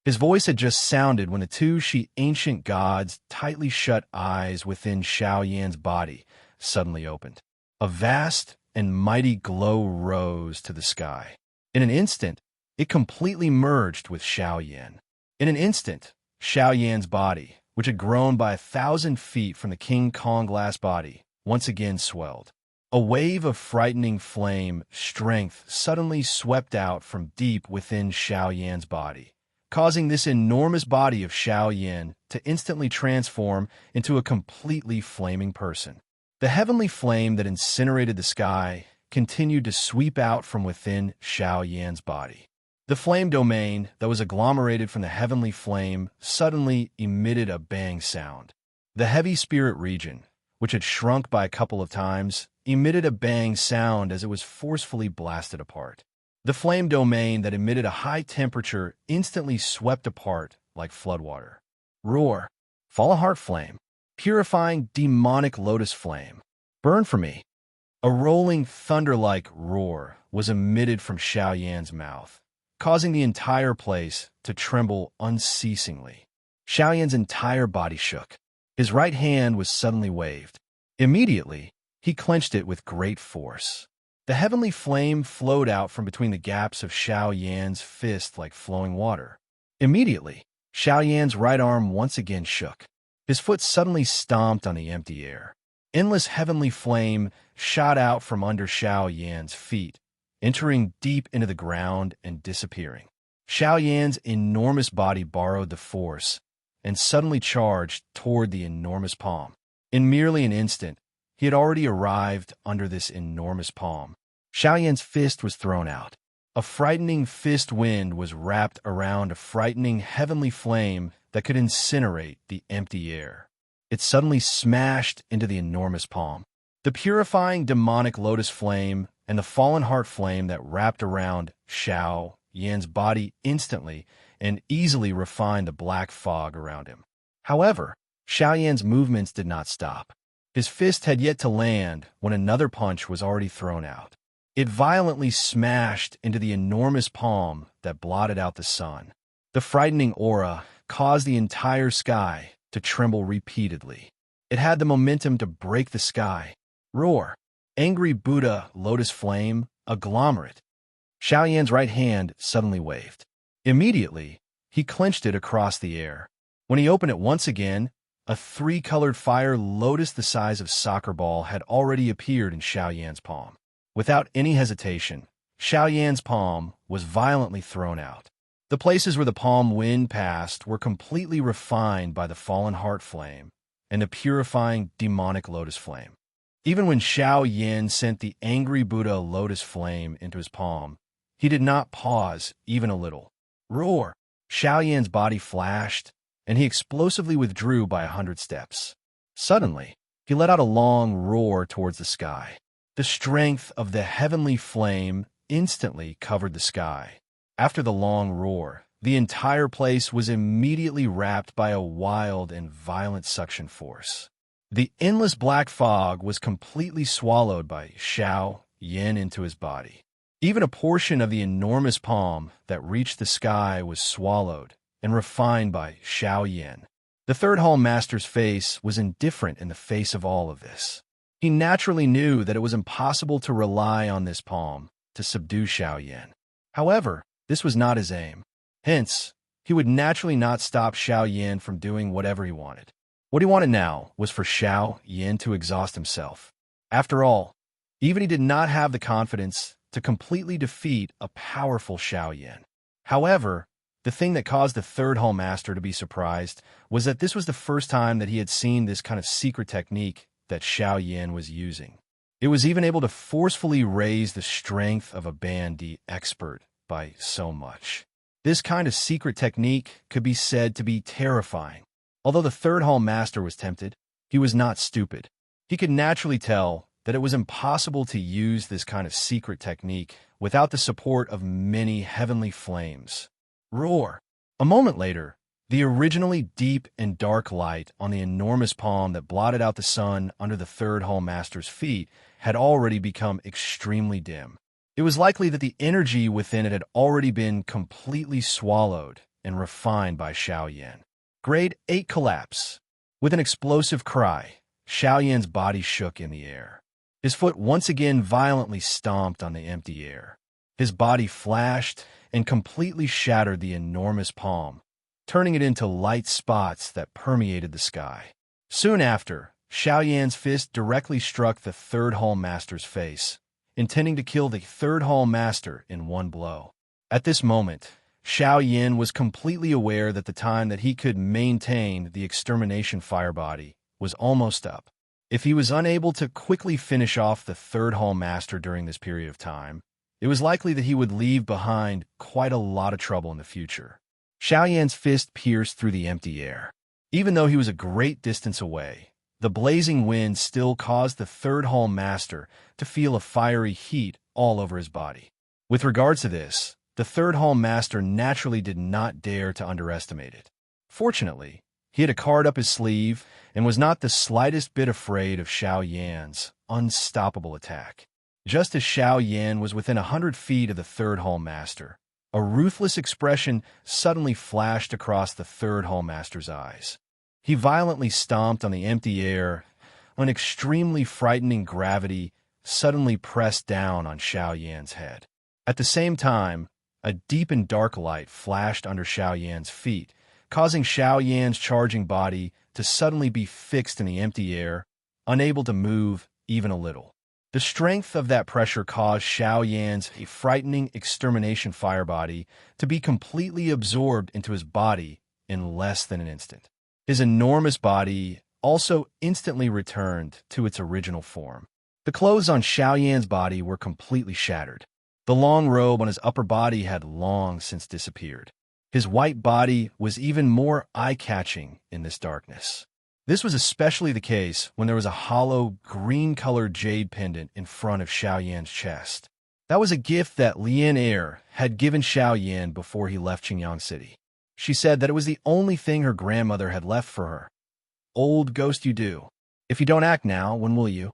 A: His voice had just sounded when the two Shi ancient gods' tightly shut eyes within Xiao Yan's body suddenly opened. A vast and mighty glow rose to the sky. In an instant, it completely merged with Xiao Yan. In an instant, Xiao Yan's body, which had grown by 1,000 feet from the King Kong glass body, once again swelled. A wave of frightening flame strength suddenly swept out from deep within Xiao Yan's body, causing this enormous body of Xiao Yan to instantly transform into a completely flaming person. The heavenly flame that incinerated the sky continued to sweep out from within Xiao Yan's body. The flame domain that was agglomerated from the heavenly flame suddenly emitted a bang sound. The heavy spirit region, which had shrunk by a couple of times, emitted a bang sound as it was forcefully blasted apart. The flame domain that emitted a high temperature instantly swept apart like floodwater. Roar. Fallen heart flame. Purifying demonic lotus flame. Burn for me. A rolling thunder-like roar was emitted from Xiao Yan's mouth, causing the entire place to tremble unceasingly. Xiao Yan's entire body shook. His right hand was suddenly waved. Immediately, he clenched it with great force. The heavenly flame flowed out from between the gaps of Xiao Yan's fist like flowing water. Immediately, Xiao Yan's right arm once again shook. His foot suddenly stomped on the empty air. Endless heavenly flame shot out from under Xiao Yan's feet, entering deep into the ground and disappearing. Xiao Yan's enormous body borrowed the force and suddenly charged toward the enormous palm. In merely an instant, he had already arrived under this enormous palm. Xiao Yan's fist was thrown out. A frightening fist wind was wrapped around a frightening heavenly flame that could incinerate the empty air. It suddenly smashed into the enormous palm. The purifying demonic lotus flame and the fallen heart flame that wrapped around Xiao Yan's body instantly and easily refined the black fog around him. However, Xiao Yan's movements did not stop. His fist had yet to land when another punch was already thrown out. It violently smashed into the enormous palm that blotted out the sun. The frightening aura caused the entire sky to tremble repeatedly. It had the momentum to break the sky. Roar. Angry Buddha lotus flame, agglomerate. Xiao Yan's right hand suddenly waved. Immediately, he clenched it across the air. When he opened it once again, a three-colored fire lotus the size of soccer ball had already appeared in Xiao Yan's palm. Without any hesitation, Xiao Yan's palm was violently thrown out. The places where the palm wind passed were completely refined by the fallen heart flame and the purifying demonic lotus flame. Even when Xiao Yan sent the angry Buddha lotus flame into his palm, he did not pause even a little. Roar! Xiao Yan's body flashed, and he explosively withdrew by 100 steps. Suddenly, he let out a long roar towards the sky. The strength of the heavenly flame instantly covered the sky. After the long roar, the entire place was immediately wrapped by a wild and violent suction force. The endless black fog was completely swallowed by Xiao Yan into his body. Even a portion of the enormous palm that reached the sky was swallowed and refined by Xiao Yan. The third hall master's face was indifferent in the face of all of this. He naturally knew that it was impossible to rely on this palm to subdue Xiao Yan. However, this was not his aim. Hence, he would naturally not stop Xiao Yan from doing whatever he wanted. What he wanted now was for Xiao Yan to exhaust himself. After all, even he did not have the confidence to completely defeat a powerful Xiao Yan. However, the thing that caused the third hall master to be surprised was that this was the first time that he had seen this kind of secret technique that Xiao Yan was using. It was even able to forcefully raise the strength of a Bandi expert by so much. This kind of secret technique could be said to be terrifying. Although the third hall master was tempted, he was not stupid. He could naturally tell that it was impossible to use this kind of secret technique without the support of many heavenly flames. Roar! A moment later, the originally deep and dark light on the enormous palm that blotted out the sun under the third hall master's feet had already become extremely dim. It was likely that the energy within it had already been completely swallowed and refined by Xiao Yan. Grade 8 collapse. With an explosive cry, Xiao Yan's body shook in the air. His foot once again violently stomped on the empty air. His body flashed and completely shattered the enormous palm, turning it into light spots that permeated the sky. Soon after, Xiao Yan's fist directly struck the third hall master's face, intending to kill the third hall master in one blow. At this moment, Xiao Yan was completely aware that the time that he could maintain the extermination fire body was almost up. If he was unable to quickly finish off the third Hall Master during this period of time, it was likely that he would leave behind quite a lot of trouble in the future. Xiao Yan's fist pierced through the empty air. Even though he was a great distance away, the blazing wind still caused the third Hall Master to feel a fiery heat all over his body. With regards to this, the third Hall Master naturally did not dare to underestimate it. Fortunately, he had a card up his sleeve and was not the slightest bit afraid of Xiao Yan's unstoppable attack. Just as Xiao Yan was within 100 feet of the third Hall Master, a ruthless expression suddenly flashed across the third Hall Master's eyes. He violently stomped on the empty air. An extremely frightening gravity suddenly pressed down on Xiao Yan's head. At the same time, a deep and dark light flashed under Xiao Yan's feet, causing Xiao Yan's charging body to suddenly be fixed in the empty air, unable to move even a little. The strength of that pressure caused Xiao Yan's frightening extermination fire body to be completely absorbed into his body in less than an instant. His enormous body also instantly returned to its original form. The clothes on Xiao Yan's body were completely shattered. The long robe on his upper body had long since disappeared. His white body was even more eye-catching in this darkness. This was especially the case when there was a hollow, green-colored jade pendant in front of Xiao Yan's chest. That was a gift that Lian Air had given Xiao Yan before he left Qingyang City. She said that it was the only thing her grandmother had left for her. Old ghost, you do. If you don't act now, when will you?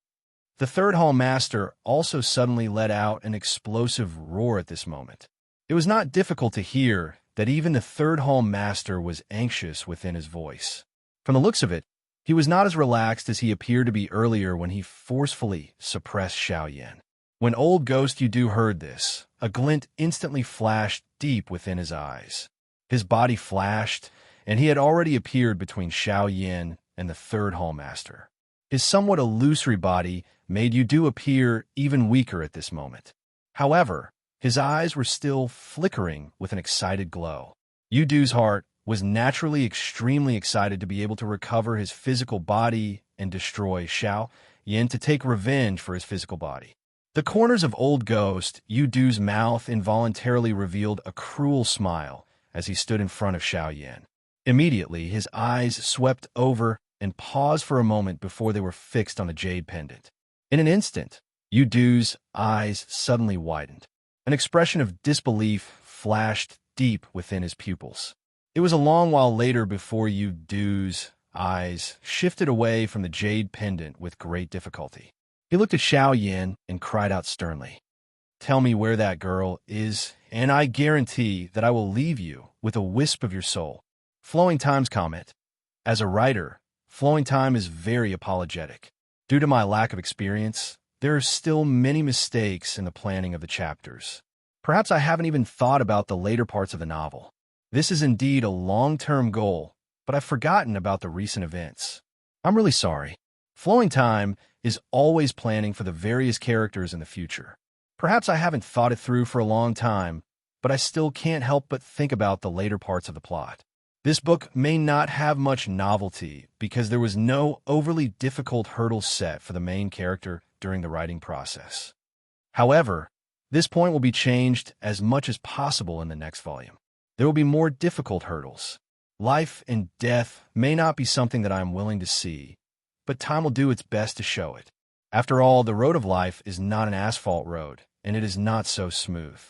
A: The third Hall Master also suddenly let out an explosive roar at this moment. It was not difficult to hear that even the third Hall Master was anxious within his voice. From the looks of it, he was not as relaxed as he appeared to be earlier when he forcefully suppressed Xiao Yan. When Old Ghost Yudu heard this, a glint instantly flashed deep within his eyes. His body flashed, and he had already appeared between Xiao Yan and the third Hall Master. His somewhat illusory body made Yudu appear even weaker at this moment. However, his eyes were still flickering with an excited glow. Yudu's heart was naturally extremely excited to be able to recover his physical body and destroy Xiao Yan to take revenge for his physical body. The corners of Old Ghost Yudu's mouth involuntarily revealed a cruel smile as he stood in front of Xiao Yan. Immediately, his eyes swept over and paused for a moment before they were fixed on the jade pendant. In an instant, Yudu's eyes suddenly widened. An expression of disbelief flashed deep within his pupils. It was a long while later before Yudu's eyes shifted away from the jade pendant with great difficulty. He looked at Xiao Yan and cried out sternly, "Tell me where that girl is, and I guarantee that I will leave you with a wisp of your soul." Flowing Time's comment. As a writer, Flowing Time is very apologetic. Due to my lack of experience, there are still many mistakes in the planning of the chapters. Perhaps I haven't even thought about the later parts of the novel. This is indeed a long-term goal, but I've forgotten about the recent events. I'm really sorry. Flowing Time is always planning for the various characters in the future. Perhaps I haven't thought it through for a long time, but I still can't help but think about the later parts of the plot. This book may not have much novelty because there was no overly difficult hurdle set for the main character during the writing process. However, this point will be changed as much as possible in the next volume. There will be more difficult hurdles. Life and death may not be something that I am willing to see, but time will do its best to show it. After all, the road of life is not an asphalt road, and it is not so smooth.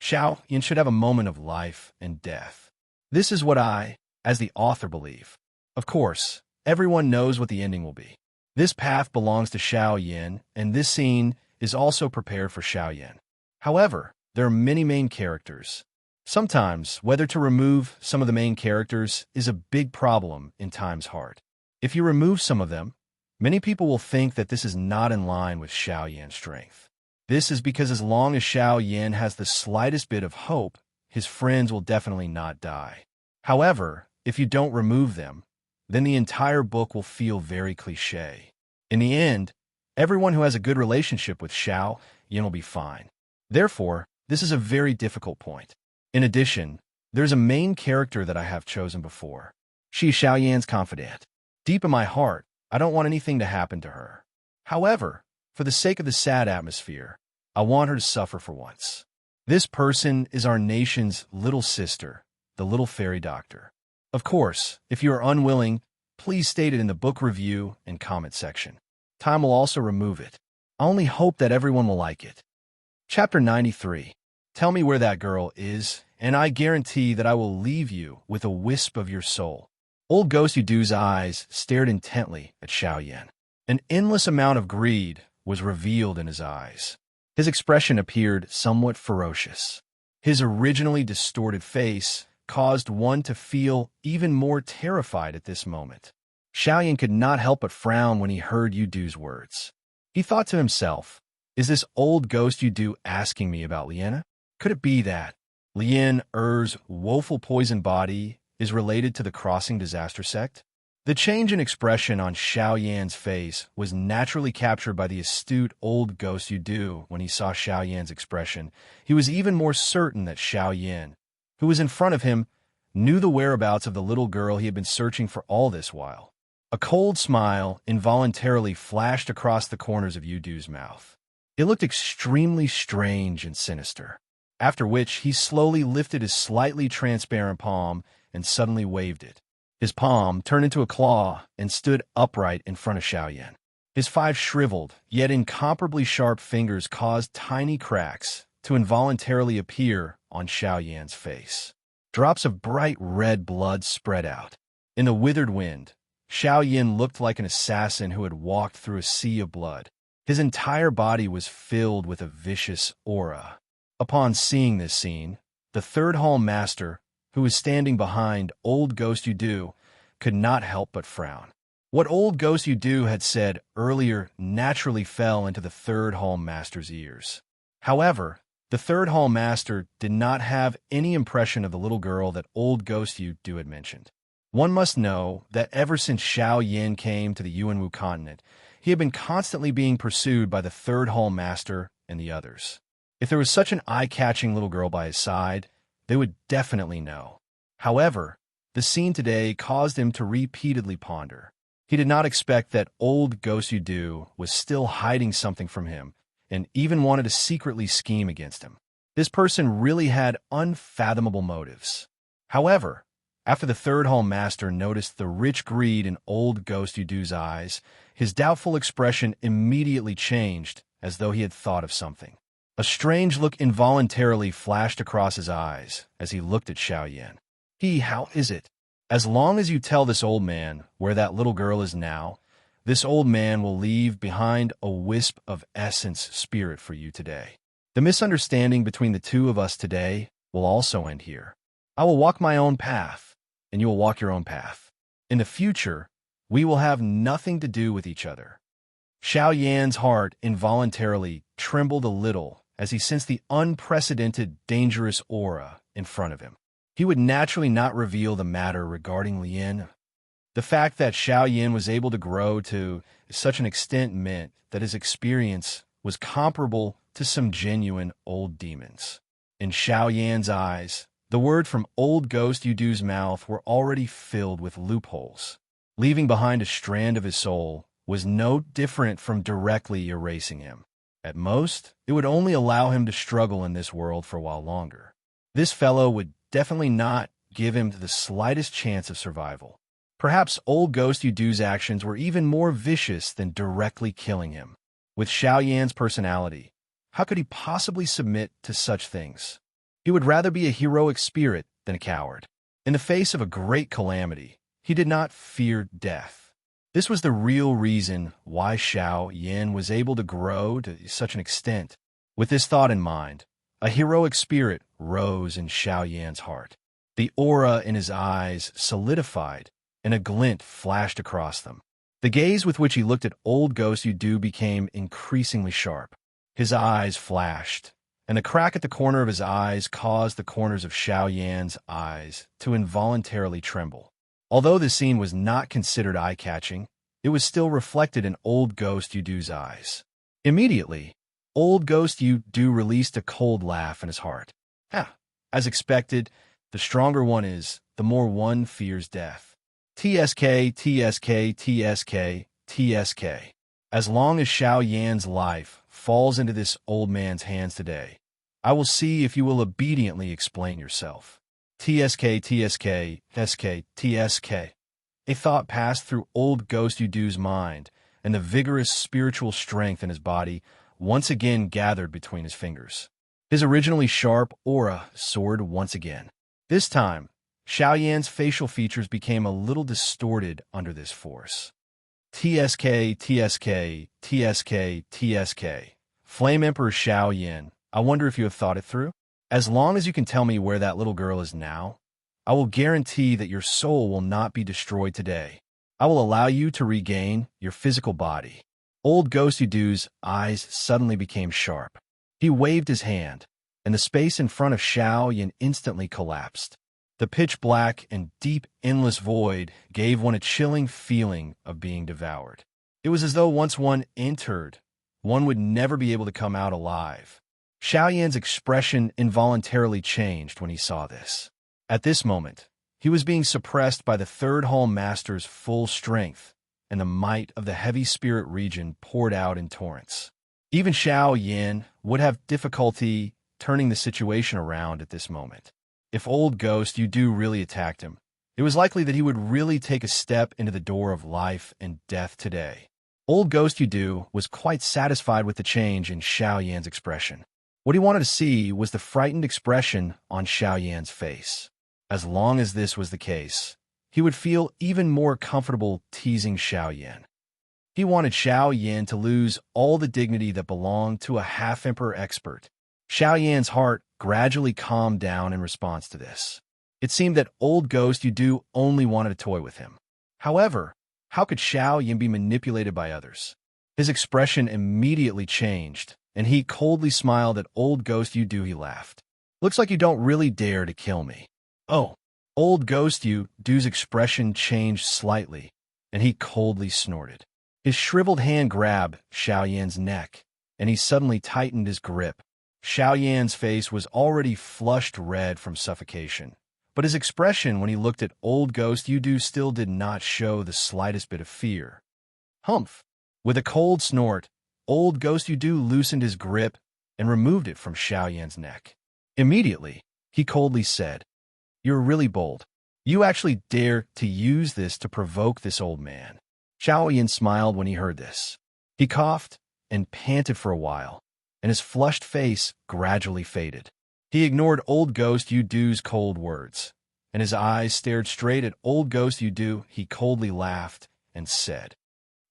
A: Xiao Yan should have a moment of life and death. This is what I, as the author, believe. Of course, everyone knows what the ending will be. This path belongs to Xiao Yan, and this scene is also prepared for Xiao Yan. However, there are many main characters. Sometimes, whether to remove some of the main characters is a big problem in Time's heart. If you remove some of them, many people will think that this is not in line with Xiao Yan's strength. This is because as long as Xiao Yan has the slightest bit of hope, his friends will definitely not die. However, if you don't remove them, then the entire book will feel very cliché. In the end, everyone who has a good relationship with Xiao Yan will be fine. Therefore, this is a very difficult point. In addition, there's a main character that I have chosen before. She is Xiao Yan's confidant. Deep in my heart, I don't want anything to happen to her. However, for the sake of the sad atmosphere, I want her to suffer for once. This person is our nation's little sister, the little fairy doctor. Of course, if you are unwilling, please state it in the book review and comment section. Time will also remove it. I only hope that everyone will like it. Chapter 93. Tell me where that girl is, and I guarantee that I will leave you with a wisp of your soul. Old Ghost Yudu's eyes stared intently at Xiaoyan. An endless amount of greed was revealed in his eyes. His expression appeared somewhat ferocious. His originally distorted face caused one to feel even more terrified at this moment. Xiaoyan could not help but frown when he heard Yudu's words. He thought to himself, is this old Ghost Yudu asking me about Liena? Could it be that Lien Er's woeful poison body is related to the Crossing Disaster sect? The change in expression on Xiaoyan's face was naturally captured by the astute old Ghost Yudu. When he saw Xiaoyan's expression, he was even more certain that Xiaoyan, who was in front of him, knew the whereabouts of the little girl he had been searching for all this while. A cold smile involuntarily flashed across the corners of Yudu's mouth. It looked extremely strange and sinister, after which he slowly lifted his slightly transparent palm and suddenly waved it. His palm turned into a claw and stood upright in front of Xiaoyan. His 5 shriveled, yet incomparably sharp fingers caused tiny cracks to involuntarily appear on Xiaoyan's face. Drops of bright red blood spread out. In the withered wind, Xiaoyan looked like an assassin who had walked through a sea of blood. His entire body was filled with a vicious aura. Upon seeing this scene, the third hall master, who was standing behind old Ghost Yudu, could not help but frown. What old Ghost Yudu had said earlier naturally fell into the third hall master's ears. However, the third hall master did not have any impression of the little girl that old Ghost Yudu had mentioned. One must know that ever since Xiaoyan came to the Yuanwu continent, he had been constantly being pursued by the third hall master and the others. If there was such an eye-catching little girl by his side, they would definitely know. However, the scene today caused him to repeatedly ponder. He did not expect that old Ghost Yudu was still hiding something from him and even wanted to secretly scheme against him. This person really had unfathomable motives. However, after the third hall master noticed the rich greed in old Ghost Yudu's eyes, his doubtful expression immediately changed as though he had thought of something. A strange look involuntarily flashed across his eyes as he looked at Xiaoyan. How is it? As long as you tell this old man where that little girl is now, this old man will leave behind a wisp of essence spirit for you today. The misunderstanding between the two of us today will also end here. I will walk my own path, and you will walk your own path. In the future, we will have nothing to do with each other. Xiaoyan's heart involuntarily trembled a little as he sensed the unprecedented, dangerous aura in front of him. He would naturally not reveal the matter regarding Lien. The fact that Xiaoyan was able to grow to such an extent meant that his experience was comparable to some genuine old demons. In Xiaoyan's eyes, the words from old Ghost Yudu's mouth were already filled with loopholes. Leaving behind a strand of his soul was no different from directly erasing him. At most, it would only allow him to struggle in this world for a while longer. This fellow would definitely not give him the slightest chance of survival. Perhaps old Ghost Yudu's actions were even more vicious than directly killing him. With Xiaoyan's personality, how could he possibly submit to such things? He would rather be a heroic spirit than a coward. In the face of a great calamity, he did not fear death. This was the real reason why Xiaoyan was able to grow to such an extent. With this thought in mind, a heroic spirit rose in Xiaoyan's heart. The aura in his eyes solidified, and a glint flashed across them. The gaze with which he looked at old Ghost Yudu became increasingly sharp. His eyes flashed, and a crack at the corner of his eyes caused the corners of Xiaoyan's eyes to involuntarily tremble. Although the scene was not considered eye-catching, it was still reflected in old Ghost Yudu's eyes. Immediately, old Ghost Yudu released a cold laugh in his heart. As expected, the stronger one is, the more one fears death. TSK, TSK, TSK, TSK. As long as Xiao Yan's life falls into this old man's hands today, I will see if you will obediently explain yourself. TSK, TSK, SK, TSK. A thought passed through old Ghost Yudu's mind, and the vigorous spiritual strength in his body once again gathered between his fingers. His originally sharp aura soared once again. This time, Xiao Yan's facial features became a little distorted under this force. TSK, TSK, TSK, TSK. Flame Emperor Xiao Yan, I wonder if you have thought it through? As long as you can tell me where that little girl is now, I will guarantee that your soul will not be destroyed today. I will allow you to regain your physical body. Old Ghost Yudu's eyes suddenly became sharp. He waved his hand, and the space in front of Xiao Yan instantly collapsed. The pitch-black and deep, endless void gave one a chilling feeling of being devoured. It was as though once one entered, one would never be able to come out alive. Xiao Yan's expression involuntarily changed when he saw this. At this moment, he was being suppressed by the Third Hall Master's full strength, and the might of the heavy spirit region poured out in torrents. Even Xiao Yan would have difficulty turning the situation around at this moment. If old Ghost Yudu really attacked him, it was likely that he would really take a step into the door of life and death today. Old Ghost Yudu was quite satisfied with the change in Xiao Yan's expression. What he wanted to see was the frightened expression on Xiao Yan's face. As long as this was the case, he would feel even more comfortable teasing Xiao Yan. He wanted Xiao Yan to lose all the dignity that belonged to a half-emperor expert. Xiao Yan's heart gradually calmed down in response to this. It seemed that old Ghost Yudu only wanted a toy with him. However, how could Xiao Yan be manipulated by others? His expression immediately changed, and he coldly smiled at old Ghost Yudu. He laughed. Looks like you don't really dare to kill me. Oh, old Ghost Yudu's expression changed slightly, and he coldly snorted. His shriveled hand grabbed Xiao Yan's neck, and he suddenly tightened his grip. Xiao Yan's face was already flushed red from suffocation, but his expression when he looked at old Ghost Yudu still did not show the slightest bit of fear. Humph! With a cold snort, old Ghost Yudu loosened his grip and removed it from Xiao Yan's neck. Immediately, he coldly said, "You're really bold. You actually dare to use this to provoke this old man." Xiao Yan smiled when he heard this. He coughed and panted for a while, and his flushed face gradually faded. He ignored old Ghost Yudu's cold words, and his eyes stared straight at old Ghost Yudu. He coldly laughed and said,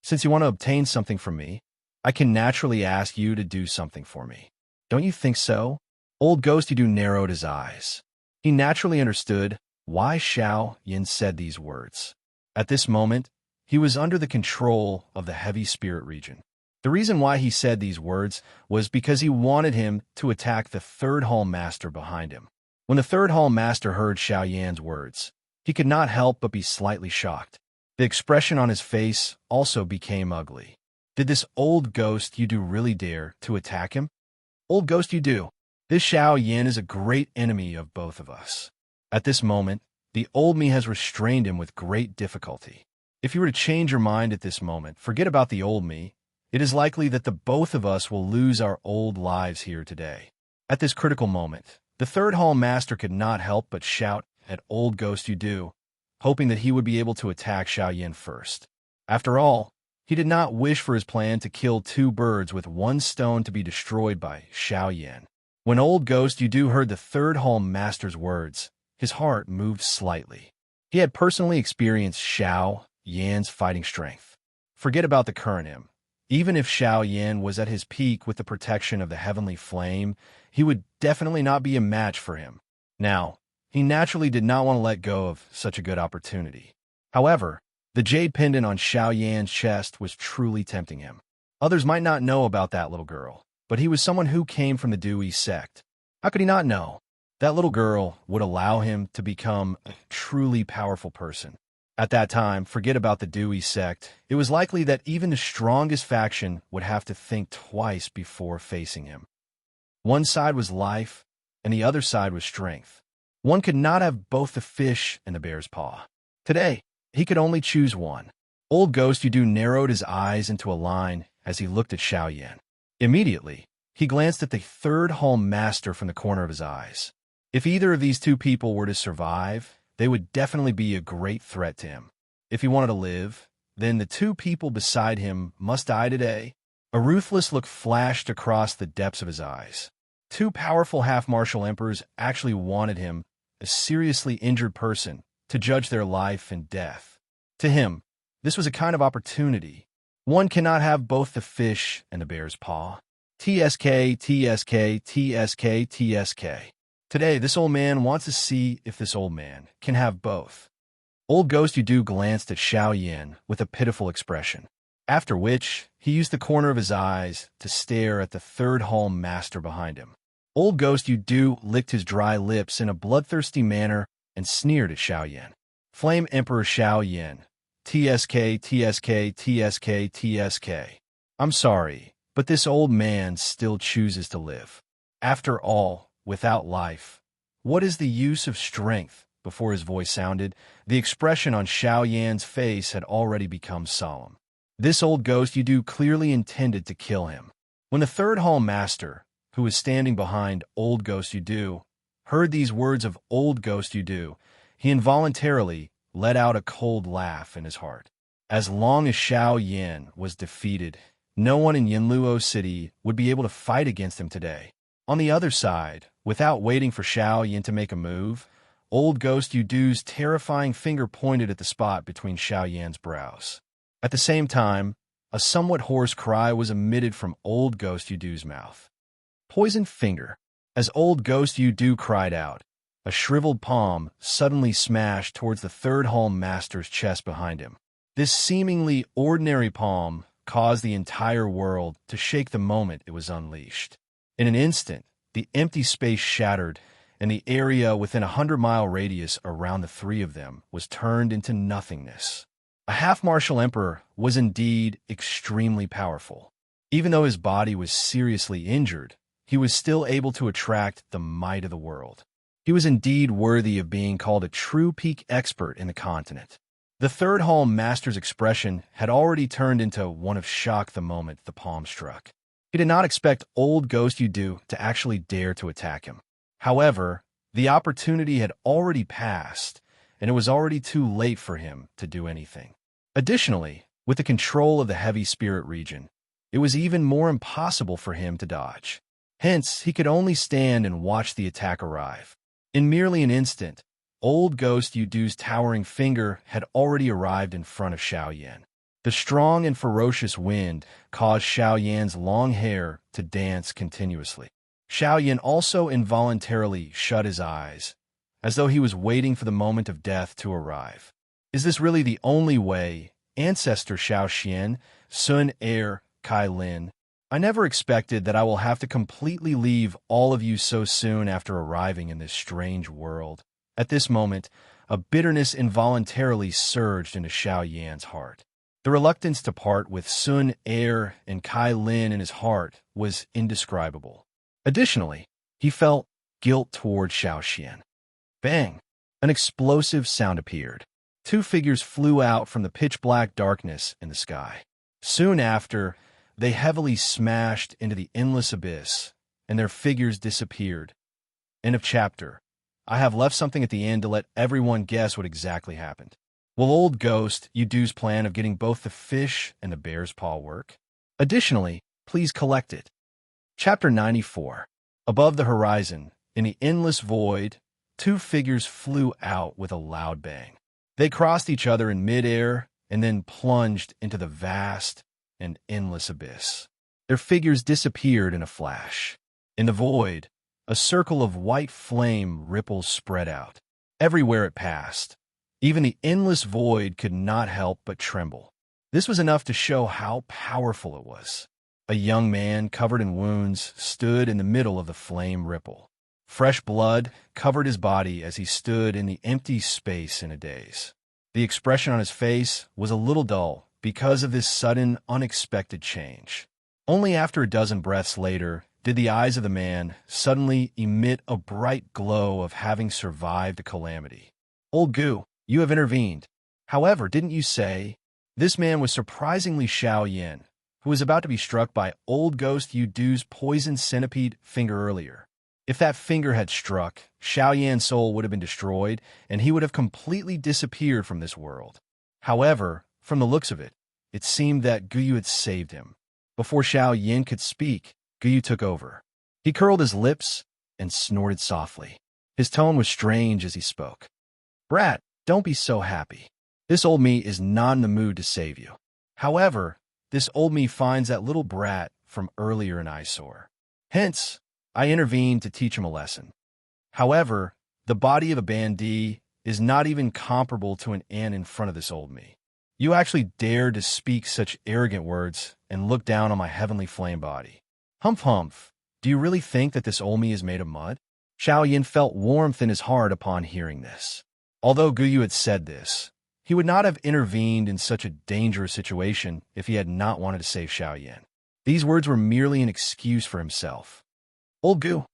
A: "Since you want to obtain something from me, I can naturally ask you to do something for me. Don't you think so?" Old Ghost Yudu narrowed his eyes. He naturally understood why Xiao Yan said these words. At this moment, he was under the control of the heavy spirit region. The reason why he said these words was because he wanted him to attack the Third Hall Master behind him. When the Third Hall Master heard Xiao Yan's words, he could not help but be slightly shocked. The expression on his face also became ugly. Did this old Ghost Yudu really dare to attack him? Old Ghost Yudu, this Xiao Yan is a great enemy of both of us. At this moment, the old me has restrained him with great difficulty. If you were to change your mind at this moment, forget about the old me. It is likely that the both of us will lose our old lives here today. At this critical moment, the Third Hall Master could not help but shout at old Ghost Yudu, hoping that he would be able to attack Xiao Yan first. After all, he did not wish for his plan to kill two birds with one stone to be destroyed by Xiao Yan. When old Ghost Yudu heard the Third Hall Master's words, his heart moved slightly. He had personally experienced Xiao Yan's fighting strength. Forget about the current him. Even if Xiao Yan was at his peak with the protection of the heavenly flame, he would definitely not be a match for him. Now, he naturally did not want to let go of such a good opportunity. However, the jade pendant on Xiao Yan's chest was truly tempting him. Others might not know about that little girl, but he was someone who came from the Dewey sect. How could he not know? That little girl would allow him to become a truly powerful person. At that time, forget about the Dewey sect. It was likely that even the strongest faction would have to think twice before facing him. One side was life, and the other side was strength. One could not have both the fish and the bear's paw. Today, he could only choose one. Old Ghost Yudu narrowed his eyes into a line as he looked at Xiao Yan. Immediately, he glanced at the third hall master from the corner of his eyes. If either of these two people were to survive, they would definitely be a great threat to him. If he wanted to live, then the two people beside him must die today. A ruthless look flashed across the depths of his eyes. Two powerful half-martial emperors actually wanted him, a seriously injured person, to judge their life and death. To him, this was a kind of opportunity. One cannot have both the fish and the bear's paw. TSK, TSK, TSK, TSK. Today, this old man wants to see if this old man can have both. Old Ghost Yudu glanced at Xiao Yan with a pitiful expression, after which he used the corner of his eyes to stare at the third hall master behind him. Old Ghost Yudu licked his dry lips in a bloodthirsty manner and sneered at Xiao Yan. Flame Emperor Xiao Yan. TSK, TSK, TSK, TSK. I'm sorry, but this old man still chooses to live. After all, without life, what is the use of strength? Before his voice sounded, the expression on Xiao Yan's face had already become solemn. This old Ghost Yudu clearly intended to kill him. When the third hall master, who was standing behind Old Ghost Yudu, heard these words of Old Ghost Yudu, he involuntarily let out a cold laugh in his heart. As long as Xiao Yan was defeated, no one in Yinluo City would be able to fight against him today. On the other side, without waiting for Xiao Yan to make a move, Old Ghost Yudu's terrifying finger pointed at the spot between Xiao Yan's brows. At the same time, a somewhat hoarse cry was emitted from Old Ghost Yudu's mouth. Poisoned finger. As Old Ghost Yudu cried out, a shriveled palm suddenly smashed towards the third hall master's chest behind him. This seemingly ordinary palm caused the entire world to shake the moment it was unleashed. In an instant, the empty space shattered, and the area within a 100-mile radius around the three of them was turned into nothingness. A half-martial emperor was indeed extremely powerful. Even though his body was seriously injured, he was still able to attract the might of the world. He was indeed worthy of being called a true peak expert in the continent. The third hall master's expression had already turned into one of shock the moment the palm struck. He did not expect Old Ghost Yudu to actually dare to attack him. However, the opportunity had already passed, and it was already too late for him to do anything. Additionally, with the control of the heavy spirit region, it was even more impossible for him to dodge. Hence, he could only stand and watch the attack arrive. In merely an instant, Old Ghost Yudu's towering finger had already arrived in front of Xiao Yan. The strong and ferocious wind caused Xiao Yan's long hair to dance continuously. Xiao Yan also involuntarily shut his eyes, as though he was waiting for the moment of death to arrive. Is this really the only way, Ancestor Xiao Xian, Sun Heir Kai Lin? I never expected that I will have to completely leave all of you so soon after arriving in this strange world. At this moment, a bitterness involuntarily surged into Xiao Yan's heart. The reluctance to part with Sun Heir and Kai Lin in his heart was indescribable. Additionally, he felt guilt toward Xiao Xian. Bang! An explosive sound appeared. Two figures flew out from the pitch-black darkness in the sky. Soon after, they heavily smashed into the endless abyss, and their figures disappeared. End of chapter. I have left something at the end to let everyone guess what exactly happened. Will Old Ghost Yudu's plan of getting both the fish and the bear's paw work? Additionally, please collect it. Chapter 94. Above the horizon, in the endless void, two figures flew out with a loud bang. They crossed each other in midair and then plunged into the vast and endless abyss. Their figures disappeared in a flash. In the void, a circle of white flame ripples spread out. Everywhere it passed, even the endless void could not help but tremble. This was enough to show how powerful it was. A young man covered in wounds stood in the middle of the flame ripple. Fresh blood covered his body as he stood in the empty space in a daze. The expression on his face was a little dull because of this sudden, unexpected change. Only after a dozen breaths later did the eyes of the man suddenly emit a bright glow of having survived a calamity. Old Gu, you have intervened. However, didn't you say This man was surprisingly Xiao Yin, who was about to be struck by old ghost Yu Du's poison centipede finger earlier. If that finger had struck, Xiao Yan's soul would have been destroyed, and he would have completely disappeared from this world. However, from the looks of it, it seemed that Guyu had saved him. Before Xiao Yin could speak, Guyu took over. He curled his lips and snorted softly. His tone was strange as he spoke. "Brat, don't be so happy. This old me is not in the mood to save you. However, this old me finds that little brat from earlier an eyesore. Hence, I intervened to teach him a lesson. However, the body of a bandit is not even comparable to an ant in front of this old me. You actually dared to speak such arrogant words and look down on my heavenly flame body. Humph humph, do you really think that this old me is made of mud?" Xiao Yin felt warmth in his heart upon hearing this. Although Guyu had said this, he would not have intervened in such a dangerous situation if he had not wanted to save Xiao Yin. These words were merely an excuse for himself. "Old Gu,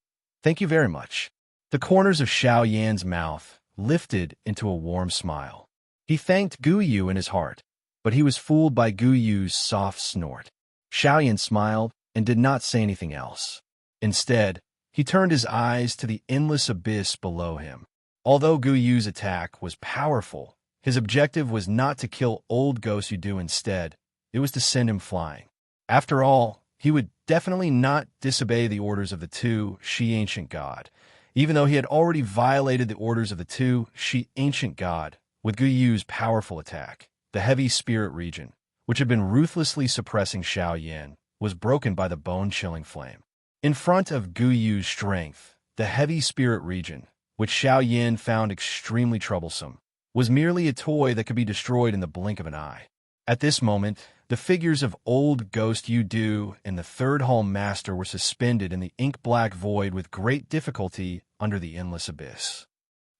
A: thank you very much." The corners of Xiao Yan's mouth lifted into a warm smile. He thanked Guyu in his heart, but he was fooled by Guyu's soft snort. Xiao Yan smiled and did not say anything else. Instead, he turned his eyes to the endless abyss below him. Although Guyu's attack was powerful, his objective was not to kill old Ghost Yudu instead, it was to send him flying. After all, he would definitely not disobey the orders of the two Shi Ancient God, even though he had already violated the orders of the two Shi Ancient God with Guyu's powerful attack. The heavy spirit region, which had been ruthlessly suppressing Xiao Yin, was broken by the bone-chilling flame. In front of Guyu's strength, the heavy spirit region, which Xiao Yin found extremely troublesome, was merely a toy that could be destroyed in the blink of an eye. At this moment, the figures of old Ghost Yu Du and the Third Hall Master were suspended in the ink-black void with great difficulty under the endless abyss.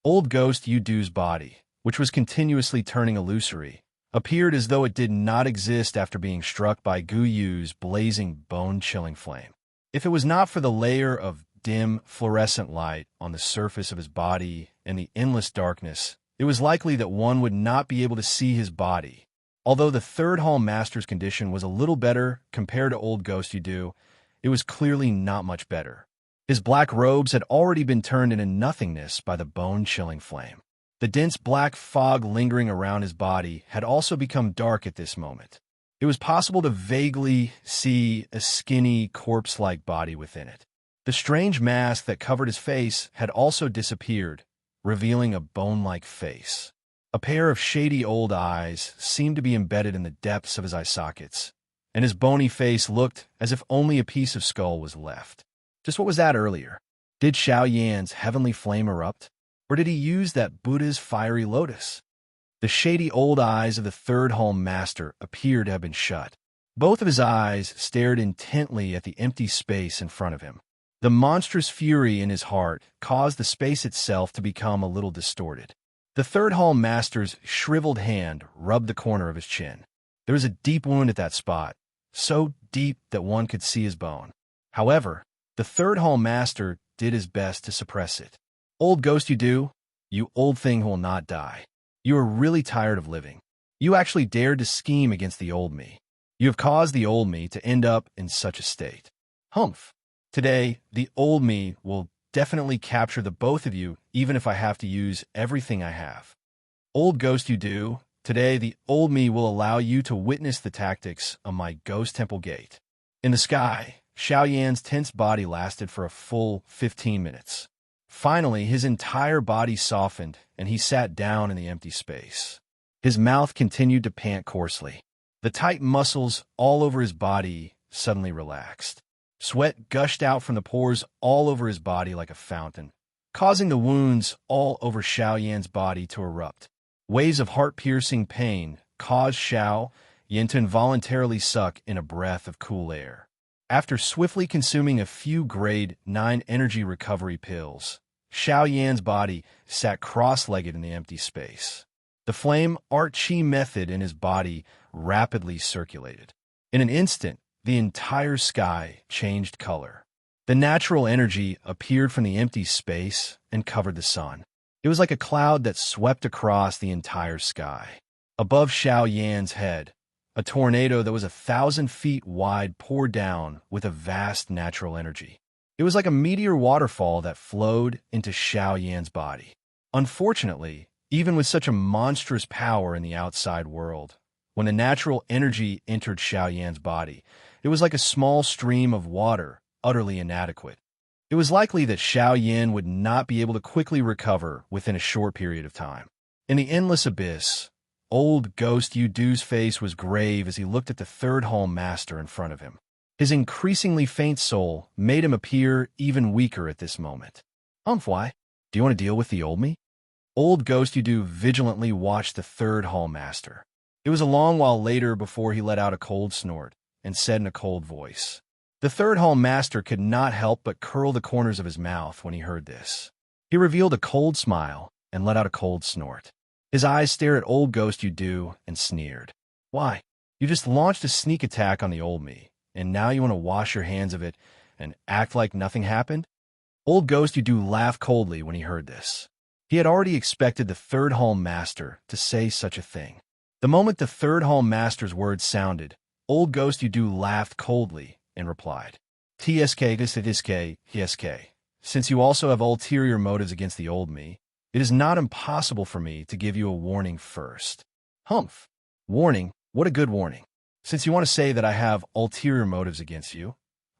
A: Old Ghost Yu Du's body, which was continuously turning illusory, appeared as though it did not exist after being struck by Guyu's blazing bone-chilling flame. If it was not for the layer of dim, fluorescent light on the surface of his body and the endless darkness, it was likely that one would not be able to see his body. Although the Third Hall Master's condition was a little better compared to old Ghost Yudu, it was clearly not much better. His black robes had already been turned into nothingness by the bone-chilling flame. The dense black fog lingering around his body had also become dark at this moment. It was possible to vaguely see a skinny, corpse-like body within it. The strange mask that covered his face had also disappeared, revealing a bone-like face. A pair of shady old eyes seemed to be embedded in the depths of his eye sockets, and his bony face looked as if only a piece of skull was left. Just what was that earlier? Did Xiao Yan's heavenly flame erupt? Or did he use that Buddha's fiery lotus? The shady old eyes of the Third Hall Master appeared to have been shut. Both of his eyes stared intently at the empty space in front of him. The monstrous fury in his heart caused the space itself to become a little distorted. The Third Hall Master's shriveled hand rubbed the corner of his chin. There was a deep wound at that spot, so deep that one could see his bone. However, the Third Hall Master did his best to suppress it. "Old Ghost Yudu, you old thing who will not die. You are really tired of living. You actually dared to scheme against the old me. You have caused the old me to end up in such a state. Humph. Today, the old me will definitely capture the both of you, even if I have to use everything I have. Old Ghost Yudu, today the old me will allow you to witness the tactics of my Ghost Temple Gate." In the sky, Xiao Yan's tense body lasted for a full 15 minutes. Finally, his entire body softened, and he sat down in the empty space. His mouth continued to pant coarsely. The tight muscles all over his body suddenly relaxed. Sweat gushed out from the pores all over his body like a fountain, causing the wounds all over Xiao Yan's body to erupt. Waves of heart-piercing pain caused Xiao Yan to involuntarily suck in a breath of cool air. After swiftly consuming a few grade 9 energy recovery pills, Xiao Yan's body sat cross-legged in the empty space. The flame art chi method in his body rapidly circulated. In an instant, the entire sky changed color. The natural energy appeared from the empty space and covered the sun. It was like a cloud that swept across the entire sky. Above Xiao Yan's head, a tornado that was 1,000 feet wide poured down with a vast natural energy. It was like a meteor waterfall that flowed into Xiao Yan's body. Unfortunately, even with such a monstrous power in the outside world, when the natural energy entered Xiao Yan's body, it was like a small stream of water, utterly inadequate. It was likely that Xiao Yan would not be able to quickly recover within a short period of time. In the endless abyss, old Ghost Yudu's face was grave as he looked at the third hall master in front of him. His increasingly faint soul made him appear even weaker at this moment. Why? Do you want to deal with the old me? Old Ghost Yudu vigilantly watched the third hall master. It was a long while later before he let out a cold snort and said in a cold voice. The third hall master could not help but curl the corners of his mouth when he heard this. He revealed a cold smile and let out a cold snort. His eyes stared at old Ghost Yudu and sneered. Why? You just launched a sneak attack on the old me, and now you want to wash your hands of it and act like nothing happened? Old Ghost Yudu laughed coldly when he heard this. He had already expected the third hall master to say such a thing. The moment the third hall master's words sounded, old Ghost Yudu laughed coldly and replied, TSK, since you also have ulterior motives against the old me, it is not impossible for me to give you a warning first. Humph. Warning? What a good warning. Since you want to say that I have ulterior motives against you,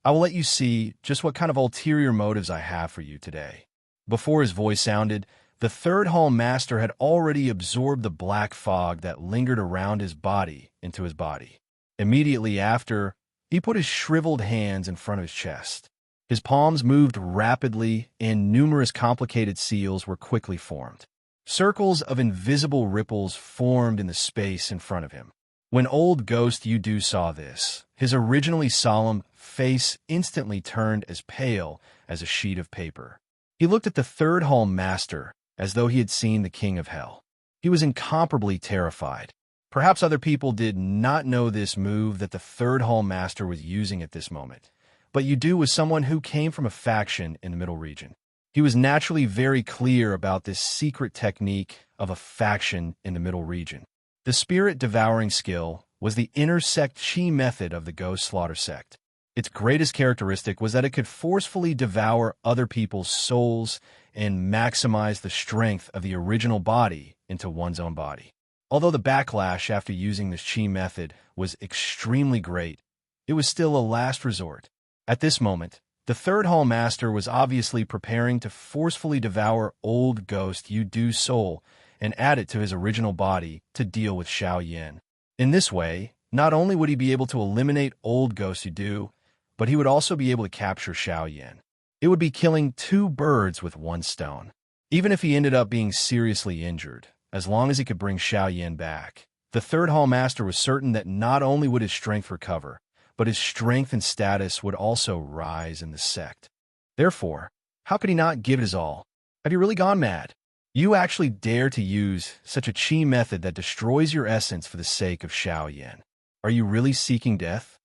A: I will let you see just what kind of ulterior motives I have for you today. Before his voice sounded, the third hall master had already absorbed the black fog that lingered around his body into his body. Immediately after, he put his shriveled hands in front of his chest. His palms moved rapidly, and numerous complicated seals were quickly formed. Circles of invisible ripples formed in the space in front of him. When old Ghost Yudu saw this, his originally solemn face instantly turned as pale as a sheet of paper. He looked at the third hall master as though he had seen the king of hell. He was incomparably terrified. Perhaps other people did not know this move that the third hall master was using at this moment, but Yudu was someone who came from a faction in the middle region. He was naturally very clear about this secret technique of a faction in the middle region. The spirit-devouring skill was the intersect chi method of the Ghost Slaughter sect. Its greatest characteristic was that it could forcefully devour other people's souls and maximize the strength of the original body into one's own body. Although the backlash after using this chi method was extremely great, it was still a last resort. At this moment, the third hall master was obviously preparing to forcefully devour old Ghost Yudu's soul and add it to his original body to deal with Xiao Yan. In this way, not only would he be able to eliminate old Ghost Yudu, but he would also be able to capture Xiao Yan. It would be killing two birds with one stone. Even if he ended up being seriously injured, as long as he could bring Xiao Yan back, the third hall master was certain that not only would his strength recover, but his strength and status would also rise in the sect. Therefore, how could he not give it his all? Have you really gone mad? You actually dare to use such a chi method that destroys your essence for the sake of Xiao Yan. Are you really seeking death?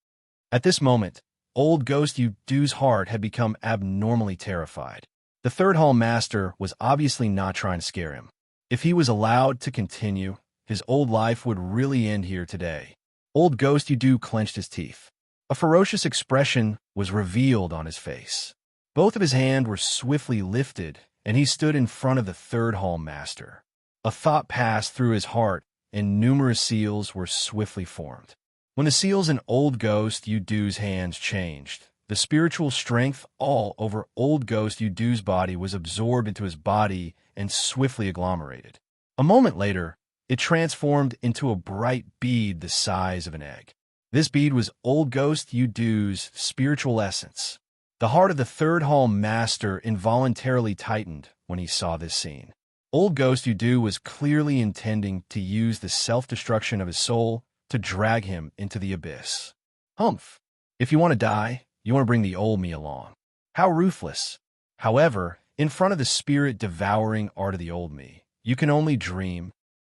A: At this moment, old Ghost Yudu's heart had become abnormally terrified. The third hall master was obviously not trying to scare him. If he was allowed to continue, his old life would really end here today. Old Ghost Yudu clenched his teeth. A ferocious expression was revealed on his face. Both of his hands were swiftly lifted, and he stood in front of the third hall master. A thought passed through his heart, and numerous seals were swiftly formed. When the seals in old Ghost Yudu's hands changed, the spiritual strength all over old Ghost Yudu's body was absorbed into his body and swiftly agglomerated. A moment later, it transformed into a bright bead the size of an egg. This bead was old Ghost Yudu's spiritual essence. The heart of the third hall master involuntarily tightened when he saw this scene. Old Ghost Yudu was clearly intending to use the self-destruction of his soul to drag him into the abyss. Humph! If you want to die, you want to bring the old me along. How ruthless! However, in front of the spirit-devouring art of the old me, you can only dream.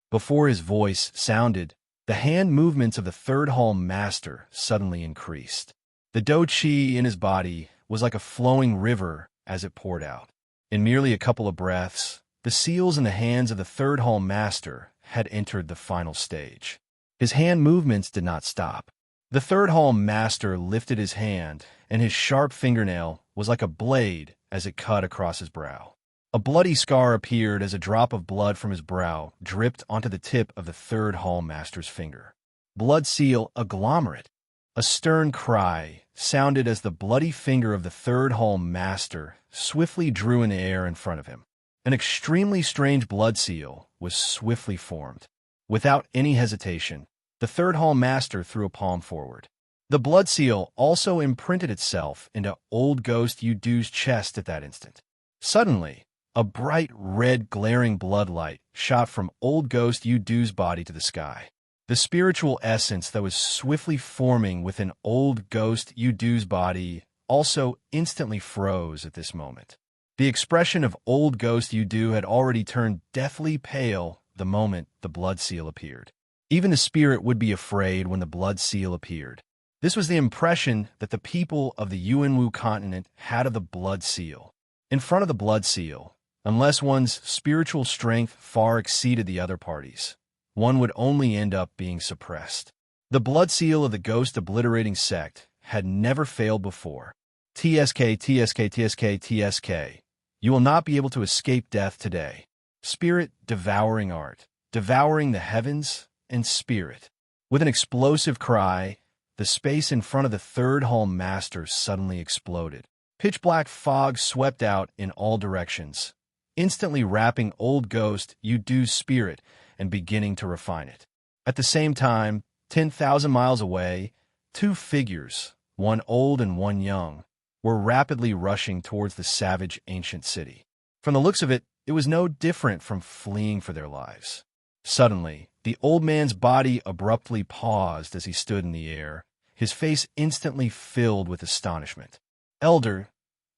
A: Before his voice sounded, the hand movements of the third hall master suddenly increased. The do chi in his body was like a flowing river as it poured out. In merely a couple of breaths, the seals in the hands of the third hall master had entered the final stage. His hand movements did not stop. The third hall master lifted his hand, and his sharp fingernail was like a blade as it cut across his brow. A bloody scar appeared as a drop of blood from his brow dripped onto the tip of the third hall master's finger. Blood seal agglomerate. A stern cry sounded as the bloody finger of the third hall master swiftly drew in the air in front of him. An extremely strange blood seal was swiftly formed. Without any hesitation, the third hall master threw a palm forward. The blood seal also imprinted itself into Old Ghost Yudu's chest at that instant. Suddenly, a bright red glaring bloodlight shot from Old Ghost Yudu's body to the sky. The spiritual essence that was swiftly forming within Old Ghost Yudu's body also instantly froze at this moment. The expression of Old Ghost Yudu had already turned deathly pale the moment the blood seal appeared. Even the spirit would be afraid when the blood seal appeared. This was the impression that the people of the Yuanwu continent had of the blood seal. In front of the blood seal, unless one's spiritual strength far exceeded the other parties, one would only end up being suppressed. The blood seal of the ghost obliterating sect had never failed before. TSK, TSK, TSK, TSK. You will not be able to escape death today. Spirit devouring art, devouring the heavens and spirit. With an explosive cry, the space in front of the third hall master suddenly exploded. Pitch-black fog swept out in all directions, instantly wrapping Old Ghost Yudu's spirit and beginning to refine it. At the same time, 10,000 miles away, two figures, one old and one young, were rapidly rushing towards the savage ancient city. From the looks of it, it was no different from fleeing for their lives. Suddenly, the old man's body abruptly paused as he stood in the air, his face instantly filled with astonishment. Elder,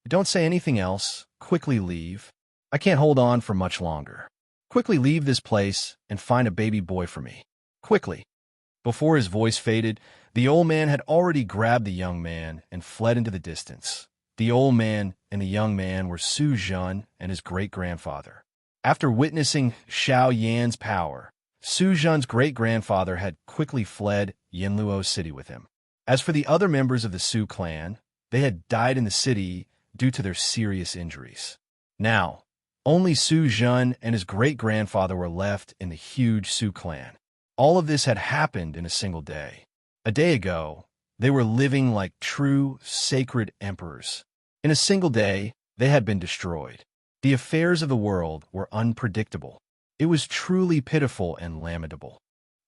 A: don't say anything else. Quickly leave. I can't hold on for much longer. Quickly leave this place and find a baby boy for me. Quickly. Before his voice faded, the old man had already grabbed the young man and fled into the distance. The old man and the young man were Su Zhen and his great-grandfather. After witnessing Xiao Yan's power, Su Zhen's great-grandfather had quickly fled Yanluo City with him. As for the other members of the Su clan, they had died in the city due to their serious injuries. Now, only Su Zhen and his great-grandfather were left in the huge Su clan. All of this had happened in a single day. A day ago, they were living like true, sacred emperors. In a single day, they had been destroyed. The affairs of the world were unpredictable. It was truly pitiful and lamentable.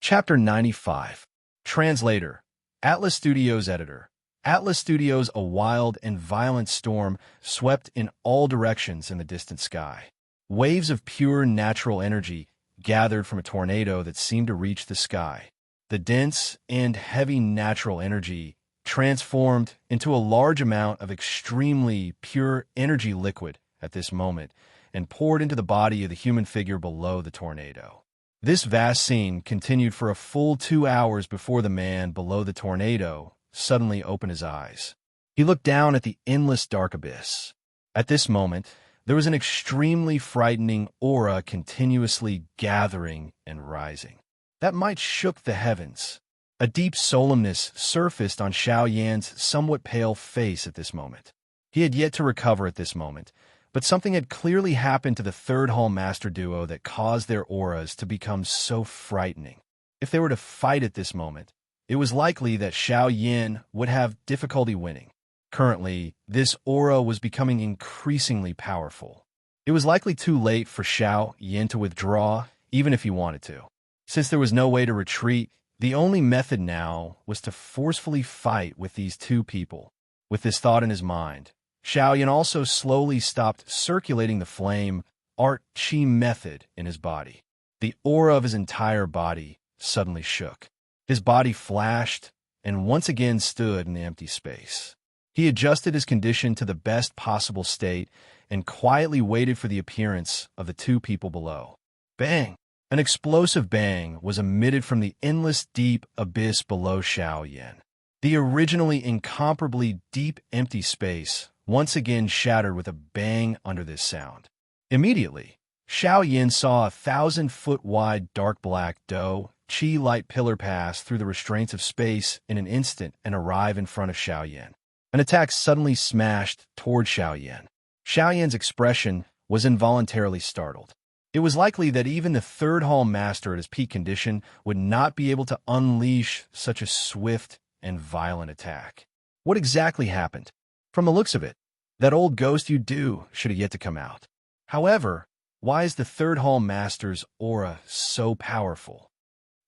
A: Chapter 95. Translator. Atlas Studios Editor. Atlas Studios. A wild and violent storm swept in all directions in the distant sky. Waves of pure natural energy gathered from a tornado that seemed to reach the sky. The dense and heavy natural energy transformed into a large amount of extremely pure energy liquid at this moment and poured into the body of the human figure below the tornado. This vast scene continued for a full 2 hours before the man below the tornado suddenly opened his eyes. He looked down at the endless dark abyss. At this moment, there was an extremely frightening aura continuously gathering and rising. That might shook the heavens. A deep solemnness surfaced on Xiao Yan's somewhat pale face at this moment. He had yet to recover at this moment, but something had clearly happened to the third hall master duo that caused their auras to become so frightening. If they were to fight at this moment, it was likely that Xiao Yan would have difficulty winning. Currently, this aura was becoming increasingly powerful. It was likely too late for Xiao Yan to withdraw, even if he wanted to. Since there was no way to retreat, the only method now was to forcefully fight with these two people. With this thought in his mind, Xiao Yan also slowly stopped circulating the flame art chi method in his body. The aura of his entire body suddenly shook. His body flashed and once again stood in the empty space. He adjusted his condition to the best possible state and quietly waited for the appearance of the two people below. Bang! An explosive bang was emitted from the endless deep abyss below Xiao Yan. The originally incomparably deep empty space once again shattered with a bang under this sound. Immediately, Xiao Yin saw a 1,000-foot-wide dark-black chi light pillar pass through the restraints of space in an instant and arrive in front of Xiao Yin. An attack suddenly smashed toward Xiao Yin. Xiao Yin's expression was involuntarily startled. It was likely that even the third hall master at his peak condition would not be able to unleash such a swift and violent attack. What exactly happened? From the looks of it, that old ghost you do should have yet to come out. However, why is the third hall master's aura so powerful?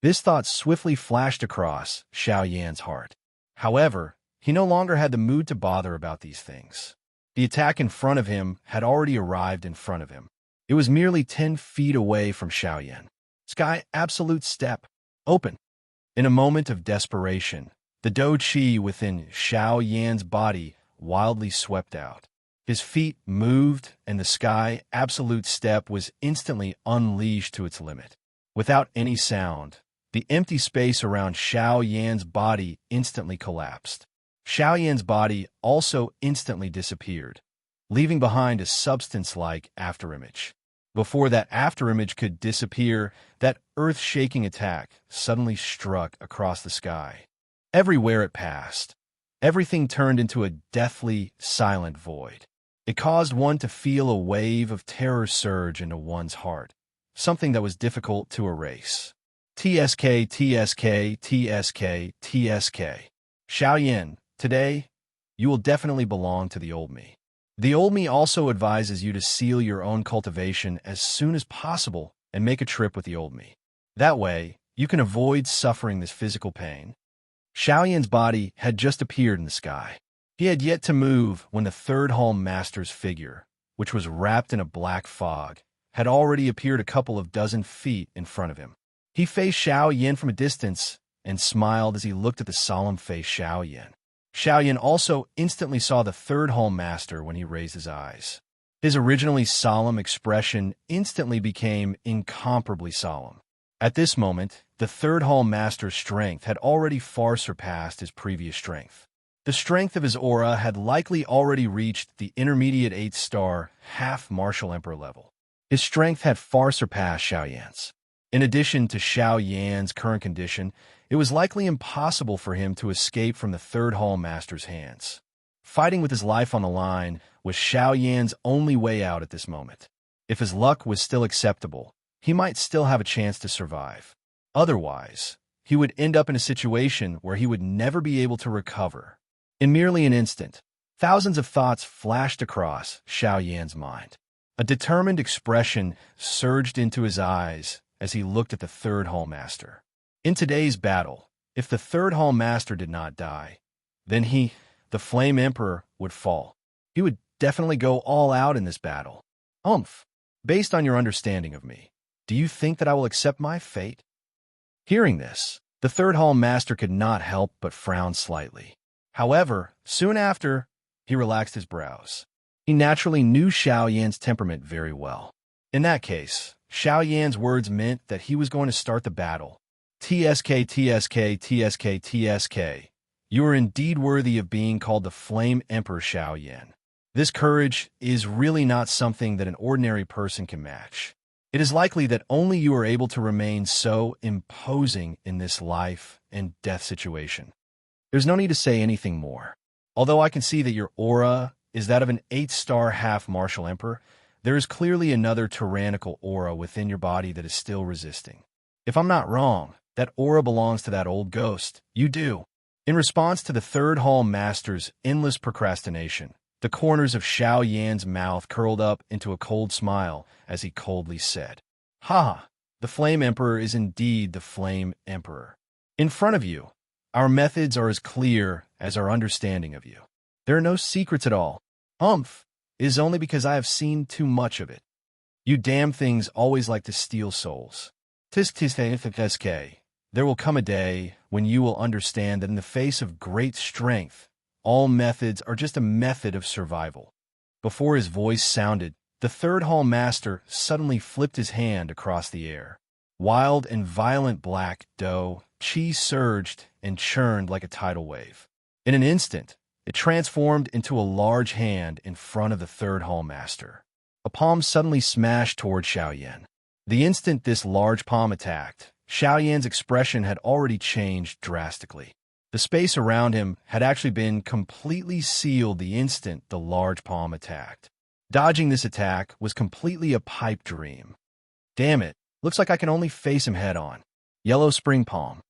A: This thought swiftly flashed across Xiao Yan's heart. However, he no longer had the mood to bother about these things. The attack in front of him had already arrived in front of him. It was merely 10 feet away from Xiao Yan. Sky absolute step. Open. In a moment of desperation, the chi within Xiao Yan's body wildly swept out. His feet moved, and the sky absolute step was instantly unleashed to its limit. Without any sound, the empty space around Xiao Yan's body instantly collapsed. Xiao Yan's body also instantly disappeared, leaving behind a substance-like afterimage. Before that afterimage could disappear, that earth-shaking attack suddenly struck across the sky. Everywhere it passed, everything turned into a deathly, silent void. It caused one to feel a wave of terror surge into one's heart, something that was difficult to erase. TSK, TSK, TSK, TSK. Xiao Yan, today, you will definitely belong to the old me. The old me also advises you to seal your own cultivation as soon as possible and make a trip with the old me. That way, you can avoid suffering this physical pain. Xiao Yan's body had just appeared in the sky. He had yet to move when the third hall master's figure, which was wrapped in a black fog, had already appeared a couple of dozen feet in front of him. He faced Xiao Yan from a distance and smiled as he looked at the solemn face Xiao Yan. Xiao Yan also instantly saw the third hall master when he raised his eyes. His originally solemn expression instantly became incomparably solemn. At this moment, the third hall master's strength had already far surpassed his previous strength. The strength of his aura had likely already reached the intermediate 8-star, half-martial emperor level. His strength had far surpassed Xiao Yan's. In addition to Xiao Yan's current condition, it was likely impossible for him to escape from the third hall master's hands. Fighting with his life on the line was Xiao Yan's only way out at this moment. If his luck was still acceptable, he might still have a chance to survive. Otherwise, he would end up in a situation where he would never be able to recover. In merely an instant, thousands of thoughts flashed across Xiao Yan's mind. A determined expression surged into his eyes as he looked at the third hall master. In today's battle, if the third hall master did not die, then he, the Flame Emperor, would fall. He would definitely go all out in this battle. Based on your understanding of me, do you think that I will accept my fate? Hearing this, the third hall master could not help but frown slightly. However, soon after, he relaxed his brows. He naturally knew Xiao Yan's temperament very well. In that case, Xiao Yan's words meant that he was going to start the battle. TSK, TSK, TSK, TSK. You are indeed worthy of being called the Flame Emperor Xiao Yan. This courage is really not something that an ordinary person can match. It is likely that only you are able to remain so imposing in this life and death situation. There's no need to say anything more. Although I can see that your aura is that of an 8-star half-martial emperor, there is clearly another tyrannical aura within your body that is still resisting. If I'm not wrong, that aura belongs to that old ghost. You do. In response to the third hall master's endless procrastination, the corners of Xiao Yan's mouth curled up into a cold smile as he coldly said, "Ha! The Flame Emperor is indeed the Flame Emperor. In front of you, our methods are as clear as our understanding of you. There are no secrets at all. It is only because I have seen too much of it. You damn things always like to steal souls. There will come a day when you will understand that in the face of great strength, all methods are just a method of survival." Before his voice sounded, the third hall master suddenly flipped his hand across the air. Wild and violent black chi surged and churned like a tidal wave. In an instant, it transformed into a large hand in front of the third hall master. a palm suddenly smashed toward Xiaoyan. The instant this large palm attacked, Xiaoyan's expression had already changed drastically. The space around him had actually been completely sealed the instant the large palm attacked. Dodging this attack was completely a pipe dream. Damn it, looks like I can only face him head-on. Yellow spring palm.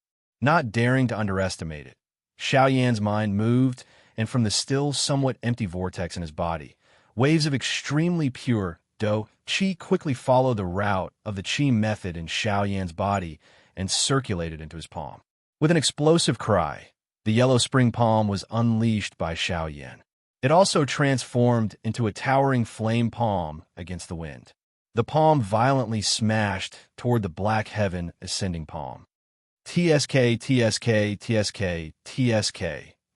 A: Not daring to underestimate it, Xiaoyan's mind moved, and from the still somewhat empty vortex in his body, waves of extremely pure qi quickly followed the route of the qi method in Xiaoyan's body and circulated into his palm. With an explosive cry, the yellow spring palm was unleashed by Xiaoyan. It also transformed into a towering flame palm against the wind. The palm violently smashed toward the black heaven ascending palm. TSK, TSK, TSK, TSK.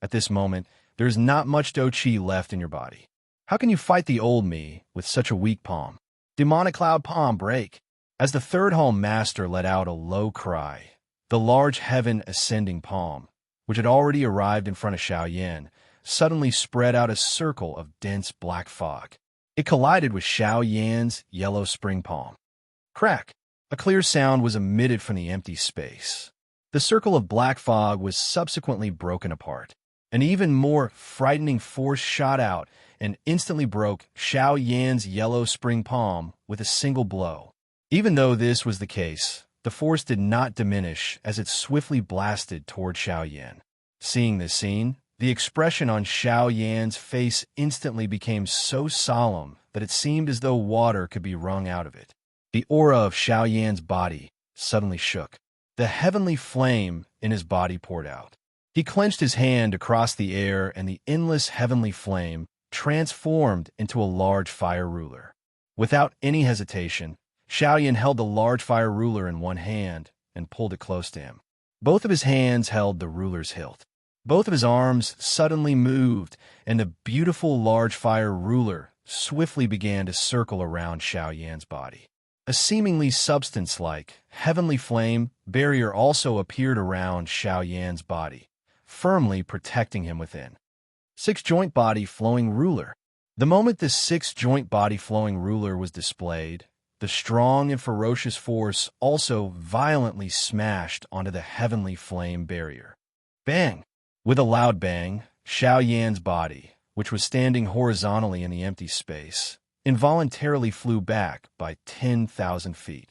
A: At this moment, there is not much do qi left in your body. How can you fight the old me with such a weak palm? Demonic cloud palm break. As the third hall master let out a low cry, the large heaven ascending palm, which had already arrived in front of Xiaoyan, suddenly spread out a circle of dense black fog. It collided with Xiaoyan's yellow spring palm. Crack! A clear sound was emitted from the empty space. The circle of black fog was subsequently broken apart. An even more frightening force shot out and instantly broke Xiaoyan's yellow spring palm with a single blow. Even though this was the case, the force did not diminish as it swiftly blasted toward Xiaoyan. Seeing this scene, the expression on Xiaoyan's face instantly became so solemn that it seemed as though water could be wrung out of it. The aura of Xiaoyan's body suddenly shook. The heavenly flame in his body poured out. He clenched his hand across the air, and the endless heavenly flame transformed into a large fire ruler. Without any hesitation, Xiaoyan held the large fire ruler in one hand and pulled it close to him. Both of his hands held the ruler's hilt. Both of his arms suddenly moved, and the beautiful large fire ruler swiftly began to circle around Xiaoyan's body. A seemingly substance-like, heavenly flame barrier also appeared around Xiaoyan's body, firmly protecting him within. Six-joint body flowing ruler. The moment this six-joint body flowing ruler was displayed, the strong and ferocious force also violently smashed onto the heavenly flame barrier. Bang! With a loud bang, Xiaoyan's body, which was standing horizontally in the empty space, involuntarily flew back by 10,000 feet.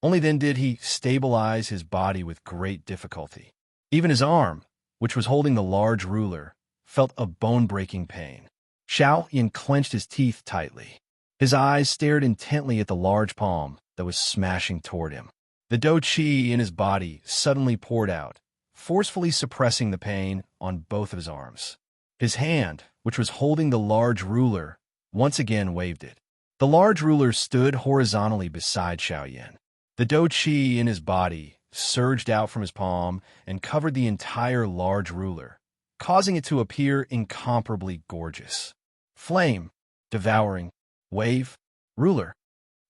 A: Only then did he stabilize his body with great difficulty. Even his arm, which was holding the large ruler, felt a bone-breaking pain. Xiaoyan clenched his teeth tightly. His eyes stared intently at the large palm that was smashing toward him. The do qi in his body suddenly poured out, forcefully suppressing the pain on both of his arms. His hand, which was holding the large ruler, once again waved it. The large ruler stood horizontally beside Xiaoyan. The do qi in his body surged out from his palm and covered the entire large ruler, causing it to appear incomparably gorgeous. Flame, devouring, wave, ruler.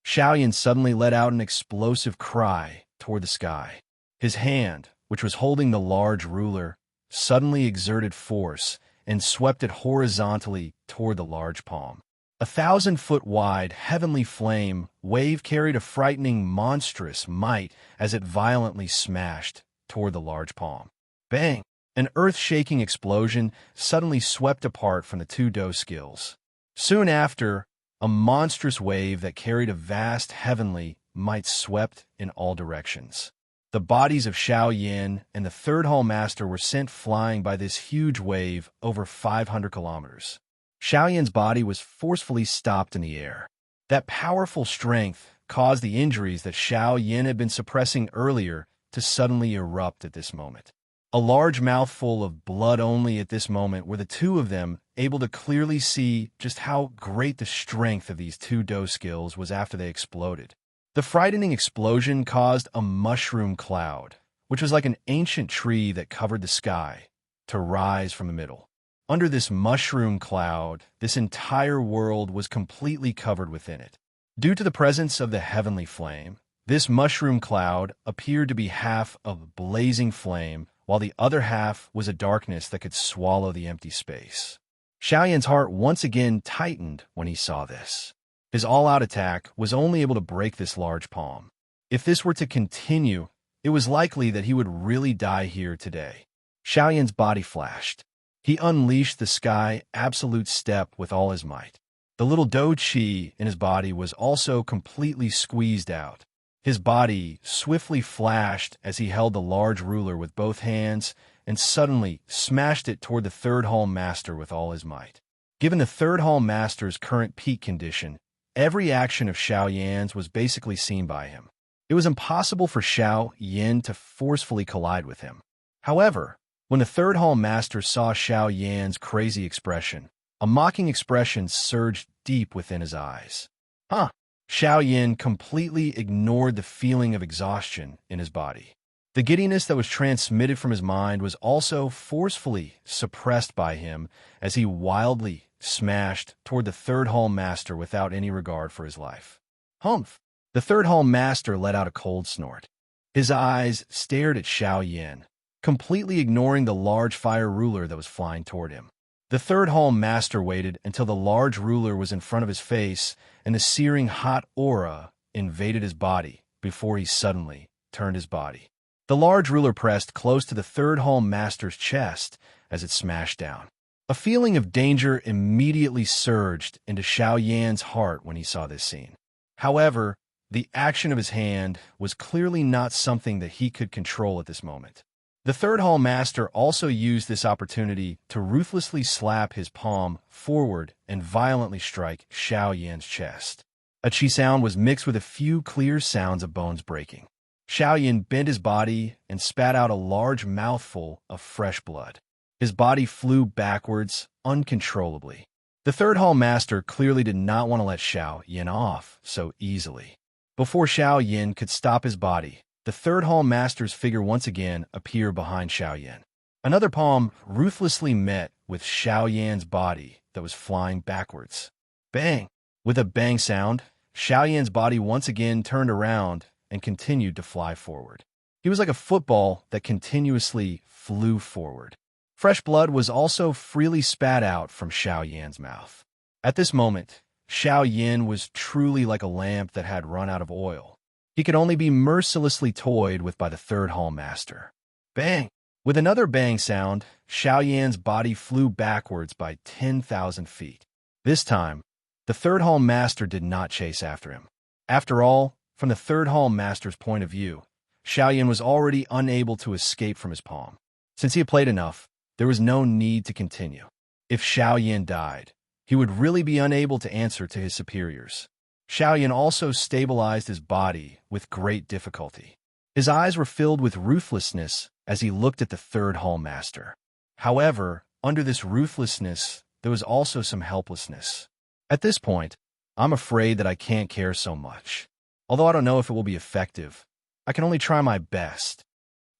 A: Xiaoyan suddenly let out an explosive cry toward the sky. His hand, which was holding the large ruler, suddenly exerted force and swept it horizontally toward the large palm. 1,000-foot wide heavenly flame wave carried a frightening, monstrous might as it violently smashed toward the large palm. Bang! An earth-shaking explosion suddenly swept apart from the two do skills. Soon after, a monstrous wave that carried a vast heavenly might swept in all directions. The bodies of Xiaoyan and the third hall master were sent flying by this huge wave over 500 kilometers. Xiaoyan's body was forcefully stopped in the air. That powerful strength caused the injuries that Xiaoyan had been suppressing earlier to suddenly erupt at this moment. A large mouthful of blood only at this moment were the two of them able to clearly see just how great the strength of these two do skills was after they exploded. The frightening explosion caused a mushroom cloud, which was like an ancient tree that covered the sky, to rise from the middle. Under this mushroom cloud, this entire world was completely covered within it. Due to the presence of the heavenly flame, this mushroom cloud appeared to be half of blazing flame, while the other half was a darkness that could swallow the empty space. Xiaoyan's heart once again tightened when he saw this. His all-out attack was only able to break this large palm. If this were to continue, it was likely that he would really die here today. Xiao Yan's body flashed. He unleashed the sky absolute step with all his might. The little dou qi in his body was also completely squeezed out. His body swiftly flashed as he held the large ruler with both hands and suddenly smashed it toward the third hall master with all his might. Given the third hall master's current peak condition, every action of Xiao Yan's was basically seen by him. It was impossible for Xiao Yan to forcefully collide with him. However, when the third hall master saw Xiao Yan's crazy expression, a mocking expression surged deep within his eyes. Huh! Xiao Yan completely ignored the feeling of exhaustion in his body. The giddiness that was transmitted from his mind was also forcefully suppressed by him as he wildly smashed toward the third hall master without any regard for his life. Humph! The third hall master let out a cold snort. His eyes stared at Xiao Yan, completely ignoring the large fire ruler that was flying toward him. The third hall master waited until the large ruler was in front of his face and the searing hot aura invaded his body before he suddenly turned his body. The large ruler pressed close to the third hall master's chest as it smashed down. A feeling of danger immediately surged into Xiao Yan's heart when he saw this scene. However, the action of his hand was clearly not something that he could control at this moment. The third hall master also used this opportunity to ruthlessly slap his palm forward and violently strike Xiao Yan's chest. A chi sound was mixed with a few clear sounds of bones breaking. Xiao Yan bent his body and spat out a large mouthful of fresh blood. His body flew backwards uncontrollably. The third hall master clearly did not want to let Xiao Yan off so easily. Before Xiao Yan could stop his body, the third hall master's figure once again appeared behind Xiao Yan. Another palm ruthlessly met with Xiao Yan's body that was flying backwards. Bang! With a bang sound, Xiao Yan's body once again turned around and continued to fly forward. He was like a football that continuously flew forward. Fresh blood was also freely spat out from Xiao Yan's mouth. At this moment, Xiao Yan was truly like a lamp that had run out of oil. He could only be mercilessly toyed with by the third hall master. Bang! With another bang sound, Xiao Yan's body flew backwards by 10,000 feet. This time, the third hall master did not chase after him. After all, from the third hall master's point of view, Xiao Yan was already unable to escape from his palm. Since he had played enough, there was no need to continue. If Xiao Yan died, he would really be unable to answer to his superiors. Xiao Yan also stabilized his body with great difficulty. His eyes were filled with ruthlessness as he looked at the third hall master. However, under this ruthlessness, there was also some helplessness. At this point, I'm afraid that I can't care so much. Although I don't know if it will be effective, I can only try my best.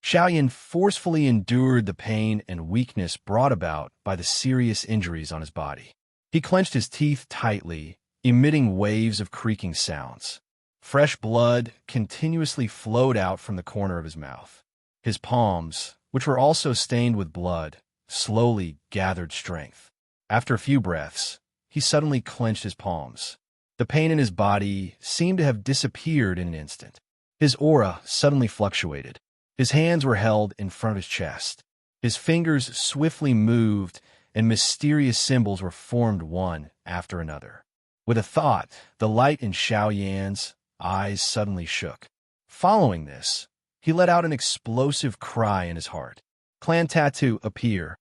A: Xiao Yan forcefully endured the pain and weakness brought about by the serious injuries on his body. He clenched his teeth tightly, emitting waves of creaking sounds. Fresh blood continuously flowed out from the corner of his mouth. His palms, which were also stained with blood, slowly gathered strength. After a few breaths, he suddenly clenched his palms. The pain in his body seemed to have disappeared in an instant. His aura suddenly fluctuated. His hands were held in front of his chest. His fingers swiftly moved, and mysterious symbols were formed one after another. With a thought, the light in Xiao Yan's eyes suddenly shook. Following this, he let out an explosive cry in his heart. Clan Tattoo appear.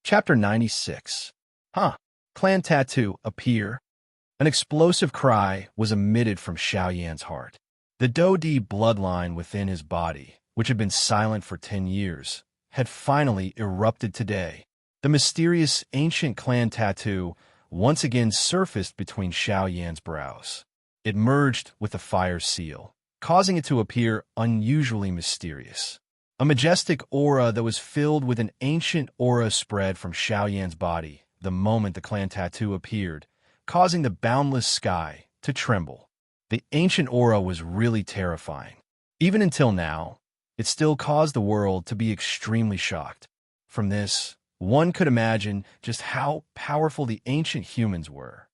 A: Chapter 96. Clan Tattoo appear. An explosive cry was emitted from Xiao Yan's heart. The Dodi bloodline within his body, which had been silent for 10 years, had finally erupted today. The mysterious ancient clan tattoo once again surfaced between Xiao Yan's brows. It merged with the fire seal, causing it to appear unusually mysterious. A majestic aura that was filled with an ancient aura spread from Xiao Yan's body the moment the clan tattoo appeared, causing the boundless sky to tremble. The ancient aura was really terrifying. Even until now, it still caused the world to be extremely shocked. From this, one could imagine just how powerful the ancient humans were.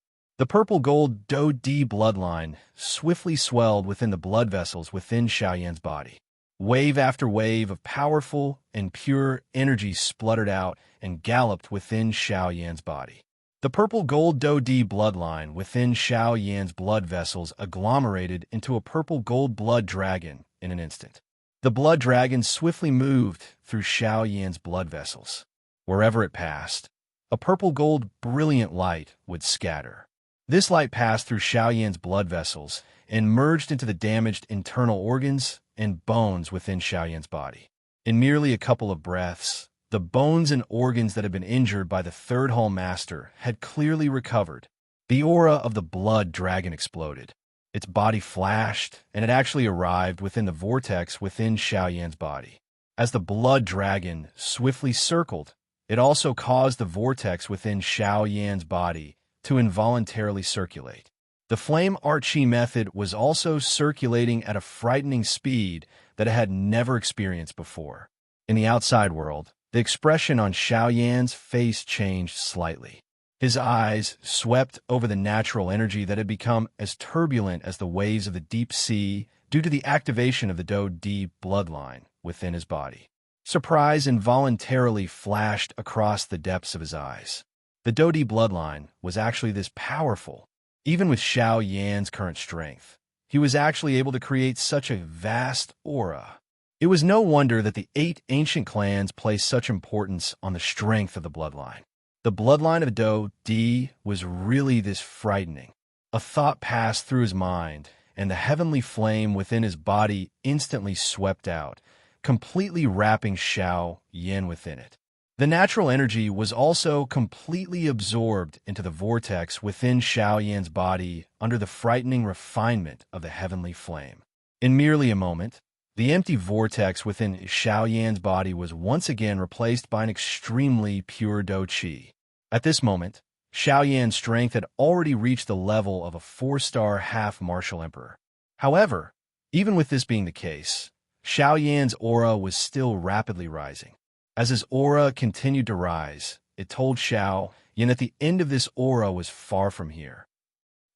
A: The purple-gold Do-D bloodline swiftly swelled within the blood vessels within Xiaoyan's body. Wave after wave of powerful and pure energy spluttered out and galloped within Xiaoyan's body. The purple-gold Do-D bloodline within Xiaoyan's blood vessels agglomerated into a purple-gold blood dragon in an instant. The blood dragon swiftly moved through Xiaoyan's blood vessels. Wherever it passed, a purple-gold brilliant light would scatter. This light passed through Xiaoyan's blood vessels and merged into the damaged internal organs and bones within Xiaoyan's body. In merely a couple of breaths, the bones and organs that had been injured by the Third Hall Master had clearly recovered. The aura of the blood dragon exploded. Its body flashed, and it actually arrived within the vortex within Xiaoyan's body. As the blood dragon swiftly circled, it also caused the vortex within Xiaoyan's body to involuntarily circulate. The flame archi method was also circulating at a frightening speed that it had never experienced before. In the outside world, the expression on Xiaoyan's face changed slightly. His eyes swept over the natural energy that had become as turbulent as the waves of the deep sea due to the activation of the Do-D bloodline within his body. Surprise involuntarily flashed across the depths of his eyes. The Do-D bloodline was actually this powerful. Even with Xiaoyan's current strength, he was actually able to create such a vast aura. It was no wonder that the 8 ancient clans placed such importance on the strength of the bloodline. The bloodline of Do-D was really this frightening. A thought passed through his mind, and the heavenly flame within his body instantly swept out, completely wrapping Xiaoyan within it. The natural energy was also completely absorbed into the vortex within Xiaoyan's body under the frightening refinement of the heavenly flame. In merely a moment, the empty vortex within Xiaoyan's body was once again replaced by an extremely pure Do-Qi. At this moment, Xiaoyan's strength had already reached the level of a 4-star half-martial emperor. However, even with this being the case, Xiaoyan's aura was still rapidly rising. As his aura continued to rise, it told Xiaoyan that the end of this aura was far from here.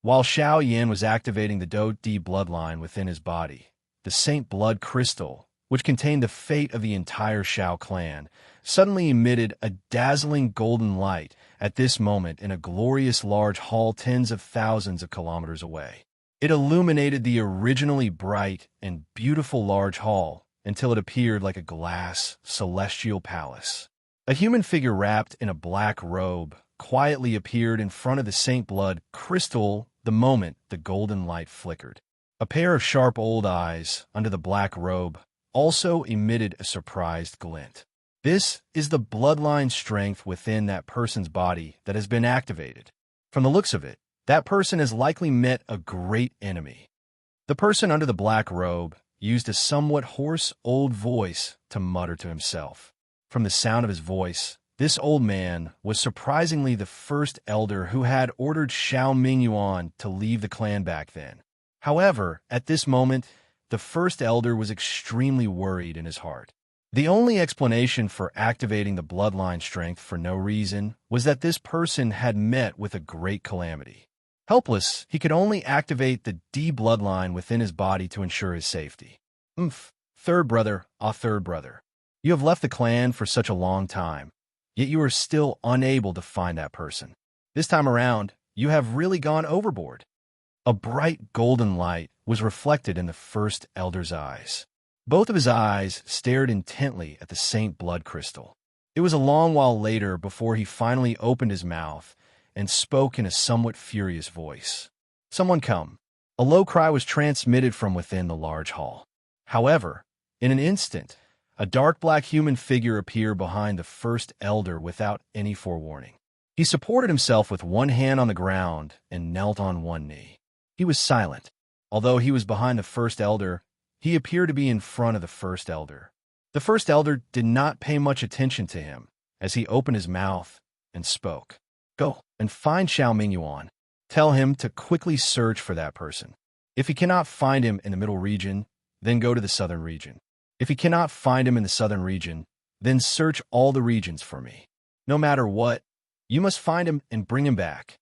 A: While Xiaoyan was activating the Do-D bloodline within his body, the Saint Blood Crystal, which contained the fate of the entire Xiao clan, suddenly emitted a dazzling golden light at this moment in a glorious large hall tens of thousands of kilometers away. It illuminated the originally bright and beautiful large hall until it appeared like a glass, celestial palace. A human figure wrapped in a black robe quietly appeared in front of the Saint Blood Crystal the moment the golden light flickered. A pair of sharp old eyes under the black robe also emitted a surprised glint. This is the bloodline strength within that person's body that has been activated. From the looks of it, that person has likely met a great enemy. The person under the black robe used a somewhat hoarse old voice to mutter to himself. From the sound of his voice, this old man was surprisingly the first elder who had ordered Xiao Mingyuan to leave the clan back then. However, at this moment, the first elder was extremely worried in his heart. The only explanation for activating the bloodline strength for no reason was that this person had met with a great calamity. Helpless, he could only activate the D bloodline within his body to ensure his safety. Third brother, third brother. You have left the clan for such a long time, yet you are still unable to find that person. This time around, you have really gone overboard. A bright golden light was reflected in the first elder's eyes. Both of his eyes stared intently at the Saint Blood Crystal. It was a long while later before he finally opened his mouth and spoke in a somewhat furious voice. "Someone come." A low cry was transmitted from within the large hall. However, in an instant, a dark black human figure appeared behind the first elder without any forewarning. He supported himself with one hand on the ground and knelt on one knee. He was silent. Although he was behind the first elder, he appeared to be in front of the first elder. The first elder did not pay much attention to him as he opened his mouth and spoke. "Go and find Xiao Mingyuan. Tell him to quickly search for that person. If he cannot find him in the middle region, then go to the southern region. If he cannot find him in the southern region, then search all the regions for me. No matter what, you must find him and bring him back."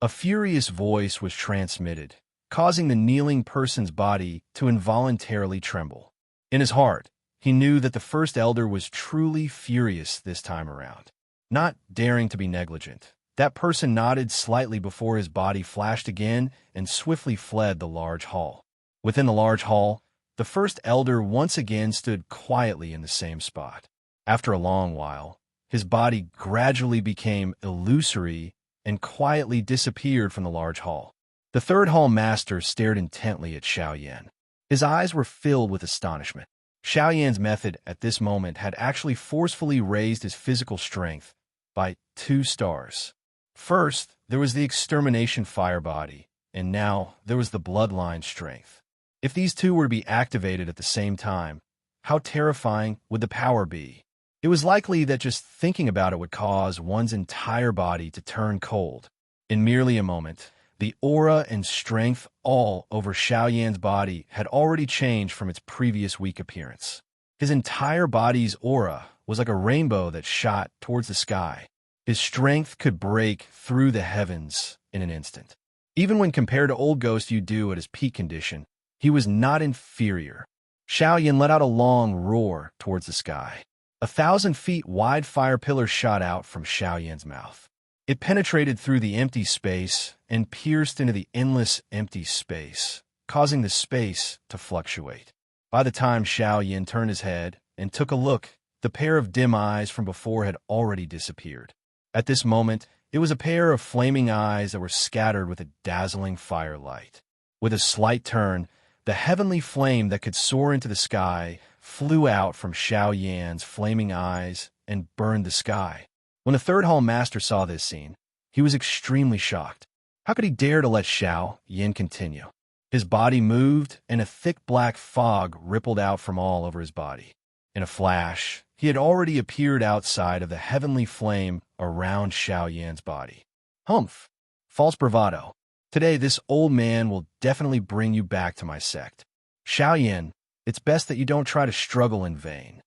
A: A furious voice was transmitted, causing the kneeling person's body to involuntarily tremble. In his heart, he knew that the first elder was truly furious this time around, not daring to be negligent. That person nodded slightly before his body flashed again and swiftly fled the large hall. Within the large hall, the first elder once again stood quietly in the same spot. After a long while, his body gradually became illusory and quietly disappeared from the large hall. The third hall master stared intently at Xiaoyan. His eyes were filled with astonishment. Xiaoyan's method at this moment had actually forcefully raised his physical strength by 2 stars. First, there was the extermination fire body, and now there was the bloodline strength. If these two were to be activated at the same time, how terrifying would the power be? It was likely that just thinking about it would cause one's entire body to turn cold. In merely a moment, the aura and strength all over Xiaoyan's body had already changed from its previous weak appearance. His entire body's aura was like a rainbow that shot towards the sky. His strength could break through the heavens in an instant. Even when compared to Old Ghost Yu at his peak condition, he was not inferior. Xiaoyan let out a long roar towards the sky. 1,000 feet wide fire pillar shot out from Xiaoyan's mouth. It penetrated through the empty space and pierced into the endless empty space, causing the space to fluctuate. By the time Xiaoyan turned his head and took a look, the pair of dim eyes from before had already disappeared. At this moment, it was a pair of flaming eyes that were scattered with a dazzling firelight. With a slight turn, the heavenly flame that could soar into the sky flew out from Xiaoyan's flaming eyes and burned the sky. When the third hall master saw this scene, he was extremely shocked. How could he dare to let Xiaoyan continue? His body moved, and a thick black fog rippled out from all over his body. In a flash, he had already appeared outside of the heavenly flame around Xiaoyan's body. Humph! False bravado. Today, this old man will definitely bring you back to my sect. Xiaoyan, it's best that you don't try to struggle in vain.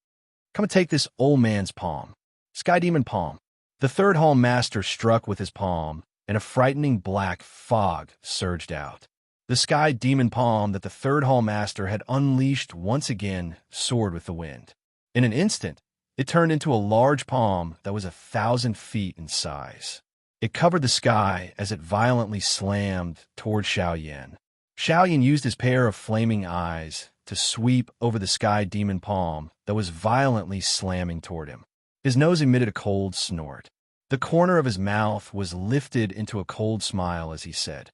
A: Come and take this old man's palm. Sky Demon Palm. The third hall master struck with his palm, and a frightening black fog surged out. The Sky Demon Palm that the third hall master had unleashed once again soared with the wind. In an instant, it turned into a large palm that was 1,000 feet in size. It covered the sky as it violently slammed toward Xiaoyan. Xiaoyan used his pair of flaming eyes to sweep over the Sky Demon Palm that was violently slamming toward him. His nose emitted a cold snort. The corner of his mouth was lifted into a cold smile as he said,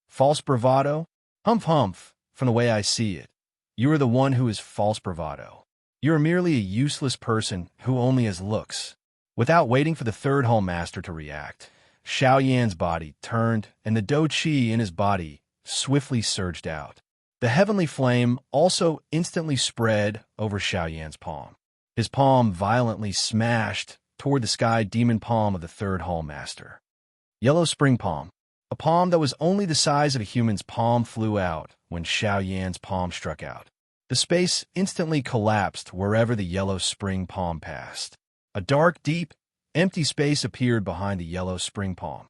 A: "False bravado? Humph humph, from the way I see it. You are the one who is false bravado. You are merely a useless person who only has looks." Without waiting for the third hall master to react, Xiaoyan's body turned and the Do Qi in his body swiftly surged out. The heavenly flame also instantly spread over Xiaoyan's palm. His palm violently smashed toward the Sky Demon Palm of the third hall master. Yellow Spring Palm. A palm that was only the size of a human's palm flew out when Xiaoyan's palm struck out. The space instantly collapsed wherever the Yellow Spring Palm passed. A dark, deep, empty space appeared behind the Yellow Spring Palm.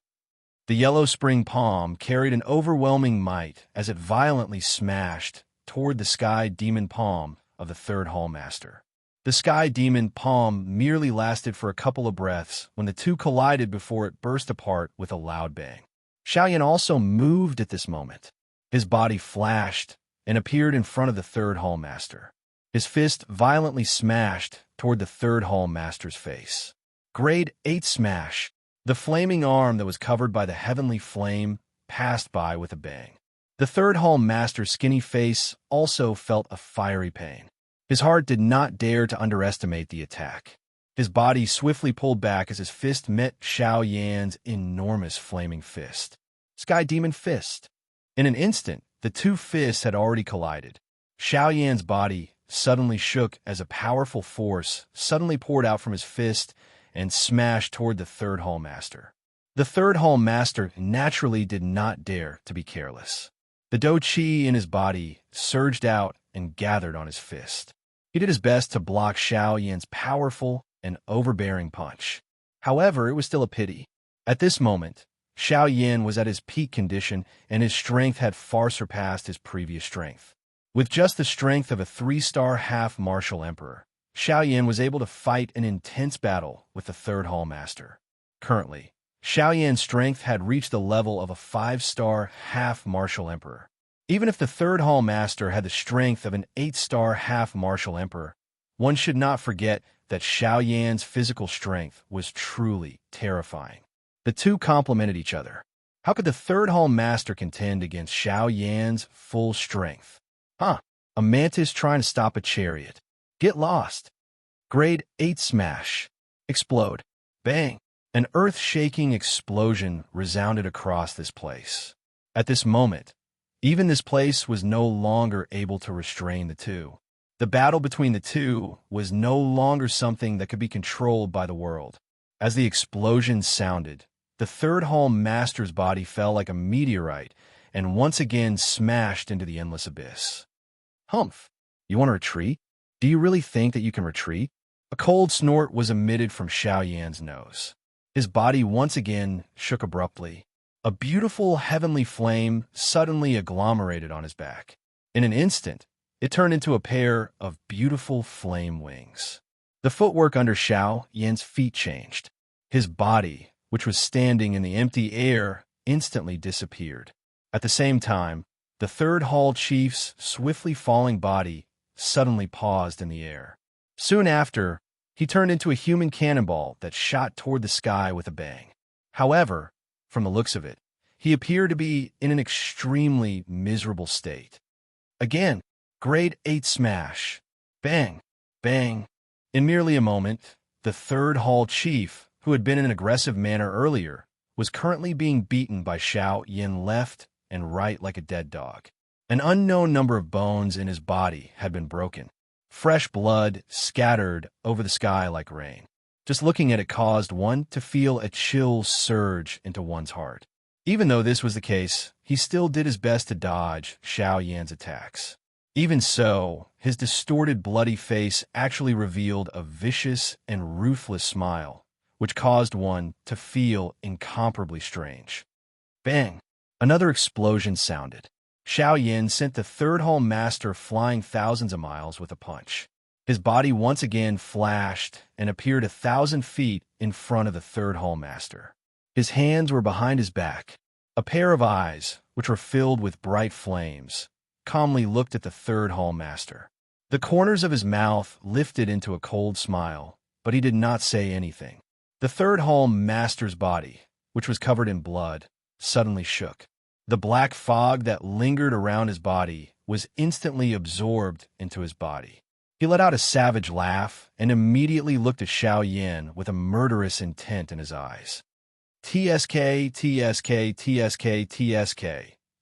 A: The Yellow Spring Palm carried an overwhelming might as it violently smashed toward the Sky Demon Palm of the third hall master. The Sky Demon Palm merely lasted for a couple of breaths when the two collided before it burst apart with a loud bang. Xiaoyan also moved at this moment. His body flashed and appeared in front of the third hall master. His fist violently smashed toward the third hall master's face. Grade 8 smash. The flaming arm that was covered by the heavenly flame passed by with a bang. The third hall master's skinny face also felt a fiery pain. His heart did not dare to underestimate the attack. His body swiftly pulled back as his fist met Xiaoyan's enormous flaming fist. Sky Demon Fist. In an instant, the two fists had already collided. Xiaoyan's body suddenly shook as a powerful force suddenly poured out from his fist and smashed toward the third hall master. The third hall master naturally did not dare to be careless. The Do Qi in his body surged out and gathered on his fist. He did his best to block Xiaoyan's powerful and overbearing punch. However, it was still a pity. At this moment, Xiao Yin was at his peak condition, and his strength had far surpassed his previous strength. With just the strength of a 3-star half-martial emperor, Xiao Yin was able to fight an intense battle with the Third Hall Master. Currently, Xiao Yan's strength had reached the level of a 5-star half-martial emperor. Even if the Third Hall Master had the strength of an 8-star half-martial emperor, one should not forget that Xiao Yan's physical strength was truly terrifying. The two complemented each other. How could the Third Hall Master contend against Xiao Yan's full strength? A mantis trying to stop a chariot. Get lost. Grade 8 smash. Explode. Bang. An earth-shaking explosion resounded across this place. At this moment, even this place was no longer able to restrain the two. The battle between the two was no longer something that could be controlled by the world. As the explosion sounded, the Third Hall Master's body fell like a meteorite and once again smashed into the endless abyss. Humph! You want to retreat? Do you really think that you can retreat? A cold snort was emitted from Xiao Yan's nose. His body once again shook abruptly. A beautiful heavenly flame suddenly agglomerated on his back. In an instant, it turned into a pair of beautiful flame wings. The footwork under Xiao Yan's feet changed. His body, which was standing in the empty air, instantly disappeared. At the same time, the Third Hall Chief's swiftly falling body suddenly paused in the air. Soon after, he turned into a human cannonball that shot toward the sky with a bang. However, from the looks of it, he appeared to be in an extremely miserable state. Again, grade 8 smash. Bang, bang. In merely a moment, the Third Hall Chief, who had been in an aggressive manner earlier, was currently being beaten by Xiao Yin left and right like a dead dog. An unknown number of bones in his body had been broken. Fresh blood scattered over the sky like rain. Just looking at it caused one to feel a chill surge into one's heart. Even though this was the case, he still did his best to dodge Xiao Yan's attacks. Even so, his distorted bloody face actually revealed a vicious and ruthless smile, which caused one to feel incomparably strange. Bang! Another explosion sounded. Xiao Yin sent the Third Hall Master flying thousands of miles with a punch. His body once again flashed and appeared 1,000 feet in front of the Third Hall Master. His hands were behind his back. A pair of eyes, which were filled with bright flames, calmly looked at the Third Hall Master. The corners of his mouth lifted into a cold smile, but he did not say anything. The Third Hall Master's body, which was covered in blood, suddenly shook. The black fog that lingered around his body was instantly absorbed into his body. He let out a savage laugh and immediately looked at Xiao Yin with a murderous intent in his eyes. TSK, TSK, TSK, TSK.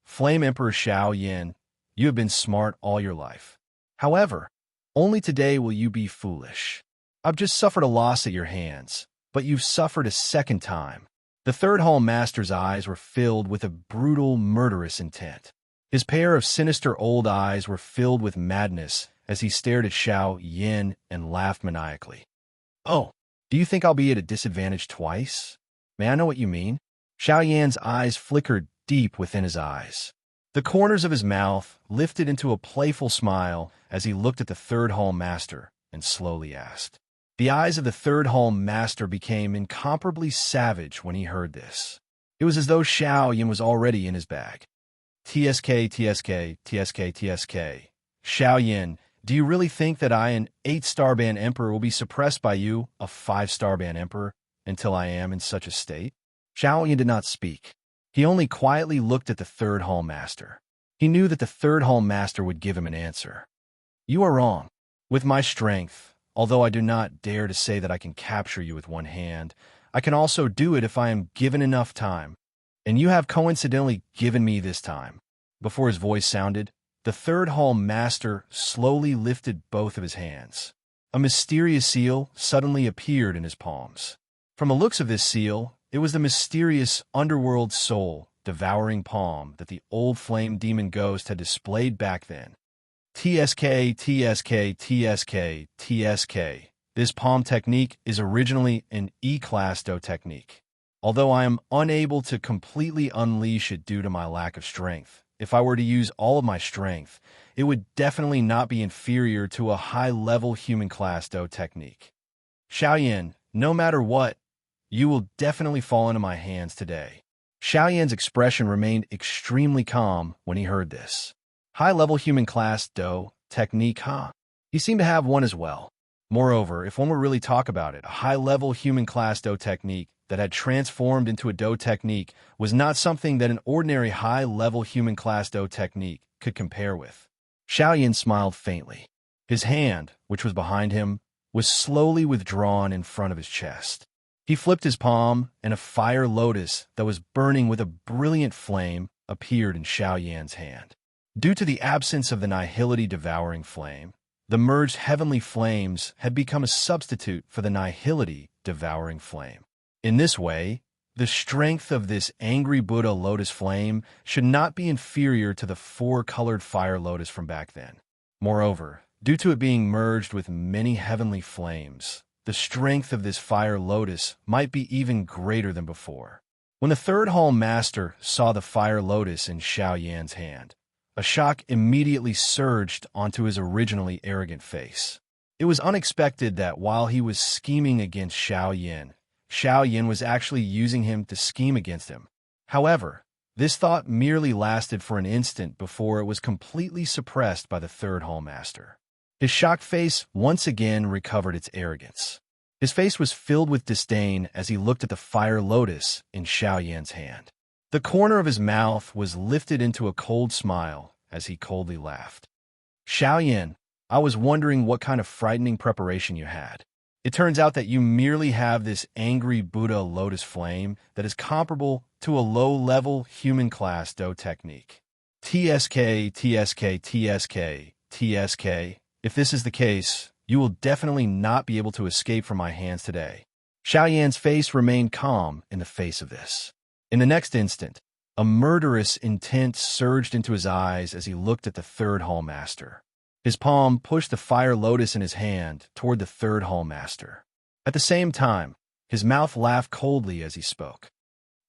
A: Flame Emperor Xiao Yin, you have been smart all your life. However, only today will you be foolish. I've just suffered a loss at your hands, but you've suffered a second time. The Third Hall Master's eyes were filled with a brutal, murderous intent. His pair of sinister old eyes were filled with madness as he stared at Xiao Yin and laughed maniacally. Oh, do you think I'll be at a disadvantage twice? May I know what you mean? Xiao Yan's eyes flickered deep within his eyes. The corners of his mouth lifted into a playful smile as he looked at the Third Hall Master and slowly asked. The eyes of the Third Hall Master became incomparably savage when he heard this. It was as though Xiao Yin was already in his bag. TSK, TSK, TSK, TSK. Xiao Yin, do you really think that I, an 8-star band emperor, will be suppressed by you, a 5-star band emperor, until I am in such a state? Xiao Yin did not speak. He only quietly looked at the Third Hall Master. He knew that the Third Hall Master would give him an answer. You are wrong. With my strength, although I do not dare to say that I can capture you with one hand, I can also do it if I am given enough time. And you have coincidentally given me this time. Before his voice sounded, the Third Hall Master slowly lifted both of his hands. A mysterious seal suddenly appeared in his palms. From the looks of this seal, it was the mysterious underworld soul devouring palm that the old flame demon ghost had displayed back then. TSK, TSK, TSK, TSK. This palm technique is originally an E-class Do technique. Although I am unable to completely unleash it due to my lack of strength, if I were to use all of my strength, it would definitely not be inferior to a high-level human-class Do technique. Xiaoyan, no matter what, you will definitely fall into my hands today. Xiaoyan's expression remained extremely calm when he heard this. High-level human-class Do technique, huh? He seemed to have one as well. Moreover, if one were really talk about it, a high-level human-class Do technique that had transformed into a Do technique was not something that an ordinary high-level human-class Do technique could compare with. Xiaoyan smiled faintly. His hand, which was behind him, was slowly withdrawn in front of his chest. He flipped his palm, and a fire lotus that was burning with a brilliant flame appeared in Xiaoyan's hand. Due to the absence of the nihility devouring flame, the merged heavenly flames had become a substitute for the nihility devouring flame. In this way, the strength of this angry Buddha lotus flame should not be inferior to the four-colored fire lotus from back then. Moreover, due to it being merged with many heavenly flames, the strength of this fire lotus might be even greater than before. When the third hall master saw the fire lotus in Xiaoyan's hand, a shock immediately surged onto his originally arrogant face. It was unexpected that while he was scheming against Xiaoyan was actually using him to scheme against him. However, this thought merely lasted for an instant before it was completely suppressed by the third hall master. His shocked face once again recovered its arrogance. His face was filled with disdain as he looked at the fire lotus in Xiaoyan's hand. The corner of his mouth was lifted into a cold smile as he coldly laughed. Xiaoyan, I was wondering what kind of frightening preparation you had. It turns out that you merely have this angry Buddha lotus flame that is comparable to a low-level human-class Do technique. TSK, TSK, TSK, TSK. If this is the case, you will definitely not be able to escape from my hands today. Xiaoyan's face remained calm in the face of this. In the next instant, a murderous intent surged into his eyes as he looked at the third hall master. His palm pushed the fire lotus in his hand toward the third hall master. At the same time, his mouth laughed coldly as he spoke.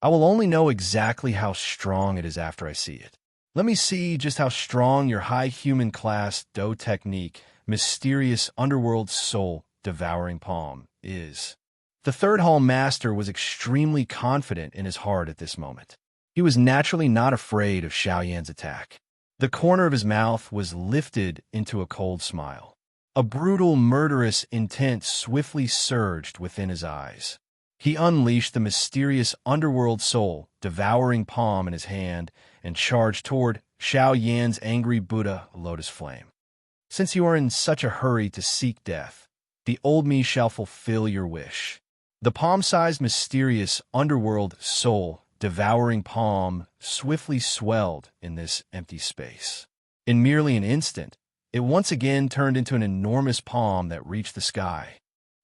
A: I will only know exactly how strong it is after I see it. Let me see just how strong your high human class Do technique, mysterious underworld soul devouring palm, is. The third hall master was extremely confident in his heart at this moment. He was naturally not afraid of Xiaoyan's attack. The corner of his mouth was lifted into a cold smile. A brutal, murderous intent swiftly surged within his eyes. He unleashed the mysterious underworld soul devouring palm in his hand and charged toward Xiaoyan's angry Buddha lotus flame. Since you are in such a hurry to seek death, the old me shall fulfill your wish. The palm-sized mysterious underworld soul devouring palm swiftly swelled in this empty space. In merely an instant, it once again turned into an enormous palm that reached the sky.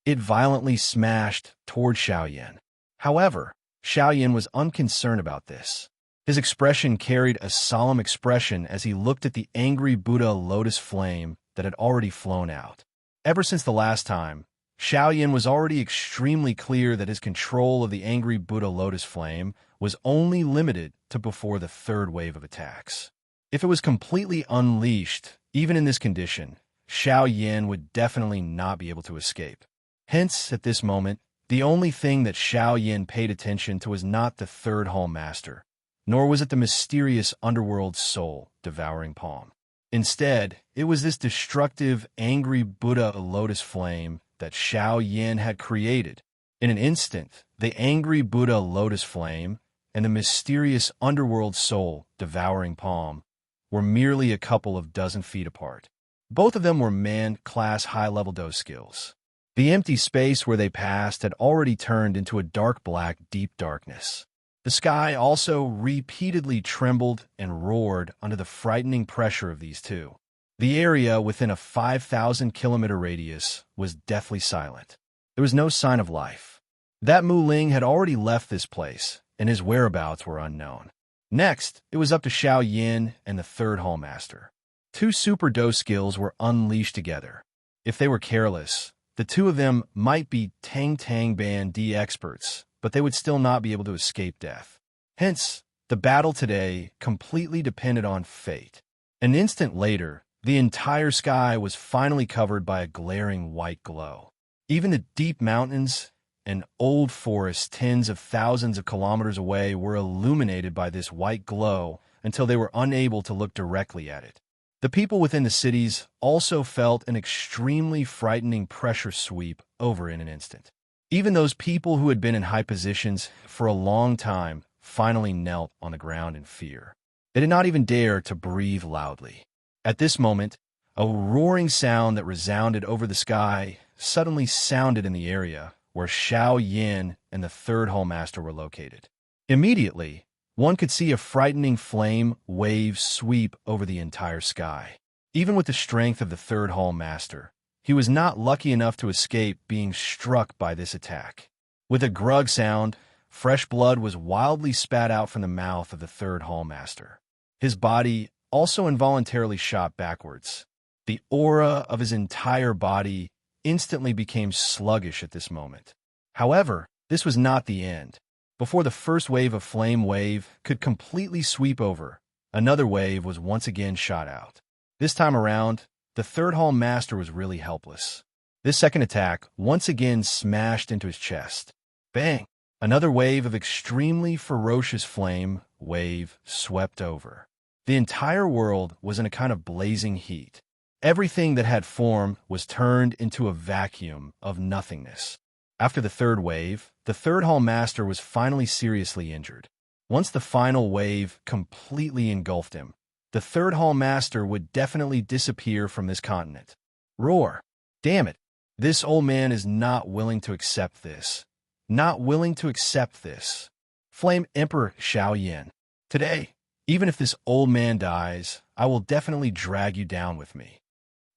A: It violently smashed toward Xiaoyan. However, Xiaoyan was unconcerned about this. His expression carried a solemn expression as he looked at the angry Buddha lotus flame that had already flown out. Ever since the last time, Xiaoyan was already extremely clear that his control of the angry Buddha lotus flame was only limited to before the third wave of attacks. If it was completely unleashed, even in this condition, Xiaoyan would definitely not be able to escape. Hence, at this moment, the only thing that Xiaoyan paid attention to was not the third hall master, nor was it the mysterious underworld soul devouring palm. Instead, it was this destructive, angry Buddha lotus flame that Xiaoyan had created. In an instant, the angry Buddha lotus flame and the mysterious underworld soul devouring palm were merely a couple of dozen feet apart. Both of them were man-class high-level Do skills. The empty space where they passed had already turned into a dark black deep darkness. The sky also repeatedly trembled and roared under the frightening pressure of these two. The area within a 5,000-kilometer radius was deathly silent. There was no sign of life. That Mu Ling had already left this place, and his whereabouts were unknown. Next, it was up to Xiaoyan and the third hall master. Two super Do skills were unleashed together. If they were careless, the two of them might be Tang Tang Ban D experts, but they would still not be able to escape death. Hence, the battle today completely depended on fate. An instant later, the entire sky was finally covered by a glaring white glow. Even the deep mountains and old forests tens of thousands of kilometers away were illuminated by this white glow until they were unable to look directly at it. The people within the cities also felt an extremely frightening pressure sweep over in an instant. Even those people who had been in high positions for a long time finally knelt on the ground in fear. They did not even dare to breathe loudly. At this moment, a roaring sound that resounded over the sky suddenly sounded in the area where Xiao Yin and the third Hall Master were located. Immediately, one could see a frightening flame wave sweep over the entire sky. Even with the strength of the third Hall Master, he was not lucky enough to escape being struck by this attack. With a grug sound, fresh blood was wildly spat out from the mouth of the third Hall Master. His body also involuntarily shot backwards. The aura of his entire body instantly became sluggish at this moment. However, this was not the end. Before the first wave of flame wave could completely sweep over, another wave was once again shot out. This time around, the third Hall Master was really helpless. This second attack once again smashed into his chest. Bang! Another wave of extremely ferocious flame wave swept over. The entire world was in a kind of blazing heat. Everything that had form was turned into a vacuum of nothingness. After the third wave, the third Hall Master was finally seriously injured. Once the final wave completely engulfed him, the third Hall Master would definitely disappear from this continent. Roar! Damn it! This old man is not willing to accept this. Not willing to accept this. Flame Emperor Xiao Yin. Today, even if this old man dies, I will definitely drag you down with me.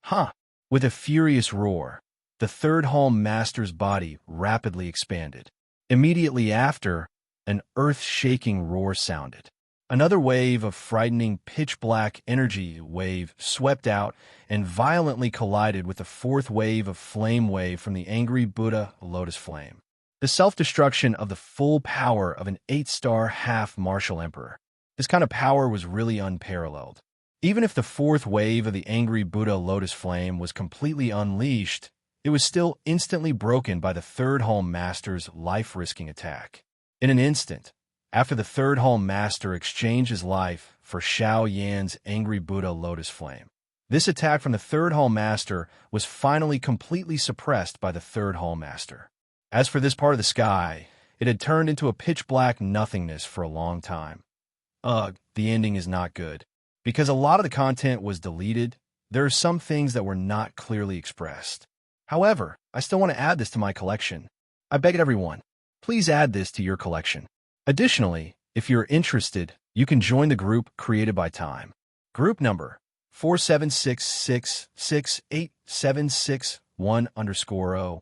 A: Huh! With a furious roar, the third Hall Master's body rapidly expanded. Immediately after, an earth-shaking roar sounded. Another wave of frightening pitch-black energy wave swept out and violently collided with the fourth wave of flame wave from the angry Buddha lotus flame. The self-destruction of the full power of an 8-star half-martial emperor. This kind of power was really unparalleled. Even if the fourth wave of the angry Buddha lotus flame was completely unleashed, it was still instantly broken by the third Hall Master's life-risking attack. In an instant, after the third Hall Master exchanged his life for Xiao Yan's angry Buddha lotus flame, this attack from the third Hall Master was finally completely suppressed by the third Hall Master. As for this part of the sky, it had turned into a pitch-black nothingness for a long time. Ugh, the ending is not good. Because a lot of the content was deleted, there are some things that were not clearly expressed. However, I still want to add this to my collection. I beg everyone, please add this to your collection. Additionally, if you're interested, you can join the group created by Time. Group number 476668761_0.